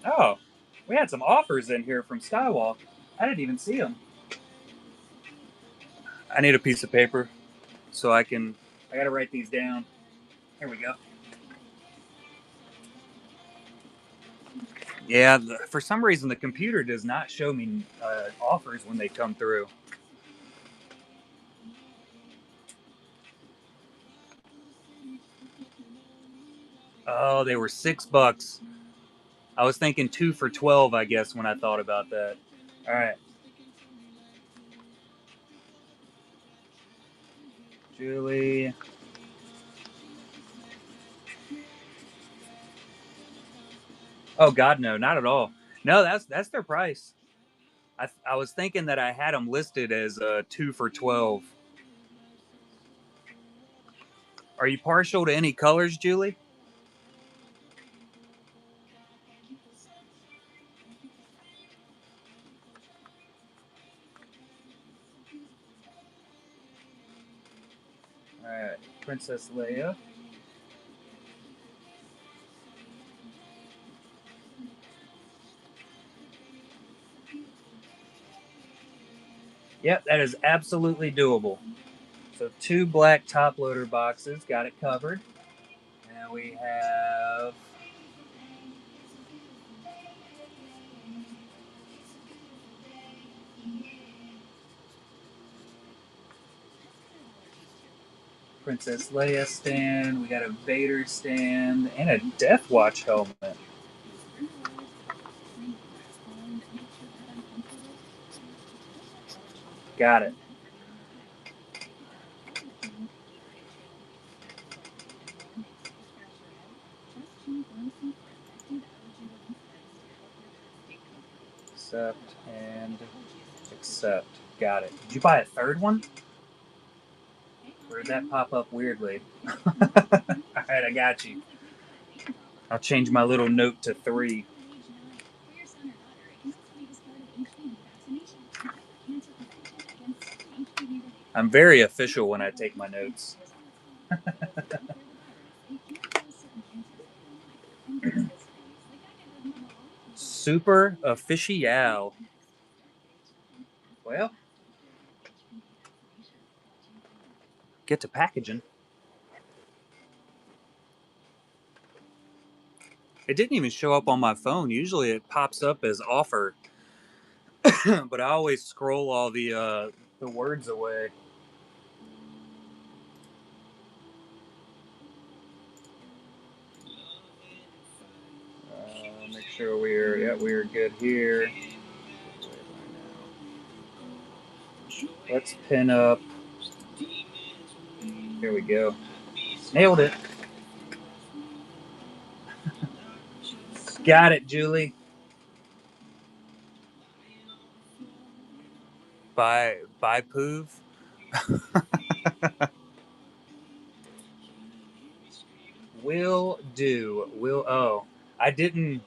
Oh, we had some offers in here from Skywalk. I didn't even see them. I need a piece of paper so I got to write these down. Here we go. Yeah, for some reason the computer does not show me offers when they come through. Oh, they were $6. I was thinking 2 for 12, I guess, when I thought about that. All right. Julie. Oh God, no, not at all. No, that's their price. I was thinking that I had them listed as 2 for 12. Are you partial to any colors, Julie? All right, Princess Leia. Yep, that is absolutely doable. So 2 black top loader boxes, got it covered. And we have Princess Leia stand. We got a Vader stand and a Death Watch helmet. Got it. Accept and accept. Got it. Did you buy a third one? Or did that pop up weirdly? Alright, I got you. I'll change my little note to 3. I'm very official when I take my notes. Super official. Well, get to packaging. It didn't even show up on my phone. Usually it pops up as offer, but I always scroll all the the words away. Make sure we're good here. Let's pin up. Here we go. Nailed it. Got it, Julie. By Poov. Will do. Will. Oh, I didn't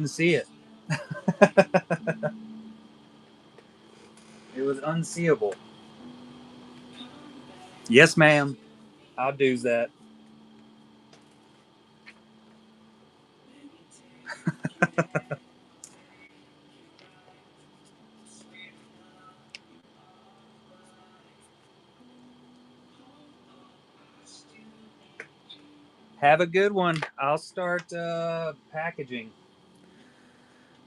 see it. It was unseeable. Yes, ma'am. I'll do that. Have a good one. I'll start packaging.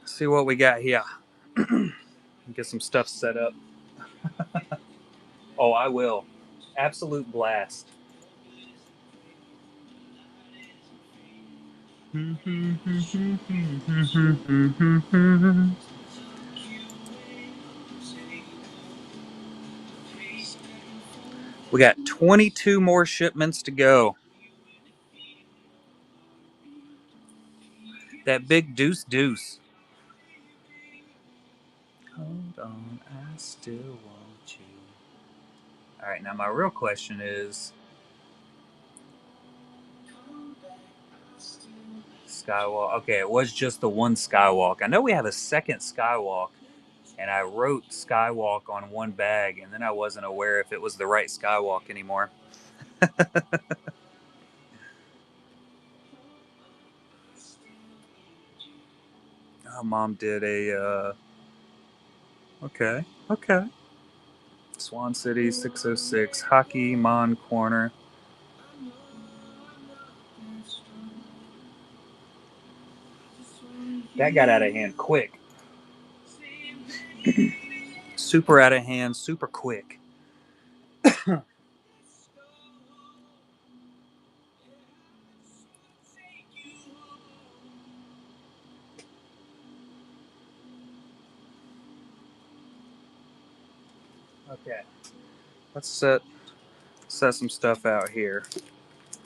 See what we got here. Get some stuff set up. Oh, I will. Absolute blast. We got 22 more shipments to go. That big deuce. Hold on, I still want you. All right, now my real question is Skywalk. Okay, it was just the one Skywalk. I know we have a second Skywalk, and I wrote Skywalk on one bag, and then I wasn't aware if it was the right Skywalk anymore. Oh, Mom did a. Okay. Swan City 606 Hockey Mon Corner. That got out of hand quick. Super out of hand, super quick. Okay. Let's set some stuff out here.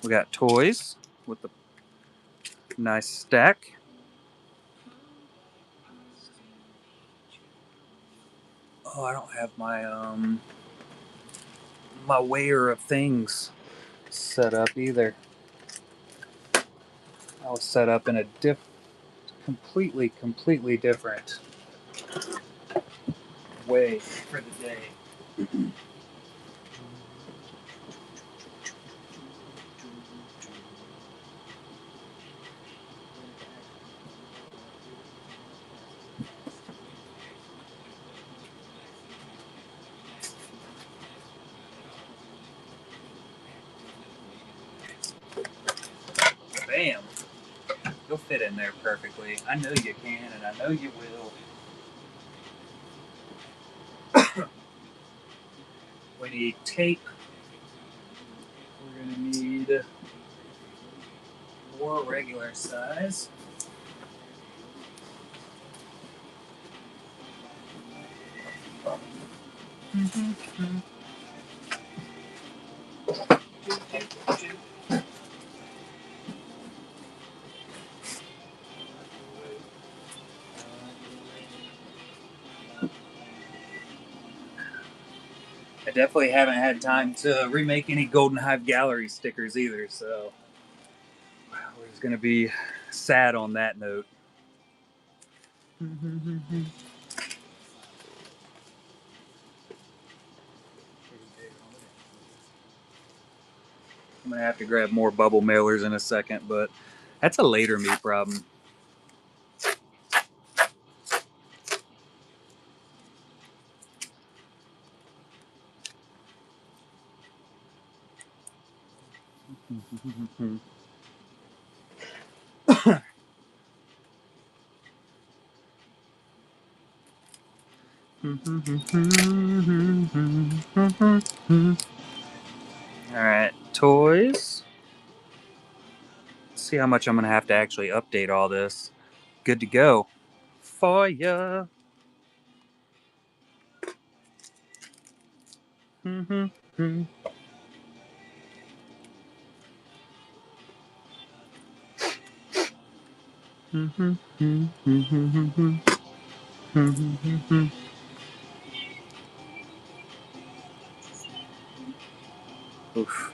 We got toys with the nice stack. Oh, I don't have my weigher of things set up either. I was set up in a completely different way for the day. Bam! You'll fit in there perfectly. I know you can, and I know you will. We need tape. We're going to need more regular size. I definitely haven't had time to remake any Golden Hive Gallery stickers either, so we're just going to be sad on that note. I'm going to have to grab more bubble mailers in a second, but that's a later me problem. Alright, toys. Let's see how much I'm going to have to actually update all this. Good to go. For ya. Oof.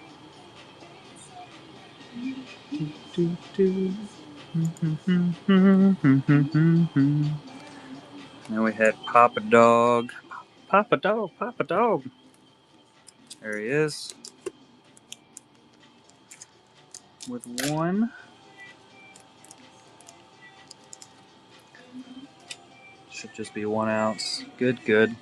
Now we had Papa Dog. Papa Dog, Papa Dog. There he is. With one. Should just be 1 ounce. Good, good.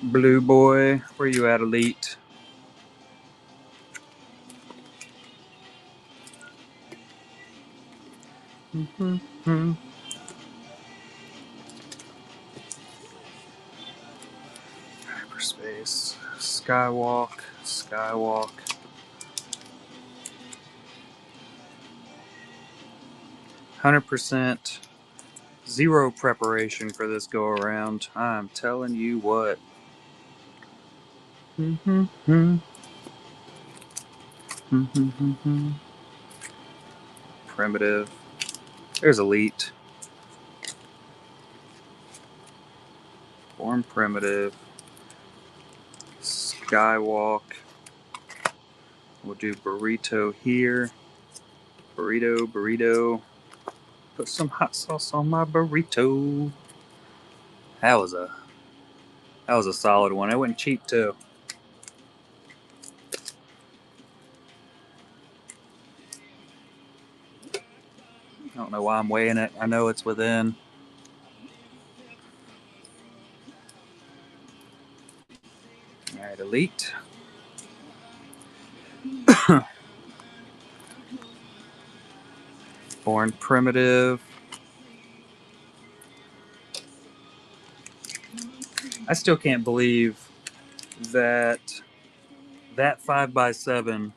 Blue boy, where you at, Elite? Hyperspace. Skywalk. Skywalk. 100%. Zero preparation for this go around. I'm telling you what. Primitive. There's Elite. Born Primitive. Skywalk. We'll do Burrito here. Burrito, burrito. Put some hot sauce on my burrito. That was a solid one. It went cheap too. I don't know why I'm weighing it. I know it's within. Alright, Elite. Born Primitive. I still can't believe that 5x7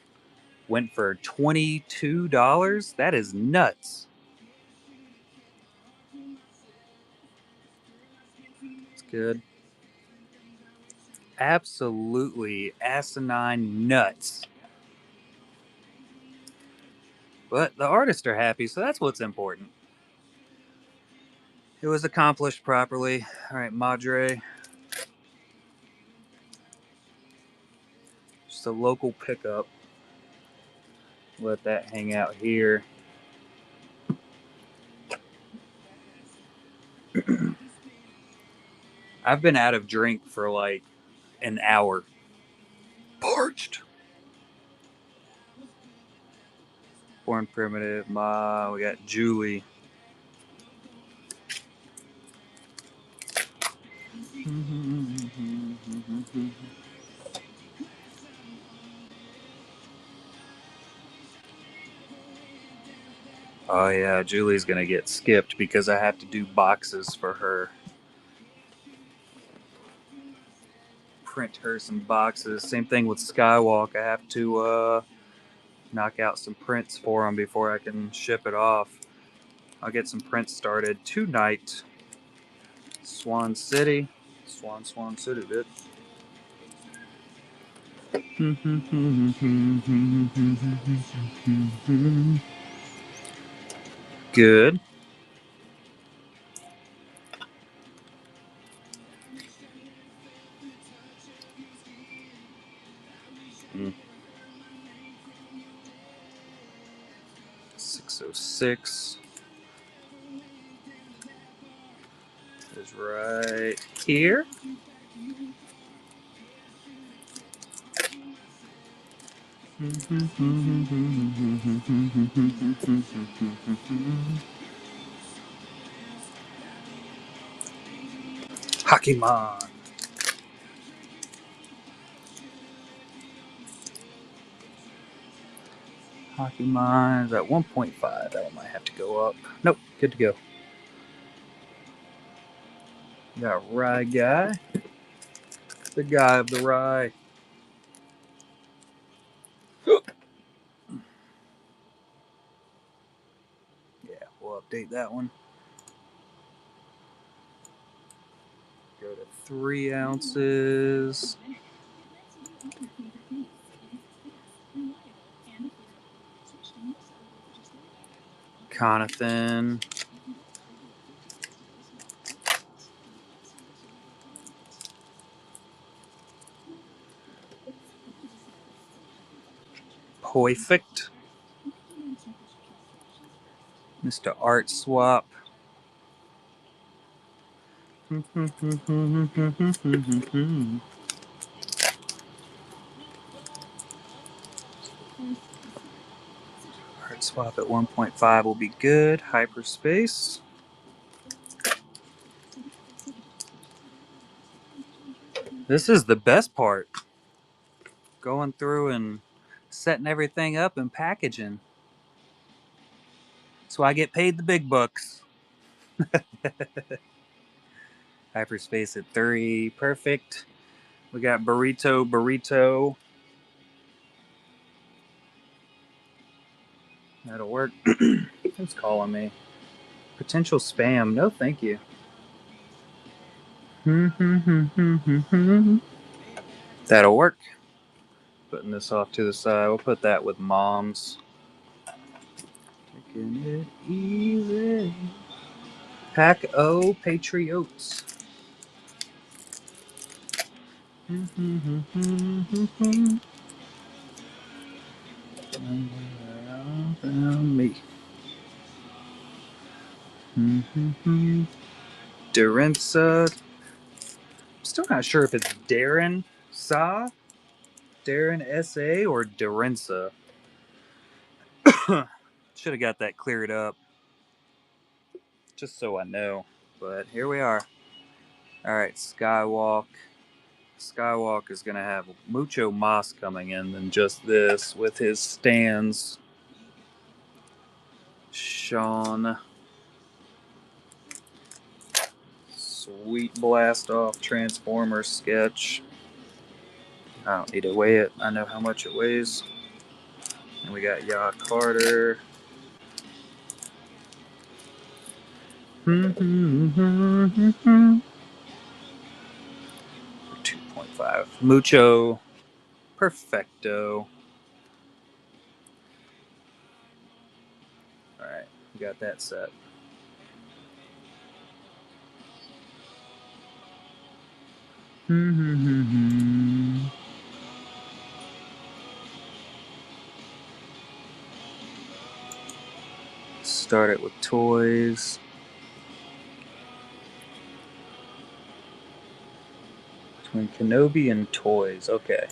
went for $22. That is nuts. It's good. Absolutely asinine nuts. But the artists are happy, so that's what's important. It was accomplished properly. Alright, Madre. Just a local pickup. Let that hang out here. I've been out of drink for like an hour. Parched. Born Primitive. Ma. We got Julie. Oh yeah, Julie's gonna get skipped because I have to do boxes for her. Print her some boxes. Same thing with Skywalk. I have to knock out some prints for him before I can ship it off. I'll get some prints started tonight. Swan City. Swan City, bitch. Good. Mm. 606 is right here. Hakiman. Hockey Mines at 1.5. That one might have to go up. Nope, good to go. We got Rye Guy. The guy of the rye. Yeah, we'll update that one. Go to 3 ounces. Conathan. Perfect. Mr. Art Swap. Art Swap at 1.5 will be good. Hyperspace. This is the best part. Going through and setting everything up and packaging. That's why I get paid the big bucks. Hyperspace at 3. Perfect. We got Burrito. That'll work. Who's calling me? Potential spam. No, thank you. That'll work. Putting this off to the side. We'll put that with Mom's. Taking it easy. Pack O Patriots. Me. Darensa. I'm still not sure if it's Darren Sa, Darren S.A., or Darensa. Should have got that cleared up. Just so I know. But here we are. Alright, Skywalk. Skywalk is going to have mucho más coming in than just this with his stands. Sean. Sweet blast off Transformer sketch. I don't need to weigh it. I know how much it weighs. And we got Ya Carter. 2.5. Mucho Perfecto. Alright, we got that set. Start it with toys. Between Kenobi and toys. Okay.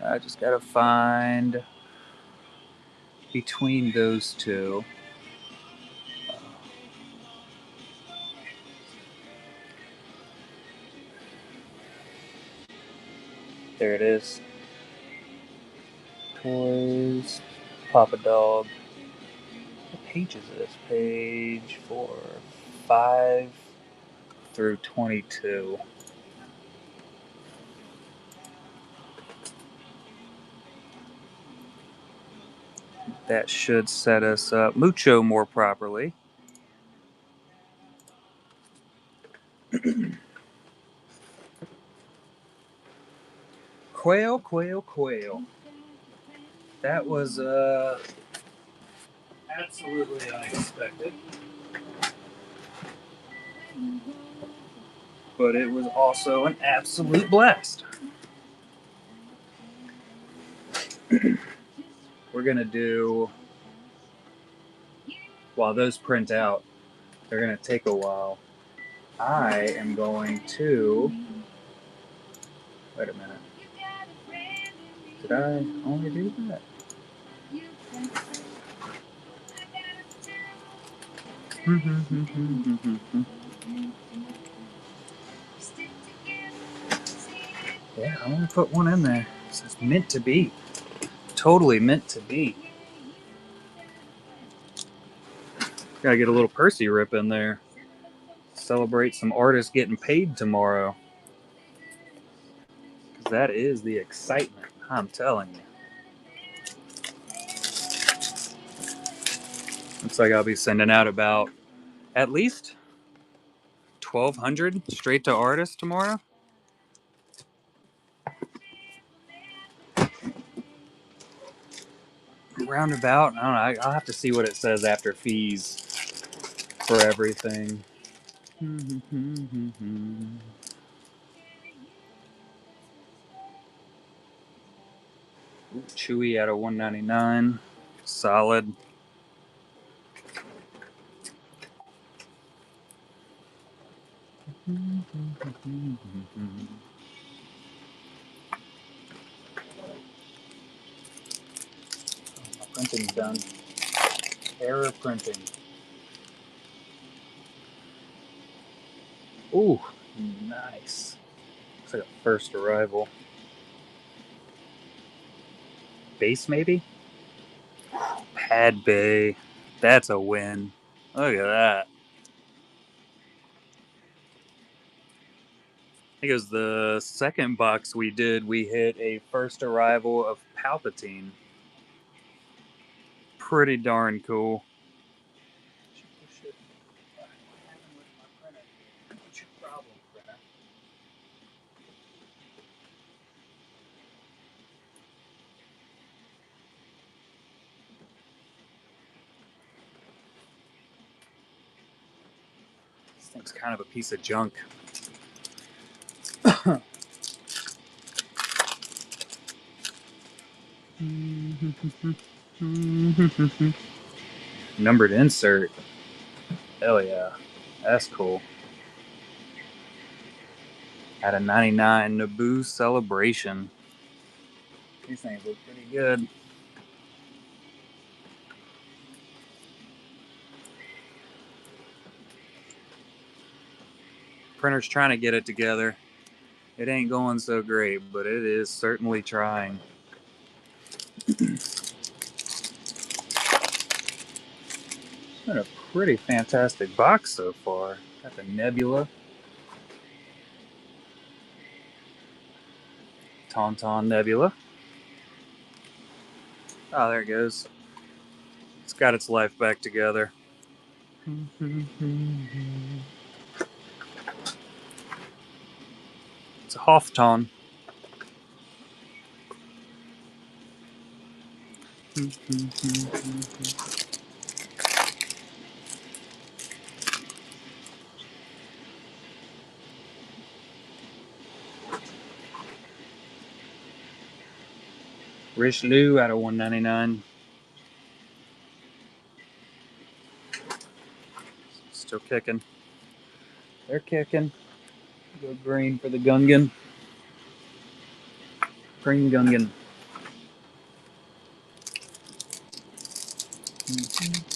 I just gotta find between those two. There it is. Toys. Papa Dog. What page is this? Page 4, 5 through 22. That should set us up mucho more properly. Quail. That was absolutely unexpected. But it was also an absolute blast. We're going to do, while those print out, They're going to take a while. I am going to... Wait a minute. Did I only do that? Yeah, I only put one in there. This is meant to be. Totally meant to be. Gotta get a little Percy rip in there. Celebrate some artists getting paid tomorrow. Because that is the excitement, I'm telling you. Looks like I'll be sending out about at least 1,200 straight to artists tomorrow. Roundabout. I don't know. I'll have to see what it says after fees for everything. Ooh, Chewy out of 199. Solid. My printing's done. Error printing. Ooh, nice. Looks like a first arrival. Base, maybe? Pad Bay. That's a win. Look at that. I think it was the second box we did. We hit a first arrival of Palpatine. Pretty darn cool. What's your problem, printer? This thing's kind of a piece of junk. Numbered insert. Hell yeah. That's cool. At a 99 Naboo Celebration. These things look pretty good. Printer's trying to get it together. It ain't going so great, but it is certainly trying. It's been a pretty fantastic box so far. Got the Nebula. Tauntaun Nebula. Oh, there it goes. It's got its life back together. It's a Hoffton. Richelieu out of 199. Still kicking. They're kicking. Go green for the Gungan. Green Gungan.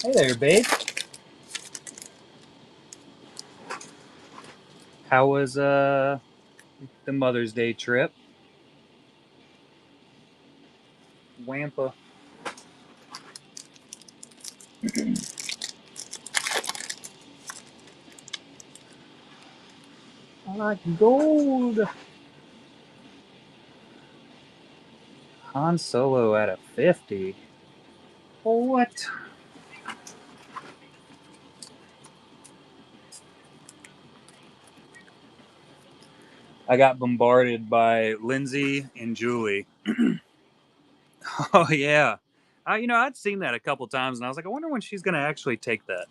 Hey there, babe. How was the Mother's Day trip? Wampa. I like gold. Han Solo at a 50. What? I got bombarded by Lindsay and Julie. Oh yeah, I'd seen that a couple times, and I was like, I wonder when she's gonna actually take that.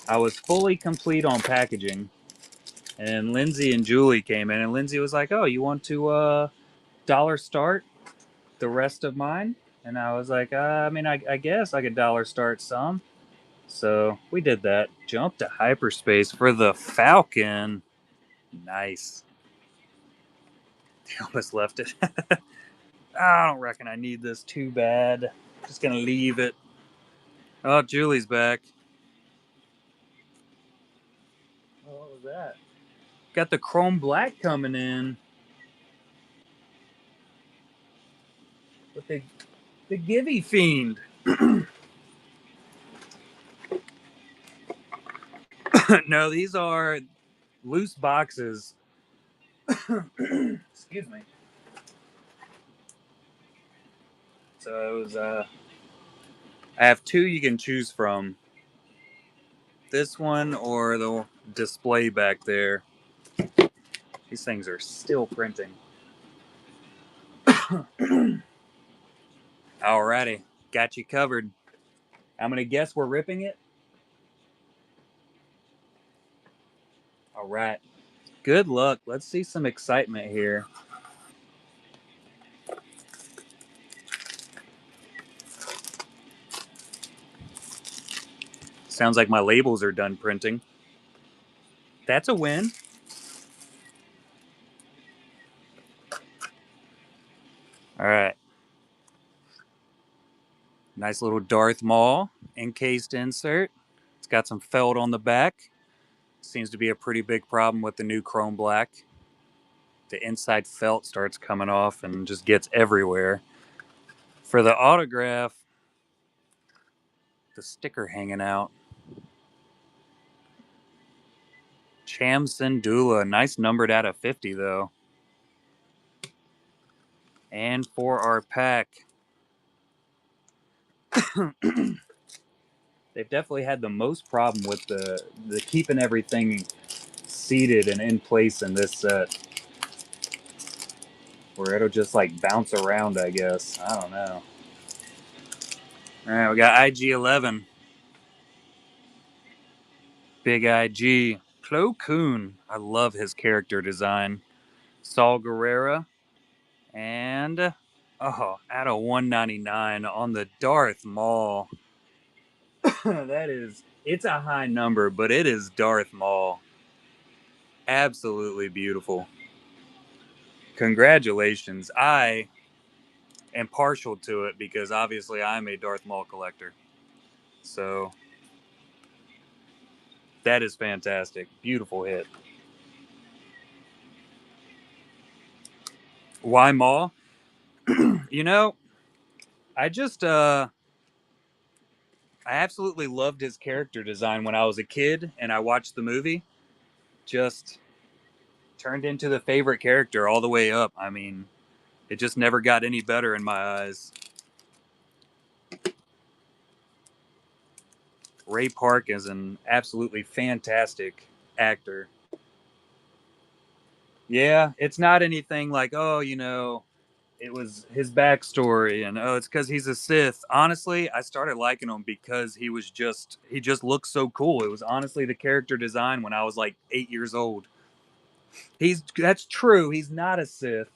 I was fully complete on packaging, and Lindsay and Julie came in, and Lindsay was like, "Oh, you want to dollar start the rest of mine?" And I was like, I guess I could dollar start some. So we did that. Jump to hyperspace for the Falcon. Nice. They almost left it. I don't reckon I need this too bad. Just gonna leave it. Oh, Julie's back. Oh, what was that? Got the chrome black coming in. With the Givey Fiend. No, these are loose boxes. Excuse me. So it was I have two you can choose from. This one or the display back there. These things are still printing. Alrighty, got you covered. I'm gonna guess we're ripping it. All right. Good luck. Let's see some excitement here. Sounds like my labels are done printing. That's a win. All right. Nice little Darth Maul encased insert. It's got some felt on the back. Seems to be a pretty big problem with the new chrome black. The inside felt starts coming off and just gets everywhere. For the autograph, the sticker hanging out. Cham Syndulla, nice numbered out of 50 though. And for our pack, they've definitely had the most problem with the keeping everything seated and in place in this set, where it'll just like bounce around. I guess I don't know. All right, we got IG-11, Big IG, Plo Koon. I love his character design. Saul Guerrera, and out of 199 on the Darth Maul. It's a high number, but it is Darth Maul. Absolutely beautiful. Congratulations. I am partial to it because obviously I'm a Darth Maul collector. So that is fantastic. Beautiful hit. Why Maul? You know, I just I absolutely loved his character design when I was a kid and I watched the movie. Just turned into the favorite character all the way up. I mean, it just never got any better in my eyes. Ray Park is an absolutely fantastic actor. Yeah, it's not anything like, oh, it was his backstory and oh, it's because he's a Sith. Honestly, I started liking him because he just looked so cool. It was honestly the character design when I was like 8 years old. That's true. He's not a Sith.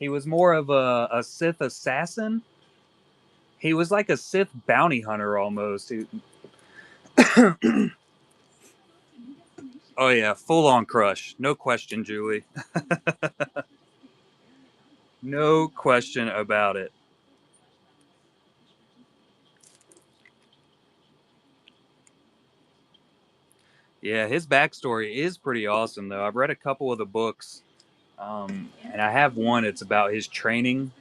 He was more of a Sith assassin. He was like a Sith bounty hunter almost. Oh yeah, full on crush. No question, Julie. No question about it. Yeah, his backstory is pretty awesome though. I've read a couple of the books, and I have one. It's about his training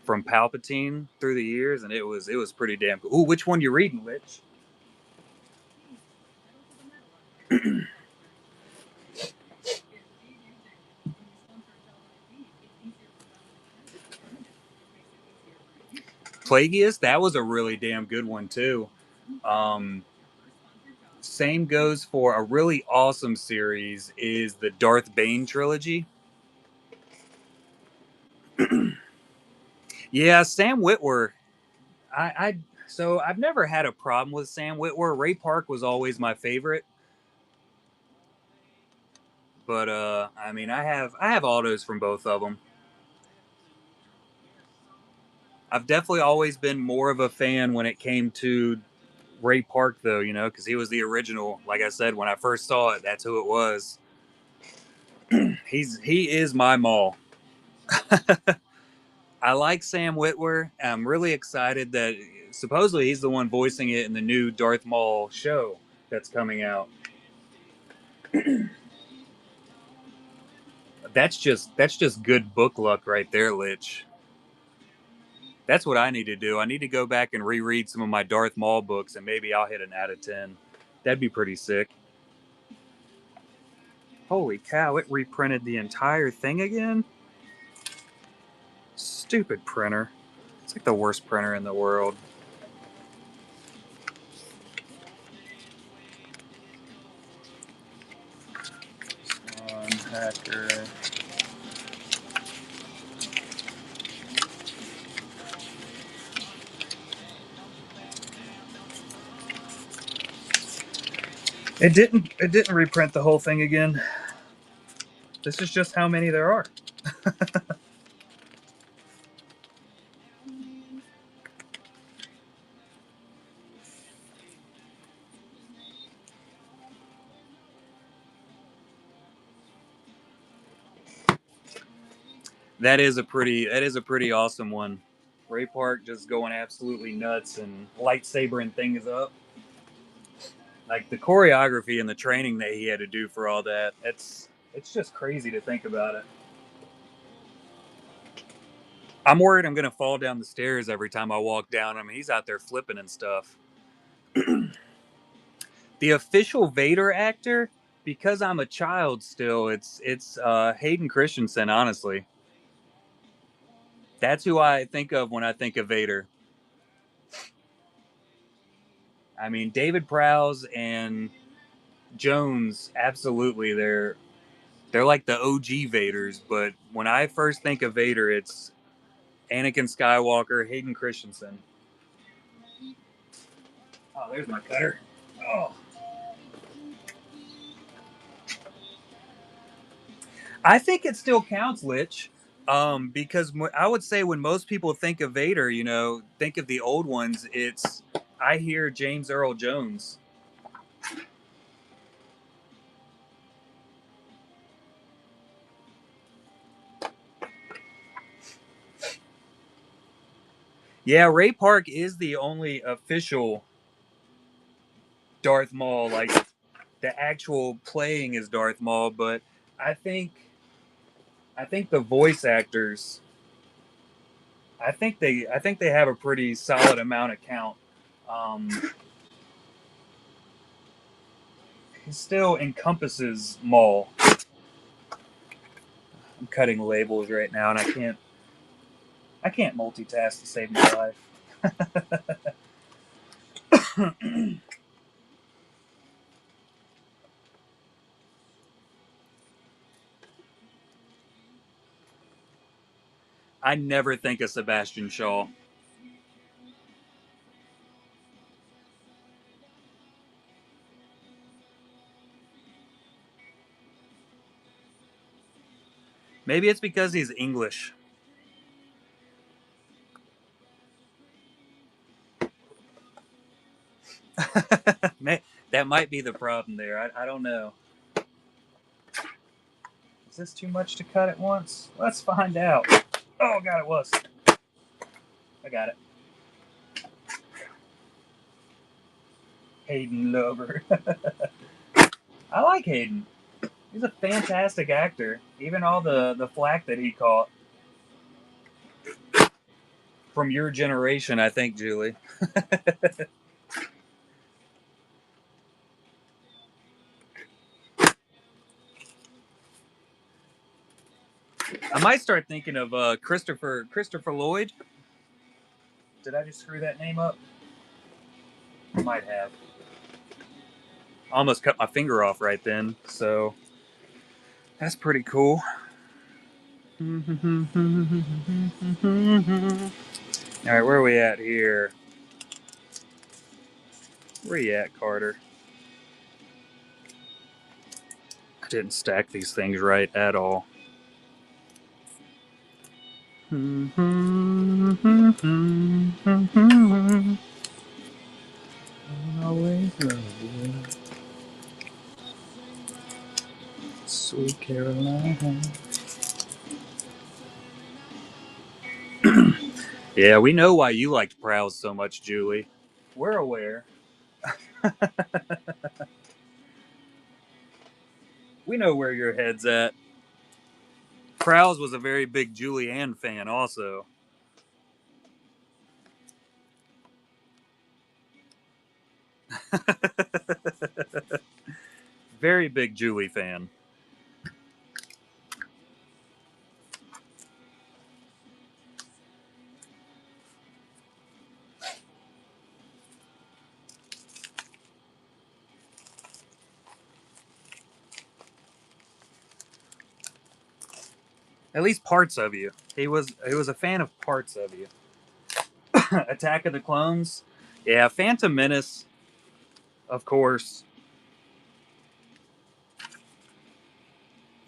from Palpatine through the years, and it was pretty damn cool. Ooh, which one you reading? Which? Plagueis? That was a really damn good one too. Um, Same goes for a really awesome series is the Darth Bane trilogy. Yeah, Sam Witwer. I so I've never had a problem with Sam Witwer. Ray Park was always my favorite, but I mean, I have autos from both of them. I've definitely always been more of a fan when it came to Ray Park, though, you know, because he was the original. Like I said, when I first saw it, that's who it was. He is my Maul. I like Sam Witwer. I'm really excited that supposedly he's the one voicing it in the new Darth Maul show that's coming out. That's just good book luck right there, Lich. That's what I need to do. I need to go back and reread some of my Darth Maul books, and maybe I'll hit an out of 10. That'd be pretty sick. Holy cow! It reprinted the entire thing again. Stupid printer. It's like the worst printer in the world. Hacker. It didn't reprint the whole thing again. This is just how many there are. That is a pretty awesome one. Ray Park just going absolutely nuts and lightsabering things up. Like the choreography and the training that he had to do for all that. It's just crazy to think about it. I'm worried I'm gonna fall down the stairs every time I walk down. I mean, he's out there flipping and stuff. The official Vader actor, because I'm a child still, it's Hayden Christensen. Honestly, that's who I think of when I think of Vader. I mean, David Prowse and Jones, absolutely, they're like the OG Vaders. But when I first think of Vader, it's Anakin Skywalker, Hayden Christensen. Oh, there's my cutter. Oh, I think it still counts, Lich. Because I would say when most people think of Vader, you know, think of the old ones. I hear James Earl Jones. Yeah, Ray Park is the only official Darth Maul. Like the actual playing is Darth Maul, but I think I think the voice actors. I think they have a pretty solid amount of count. Um, he still encompasses Maul. I'm cutting labels right now, and I can't multitask to save my life. I never think of Sebastian Shaw. Maybe it's because he's English. That might be the problem there. I don't know. Is this too much to cut at once? Let's find out. Oh god, it was. I got it. Hayden Lover. I like Hayden. He's a fantastic actor. Even all the flack that he caught from your generation, I think, Julie. I might start thinking of Christopher Lloyd. Did I just screw that name up? I might have. I almost cut my finger off right then, so that's pretty cool. All right, where are we at here? Where you at, Carter? I didn't stack these things right at all. Sweet Caroline. Yeah, we know why you liked Prowls so much, Julie. We're aware. We know where your head's at. Prowls was a very big Julie Ann fan, also. Very big Julie fan. At least parts of you. He was a fan of parts of you. Attack of the Clones. Yeah, Phantom Menace, of course.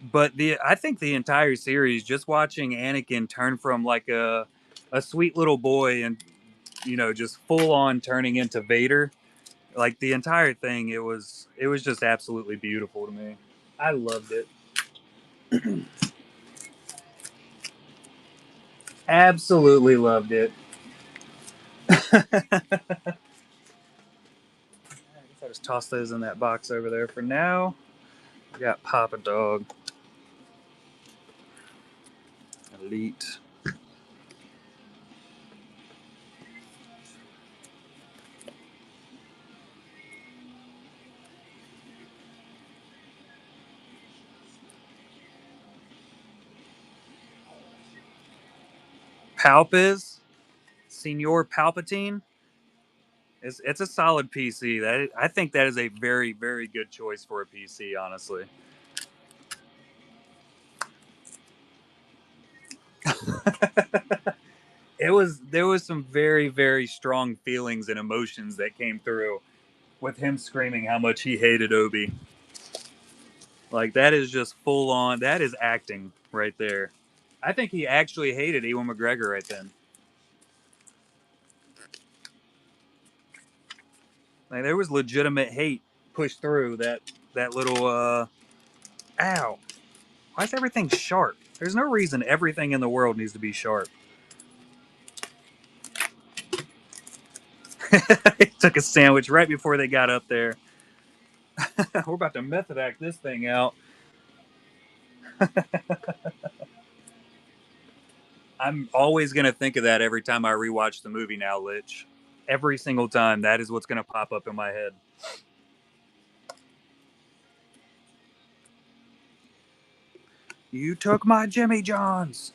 But the I think the entire series, just watching Anakin turn from like a sweet little boy and just full on turning into Vader, like the entire thing, it was just absolutely beautiful to me. I loved it. Absolutely loved it. I guess I'll just toss those in that box over there for now. We got Papa Dog, Elite. Palpiz, Senior Palpatine. It's a solid PC. I think that is a very very good choice for a PC. Honestly, there was some very very strong feelings and emotions that came through with him screaming how much he hated Obi. Like that is just full on. That is acting right there. I think he actually hated Ewan McGregor right then. Like there was legitimate hate pushed through that little. Ow! Why is everything sharp? There's no reason everything in the world needs to be sharp. He took a sandwich right before they got up there. We're about to method act this thing out. I'm always gonna think of that every time I rewatch the movie now, Lich. Every single time, that is what's gonna pop up in my head. You took my Jimmy Johns.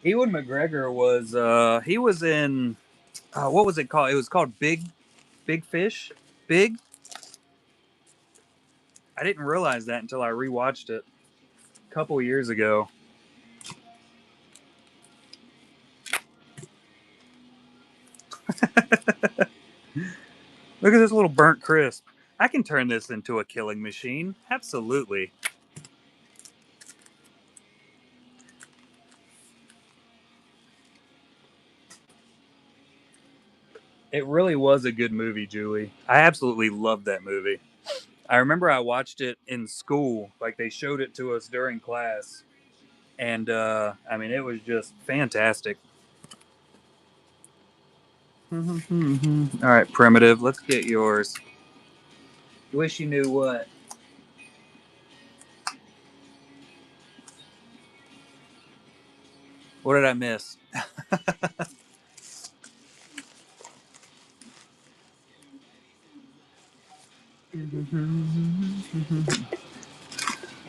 Ewan McGregor was he was in what was it called? It was called Big Fish. Big. I didn't realize that until I rewatched it a couple years ago. Look at this little burnt crisp. I can turn this into a killing machine. Absolutely. It really was a good movie, Julie. I absolutely loved that movie. I remember I watched it in school, like they showed it to us during class, and I mean it was just fantastic. All right, Primitive, let's get yours. You wish you knew what? What did I miss?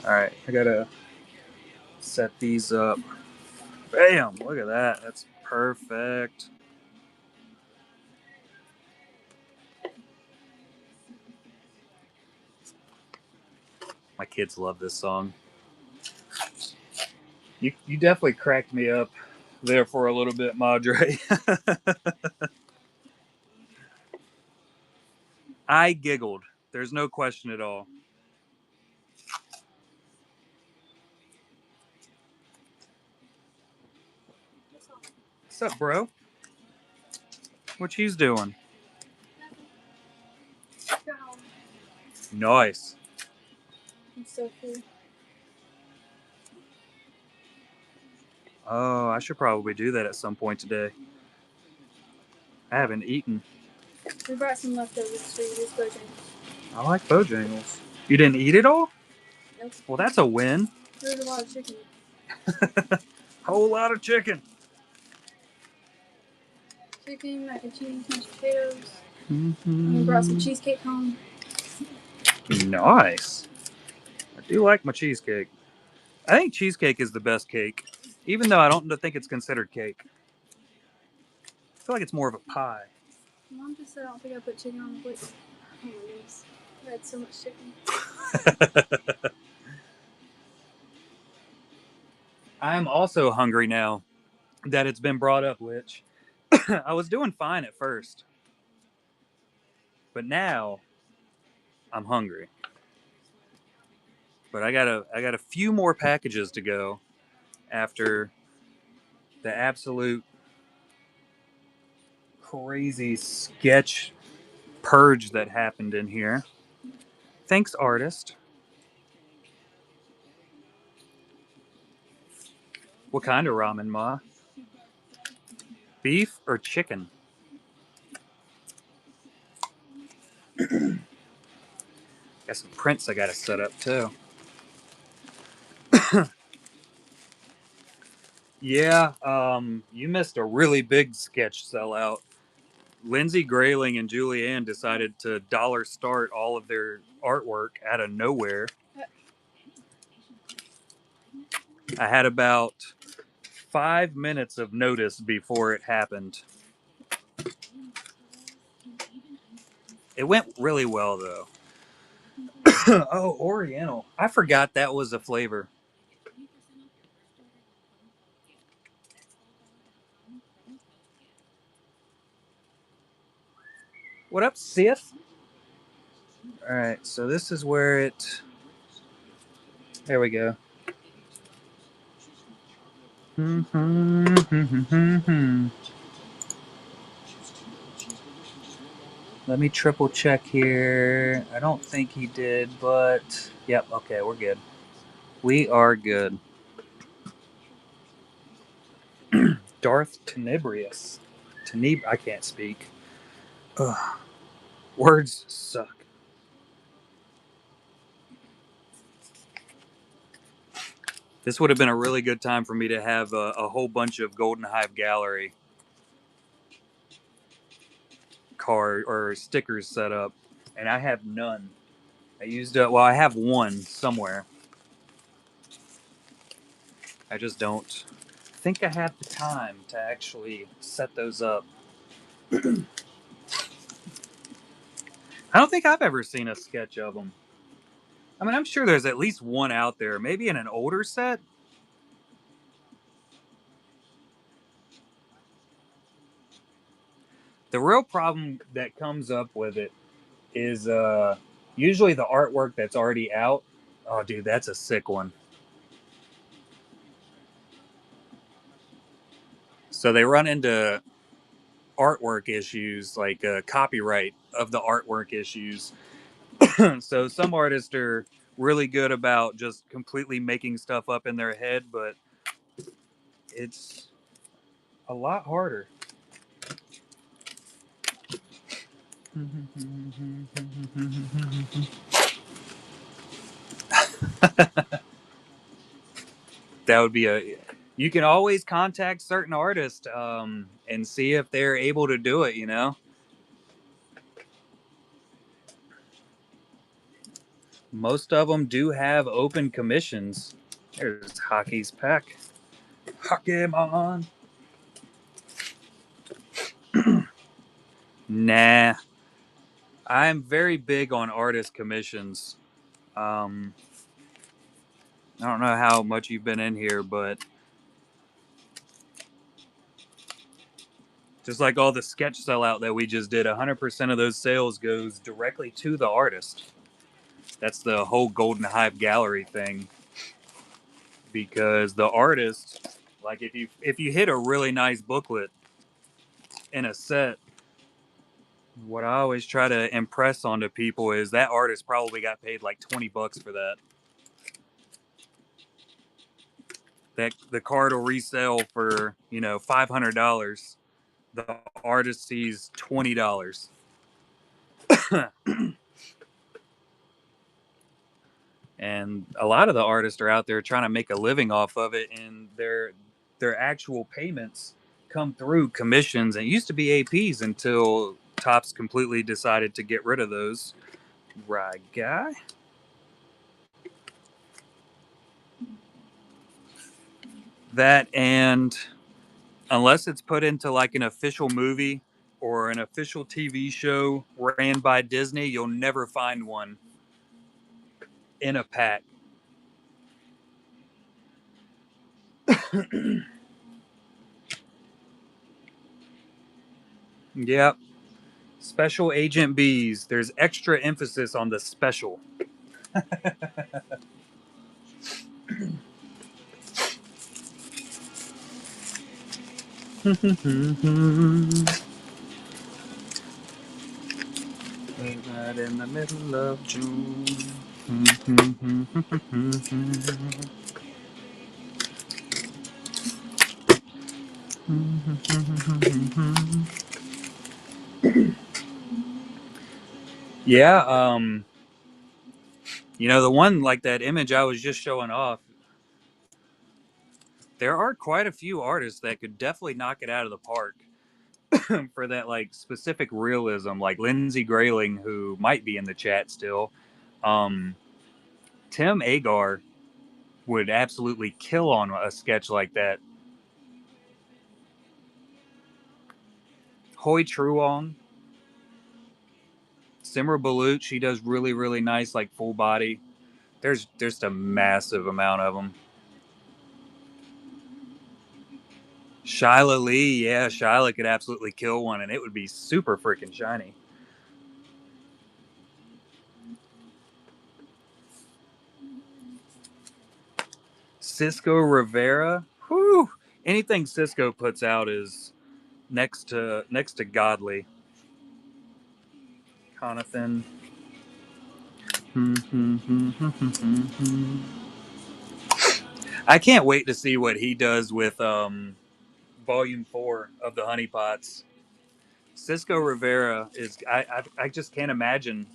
All right, I gotta set these up. Bam! Look at that. That's perfect. My kids love this song. You definitely cracked me up there for a little bit, Madre. I giggled. There's no question at all. What's up, bro? What she's doing? Nice. It's so cool. Oh, I should probably do that at some point today. I haven't eaten. We brought some leftovers for you, this Bojangles. I like Bojangles. You didn't eat it all? Nope. Well, that's a win. There's a lot of chicken. Whole lot of chicken. Chicken, mac and cheese, mashed potatoes. Mm-hmm. And we brought some cheesecake home. Nice. I do like my cheesecake. I think cheesecake is the best cake, even though I don't think it's considered cake. I feel like it's more of a pie. Mom just said I don't think I put chicken on the plate. Oh my goodness. I had so much chicken. I'm also hungry now that it's been brought up, which I was doing fine at first. But now I'm hungry. But I got a few more packages to go after the absolute crazy sketch purge that happened in here. Thanks, artist. What kind of ramen, Ma? Beef or chicken? Got some prints I gotta set up too. Yeah, you missed a really big sketch sellout. Lindsay Grayling and Julianne decided to dollar start all of their artwork out of nowhere. I had about 5 minutes of notice before it happened. It went really well though. Oh, Oriental. I forgot that was a flavor. What up, Sith? Alright, so this is where it... There we go. Let me triple check here. I don't think he did, but... Yep, okay, we're good. We are good. Darth Tenebrious. I can't speak. Ugh. Words suck. This would have been a really good time for me to have a whole bunch of Golden Hive Gallery card or stickers set up, and I have none. I used I have one somewhere. I just don't think I have the time to actually set those up. I don't think I've ever seen a sketch of them. I mean, I'm sure there's at least one out there, maybe in an older set. The real problem that comes up with it is usually the artwork that's already out. Oh, dude, that's a sick one. So they run into artwork issues, like copyright of the artwork issues. So some artists are really good about just completely making stuff up in their head, but it's a lot harder. That would be a... You can always contact certain artists and see if they're able to do it, you know? Most of them do have open commissions. There's Hockey's pack. Hockey-mon. Nah. I'm very big on artist commissions. I don't know how much you've been in here, but just like all the sketch sellout that we just did, 100% of those sales goes directly to the artist. That's the whole Golden Hive Gallery thing. Because the artist, like if you hit a really nice booklet in a set, What I always try to impress onto people is that artist probably got paid like $20 for that. That the card will resell for, $500. The artist sees $20. And a lot of the artists are out there trying to make a living off of it, and their actual payments come through commissions. And it used to be APs until Topps completely decided to get rid of those. Right, guy? That, and unless it's put into like an official movie or an official TV show ran by Disney, you'll never find one in a pack. Yep. Special Agent B's. There's extra emphasis on the special. Right in the middle of June. Yeah, the one like that image I was just showing off, there are quite a few artists that could definitely knock it out of the park for that like specific realism, like Lindsay Grayling, who might be in the chat still. Um, Tim Agar would absolutely kill on a sketch like that. Hoi Truong, Simra Balut, she does really, really nice, like full body. There's just a massive amount of them. Shyla Lee, yeah, Shyla could absolutely kill one, and it would be super freaking shiny. Cisco Rivera, whew, anything Cisco puts out is next to godly. Conathan. I can't wait to see what he does with Volume 4 of the Honeypots. Cisco Rivera is I just can't imagine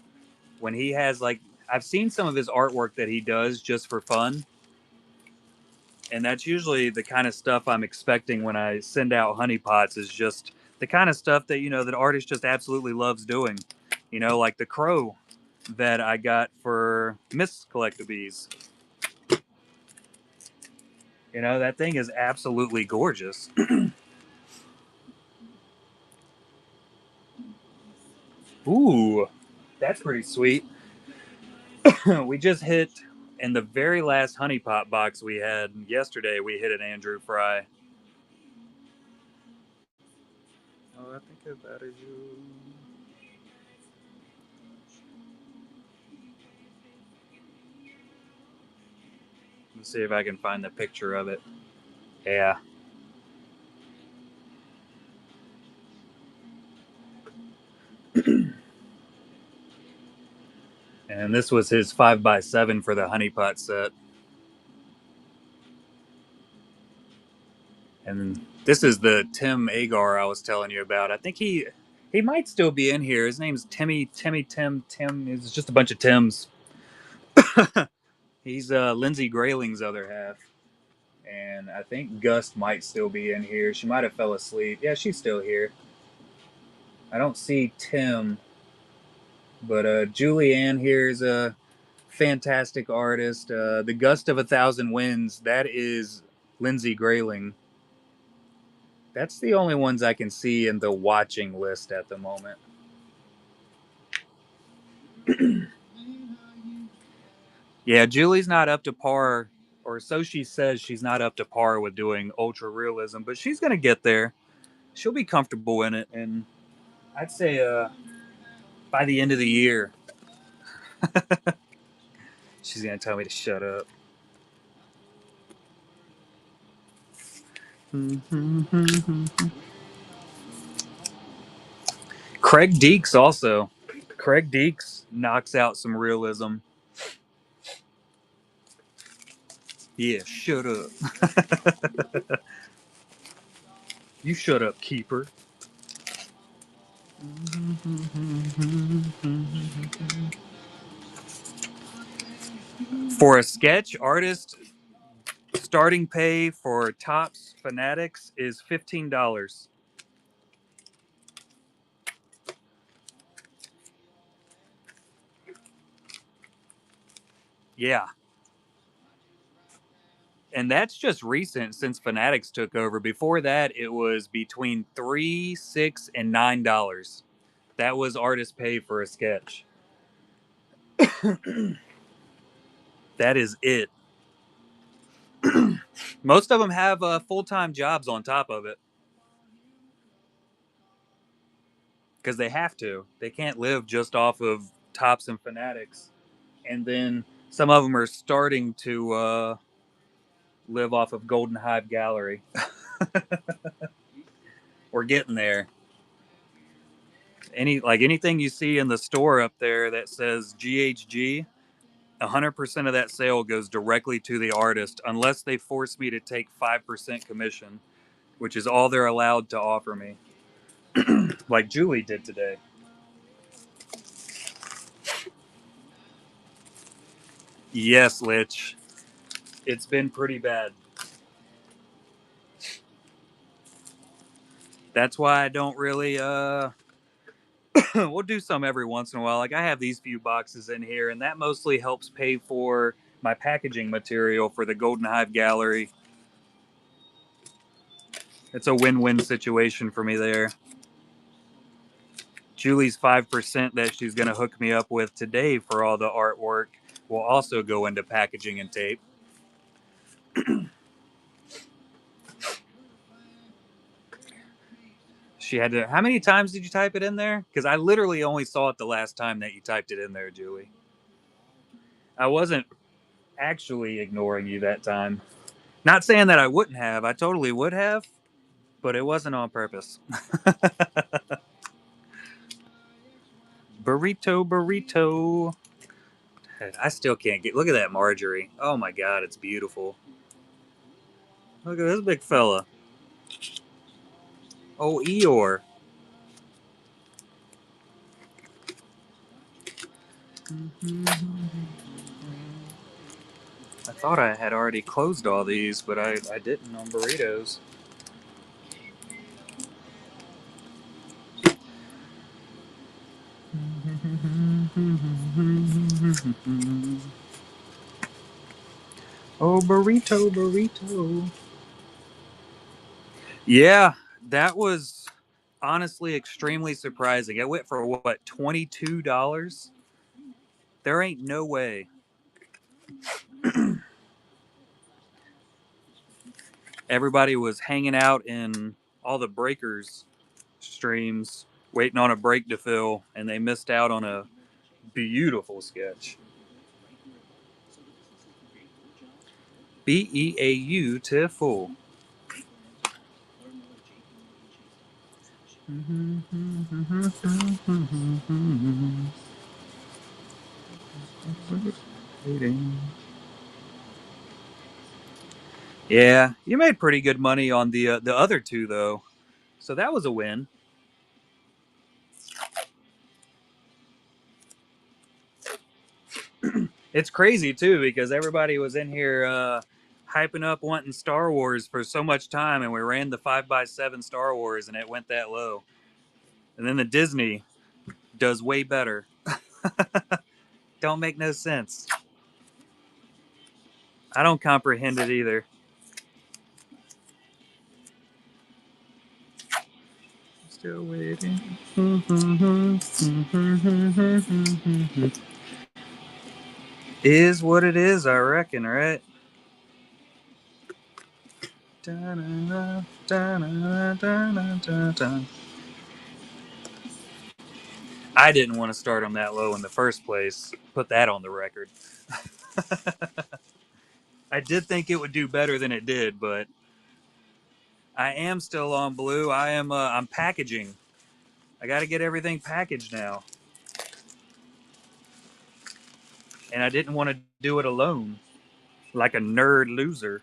when he has like I've seen some of his artwork that he does just for fun, and that's usually the kind of stuff I'm expecting when I send out Honeypots is just the kind of stuff that that artist just absolutely loves doing. Like the crow that I got for Miss Collectabees. That thing is absolutely gorgeous. Ooh, that's pretty sweet. We just hit in the very last honeypot box we had yesterday. We hit an Andrew Fry. Oh, I think I've added you. Let's see if I can find the picture of it. Yeah. And this was his 5x7 for the honeypot set. And this is the Tim Agar I was telling you about. I think he might still be in here. His name's Tim. It's just a bunch of Tims. He's Lindsay Grayling's other half. And I think Gus might still be in here. She might have fell asleep. Yeah, she's still here. I don't see Tim, but Julianne here is a fantastic artist. The Gust of 1,000 Winds, that is Lindsay Grayling. That's the only ones I can see in the watching list at the moment. Yeah, Julie's not up to par, or so she says she's not up to par with doing ultra realism, but she's going to get there. She'll be comfortable in it, and I'd say by the end of the year, she's going to tell me to shut up. Craig Deeks also. Craig Deeks knocks out some realism. Yeah, shut up. You shut up, keeper. For a sketch artist, starting pay for Topps Fanatics is $15. Yeah. And that's just recent since Fanatics took over. Before that, it was between $3, $6, and $9. That was artist pay for a sketch. That is it. Most of them have full-time jobs on top of it because they have to. They can't live just off of Tops and Fanatics. And then some of them are starting to live off of Golden Hive Gallery. We're getting there. Anything you see in the store up there that says GHG, 100% of that sale goes directly to the artist unless they force me to take 5% commission, which is all they're allowed to offer me. Like Julie did today. Yes, Lich. It's been pretty bad. That's why I don't really we'll do some every once in a while. Like I have these few boxes in here and that mostly helps pay for my packaging material for the Golden Hive Gallery. It's a win-win situation for me there. Julie's 5% that she's going to hook me up with today for all the artwork will also go into packaging and tape. She had to. How many times did you type it in there? Because I literally only saw it the last time that you typed it in there, Julie. I wasn't actually ignoring you that time. Not saying that I wouldn't have. I totally would have, but it wasn't on purpose. Burrito, burrito. I still can't get. Look at that Marjorie. Oh my God, it's beautiful. Look at this big fella. Oh, Eeyore. I thought I had already closed all these, but I didn't on burritos. Oh, burrito, burrito. Yeah, that was honestly extremely surprising. It went for what, $22? There ain't no way. Everybody was hanging out in all the breakers streams, waiting on a break to fill, and they missed out on a beautiful sketch. Beautiful. Yeah, you made pretty good money on the other two though, so that was a win. It's crazy too because everybody was in here hyping up wanting Star Wars for so much time, and we ran the 5x7 Star Wars, and it went that low. And then the Disney does way better. Don't make no sense. I don't comprehend it either. Still waiting. Is what it is, I reckon, right? I didn't want to start on that low in the first place. Put that on the record. I did think it would do better than it did, but I am still on blue. I'm packaging. I got to get everything packaged now. And I didn't want to do it alone, like a nerd loser.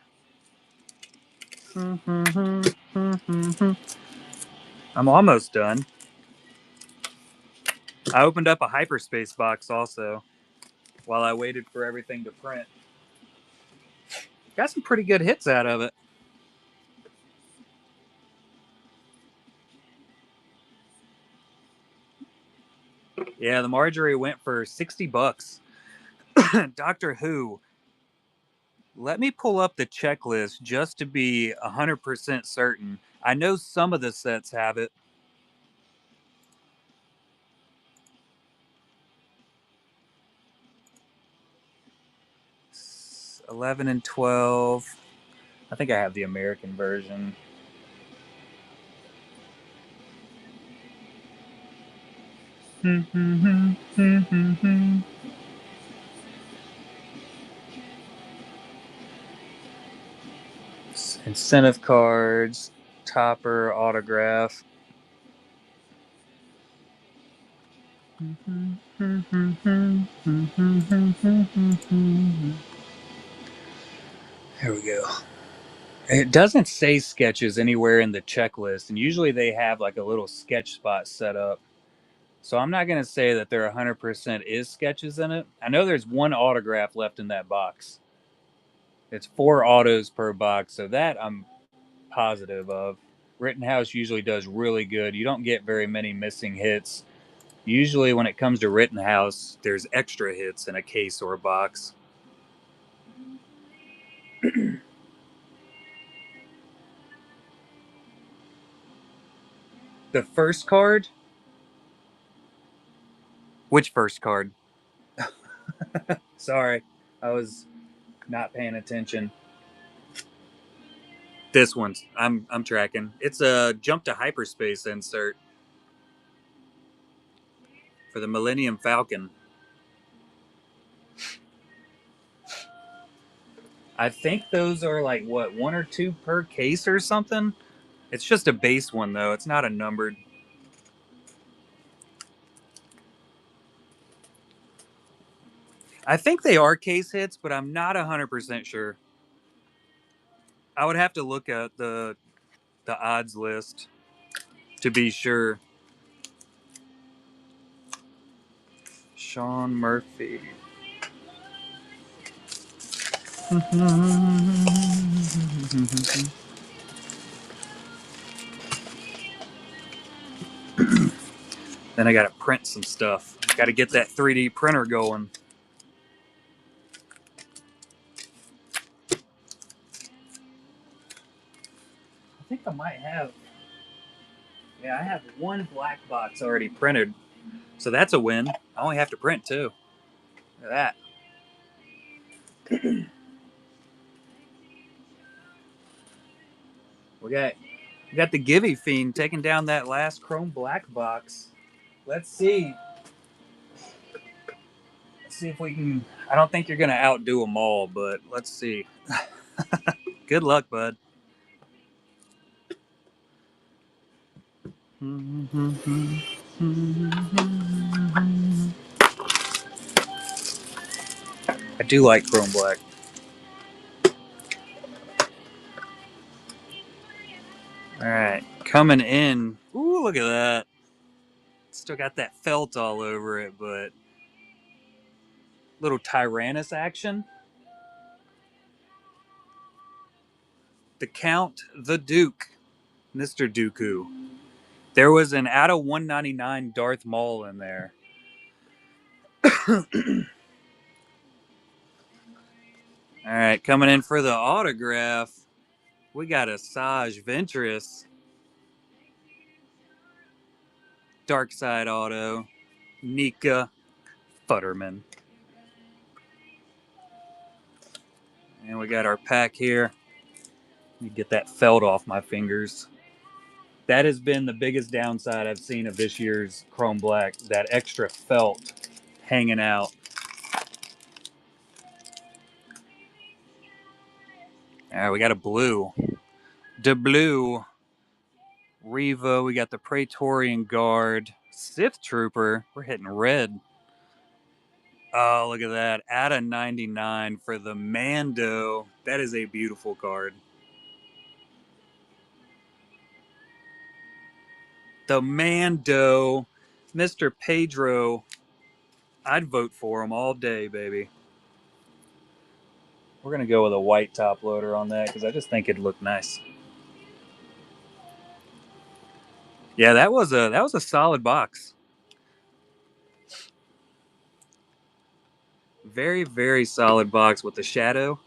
I'm almost done. I opened up a hyperspace box also while I waited for everything to print. Got some pretty good hits out of it. Yeah, the Marjorie went for $60. Doctor Who. Let me pull up the checklist just to be 100% certain. I know some of the sets have it. 11 and 12. I think I have the American version. Incentive cards, topper, autograph. Here we go. It doesn't say sketches anywhere in the checklist, and usually they have like a little sketch spot set up. So I'm not going to say that there 100% is sketches in it. I know there's one autograph left in that box. It's 4 autos per box, so that I'm positive of. Rittenhouse usually does really good. You don't get very many missing hits. Usually when it comes to Rittenhouse, there's extra hits in a case or a box. The first card? Which first card? Sorry, I was not paying attention. This one's I'm tracking. It's a jump to hyperspace insert for the Millennium Falcon. I think those are like what, 1 or 2 per case or something. It's just a base one though. It's not a numbered. I think they are case hits, but I'm not 100% sure. I would have to look at the odds list to be sure. Sean Murphy. Then I got to print some stuff. Got to get that 3D printer going. I think I might have. Yeah, I have 1 black box already printed. So that's a win. I only have to print 2. Look at that. We got the Givey Fiend taking down that last chrome black box. Let's see. Let's see if we can. I don't think you're going to outdo them all, but let's see. Good luck, bud. I do like chrome black. All right, coming in. Ooh, look at that. Still got that felt all over it, but little Tyrannus action. The Count, the Duke, Mr. Dooku. There was an out of 199 Darth Maul in there. All right, coming in for the autograph. We got a Saj Ventress. Dark Side Auto. Nika Futterman. And we got our pack here. Let me get that felt off my fingers. That has been the biggest downside I've seen of this year's Chrome Black. That extra felt hanging out. All right, we got a blue. The blue. Reva, we got the Praetorian Guard, Sith Trooper. We're hitting red. Oh, look at that. At a 99 for the Mando. That is a beautiful card. The Mando. Mr. Pedro. I'd vote for him all day, baby. We're going to go with a white top loader on that because I just think it'd look nice. Yeah, that was a solid box. Very, very solid box with the shadow.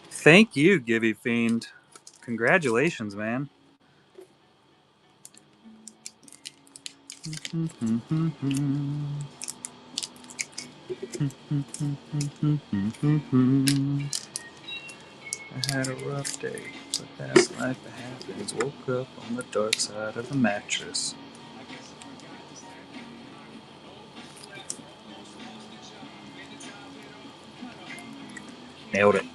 Thank you, Gibby Fiend. Congratulations, man. I had a rough day, but that's life that happens. Woke up on the dark side of the mattress. Nailed it.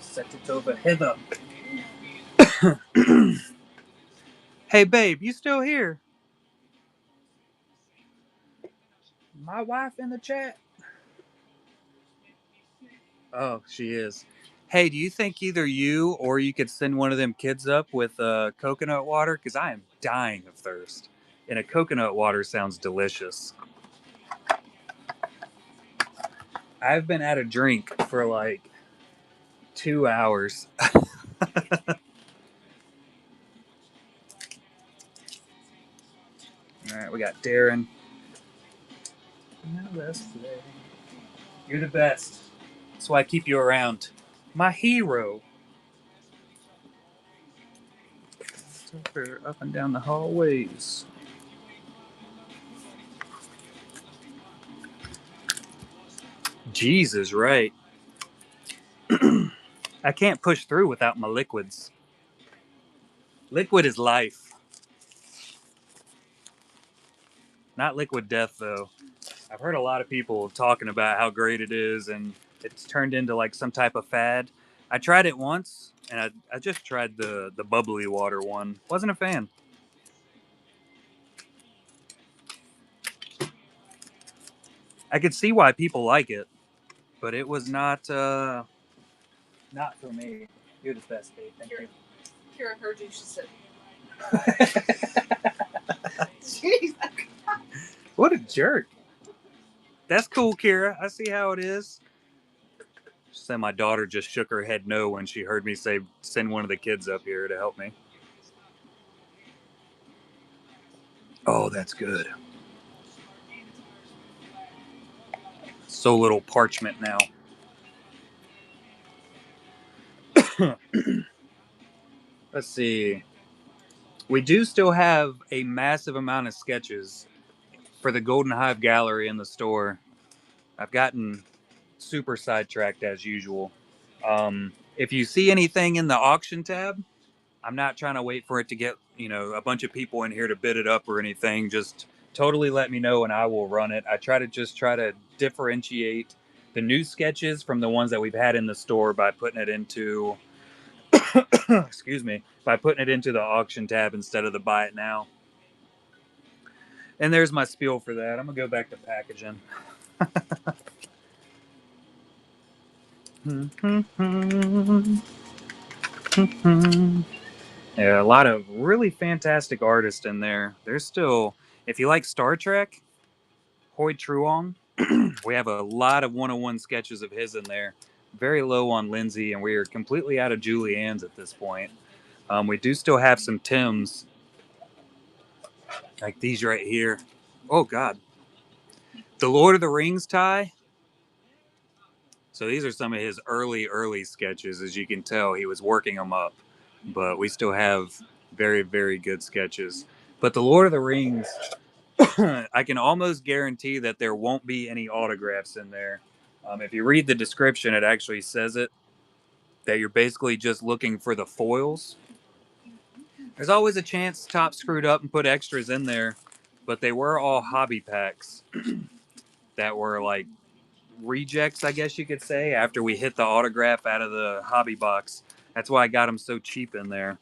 Set it over hither. Hey, babe, you still here? My wife in the chat? Oh, she is. Hey, do you think either you or you could send one of them kids up with coconut water? Because I am dying of thirst. And a coconut water sounds delicious. I've been out of drink for like 2 hours. All right, we got Darren. Now let's play. You're the best. That's why I keep you around. My hero. Up and down the hallways. Jesus, right. I can't push through without my liquids. Liquid is life. Not liquid death, though. I've heard a lot of people talking about how great it is, and it's turned into like some type of fad. I tried it once, and I just tried the bubbly water one. Wasn't a fan. I could see why people like it, but it was not for me. You're the best, babe. Thank you. Kira heard you. She said, Jeez. What a jerk. That's cool, Kira. I see how it is. She said my daughter just shook her head no when she heard me say send one of the kids up here to help me. Oh, that's good. So little parchment now. Let's see. We do still have a massive amount of sketches for the Golden Hive Gallery in the store. I've gotten super sidetracked as usual. If you see anything in the auction tab, I'm not trying to wait for it to get, a bunch of people in here to bid it up or anything. Just totally let me know and I will run it. I try to differentiate the new sketches from the ones that we've had in the store by putting it into excuse me, by putting it into the auction tab instead of the buy it now. And there's my spiel for that. I'm gonna go back to packaging. Yeah, a lot of really fantastic artists in there. There's still, if you like Star Trek, Hoi Truong, we have a lot of 101 sketches of his in there. Very low on Lindsay, and we are completely out of Julianne's at this point. We do still have some Tims, like these right here. Oh, God. The Lord of the Rings tie. So these are some of his early sketches. As you can tell, he was working them up. But we still have very, very good sketches. But the Lord of the Rings, I can almost guarantee that there won't be any autographs in there. If you read the description, it actually says it. that you're basically just looking for the foils. There's always a chance Top screwed up and put extras in there, but they were all hobby packs that were like rejects, I guess you could say, after we hit the autograph out of the hobby box. That's why I got them so cheap in there.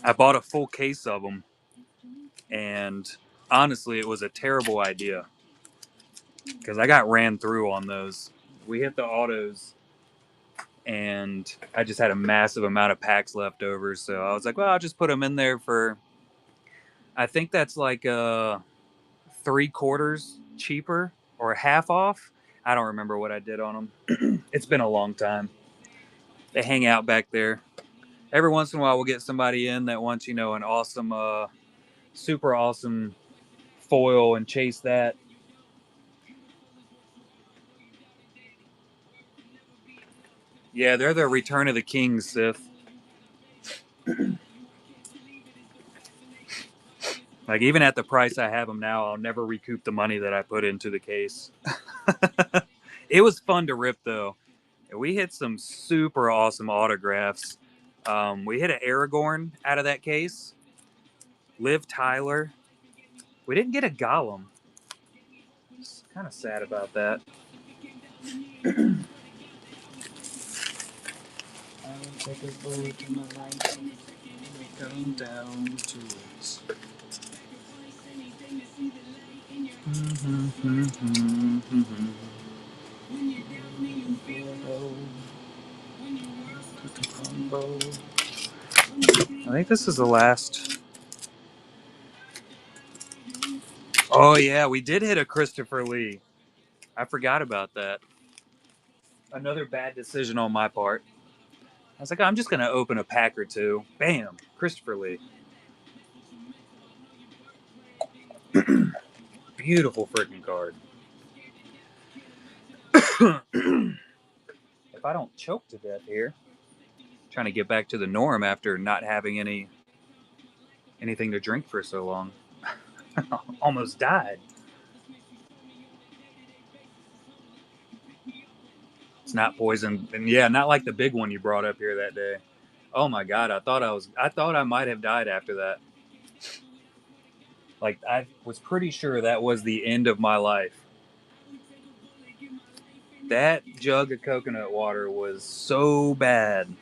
I bought a full case of them, and honestly, it was a terrible idea because I got ran through on those. We hit the autos, and I just had a massive amount of packs left over, so I was like, well, I'll just put them in there for, I think that's like 3/4 cheaper or half off. I don't remember what I did on them. It's been a long time. They hang out back there. Every once in a while, we'll get somebody in that wants, an awesome, super awesome foil and chase that. Yeah, they're the Return of the King, Sith. Like, even at the price I have them now, I'll never recoup the money that I put into the case. It was fun to rip, though. We hit some super awesome autographs. We hit an Aragorn out of that case. Liv Tyler. We didn't get a Gollum. It's kind of sad about that. I will take a boat to my right. Come down to it. I think this is the last. Oh yeah, we did hit a Christopher Lee. I forgot about that. Another bad decision on my part. I was like, I'm just gonna open a pack or two. Bam, Christopher Lee. Beautiful freaking card. If I don't choke to death here, trying to get back to the norm after not having anything to drink for so long. Almost died. It's not poison, and yeah, not like the big one you brought up here that day. Oh my god, I thought I might have died after that. Like, I was pretty sure that was the end of my life. That jug of coconut water was so bad.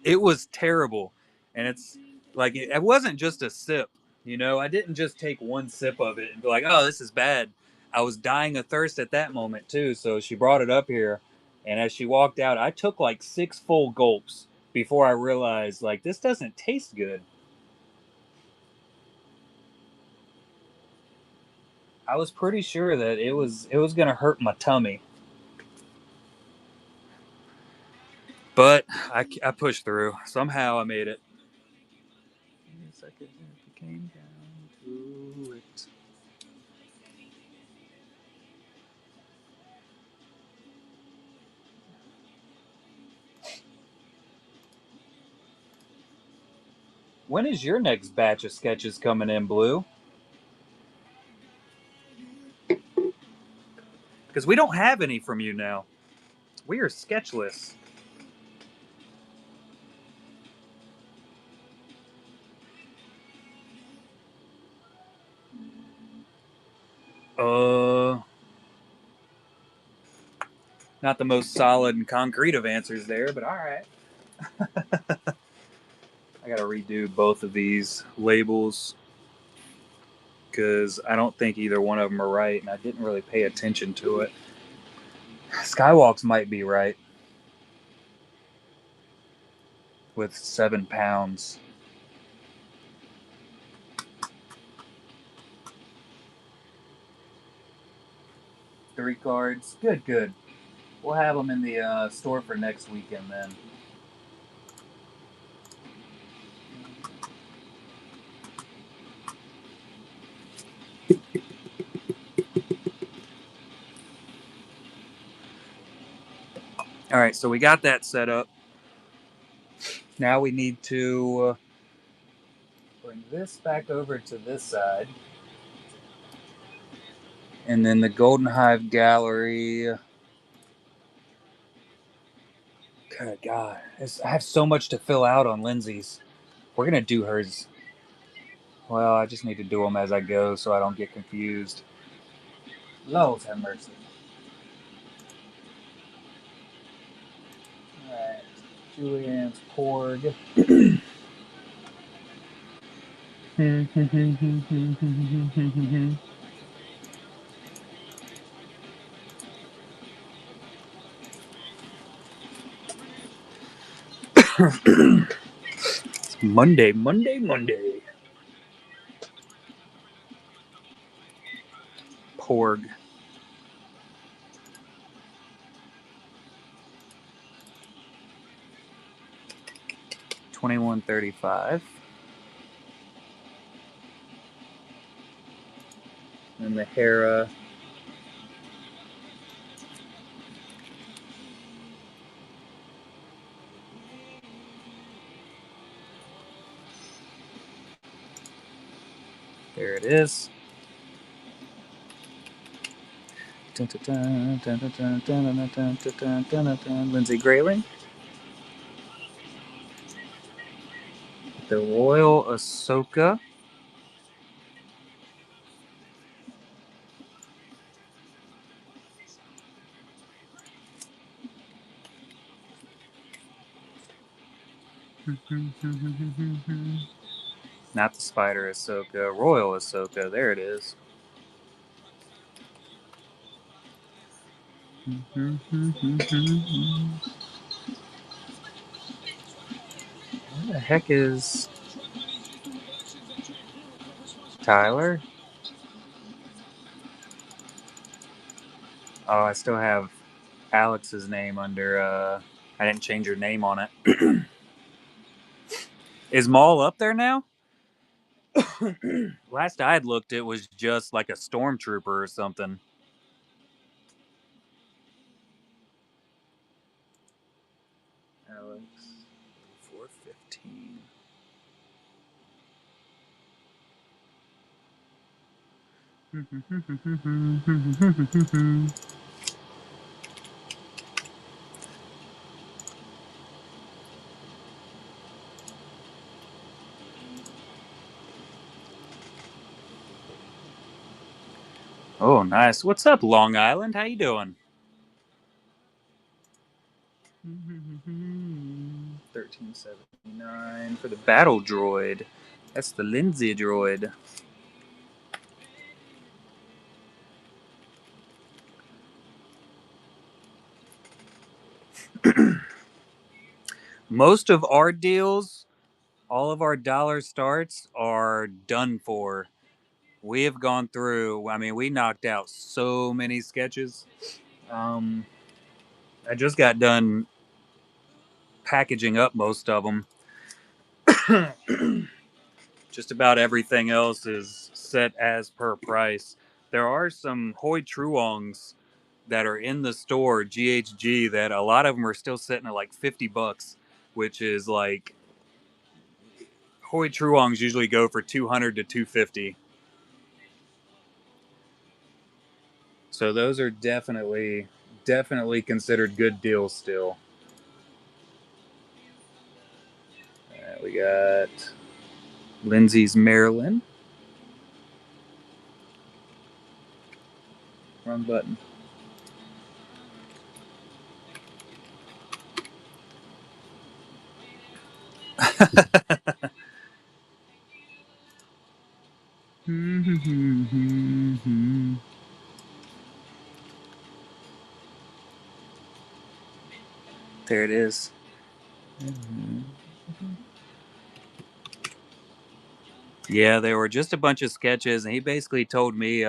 It was terrible. And it's like, it wasn't just a sip, I didn't just take one sip of it and be like, oh, this is bad. I was dying of thirst at that moment too. So she brought it up here, and as she walked out, I took like 6 full gulps before I realized, like, this doesn't taste good. I was pretty sure that it was gonna hurt my tummy, but I pushed through. Somehow I made it. Came down to it. When is your next batch of sketches coming in, Blue? Because we don't have any from you now. We are sketchless. Not the most solid and concrete of answers there, but all right. I gotta redo both of these labels because I don't think either one of them are right, and I didn't really pay attention to it. Skywalks might be right with 7 pounds. Three cards. Good, good. We'll have them in the store for next weekend then. All right, so we got that set up. Now we need to bring this back over to this side. And then the Golden Hive gallery. Good God. I have so much to fill out on Lindsay's. We're going to do hers. Well, I just need to do them as I go so I don't get confused. Lord have mercy. Alright. Julianne's Porg. Monday. Porg. 2135. And the Hera. There it is. Lindsay Grayling. The Royal Ahsoka. Not the Spider Ahsoka, Royal Ahsoka. There it is. Where the heck is Tyler? Oh, I still have Alex's name under. I didn't change her name on it. Is Maul up there now? Last I had looked, it was just like a stormtrooper or something. Alex, 415. Oh, nice. What's up, Long Island? How you doing? 1379 for the battle droid. That's the Lindsay droid. Most of our deals, all of our dollar starts are done for. We have gone through, I mean, we knocked out so many sketches. I just got done packaging up most of them. Just about everything else is set as per price. There are some Hoi Truongs that are in the store, GHG, that a lot of them are still sitting at like $50, which is like Hoi Truongs usually go for 200 to 250. So those are definitely considered good deals still. We got Lindsay's Maryland. Wrong button. There it is. Yeah, they were just a bunch of sketches, and he basically told me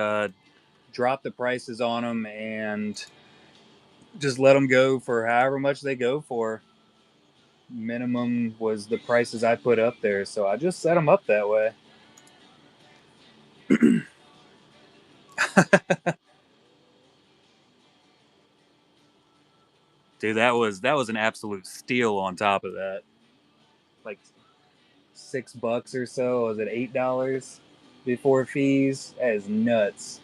drop the prices on them and just let them go for however much they go for. Minimum was the prices I put up there, so I just set them up that way. Dude, that was an absolute steal on top of that. like $6 or so. Was it $8 before fees? That is nuts.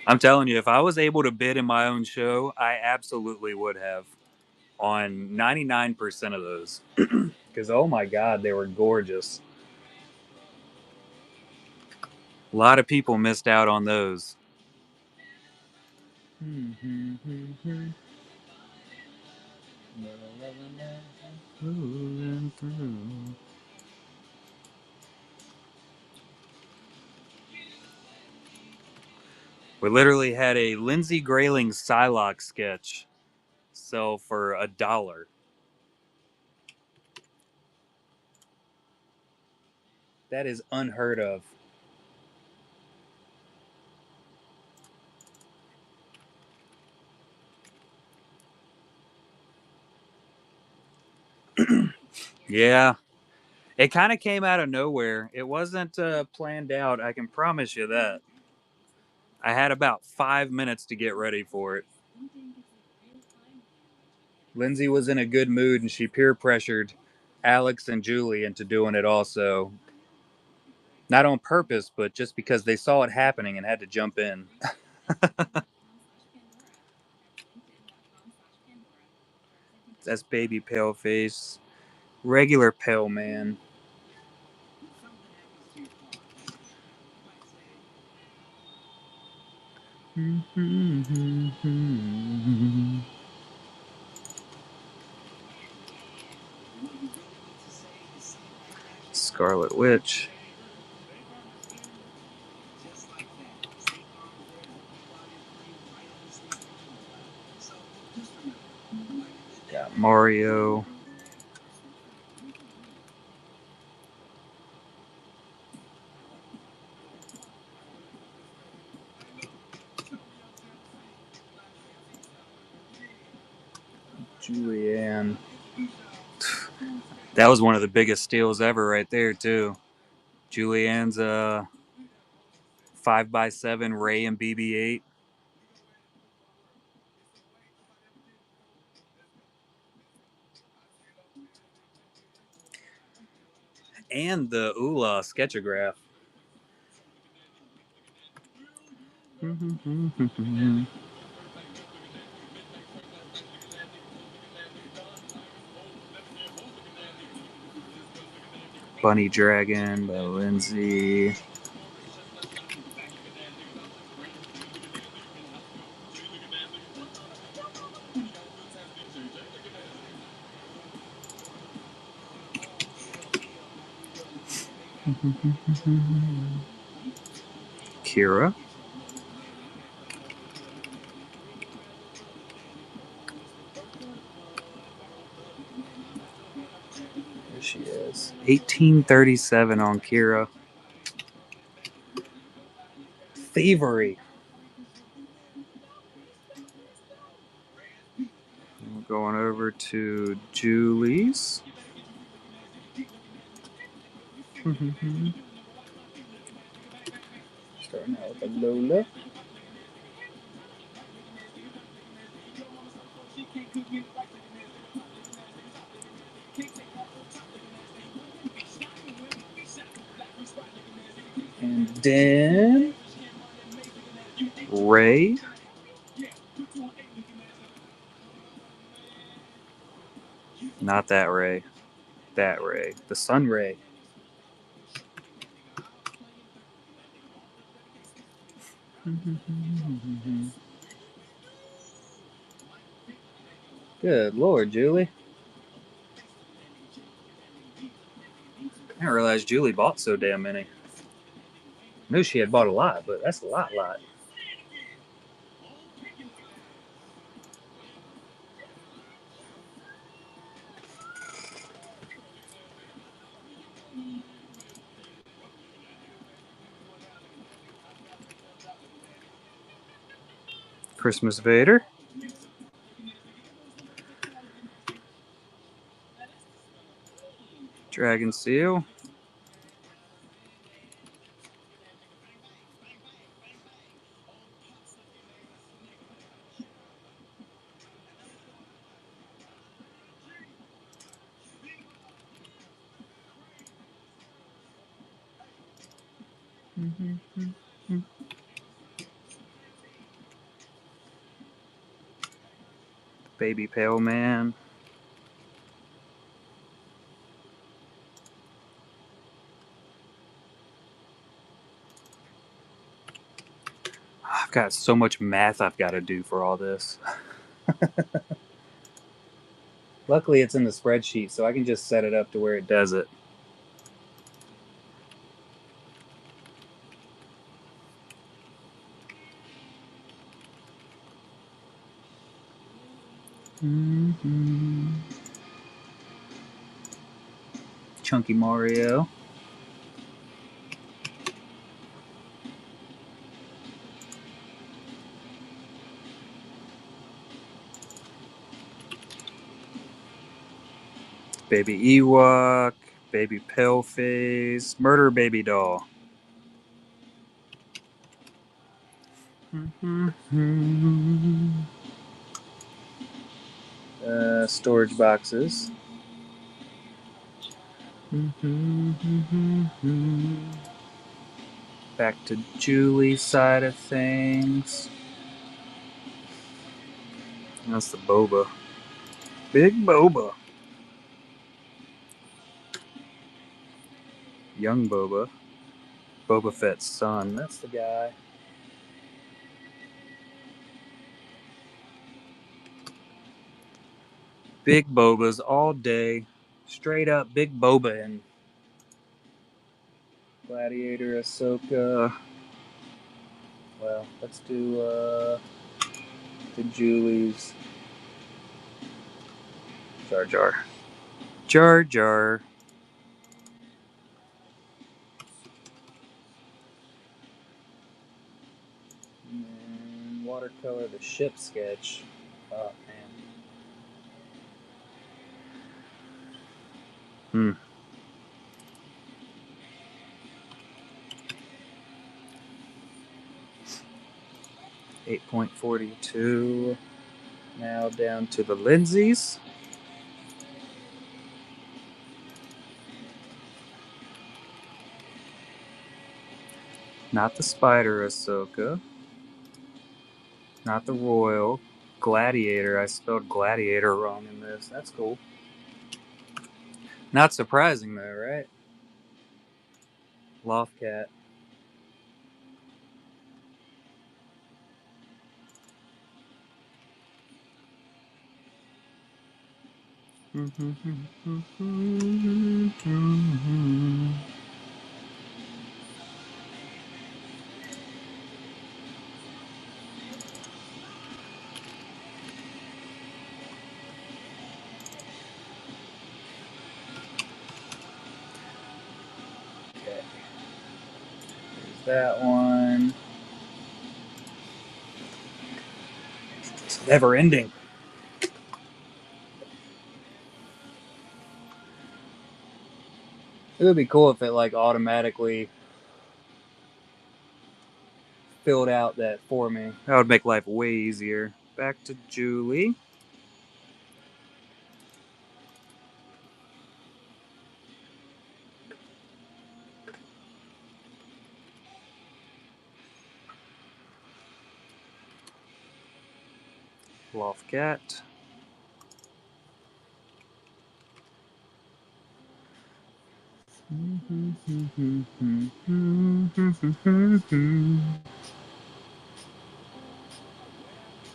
I'm telling you, if I was able to bid in my own show, I absolutely would have on 99% of those. Because, oh my God, they were gorgeous. A lot of people missed out on those. We literally had a Lindsey Grayling Psylocke sketch sell for $1. That is unheard of. Yeah, it kind of came out of nowhere. It wasn't planned out. I can promise you that. I had about 5 minutes to get ready for it. Lindsay was in a good mood and she peer pressured Alex and Julie into doing it also. Not on purpose, but just because they saw it happening and had to jump in. That's baby pale face. Regular pale man. Scarlet Witch. Got Mario. Julianne. That was one of the biggest steals ever right there, too. Julianne's 5x7 Ray and BB-8. And the Ula sketchograph. Bunny Dragon by Lindsay. Kira. There she is. 1837 on Kira. Thievery. We're going over to Julie's. Starting out with a Lola. And then Ray. Not that Ray. That Ray. The Sun Ray. Good Lord, Julie. I didn't realize Julie bought so damn many. I knew she had bought a lot, but that's a lot. Christmas Vader. Dragon Seal. Baby Pale Man. I've got so much math I've got to do for all this. Luckily, it's in the spreadsheet, so I can just set it up to where it does it. Chunky Mario. Baby Ewok. Baby Paleface. Murder Baby Doll. Storage boxes. Back to Julie's side of things. That's the Boba. Big Boba. Young Boba. Boba Fett's son. That's the guy. Big Bobas all day. Straight up Big Boba and Gladiator Ahsoka. Well, let's do the Julie's. Jar Jar. Jar Jar. And watercolor the ship sketch. Oh, man. 8.42. Now down to the Lindsay's. Not the Spider Ahsoka. Not the Royal. Gladiator. I spelled Gladiator wrong in this. That's cool. Not surprising though, right? Loft Cat. Okay. There's that one. It's never ending. It would be cool if it like automatically filled out that for me. That would make life way easier. Back to Julie. Loft Cat.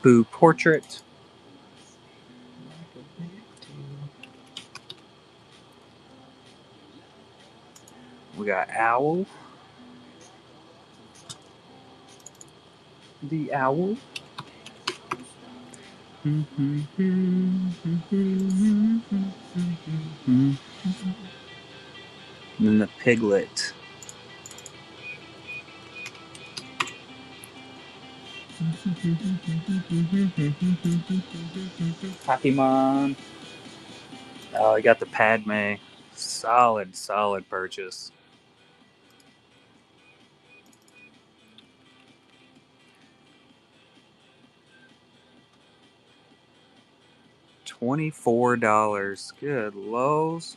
Boo Portrait. We got Owl. The Owl. And then the Piglet. Pokemon. Oh, I got the Padme. Solid, solid purchase. $24. Good Lowe's.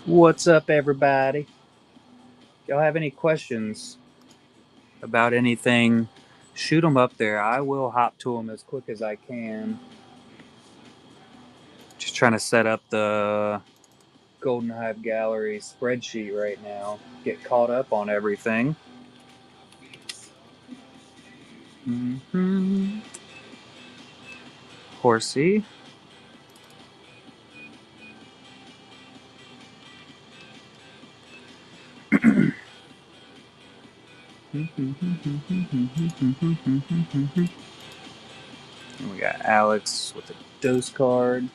What's up, everybody? Y'all have any questions about anything? Shoot them up there. I will hop to them as quick as I can. Just trying to set up the Golden Hive Gallery spreadsheet right now. Get caught up on everything. Horsey. We got Alex with a dose card.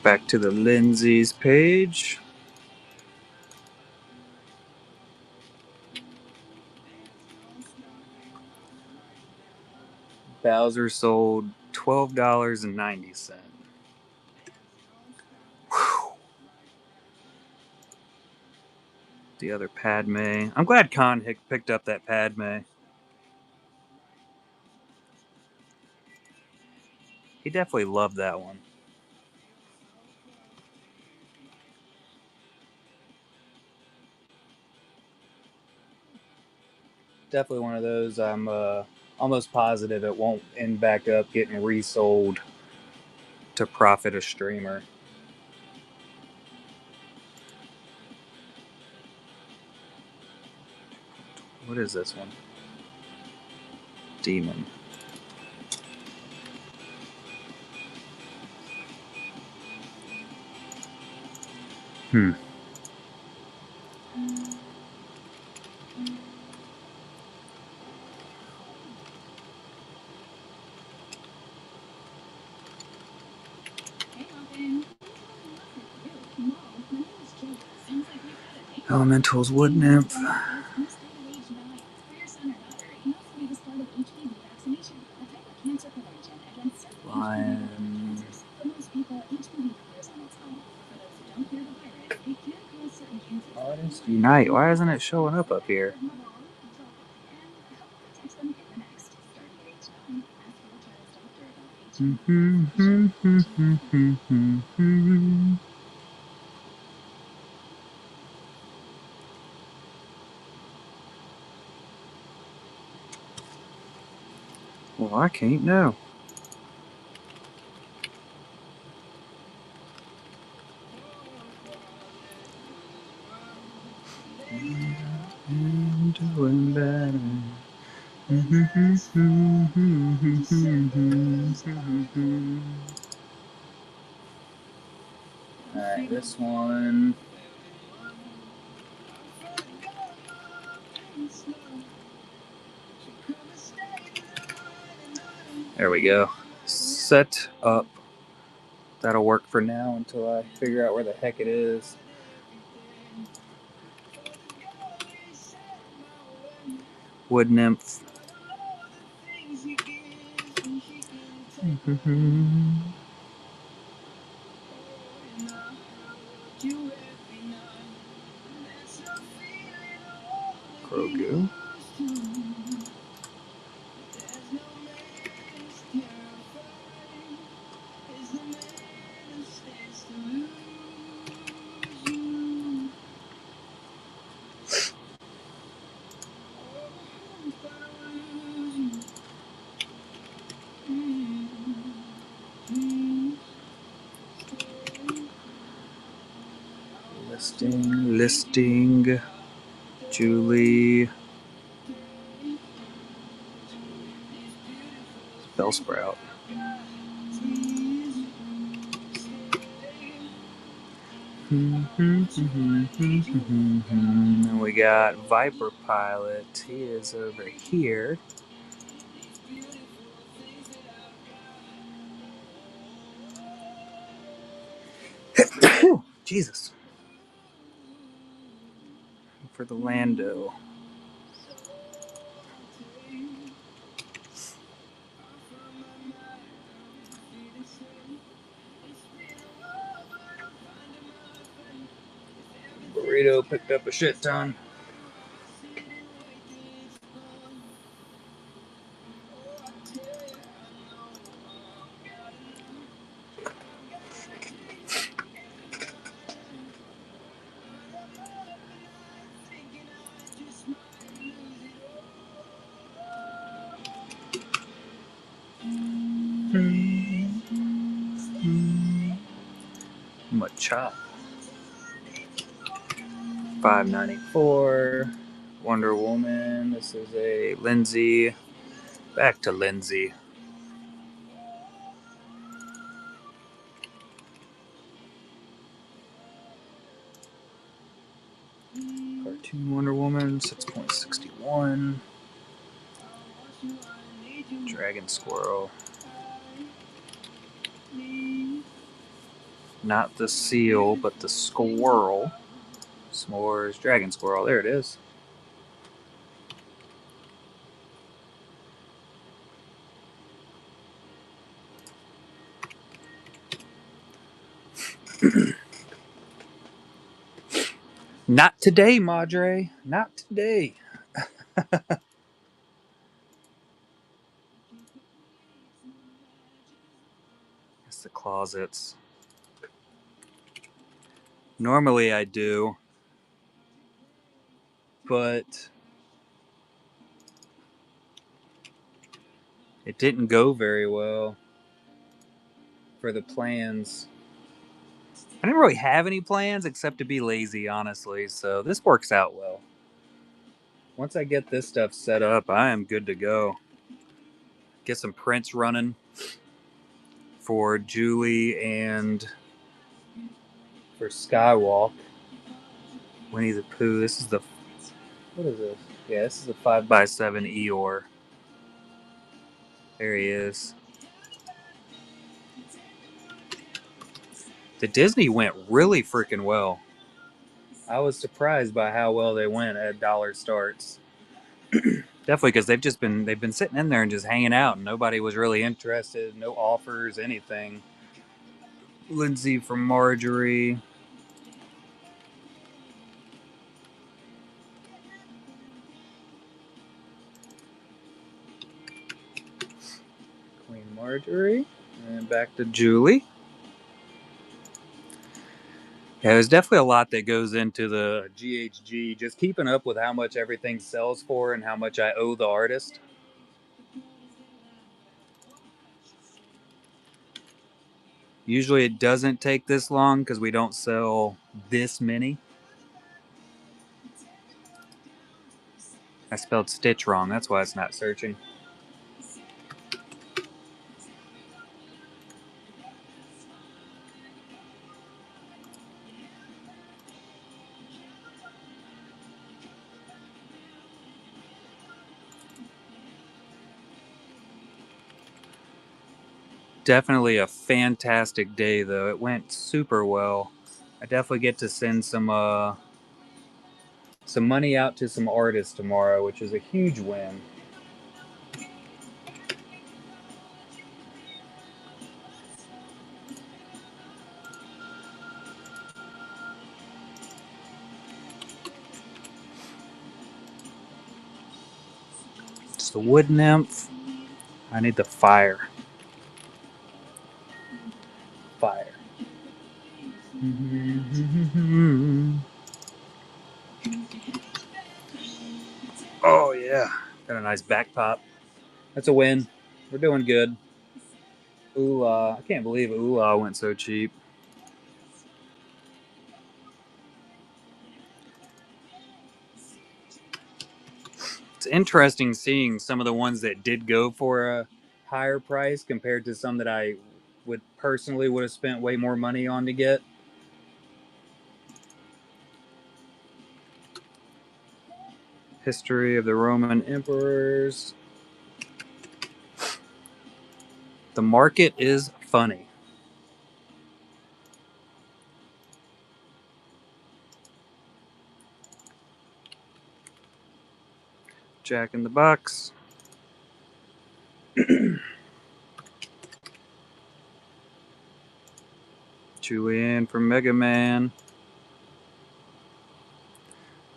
Back to the Lindsay's page. Bowser sold $12.90. The other Padme. I'm glad Khan picked up that Padme. He definitely loved that one. Definitely one of those I'm almost positive it won't end back up getting resold to profit a streamer. What is this one? Demon. Elemental's Wood Nymph. Lion. Artist Unite. Why isn't it showing up here? Well, I can't know. I'm doing better. Alright, this one. There we go. Set up. That'll work for now until I figure out where the heck it is. Wood Nymph. Grogu. Listing. Julie. Bellsprout. And we got Viper Pilot. He is over here. Jesus. For the Lando. Burrito picked up a shit ton. Matcha. $5.94. Wonder Woman. This is a Lindsay. Back to Lindsay. Cartoon Wonder Woman, 6.61. Dragon Squirrel. Not the seal, but the squirrel. S'mores Dragon Squirrel. There it is. Not today, Madre. Not today. It's the closets. Normally I do, but it didn't go very well for the plans. I didn't really have any plans except to be lazy, honestly, so this works out well. Once I get this stuff set up, I am good to go. Get some prints running for Julie and for Skywalk. Winnie the Pooh. This is the... What is this? Yeah, this is the 5x7 Eeyore. There he is. The Disney went really freaking well. I was surprised by how well they went at dollar starts. Definitely because they've been sitting in there and just hanging out, and nobody was really interested. No offers, anything. Lindsay from Marjorie. Queen Marjorie. And back to Julie. Yeah, there's definitely a lot that goes into the GHG. Just keeping up with how much everything sells for and how much I owe the artist. Usually it doesn't take this long because we don't sell this many. I spelled Stitch wrong. That's why it's not searching. Definitely a fantastic day, though. It went super well. I definitely get to send some money out to some artists tomorrow, which is a huge win. It's the wood nymph. I need the fire. Fire. Oh yeah, got a nice back pop. That's a win. We're doing good. Ooh, I can't believe Ooh went so cheap. It's interesting seeing some of the ones that did go for a higher price compared to some that I would have spent way more money on to get. History of the Roman emperors. The market is funny. Jack in the Box. Julianne from Mega Man.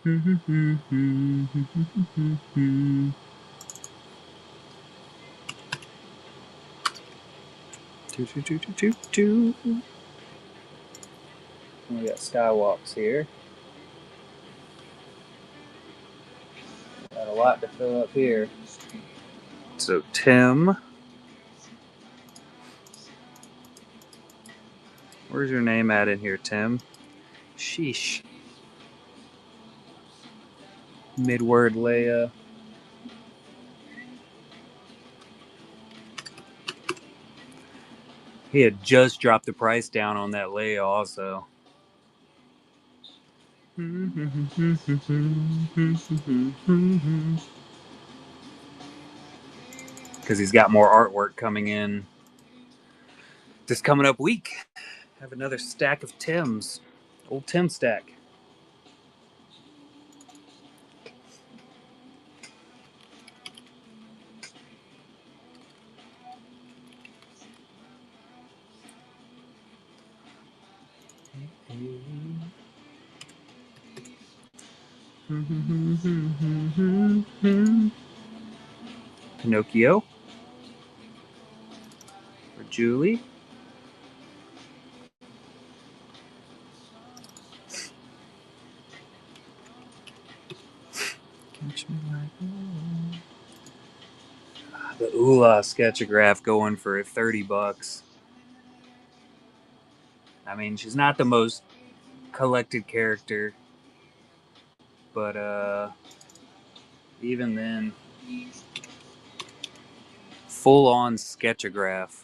We got skywalks here. Got a lot to fill up here. So Tim, where's your name at in here, Tim? Sheesh. Mid-word Leia. He had just dropped the price down on that Leia also. Because he's got more artwork coming in this coming up week. Have another stack of Tims. Old Tim stack. Pinocchio. For Julie. Catch me like the Oola sketchograph going for $30. I mean, she's not the most collected character, but even then, full on sketchograph.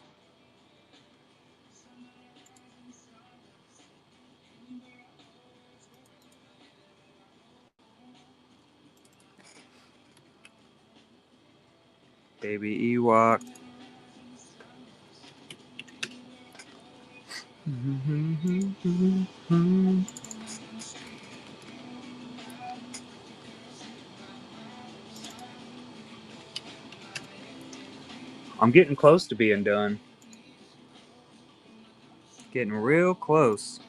Baby Ewok. I'm getting close to being done. Getting real close.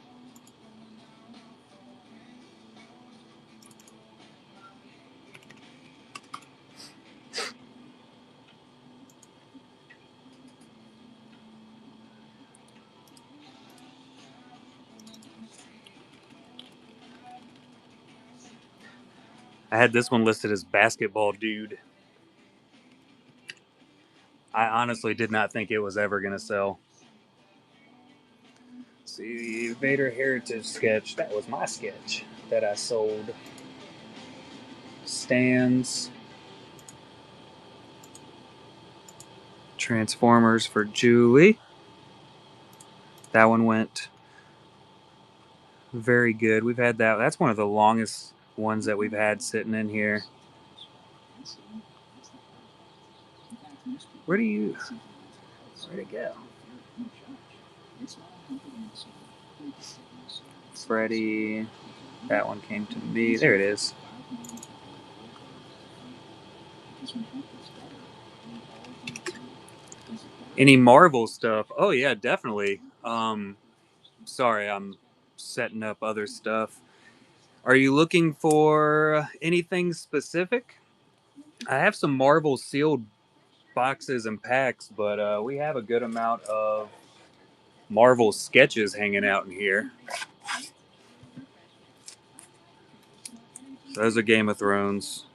I had this one listed as basketball dude. I honestly did not think it was ever going to sell. See, Vader Heritage sketch. That was my sketch that I sold. Stands. Transformers for Julie. That one went very good. We've had that. That's one of the longest ones that we've had sitting in here. Where'd it go? Freddy. That one came to me. There it is. Any Marvel stuff? Oh yeah, definitely. Sorry, I'm setting up other stuff. Are you looking for anything specific? I have some Marvel sealed boxes and packs, but we have a good amount of Marvel sketches hanging out in here. So those are Game of Thrones.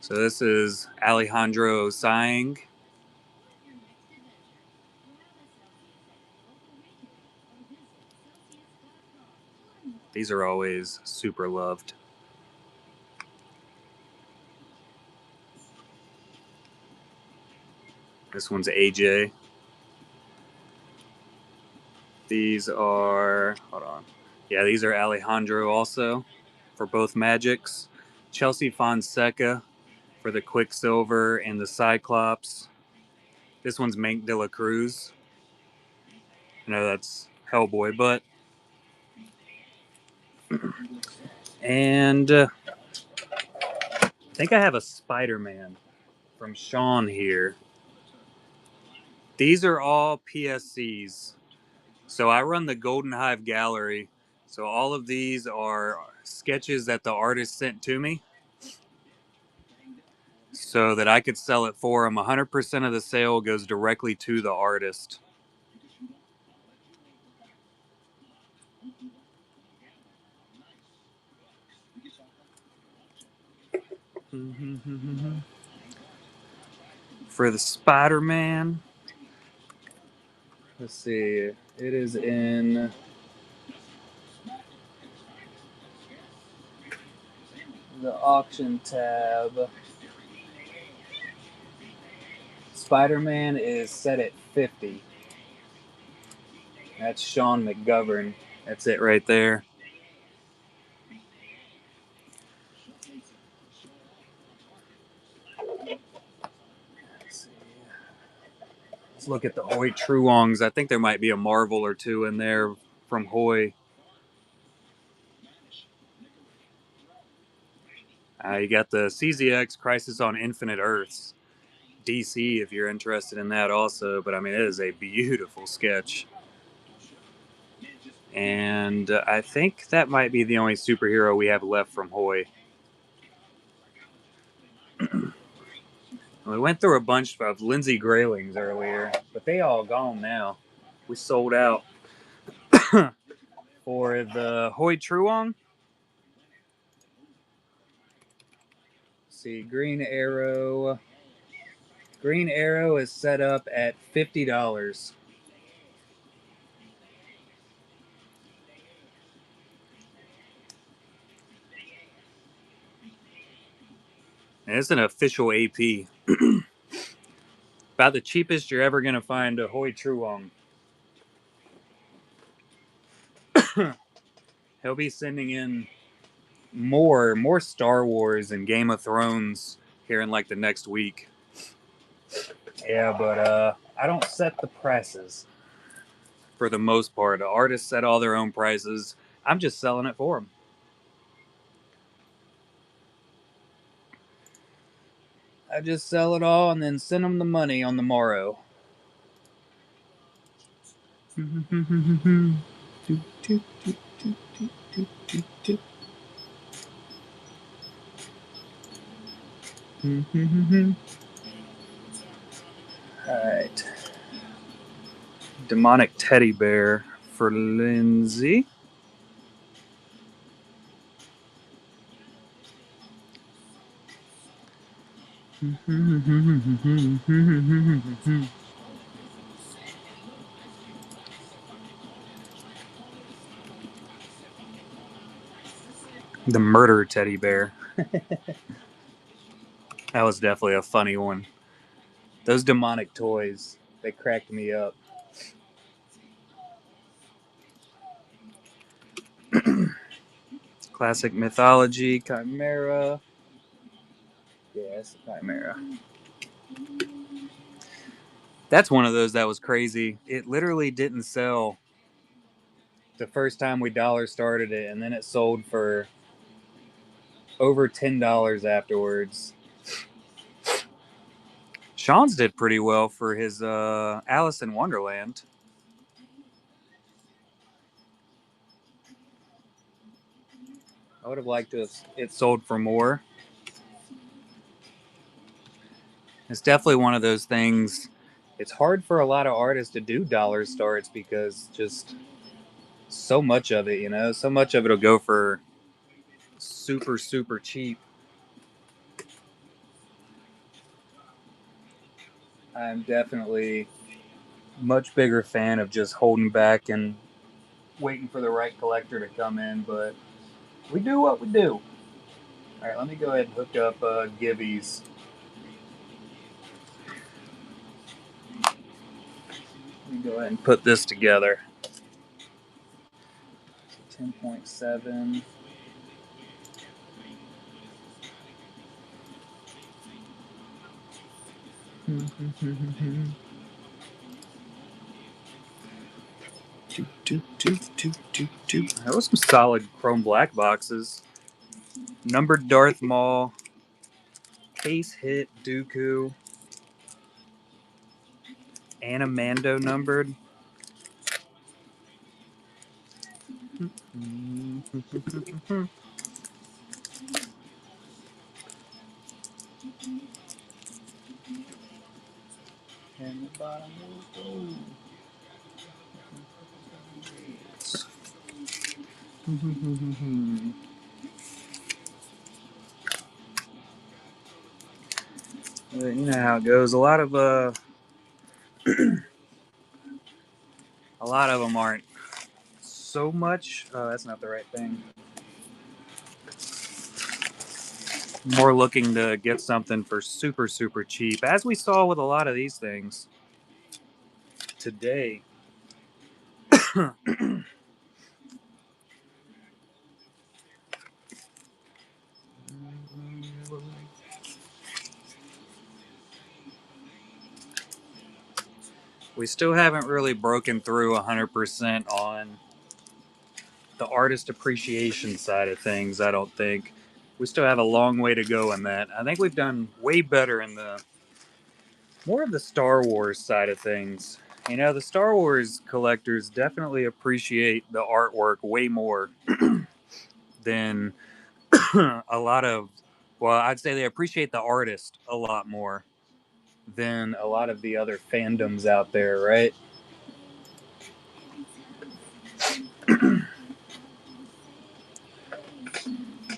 So this is Alejandro Saing. These are always super loved. This one's AJ. These are, hold on. Yeah, these are Alejandro also for both Magics. Chelsea Fonseca for the Quicksilver and the Cyclops. This one's Mank de la Cruz. I know that's Hellboy, but. And I think I have a Spider-Man from Sean here. These are all PSCs. So I run the Golden Hive Gallery. So all of these are sketches that the artist sent to me so that I could sell it for them. 100% of the sale goes directly to the artist. For the Spider-Man, let's see, it is in the auction tab. Spider-Man is set at 50. That's Sean McGovern. That's it right there. Let's look at the Hoy Truongs. I think there might be a Marvel or two in there from Hoy. You got the CZX Crisis on Infinite Earths. DC, if you're interested in that also. But I mean, it is a beautiful sketch. And I think that might be the only superhero we have left from Hoy. We went through a bunch of Lindsay Graylings earlier, but they all gone now. We sold out. For the Hoy Truong, see, Green Arrow. Green Arrow is set up at $50. And it's an official AP. About the cheapest you're ever going to find a Hoy Truong. He'll be sending in more Star Wars and Game of Thrones here in like the next week. Yeah, but I don't set the prices for the most part. The artists set all their own prices. I'm just selling it for them. I just sell it all and then send them the money on the morrow. Alright. Demonic Teddy Bear for Lindsay. The Murder Teddy Bear. That was definitely a funny one. Those demonic toys, they cracked me up. Classic Mythology, Chimera. Yeah, it's a Chimera. That's one of those that was crazy. It literally didn't sell the first time we dollar started it, and then it sold for over $10 afterwards. Sean's did pretty well for his Alice in Wonderland. I would have liked to have it sold for more. It's definitely one of those things. It's hard for a lot of artists to do dollar starts because just so much of it, so much of it'll go for super, super cheap. I'm definitely much bigger fan of just holding back and waiting for the right collector to come in, but we do what we do. All right, let me go ahead and hook up Gibby's. Let me go ahead and put this together. 10.7. That was some solid chrome black boxes. Numbered Darth Maul. Case hit Dooku. Anamando numbered. And the bottom will go. You know how it goes. A lot of them aren't so much. Oh, that's not the right thing. More looking to get something for super super cheap, as we saw with a lot of these things today. We still haven't really broken through 100% on the artist appreciation side of things, I don't think. We still have a long way to go in that. I think we've done way better in the more of the Star Wars side of things. You know, the Star Wars collectors definitely appreciate the artwork way more than a lot of, well, I'd say they appreciate the artist a lot more than a lot of the other fandoms out there, right?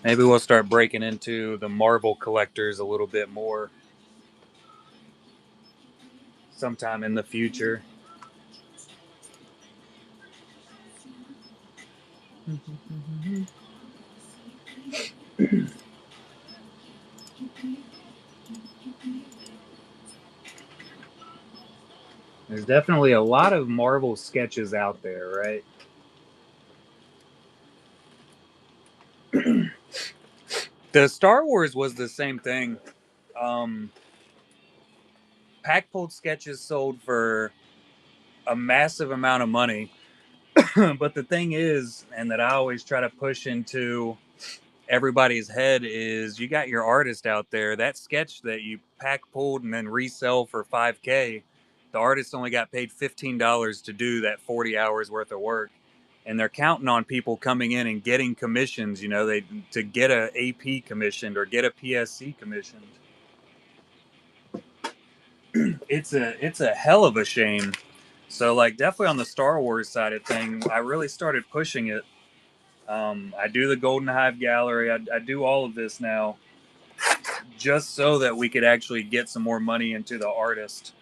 Maybe we'll start breaking into the Marvel collectors a little bit more sometime in the future. There's definitely a lot of Marvel sketches out there, right? The Star Wars was the same thing. Um, Pack pulled sketches sold for a massive amount of money. But the thing is, and that I always try to push into everybody's head, is you got your artist out there. That sketch that you pack pulled and then resell for 5K, the artist only got paid $15 to do that 40 hours worth of work. And they're counting on people coming in and getting commissions, you know, they to get a AP commissioned or get a PSC commissioned. It's a hell of a shame. So like definitely on the Star Wars side of thing, I really started pushing it. I do the Golden Hive Gallery. I do all of this now just so that we could actually get some more money into the artist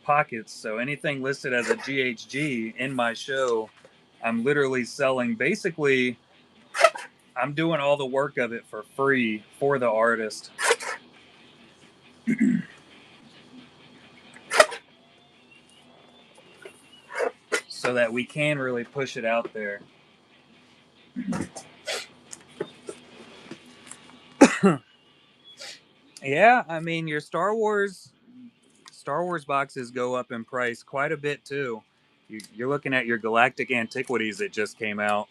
pockets. So anything listed as a GHG in my show, I'm literally selling. Basically, I'm doing all the work of it for free for the artist. So that we can really push it out there. Yeah, I mean your Star Wars boxes go up in price quite a bit too. You're looking at your Galactic Antiquities that just came out.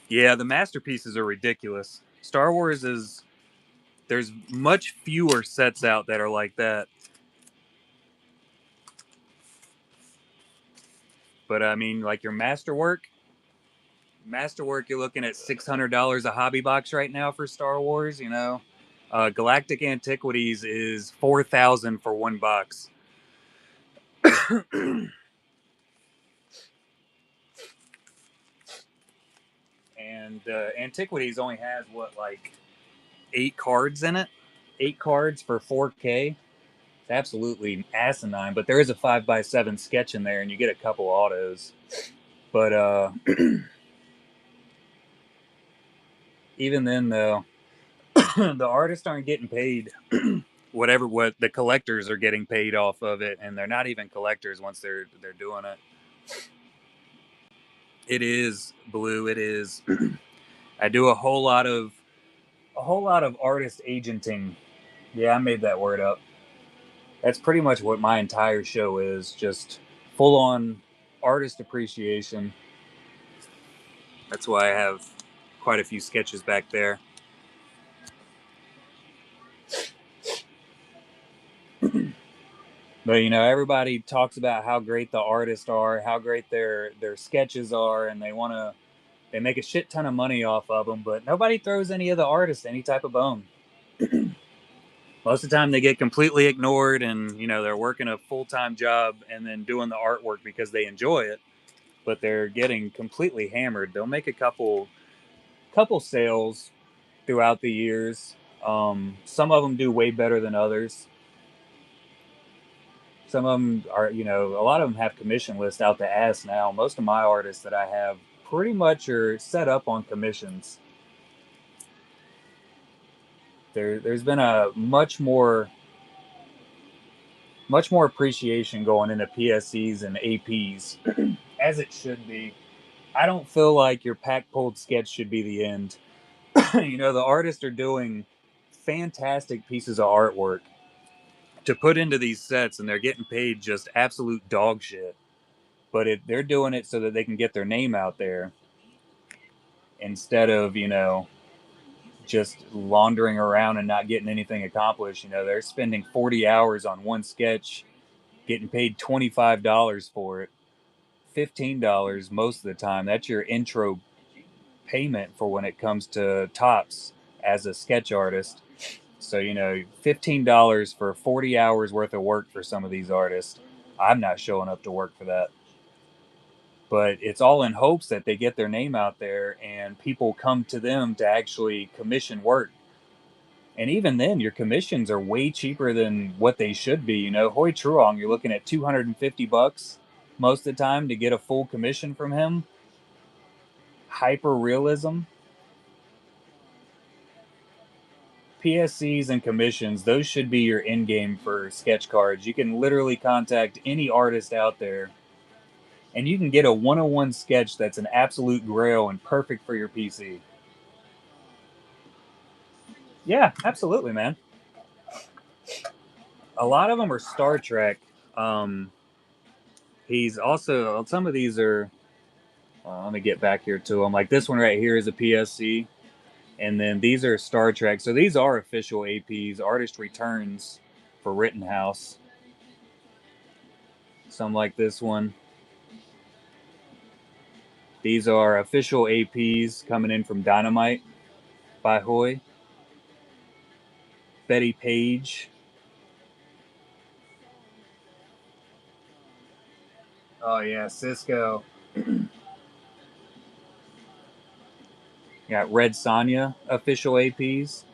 Yeah, the masterpieces are ridiculous. Star Wars is there's much fewer sets out that are like that. But I mean, like your masterwork, you're looking at $600 a hobby box right now for Star Wars. You know, Galactic Antiquities is 4,000 for one box. And Antiquities only has what, like 8 cards in it? 8 cards for 4K. It's absolutely asinine. But there is a 5x7 sketch in there, and you get a couple autos. But even then, though, the artists aren't getting paid what the collectors are getting paid off of it, and they're not even collectors once they're doing it. It is blue. It is. I do a whole lot of artist agenting. Yeah, I made that word up. That's pretty much what my entire show is. Just full on artist appreciation. That's why I have quite a few sketches back there. But you know, everybody talks about how great the artists are, how great their sketches are, and they make a shit ton of money off of them. But nobody throws any of the artists any type of bone. Most of the time, they get completely ignored, and you know, they're working a full time job and then doing the artwork because they enjoy it. But they're getting completely hammered. They'll make a couple sales throughout the years. Some of them do way better than others. Some of them are, you know, a lot of them have commission lists out the ass now. Most of my artists that I have pretty much are set up on commissions. There's been a much more appreciation going into PSCs and APs, as it should be. I don't feel like your pack pulled sketch should be the end. You know, the artists are doing fantastic pieces of artwork to put into these sets, and they're getting paid just absolute dog shit. But they're doing it so that they can get their name out there instead of, you know, just laundering around and not getting anything accomplished. You know, they're spending 40 hours on one sketch, getting paid $25 for it, $15 most of the time. That's your intro payment for when it comes to tops as a sketch artist. So, you know, $15 for 40 hours worth of work for some of these artists. I'm not showing up to work for that. But it's all in hopes that they get their name out there and people come to them to actually commission work. And even then, your commissions are way cheaper than what they should be. You know, Hoi Truong, you're looking at $250 most of the time to get a full commission from him. Hyper realism, PSCs and commissions, those should be your end game for sketch cards. You can literally contact any artist out there and you can get a 101 sketch that's an absolute grail and perfect for your PC. Yeah, absolutely, man. A lot of them are Star Trek. Um, he's also, some of these are, let me get back here to them. Like this one right here is a PSC. And then these are Star Trek. So these are official APs, artist returns for Rittenhouse. Some like this one. These are official APs coming in from Dynamite by Hoy. Betty Page. Oh yeah, Cisco. Got Red Sonja official APs.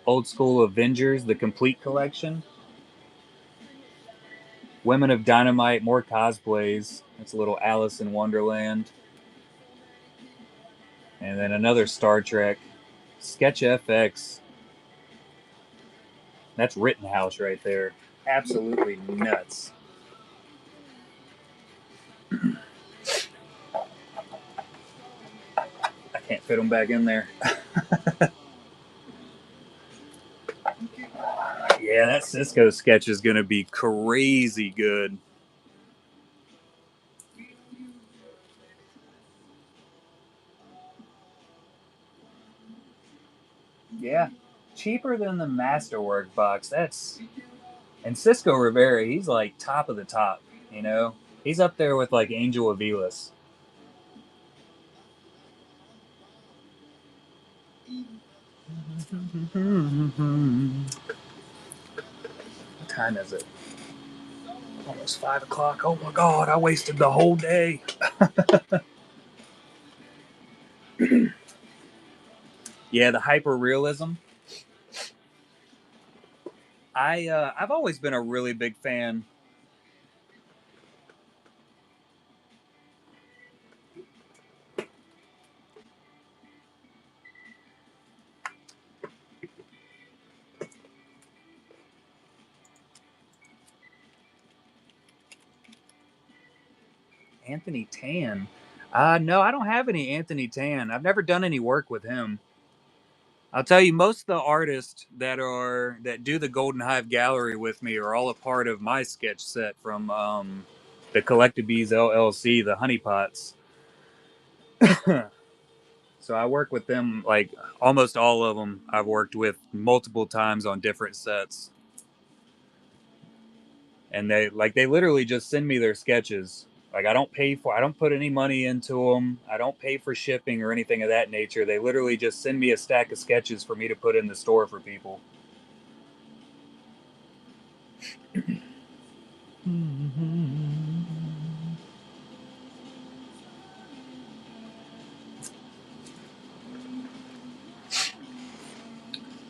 Old School Avengers, the complete collection. Women of Dynamite, more cosplays. That's a little Alice in Wonderland. And then another Star Trek. Sketch FX. That's Rittenhouse right there. Absolutely nuts. I can't fit them back in there. Yeah, that Cisco sketch is going to be crazy good. Yeah. Cheaper than the Masterwork box. That's. And Cisco Rivera, he's like top of the top, you know? He's up there with like Angel Avilas. What time is it? Almost 5 o'clock. Oh my god, I wasted the whole day. Yeah, the hyper realism. I've always been a really big fan. Anthony Tan. No, I don't have any Anthony Tan. I've never done any work with him. I'll tell you, most of the artists that do the Golden Hive Gallery with me are all a part of my sketch set from the Collectabees LLC, the Honeypots. So I work with them, like almost all of them I've worked with multiple times on different sets. And they literally just send me their sketches. Like I don't put any money into them. I don't pay for shipping or anything of that nature. They literally just send me a stack of sketches for me to put in the store for people.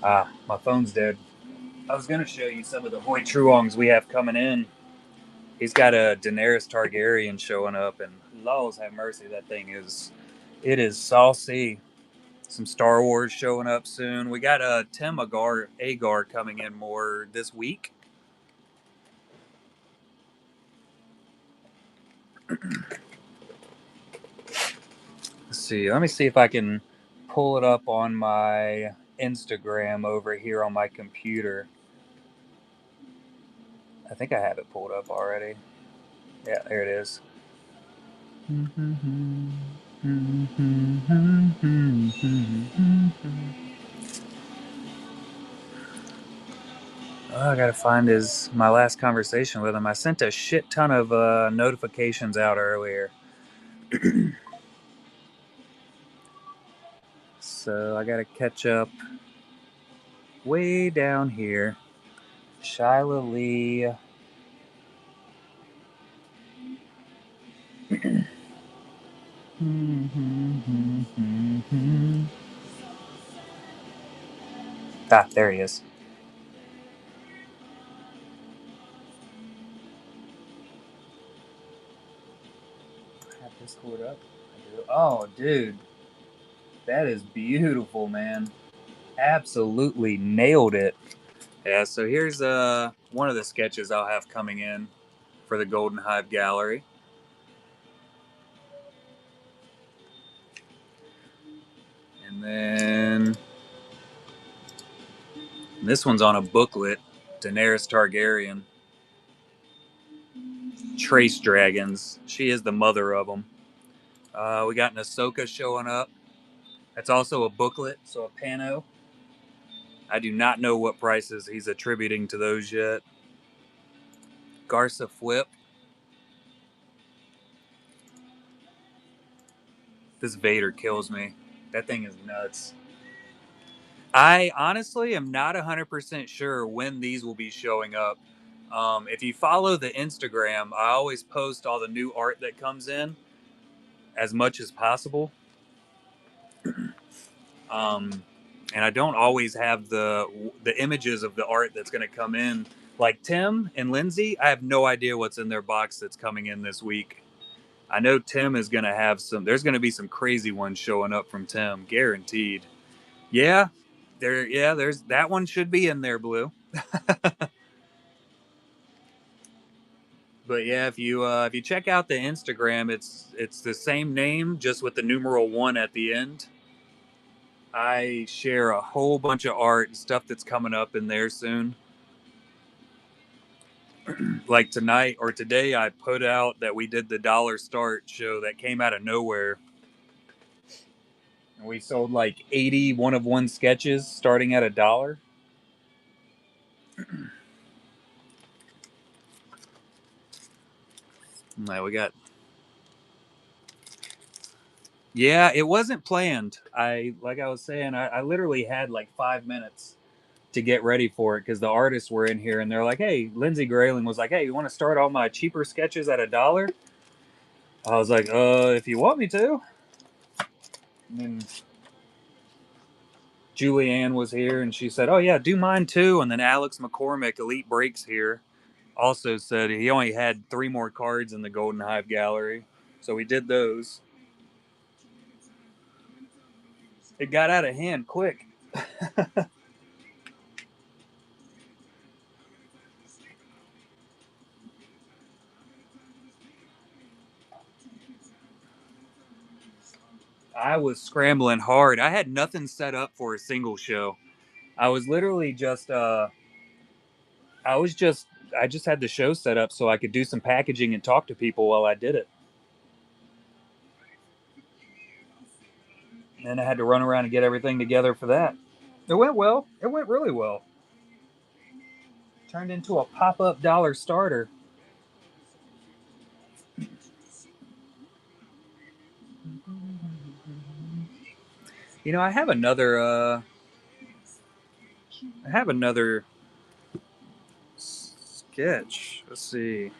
Ah, my phone's dead. I was gonna show you some of the Hoi Truongs we have coming in. He's got a Daenerys Targaryen showing up, and laws have mercy, that thing is saucy. Some Star Wars showing up soon. We got Tim Agar coming in more this week. Let's see. Let me see if I can pull it up on my Instagram over here on my computer. I think I have it pulled up already. Yeah, there it is. Oh, I gotta find my last conversation with him. I sent a shit ton of notifications out earlier. So I gotta catch up way down here. Shyla Lee. Ah, there he is. I have this cord up. Oh, dude. That is beautiful, man. Absolutely nailed it. Yeah, so here's one of the sketches I'll have coming in for the Golden Hive Gallery. And then this one's on a booklet, Daenerys Targaryen. Trace dragons. She is the mother of them. We got an Ahsoka showing up. That's also a booklet, so a pano. I do not know what prices he's attributing to those yet. Garza Flip. This Vader kills me. That thing is nuts. I honestly am not 100% sure when these will be showing up. If you follow the Instagram, I always post all the new art that comes in as much as possible. Um, and I don't always have the images of the art that's going to come in. Like Tim and Lindsay, I have no idea what's in their box that's coming in this week. I know Tim is going to have some. There's going to be some crazy ones showing up from Tim, guaranteed. Yeah, there. Yeah, there's that one should be in there, Blue. But yeah, if you check out the Instagram, it's the same name just with the numeral 1 at the end. I share a whole bunch of art and stuff that's coming up in there soon. Like tonight or today, I put out that we did the Dollar Start show that came out of nowhere. And we sold like 80 one of one sketches starting at $1. Now we got. Yeah, it wasn't planned. Like I was saying, I literally had like 5 minutes to get ready for it because the artists were in here and they're like, "Hey," Lindsay Grayling was like, "Hey, you want to start all my cheaper sketches at $1?" I was like, if you want me to." And then Julianne was here and she said, "Oh yeah, do mine too." And then Alex McCormick, Elite Breaks here, also said he only had 3 more cards in the Golden Hive Gallery, so we did those. It got out of hand quick. I was scrambling hard. I had nothing set up for a single show. I was literally just I was just I just had the show set up so I could do some packaging and talk to people while I did it. And I had to run around and get everything together for that. It went well. It went really well. Turned into a pop-up dollar starter. You know, I have another sketch. Let's see.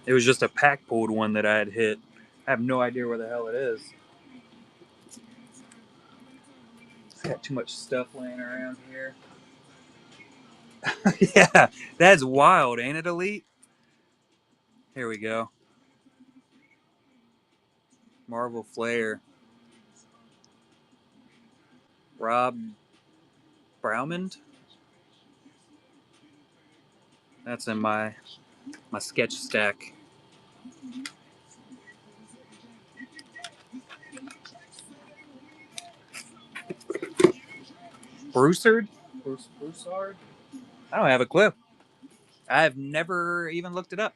It was just a pack pulled one that I had hit. I have no idea where the hell it is. I got too much stuff laying around here. Yeah, that's wild, ain't it, Elite? Here we go. Marvel Flair. Rob Braumund. That's in my sketch stack. Broussard? Broussard? I don't have a clue. I've never even looked it up.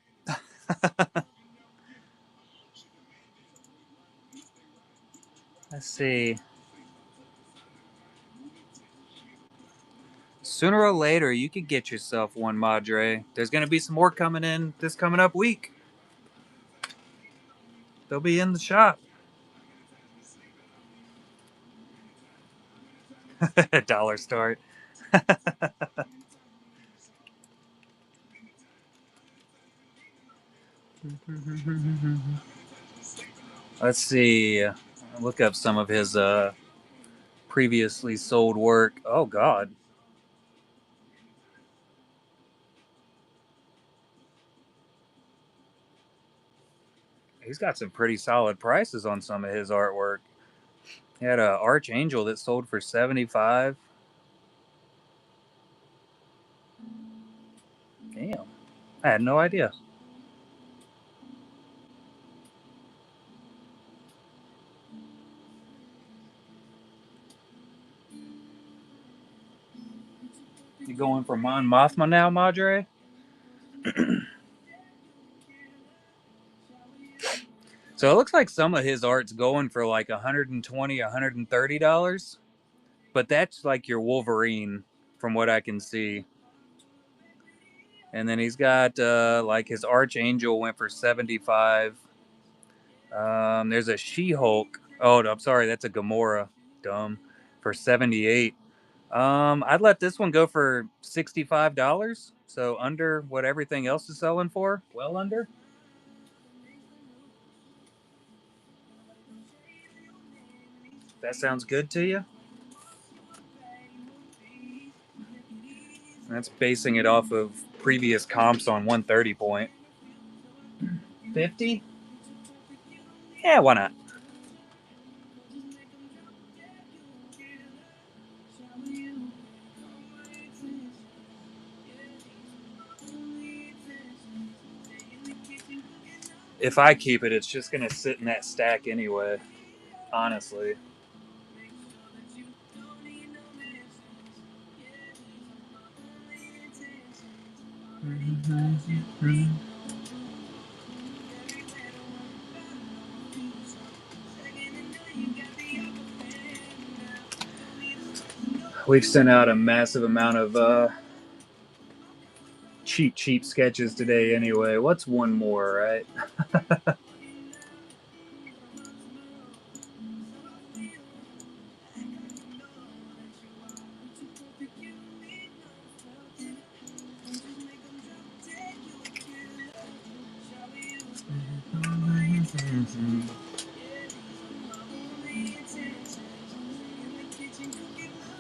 Let's see. Sooner or later, you could get yourself one, Madre. There's going to be some more coming in this coming up week. They'll be in the shop. Dollar start. Let's see. Look up some of his previously sold work. Oh, God. He's got some pretty solid prices on some of his artwork. He had an Archangel that sold for $75. Damn. I had no idea. You going for Mon Mothma now, Madre? So it looks like some of his art's going for like $120, $130. But that's like your Wolverine, from what I can see. And then he's got like his Archangel went for 75. There's a She-Hulk. Oh, no, I'm sorry, that's a Gamora. Dumb. For 78. I'd let this one go for $65. So under what everything else is selling for. Well under. That sounds good to you? That's basing it off of previous comps on 130 point. 50? Yeah, why not? If I keep it, it's just gonna sit in that stack anyway. Honestly. We've sent out a massive amount of cheap sketches today anyway. What's one more, right?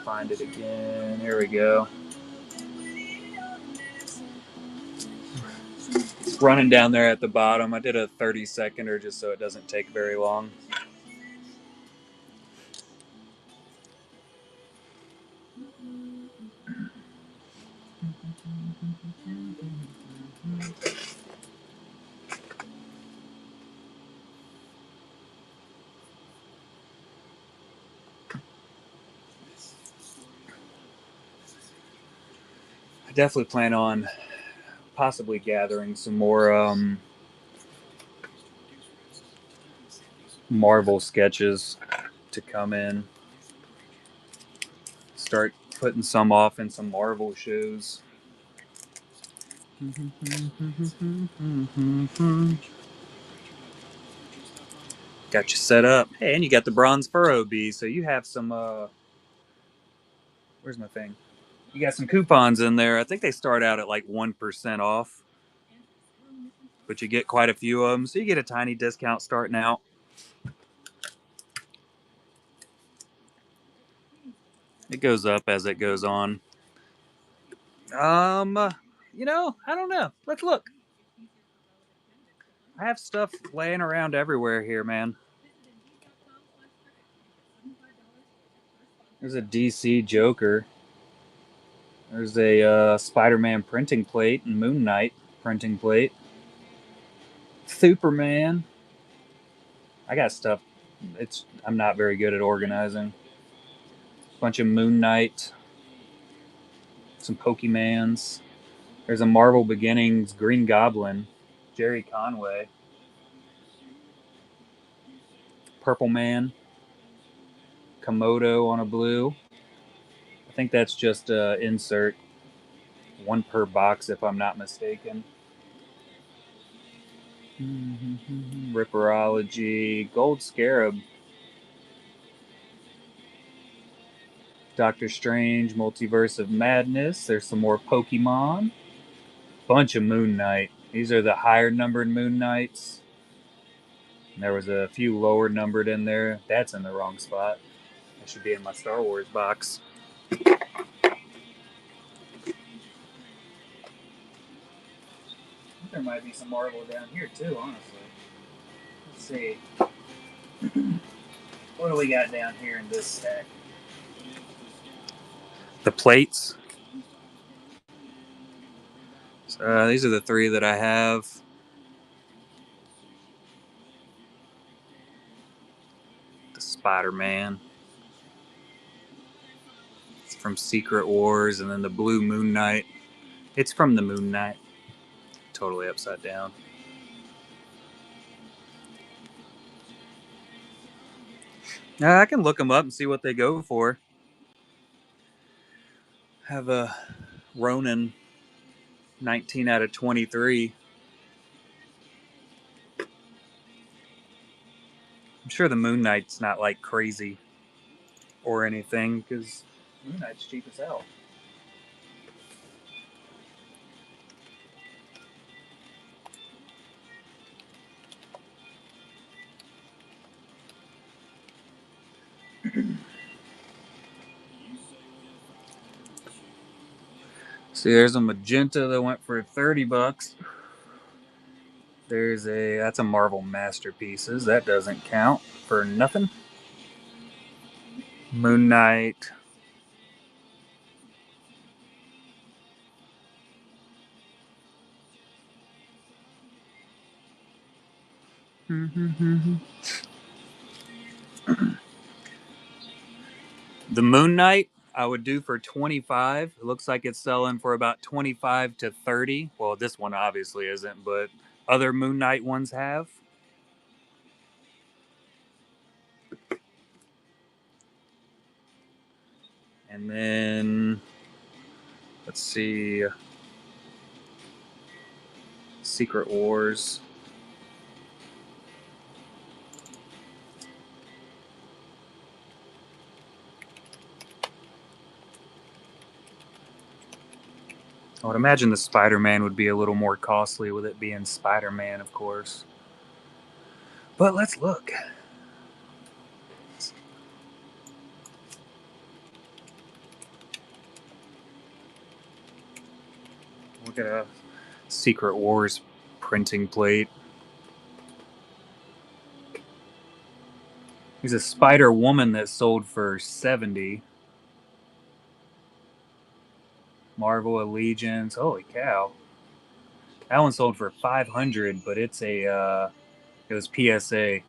Find it again. Here we go. It's running down there at the bottom. I did a 30-seconder just so it doesn't take very long. I definitely plan on possibly gathering some more Marvel sketches to come in. Start putting some off in some Marvel shows. Got you set up. Hey, and you got the bronze furrow bee, so you have some where's my thing? You got some coupons in there. I think they start out at like 1% off. But you get quite a few of them, so you get a tiny discount starting out. It goes up as it goes on. I don't know. Let's look. I have stuff laying around everywhere here, man. There's a DC Joker. There's a Spider-Man printing plate and Moon Knight printing plate. Superman. I got stuff. I'm not very good at organizing. Bunch of Moon Knight. Some Pokemans. There's a Marvel Beginnings Green Goblin. Jerry Conway. Purple Man. Komodo on a blue. I think that's just insert. One per box, if I'm not mistaken. Ripperology. Gold Scarab. Doctor Strange. Multiverse of Madness. There's some more Pokemon. Bunch of Moon Knight. These are the higher numbered Moon Knights. And there was a few lower numbered in there. That's in the wrong spot. That should be in my Star Wars box. There might be some Marvel down here too, honestly. Let's see. What do we got down here in this stack? The plates. These are the three that I have. The Spider-Man. It's from Secret Wars, and then the Blue Moon Knight. It's from the Moon Knight. Totally upside down. I can look them up and see what they go for. Have a Ronin 19 out of 23. I'm sure the Moon Knight's not like crazy or anything, because Moon Knight's cheap as hell. See, there's a magenta that went for $30. That's a Marvel Masterpieces. That doesn't count for nothing. Moon Knight. The Moon Knight I would do for 25. It looks like it's selling for about 25 to 30. Well, this one obviously isn't, but other Moon Knight ones have. And then let's see. Secret Wars. I would imagine the Spider-Man would be a little more costly with it being Spider-Man, of course. But let's look. Look at a Secret Wars printing plate. There's a Spider-Woman that sold for 70. Marvel Allegiance. Holy cow. That one sold for 500, but it was PSA.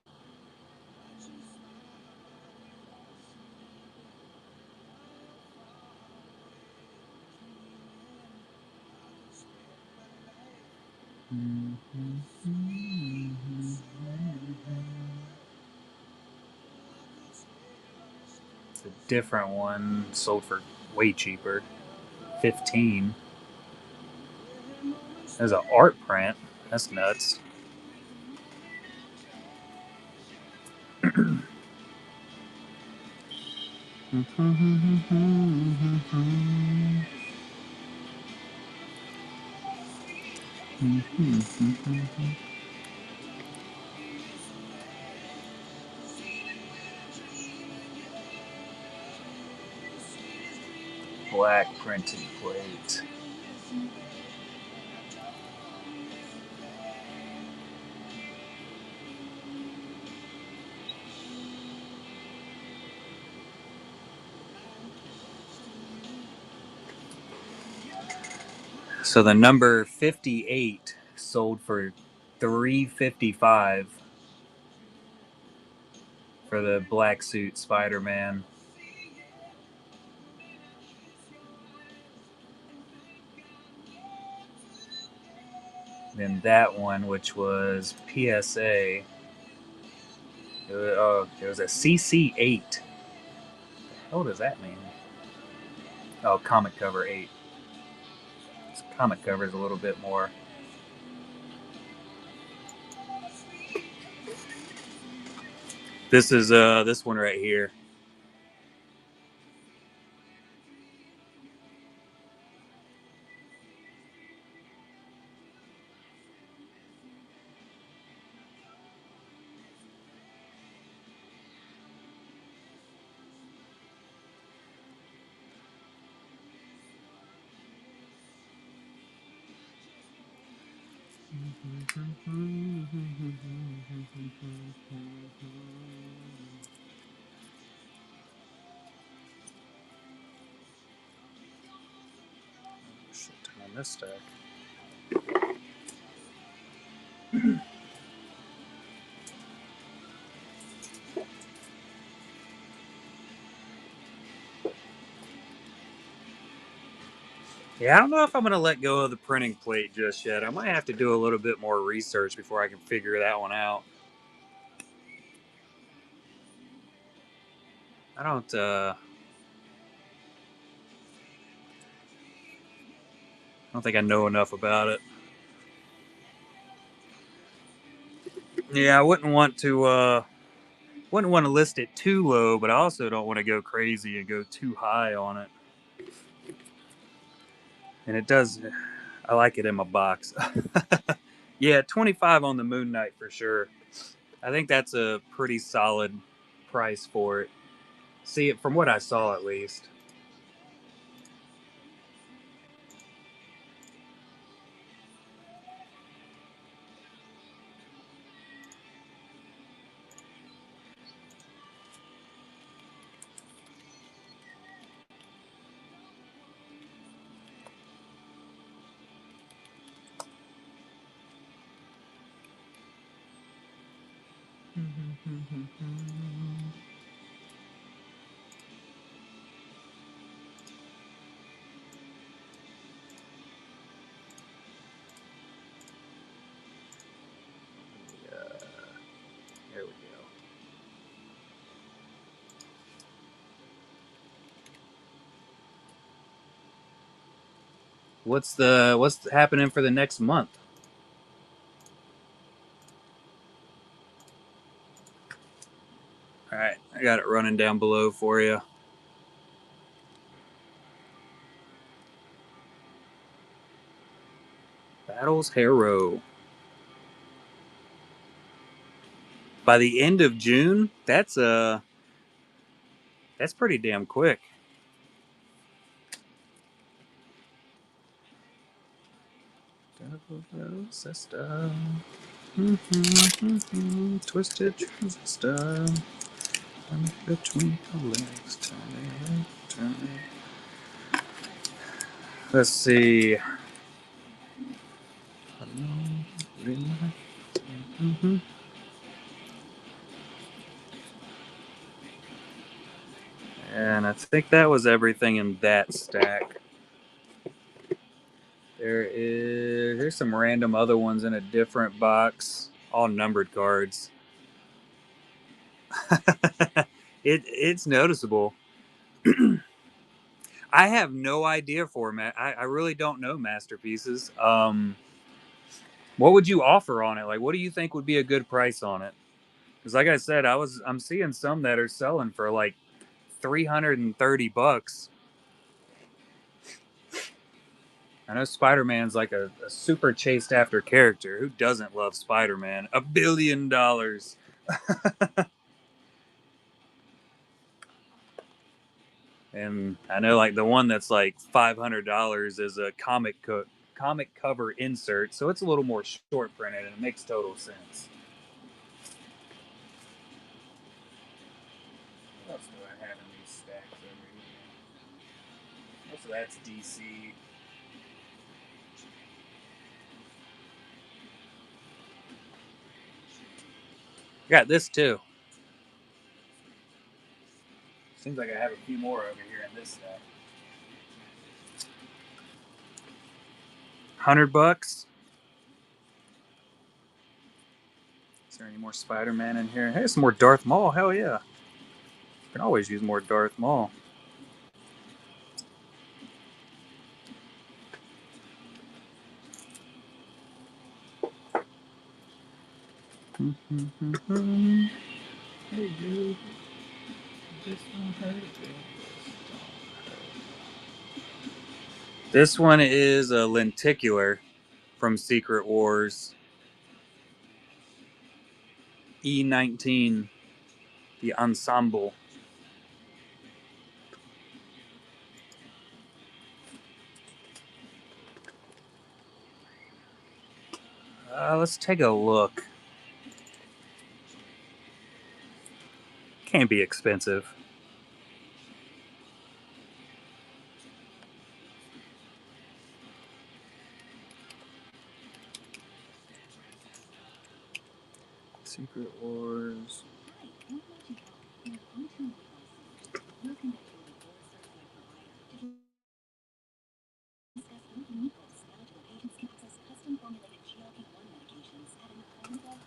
a different one, sold for way cheaper. 15. There's an art print. That's nuts. Black printed plate. So the number 58 sold for $355 for the black suit Spider-Man. Then that one, which was PSA, it was a CC8. What the hell does that mean? Oh, comic cover 8. This comic cover is a little bit more. This is this one right here. Shit ton on this stack. Yeah, I don't know if I'm going to let go of the printing plate just yet. I might have to do a little bit more research before I can figure that one out. I don't think I know enough about it. Yeah, I wouldn't want to list it too low, but I also don't want to go crazy and go too high on it. And it does, I like it in my box. Yeah, 25 on the Moon Knight for sure. I think that's a pretty solid price for it. See it from what I saw at least. There we go. What's happening for the next month? All right, I got it running down below for you. Battles Harrow. By the end of June, that's pretty damn quick. Sister. Twisted transistor. Between the legs. Turning. Let's see. And I think that was everything in that stack. There's some random other ones in a different box, all numbered cards. It's noticeable. I have no idea for them. I really don't know masterpieces. What would you offer on it? Like, what do you think would be a good price on it? Because, like I said, I'm seeing some that are selling for like $330. I know Spider-Man's like a super chased after character. Who doesn't love Spider-Man? $1 billion. And I know like the one that's like $500 is a comic cover insert, so it's a little more short printed and it makes total sense. What else do I have in these stacks over here? Most of that's DC. Got this too. Seems like I have a few more over here in this stack. $100. Is there any more Spider-Man in here? Hey, some more Darth Maul. Hell yeah! Can always use more Darth Maul. Hey, this one is a lenticular from Secret Wars. E19, the ensemble. Let's take a look. Can't be expensive. Secret Wars.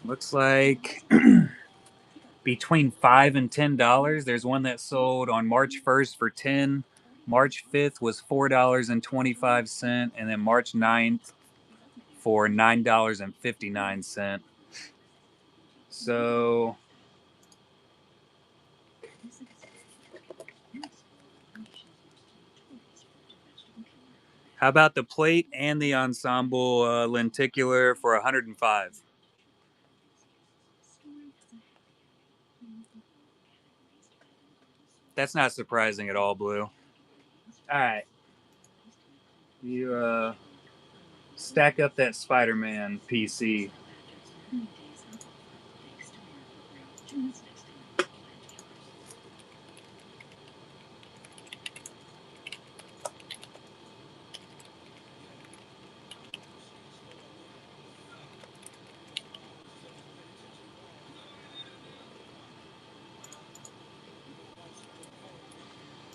Looks like between $5 and $10. There's one that sold on March 1st for $10. March 5th was $4.25, and then March 9th for $9.59. So, how about the plate and the ensemble lenticular for $105? That's not surprising at all, Blue. All right, you stack up that Spider-Man PC.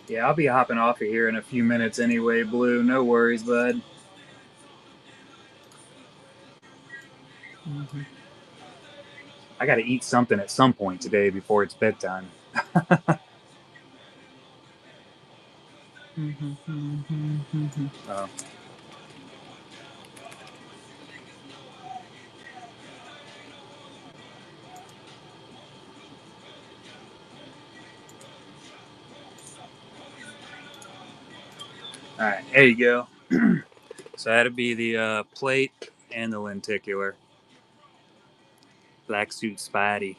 Yeah, I'll be hopping off of here in a few minutes anyway, Blue. No worries, bud. I got to eat something at some point today before it's bedtime. Oh. All right, there you go. So that'd be the plate and the lenticular. Black suit Spidey.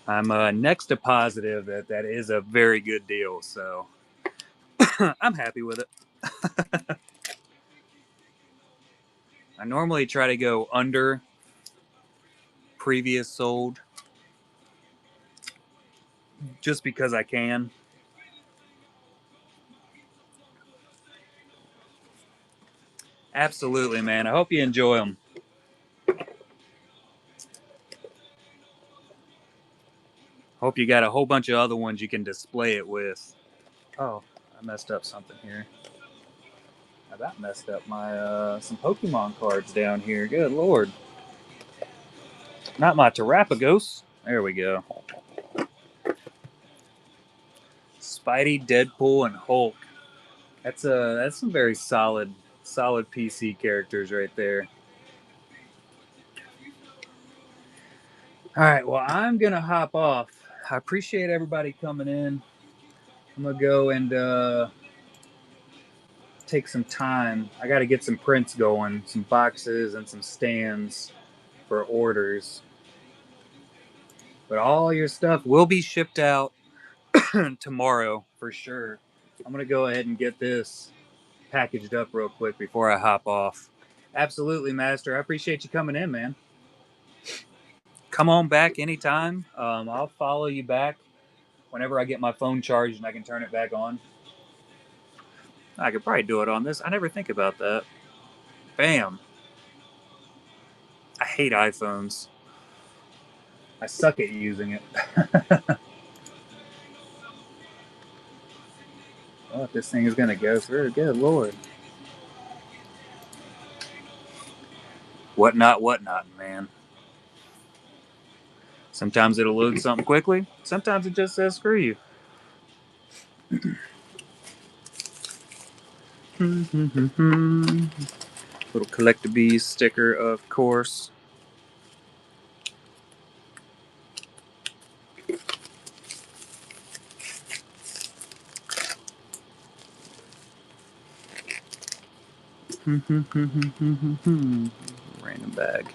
I'm next to positive that that is a very good deal, so I'm happy with it. I normally try to go under previous sold just because I can. Absolutely, man. I hope you enjoy them. Hope you got a whole bunch of other ones you can display it with. Oh, I messed up something here. I about messed up my some Pokemon cards down here. Good lord. Not my Terrapagos. There we go. Spidey, Deadpool, and Hulk. That's some very solid PC characters right there. All right, well, I'm gonna hop off. I appreciate everybody coming in. I'm gonna go and take some time. I got to get some prints going, some boxes and some stands for orders. But all your stuff will be shipped out tomorrow for sure. I'm gonna go ahead and get this packaged up real quick before I hop off. Absolutely, Master. I appreciate you coming in, man. Come on back anytime. I'll follow you back whenever I get my phone charged and I can turn it back on. I could probably do it on this. I never think about that. Bam. I hate iPhones. I suck at using it. Oh, if this thing is going to go through, good lord. Whatnot, man. Sometimes it'll load something quickly. Sometimes it just says screw you. Little collectabees sticker, of course. Random bag.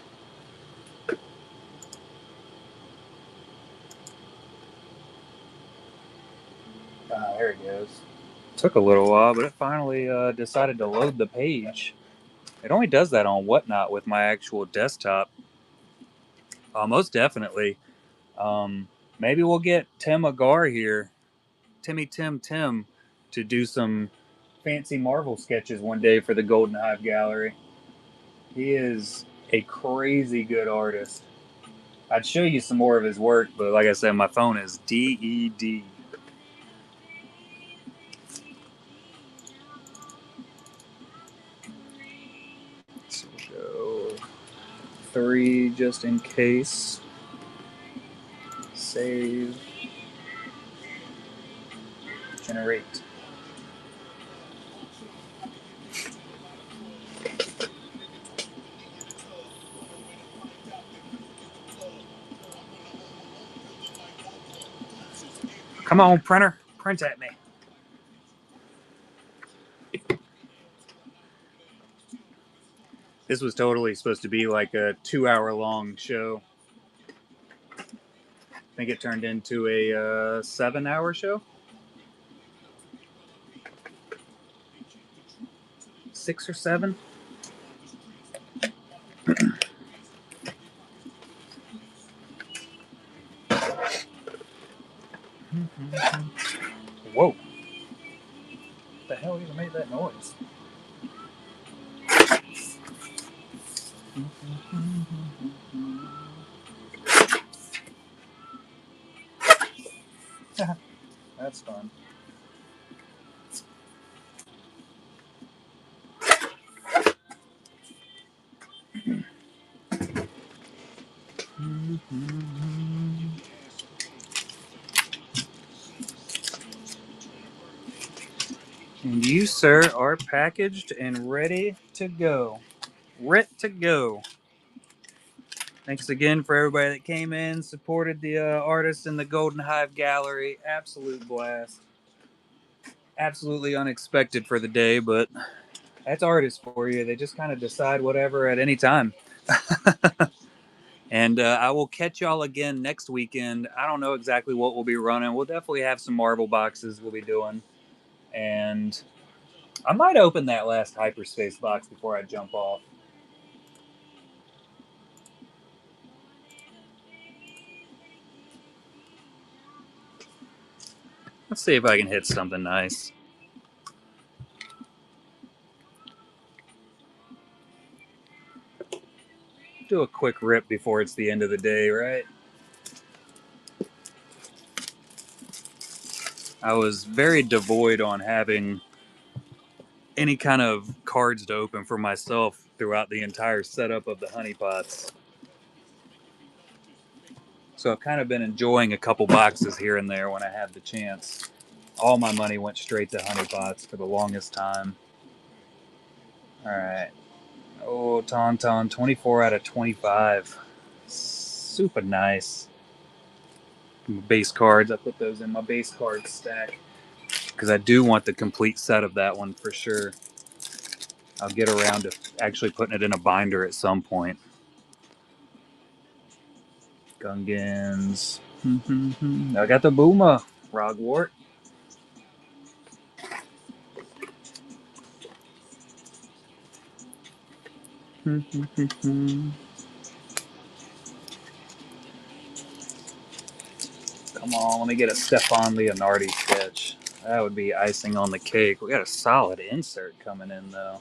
There it goes. Took a little while, but it finally decided to load the page. It only does that on Whatnot with my actual desktop. Most definitely. Maybe we'll get Tim Agar here, Tim, to do some fancy Marvel sketches one day for the Golden Hive Gallery. He is a crazy good artist. I'd show you some more of his work, but like I said, my phone is dead. So we'll go 3 just in case. Save. Generate. Come on, printer. Print at me. This was totally supposed to be like a 2-hour long show. I think it turned into a 7-hour show. 6 or 7. Whoa. What the hell even made that noise? That's fun. And you, sir, are packaged and ready to go. Thanks again for everybody that came in, supported the artists in the Golden Hive Gallery. Absolute blast. Absolutely unexpected for the day, but that's artists for you. They just kind of decide whatever at any time. And I will catch y'all again next weekend. I don't know exactly what we'll be running. We'll definitely have some Marvel boxes we'll be doing. And I might open that last hyperspace box before I jump off. Let's see if I can hit something nice. Do a quick rip before it's the end of the day, right? I was very devoid on having any kind of cards to open for myself throughout the entire setup of the honey pots. So I've kind of been enjoying a couple boxes here and there when I had the chance. All my money went straight to honey pots for the longest time. All right. Oh, Tauntaun, 24 out of 25. Super nice. Base cards, I put those in my base card stack because I do want the complete set of that one for sure. I'll get around to actually putting it in a binder at some point. Gungans. I got the Booma. Rogwart. Come on, let me get a Stefan Leonardi sketch. That would be icing on the cake. We got a solid insert coming in, though.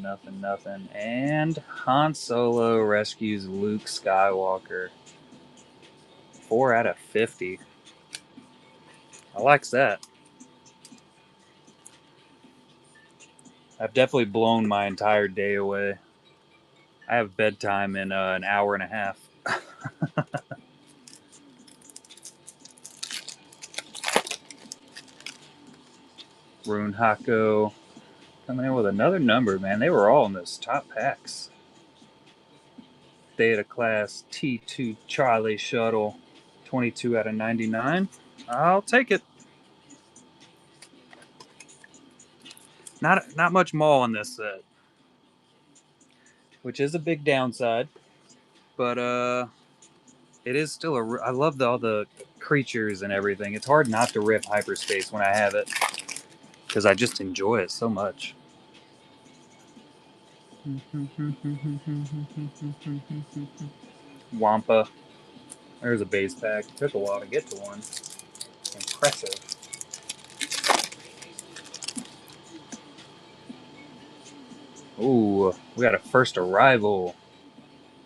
Nothing. And Han Solo rescues Luke Skywalker. 4 out of 50. I likes that. I've definitely blown my entire day away. I have bedtime in an hour and a half. Rune Hako coming in with another number, man. They were all in those top packs. Theta class T2 Charlie shuttle, 22 out of 99. I'll take it. Not much maul on this set, which is a big downside, but it is still I love all the creatures and everything. It's hard not to rip hyperspace when I have it because I just enjoy it so much. Wampa. There's a base pack. It took a while to get to one. Impressive. Ooh, we got a first arrival.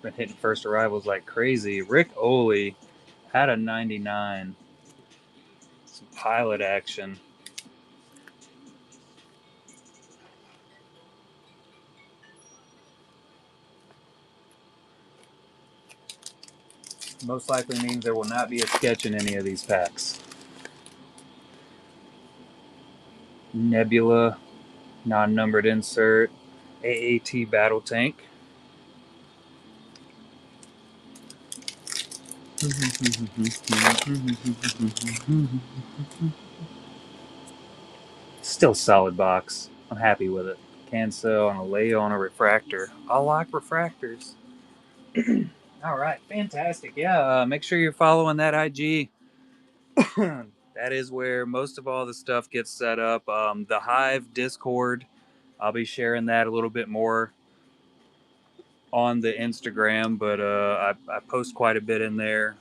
Been hitting first arrivals like crazy. Rick Oley had a 99. Some pilot action. Most likely means there will not be a sketch in any of these packs. Nebula, non-numbered insert. AAT battle tank. Still solid box. I'm happy with it. Cancel on a lay on a refractor. I like refractors. All right, fantastic. Yeah, make sure you're following that IG. That is where most of all the stuff gets set up. The Hive Discord, I'll be sharing that a little bit more on the Instagram, but I post quite a bit in there.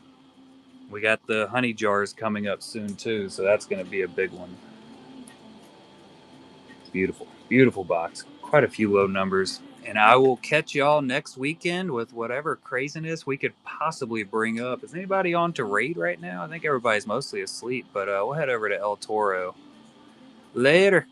We got the honey jars coming up soon too, so that's going to be a big one. Beautiful box. Quite a few low numbers. And I will catch y'all next weekend with whatever craziness we could possibly bring up. Is anybody on to raid right now? I think everybody's mostly asleep, but we'll head over to El Toro. Later.